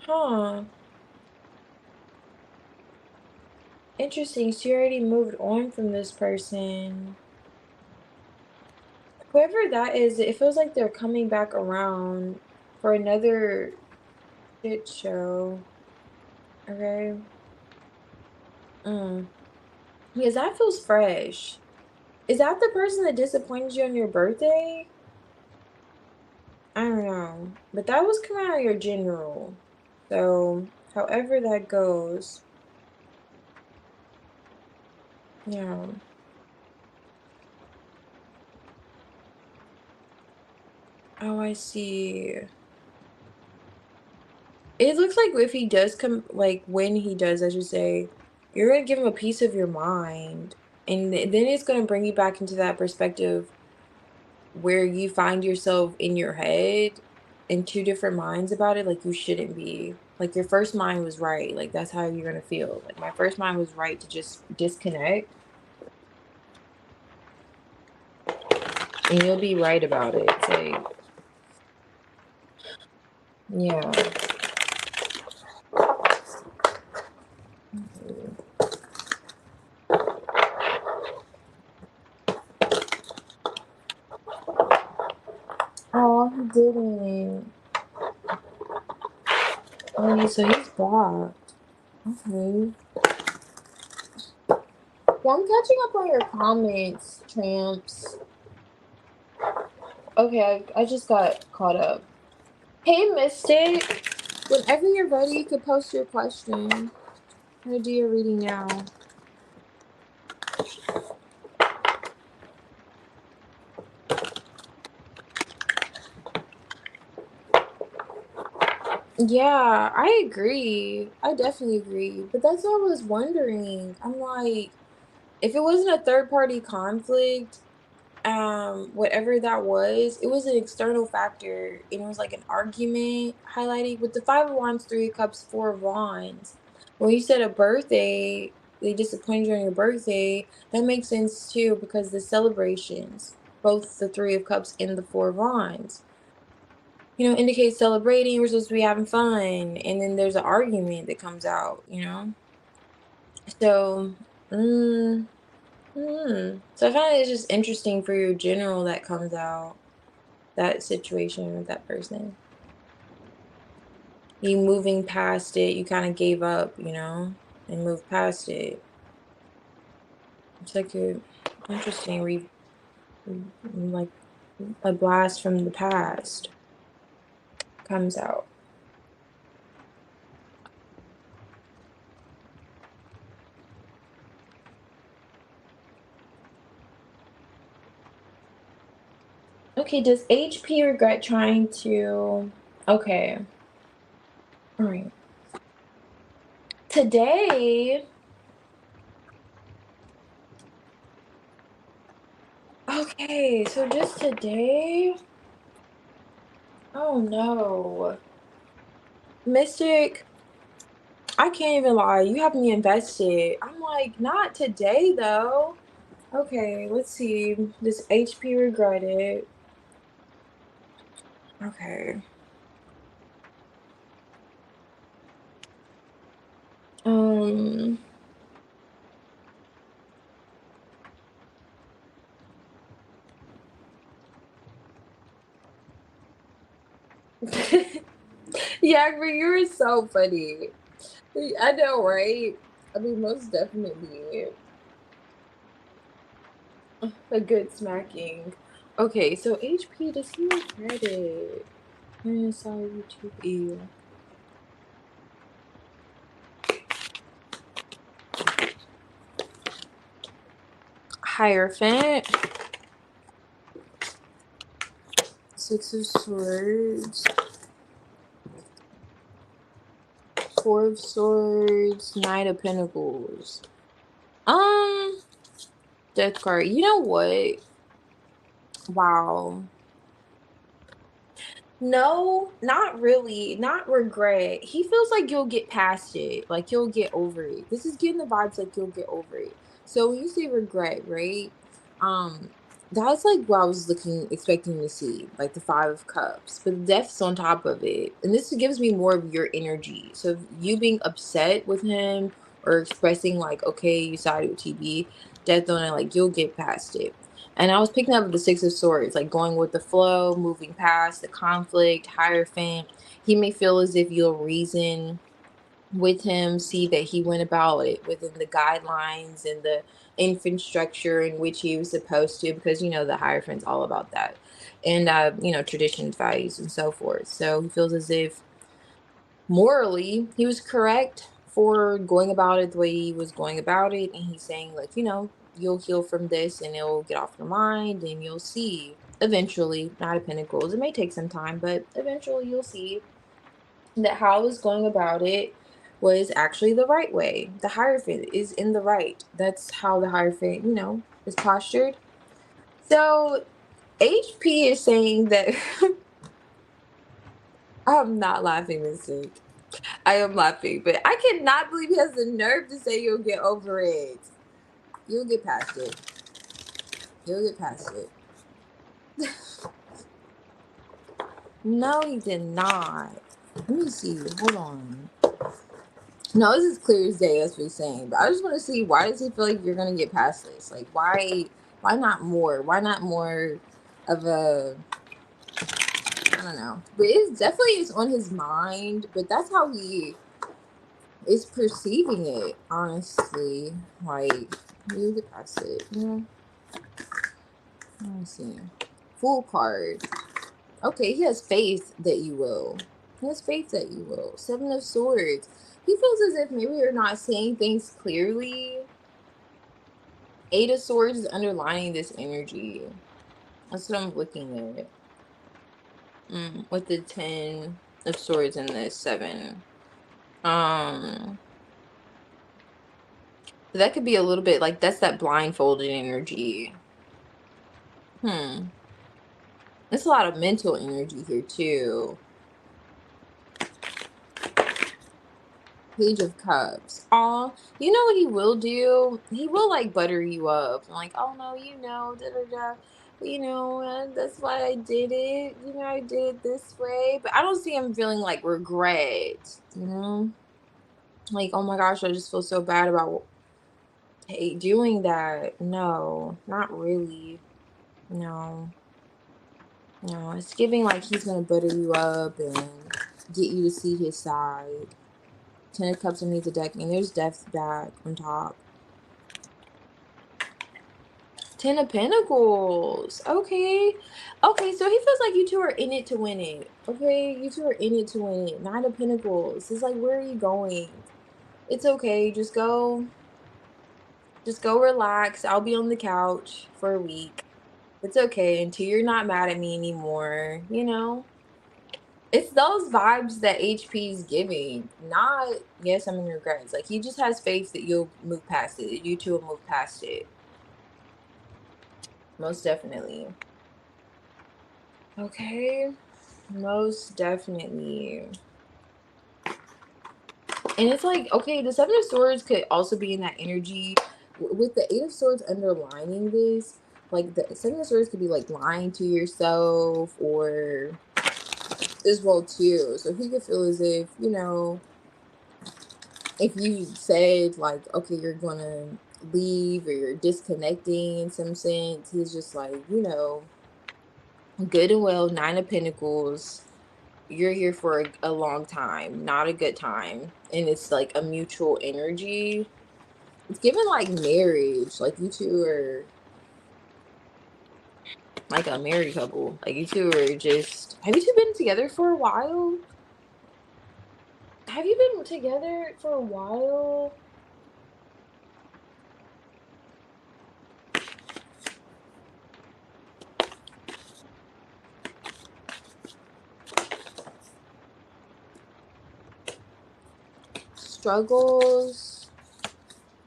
Huh. Interesting. So you already moved on from this person. Whoever that is, it feels like they're coming back around for another shit show. Okay. Mm. Because that feels fresh. Is that the person that disappointed you on your birthday? I don't know. But that was coming out of your general. So, however that goes, yeah. Oh, I see. It looks like if he does come, like when he does, I should say, you're gonna give him a piece of your mind, and then it's gonna bring you back into that perspective where you find yourself in your head in two different minds about it. Like you shouldn't be. Like your first mind was right. Like that's how you're gonna feel. Like my first mind was right to just disconnect, and you'll be right about it. It's like, yeah. Oh, he didn't. Oh, so he's blocked. Okay. Yeah, I'm catching up on your comments, tramps. Okay, I just got caught up. Hey, Mystic. Whenever you're ready, you could post your question. I'm gonna do your reading now. Yeah, I agree. I definitely agree. But that's what I was wondering. I'm like, if it wasn't a third party conflict, whatever that was, it was an external factor, and it was like an argument highlighting with the Five of Wands, Three of Cups, Four of Wands. When you said a birthday, they disappointed you on your birthday, that makes sense too, because the celebrations, both the Three of Cups and the Four of Wands, indicate celebrating, we're supposed to be having fun, and then there's an argument that comes out. So mm, so I find it's just interesting for your general that comes out, that situation with that person. You moving past it, you kind of gave up, and moved past it. It's like a interesting like a blast from the past comes out. Okay, does HP regret trying to okay. All right. Today, okay, so just today, oh no. Mystic, I can't even lie. You have me invested. I'm like, not today though. Okay, let's see. This HP regretted. Okay. Um, Yeah, but you were so funny. I know, right? I mean, most definitely a good smacking. Okay, so HP, does he regret it? Sorry, YouTube. Hierophant. Six of Swords. Four of Swords. Knight of Pentacles. Um, Death card. You know what? Wow. No, not really. Not regret. He feels like you'll get past it. Like you'll get over it. This is getting the vibes like you'll get over it. So when you say regret, right? Um, that's like what I was expecting to see, like the Five of Cups, but the Death's on top of it. And this gives me more of your energy. So you being upset with him or expressing like, okay, you sided with TB, Death on it, like you'll get past it. And I was picking up the Six of Swords, like going with the flow, moving past the conflict, Hierophant. He may feel as if you'll reason with him, see that he went about it within the guidelines and the infant structure in which he was supposed to, because, you know, the Hierophant's all about that. And, you know, traditions, values, and so forth. So he feels as if morally he was correct for going about it the way he was going about it, and he's saying like, you know, you'll heal from this and it'll get off your mind and you'll see eventually. Knight of Pentacles, it may take some time, but eventually you'll see that how I was going about it was actually the right way. The Hierophant is in the right. That's how the Hierophant, you know, is postured. So HP is saying that I'm not laughing, Mystic. I am laughing, but I cannot believe he has the nerve to say you'll get over it. You'll get past it. You'll get past it. No, he did not. Let me see. Hold on. No, this is clear as day. That's what he's saying. But I just want to see, why does he feel like you're gonna get past this? Like, why? Why not more? Why not more of a? I don't know. But it's definitely is on his mind. But that's how he is perceiving it. Honestly, like, you get past it. You know. Let me see. Fool card. Okay, he has faith that you will. He has faith that you will. Seven of Swords. He feels as if maybe you're not saying things clearly. Eight of Swords is underlining this energy. That's what I'm looking at. With the 10 of Swords and the 7. That could be a little bit like, that's that blindfolded energy. There's a lot of mental energy here too. Page of Cups. Aw, you know what he will do? He will like butter you up. Like, oh no, you know, da da da. You know, that's why I did it. You know, I did it this way. But I don't see him feeling like regret. You know, like, oh my gosh, I just feel so bad about doing that. No, not really. No, no. It's giving like he's gonna butter you up and get you to see his side. 10 of Cups underneath the deck, and there's Death's back on top. 10 of Pentacles. Okay. Okay, so he feels like you two are in it to win it. Okay, you two are in it to win it. 9 of Pentacles. It's like, where are you going? It's okay. Just go relax. I'll be on the couch for a week. It's okay until you're not mad at me anymore, you know? It's those vibes that HP is giving. Not, yes, I'm in regrets. Like, he just has faith that you'll move past it. You two will move past it. Most definitely. Okay. Most definitely. And it's like, okay, the Seven of Swords could also be in that energy. With the Eight of Swords underlining this, like the Seven of Swords could be like lying to yourself or as well too. So he could feel as if, you know, if you said like, okay, you're gonna leave or you're disconnecting in some sense, he's just like, you know, good and well, 9 of Pentacles. you're here for a long time, not a good time, and it's like a mutual energy. It's given like marriage, like you two are like a married couple. Like you two are just. Have you two been together for a while? Have you been together for a while? Struggles.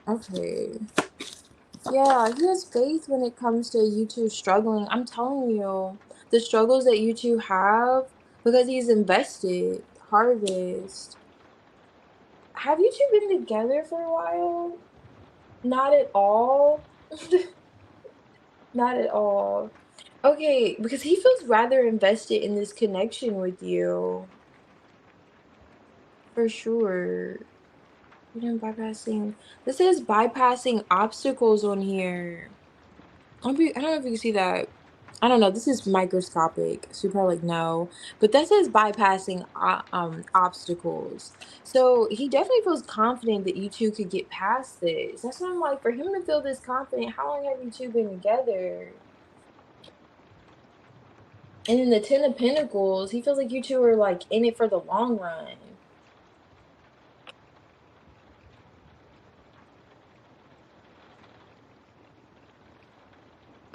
Okay. Yeah, he has faith when it comes to you two struggling. I'm telling you, the struggles that you two have, because he's invested. Harvest. Have you two been together for a while? Not at all. Not at all. Okay, because he feels rather invested in this connection with you. For sure. You know, bypassing. This says bypassing obstacles on here. I don't know if you can see that. I don't know. This is microscopic, so you're probably like no. But that says bypassing obstacles. So he definitely feels confident that you two could get past this. That's why I'm like, for him to feel this confident, how long have you two been together? And in the Ten of Pentacles, he feels like you two are like in it for the long run.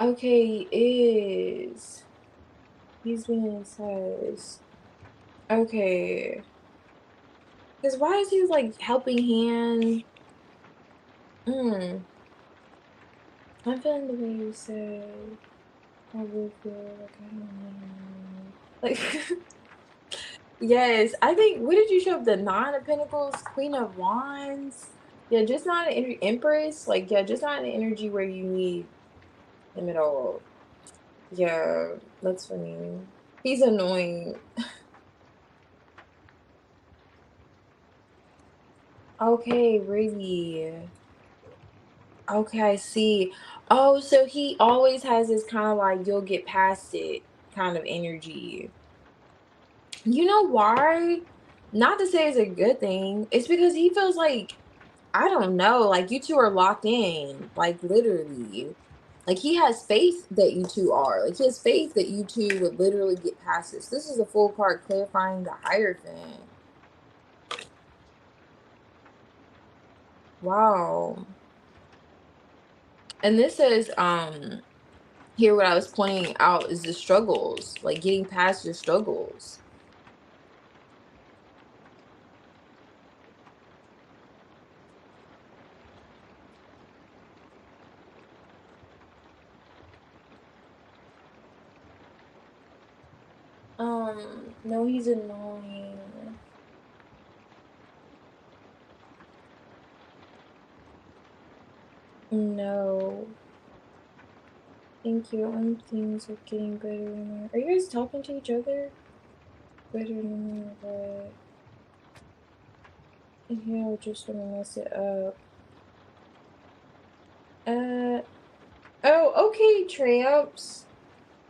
Okay, he is. He's being says. Okay. Because why is he like helping hand? Hmm. I'm feeling the way you said. I will feel like I don't know. Like, yes, I think. What did you show up? The Nine of Pentacles, Queen of Wands. Yeah, just not an Empress. Like, yeah, just not an energy where you need him at all. Yeah, that's funny. He's annoying. Okay, really. Okay, I see. Oh, so he always has this kind of like you'll get past it kind of energy. You know why? Not to say it's a good thing. It's because he feels like, I don't know, like you two are locked in, like literally. Like he has faith that you two are. Like he has faith that you two would literally get past this. This is a full card clarifying the Hierophant. Wow. And this says, here what I was pointing out is the struggles, like getting past your struggles. No, he's annoying. No. Thank you. Things are getting better now. Are you guys talking to each other? Better than what? Yeah, I just want to mess it up. Uh, oh, okay, tramps.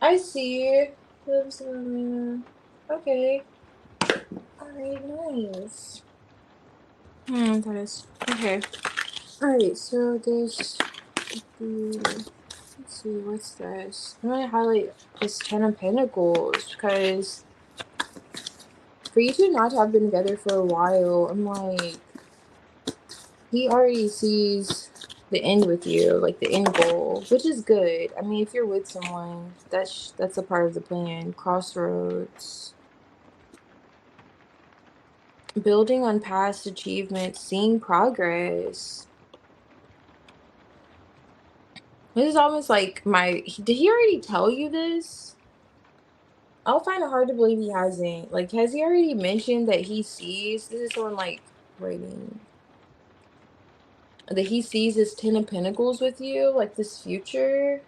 I see. Lives in okay. Alright, nice. That is. Okay. Alright, so this would be, let's see, what's this? I'm gonna highlight this Ten of Pentacles because for you two not to have been together for a while, I'm like, he already sees the end with you, like the end goal, which is good. I mean, if you're with someone, that's a part of the plan. Crossroads. Building on past achievements, seeing progress. This is almost like did he already tell you this? I'll find it hard to believe he hasn't. Like, has he already mentioned that he sees? This is someone like writing that he sees this Ten of Pentacles with you, like this future.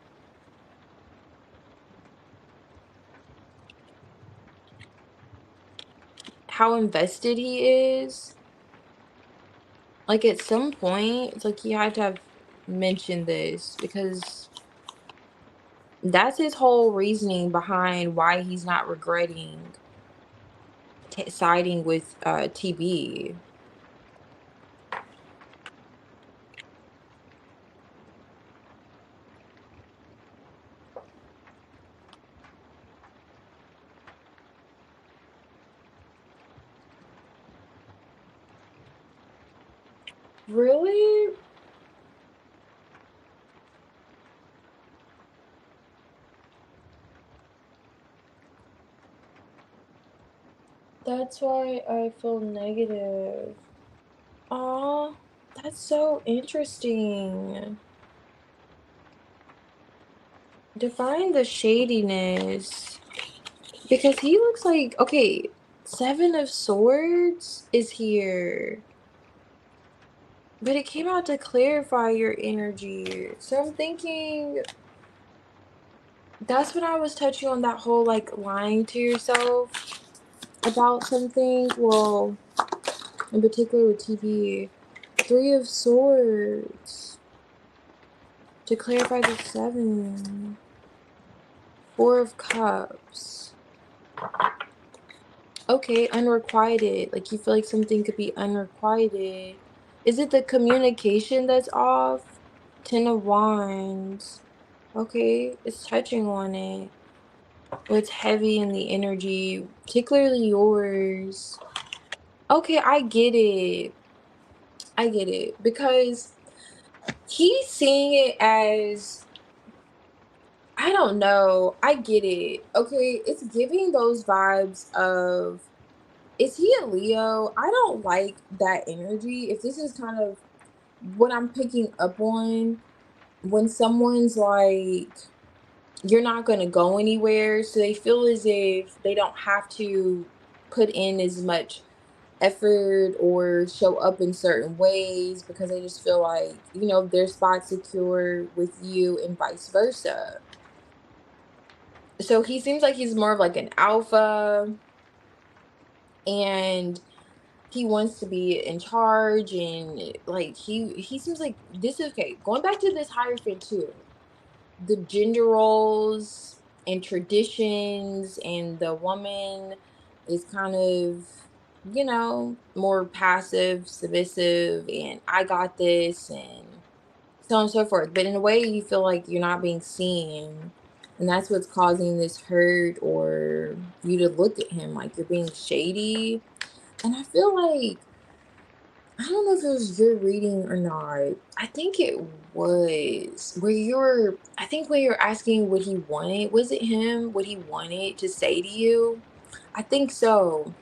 How invested he is. Like at some point, it's like he had to have mentioned this because that's his whole reasoning behind why he's not regretting. siding with TB. Really? That's why I feel negative. Aw, that's so interesting. Define the shadiness. Because he looks like, okay, Seven of Swords is here. But it came out to clarify your energy. So I'm thinking that's when I was touching on that whole like lying to yourself about something. Well, in particular with TV. Three of Swords. To clarify the seven. Four of Cups. Okay, unrequited. Like you feel like something could be unrequited. Is it the communication that's off? Ten of Wands. Okay, it's touching on it. Well, it's heavy in the energy, particularly yours. Okay, I get it. I get it. Because he's seeing it as, I don't know. I get it. Okay, it's giving those vibes of, is he a Leo? I don't like that energy. If this is kind of what I'm picking up on, when someone's like, you're not going to go anywhere, so they feel as if they don't have to put in as much effort or show up in certain ways because they just feel like, their spot secure with you and vice versa. So he seems like he's more of like an alpha, and he wants to be in charge, and like he seems like this is okay. Going back to this Hierophant too, the gender roles and traditions, and the woman is kind of, more passive, submissive, and I got this, and so on and so forth. But in a way, you feel like you're not being seen. And that's what's causing this hurt, or you to look at him like you're being shady. And I feel like, I don't know if it was your reading or not. I think it was where I think when you're asking what he wanted, was it him, what he wanted to say to you? I think so.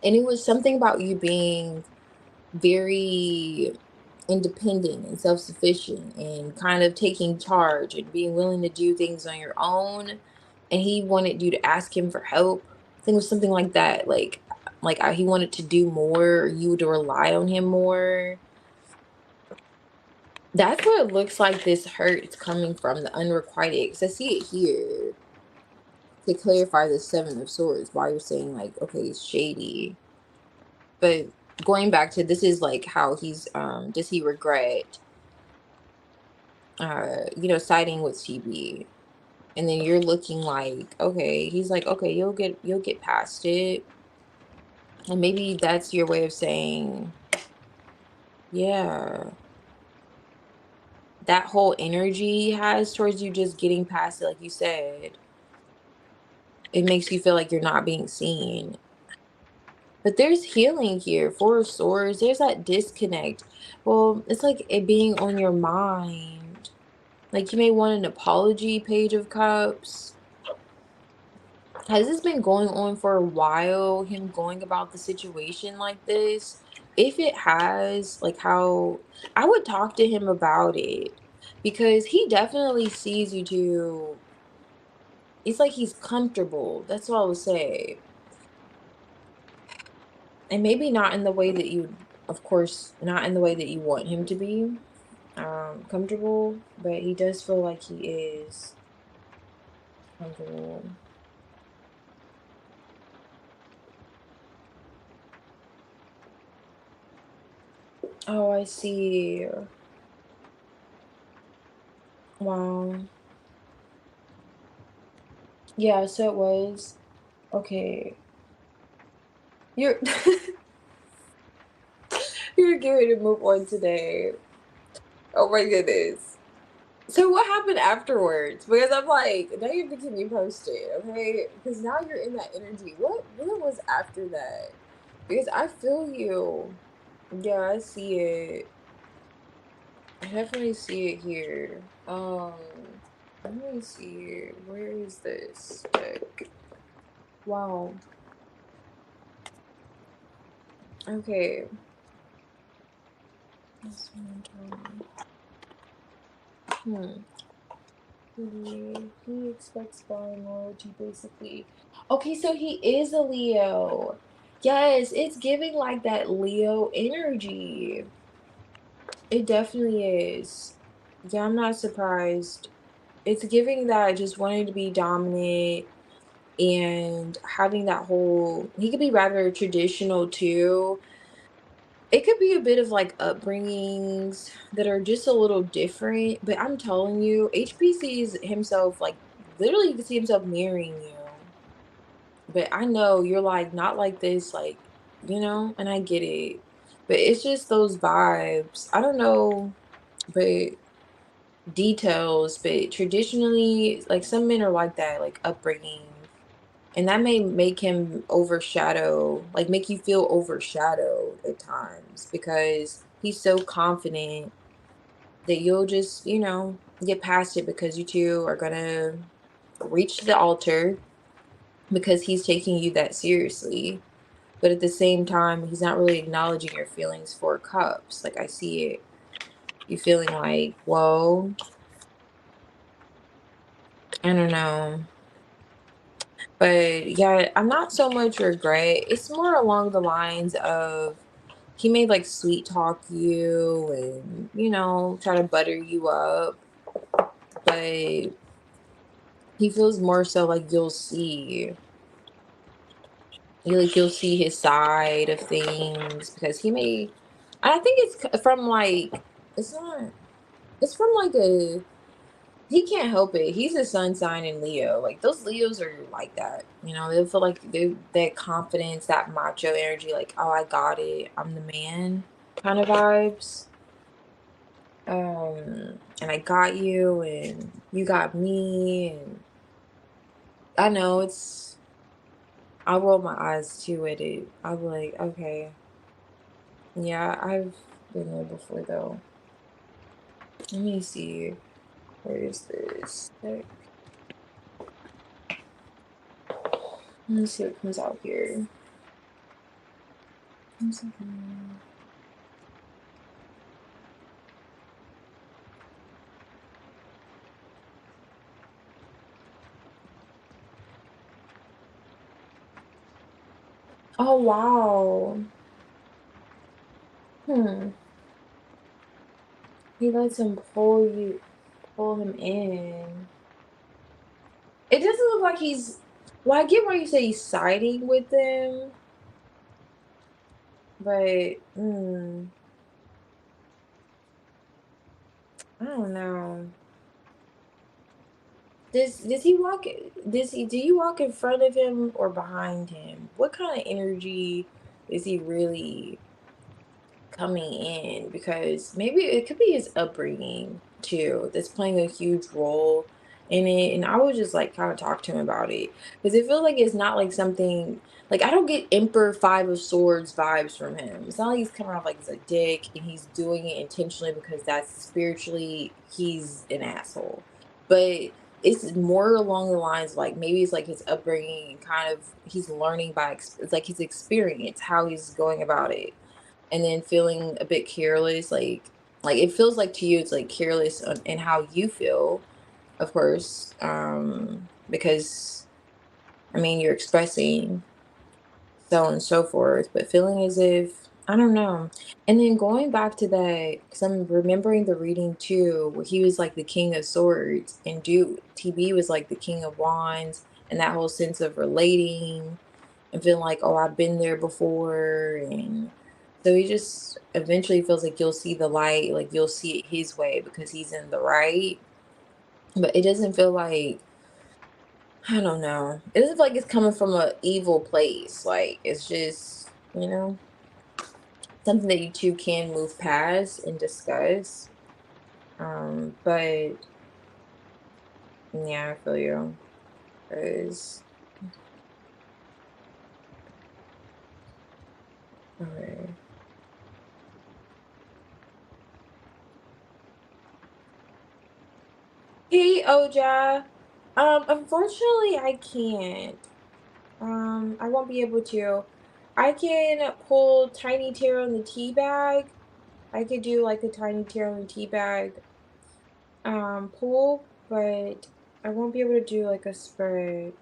And it was something about you being very independent and self-sufficient and kind of taking charge and being willing to do things on your own. And he wanted you to ask him for help. I think it was something like that. Like he wanted to do more, or you to rely on him more. That's what it looks like this hurt is coming from, the unrequited. Because I see it here to clarify the Seven of Swords. Why you're saying like, okay, it's shady. But going back to this is like how he's does he regret siding with TB? And then you're looking like, okay, he's like, okay, you'll get past it. And maybe that's your way of saying, yeah, that whole energy he has towards you just getting past it, like you said, it makes you feel like you're not being seen. But there's healing here. Four of Swords, there's that disconnect. Well, it's like it being on your mind. Like you may want an apology, Page of Cups. Has this been going on for a while, him going about the situation like this? If it has, like, how I would talk to him about it, because he definitely sees you too. It's like he's comfortable. That's what I would say. And maybe not in the way that you, of course, not in the way that you want him to be comfortable, but he does feel like he is comfortable. Oh, I see. Wow. Yeah, so it was. Okay. You're you're going to move on today. Oh my goodness. So what happened afterwards? Because I'm like, now you have to keep me posted, okay? Because now you're in that energy. What was after that? Because I feel you. Yeah, I see it. I definitely see it here. Let me see. Where is this deck? Wow. Okay. This one time. Hmm. He expects blind loyalty, basically. Okay, so he is a Leo. Yes, it's giving like that Leo energy. It definitely is. Yeah, I'm not surprised. It's giving that just wanting to be dominant and having that whole, he could be rather traditional too. It could be a bit of like upbringings that are just a little different, but I'm telling you, HP sees himself like literally, you can see himself marrying you. But I know you're like not like this, like, and I get it. But it's just those vibes. I don't know, but details, but traditionally, like some men are like that, like upbringing. And that may make him overshadow, like make you feel overshadowed at times because he's so confident that you'll just, get past it because you two are gonna reach the altar because he's taking you that seriously. But at the same time, he's not really acknowledging your feelings for cups. Like I see it. You feeling like, whoa, I don't know. But yeah, I'm not so much regret. It's more along the lines of he may like sweet talk you and, try to butter you up, but he feels more so like you'll see his side of things because he may, I think it's from like, it's not, it's from like he can't help it. He's a sun sign in Leo. Like those Leos are like that. They feel like that confidence, that macho energy, like, oh, I got it. I'm the man kind of vibes. And I got you and you got me and I know I'll roll my eyes too at it. I'll be like, okay. Yeah, I've been there before though. Let me see. Where is this? Let me see what comes out here. 1 second. Oh wow. Hmm. He lets him pull him in. It doesn't look like he's. Well, I get why you say he's siding with them, but I don't know. Does he walk? Do you walk in front of him or behind him? What kind of energy is he really coming in? Because maybe it could be his upbringing too that's playing a huge role in it. And I would just like kind of talk to him about it because it feels like it's not like something like I don't get Emperor Five of Swords vibes from him. It's not like he's coming off like he's a dick and he's doing it intentionally because that's spiritually he's an asshole. But it's more along the lines like maybe it's like his upbringing and kind of he's learning by it's like his experience how he's going about it and then feeling a bit careless like it feels like to you it's like careless in how you feel of course because I mean you're expressing so on and so forth but feeling as if I don't know and then going back to that because I'm remembering the reading too where he was like the king of swords and dude TB was like the king of wands and that whole sense of relating and feeling like, oh, I've been there before. And so he just eventually feels like you'll see the light, like you'll see it his way because he's in the right. But it doesn't feel like, I don't know. It doesn't feel like it's coming from a evil place. Like it's just you know? Something that you two can move past and discuss. But yeah, I feel you. 'Cause okay. Hey, Oja. Unfortunately, I can't. I won't be able to. I can pull tiny tear on the tea bag. I could do like a tiny tear on the tea bag pull, but I won't be able to do like a spread.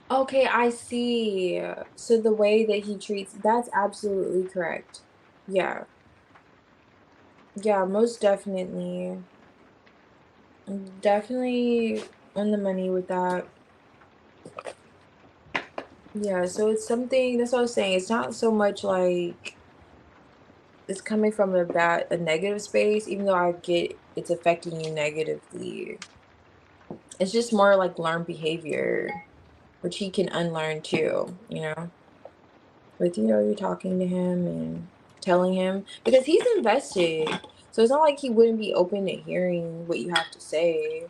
Okay, I see. So the way that he treats, that's absolutely correct. Yeah. Yeah, most definitely. Definitely on the money with that. Yeah, so it's something, that's what I was saying. It's not so much like it's coming from a negative space, even though I get it's affecting you negatively. It's just more like learned behavior, which he can unlearn too, with you're talking to him and telling him because he's invested. So it's not like he wouldn't be open to hearing what you have to say,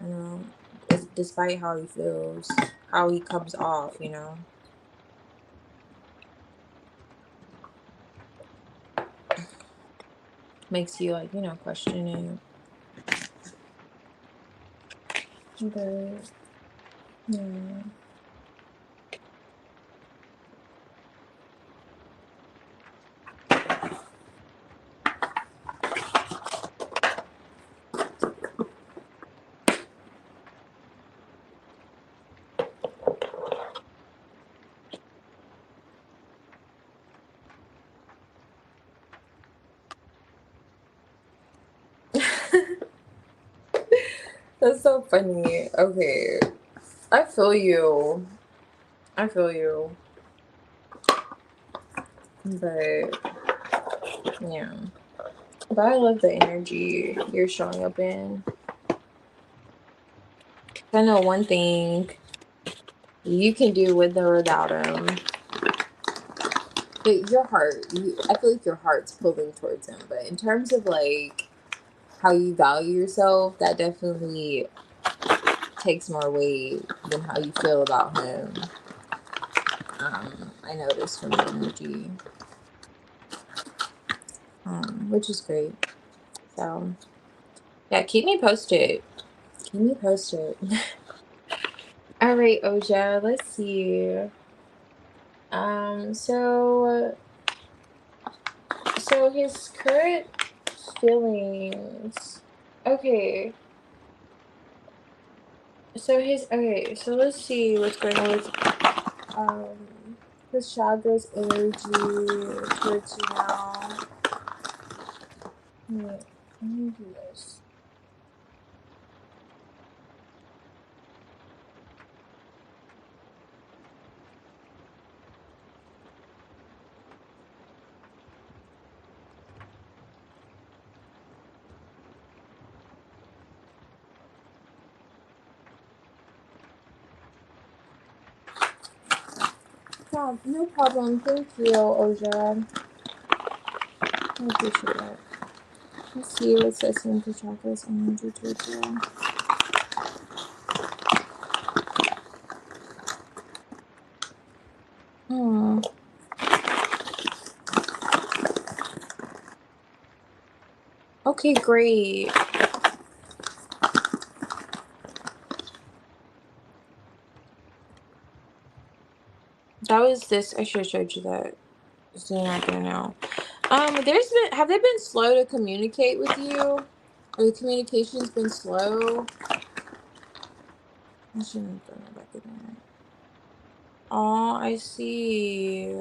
you know, despite how he feels, how he comes off. Makes you like, question it. But yeah. That's so funny. Okay. I feel you. I feel you. But yeah. But I love the energy you're showing up in. I know one thing you can do with or without him. But your heart, I feel like your heart's pulling towards him. But in terms of like how you value yourself, that definitely takes more weight than how you feel about him. I noticed from the energy, which is great. So yeah, keep me posted. Keep me posted. All right, Oja, let's see. So his current feelings. Okay. So let's see what's going on with his chakra's energy towards you now. Wait, let me do this. Yeah, no problem. Thank you, Oja. I appreciate it. Let's see what's this in chakra's energy towards you. Hmm. Okay, great. That was this. I should have showed you that. So you're not gonna know. Have they been slow to communicate with you? Or the communication's been slow? I shouldn't throw that back in there. Oh, I see.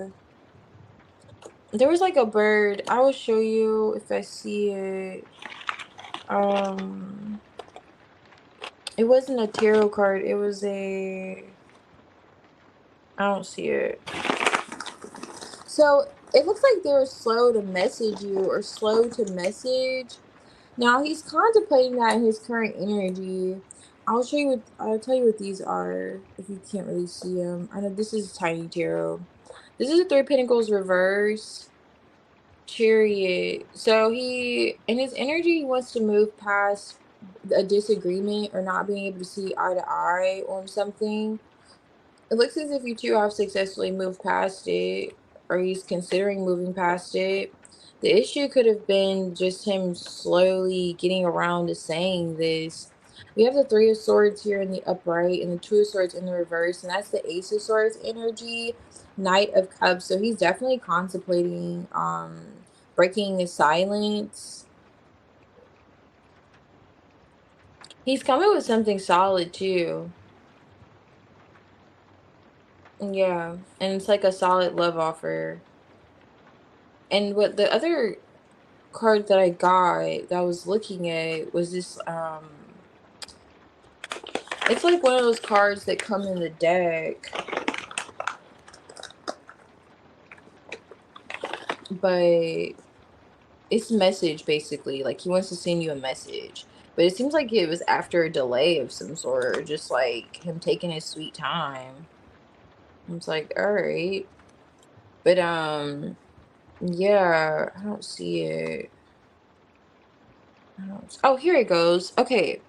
There was like a bird. I will show you if I see it. Um, it wasn't a tarot card. It was a. I don't see it. So It looks like they were slow to message you or slow to message. Now he's contemplating that in his current energy. I'll tell you what these are if you can't really see them. I know this is tiny tarot. This is a Three of Pentacles reverse. Chariot. So he in his energy he wants to move past a disagreement or not being able to see eye to eye on something. It looks as if you two have successfully moved past it, or he's considering moving past it. The issue could have been just him slowly getting around to saying this. We have the Three of Swords here in the upright and the Two of Swords in the reverse, and that's the Ace of Swords energy, Knight of Cups. So he's definitely contemplating breaking the silence. He's coming with something solid too. Yeah, and it's like a solid love offer. And what the other card that I got that I was looking at was this it's like one of those cards that come in the deck, but it's message basically. Like he wants to send you a message. But it seems like it was after a delay of some sort, or just like him taking his sweet time. I was like, all right. But yeah, I don't see it. Oh, here it goes. Okay.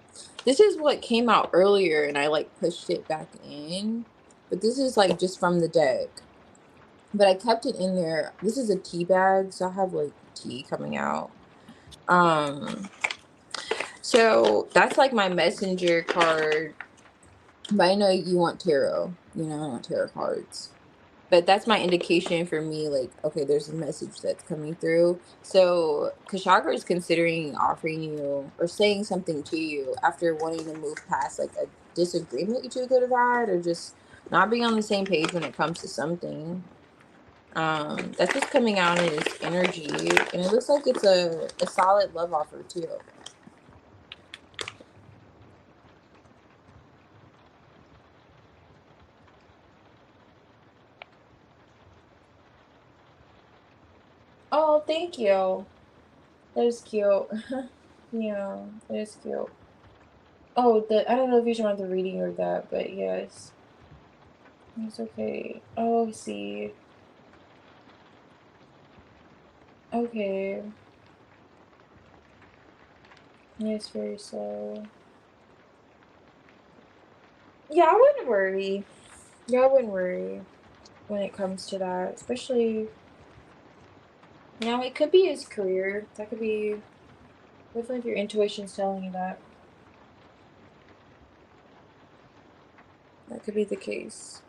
This is what came out earlier and I like pushed it back in. But this is like just from the deck. But I kept it in there. This is a tea bag, so I have like tea coming out. So that's like my messenger card. But I know you want tarot. You know, I want tarot cards. But that's my indication for me, like, okay, there's a message that's coming through. So Kashakra is considering offering you or saying something to you after wanting to move past like a disagreement you two could have had, or just not being on the same page when it comes to something. That's what's coming out in his energy. And it looks like it's a solid love offer too. Oh, thank you. That is cute. Yeah, that is cute. Oh, I don't know if you're talking about the reading or that, but yes. It's okay. Oh, I see. Okay. It's very slow. Yeah, I wouldn't worry. Yeah, I wouldn't worry when it comes to that. Especially, it could be his career. That could be definitely if your intuition's telling you that. That could be the case.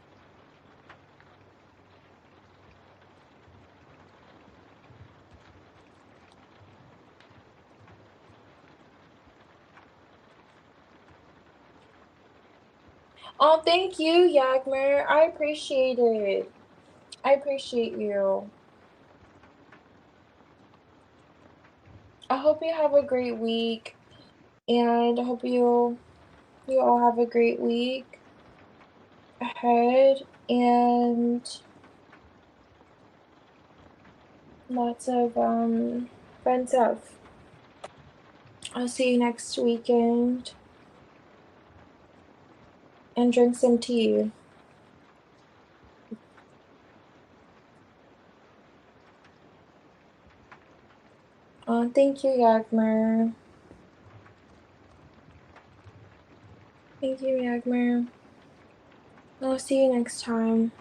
Oh, thank you, Yagmer. I appreciate it. I appreciate you. I hope you have a great week, and I hope you all have a great week ahead, and lots of fun stuff. I'll see you next weekend, and drink some tea. Thank you, Yagmer. Thank you, Yagmer. I'll see you next time.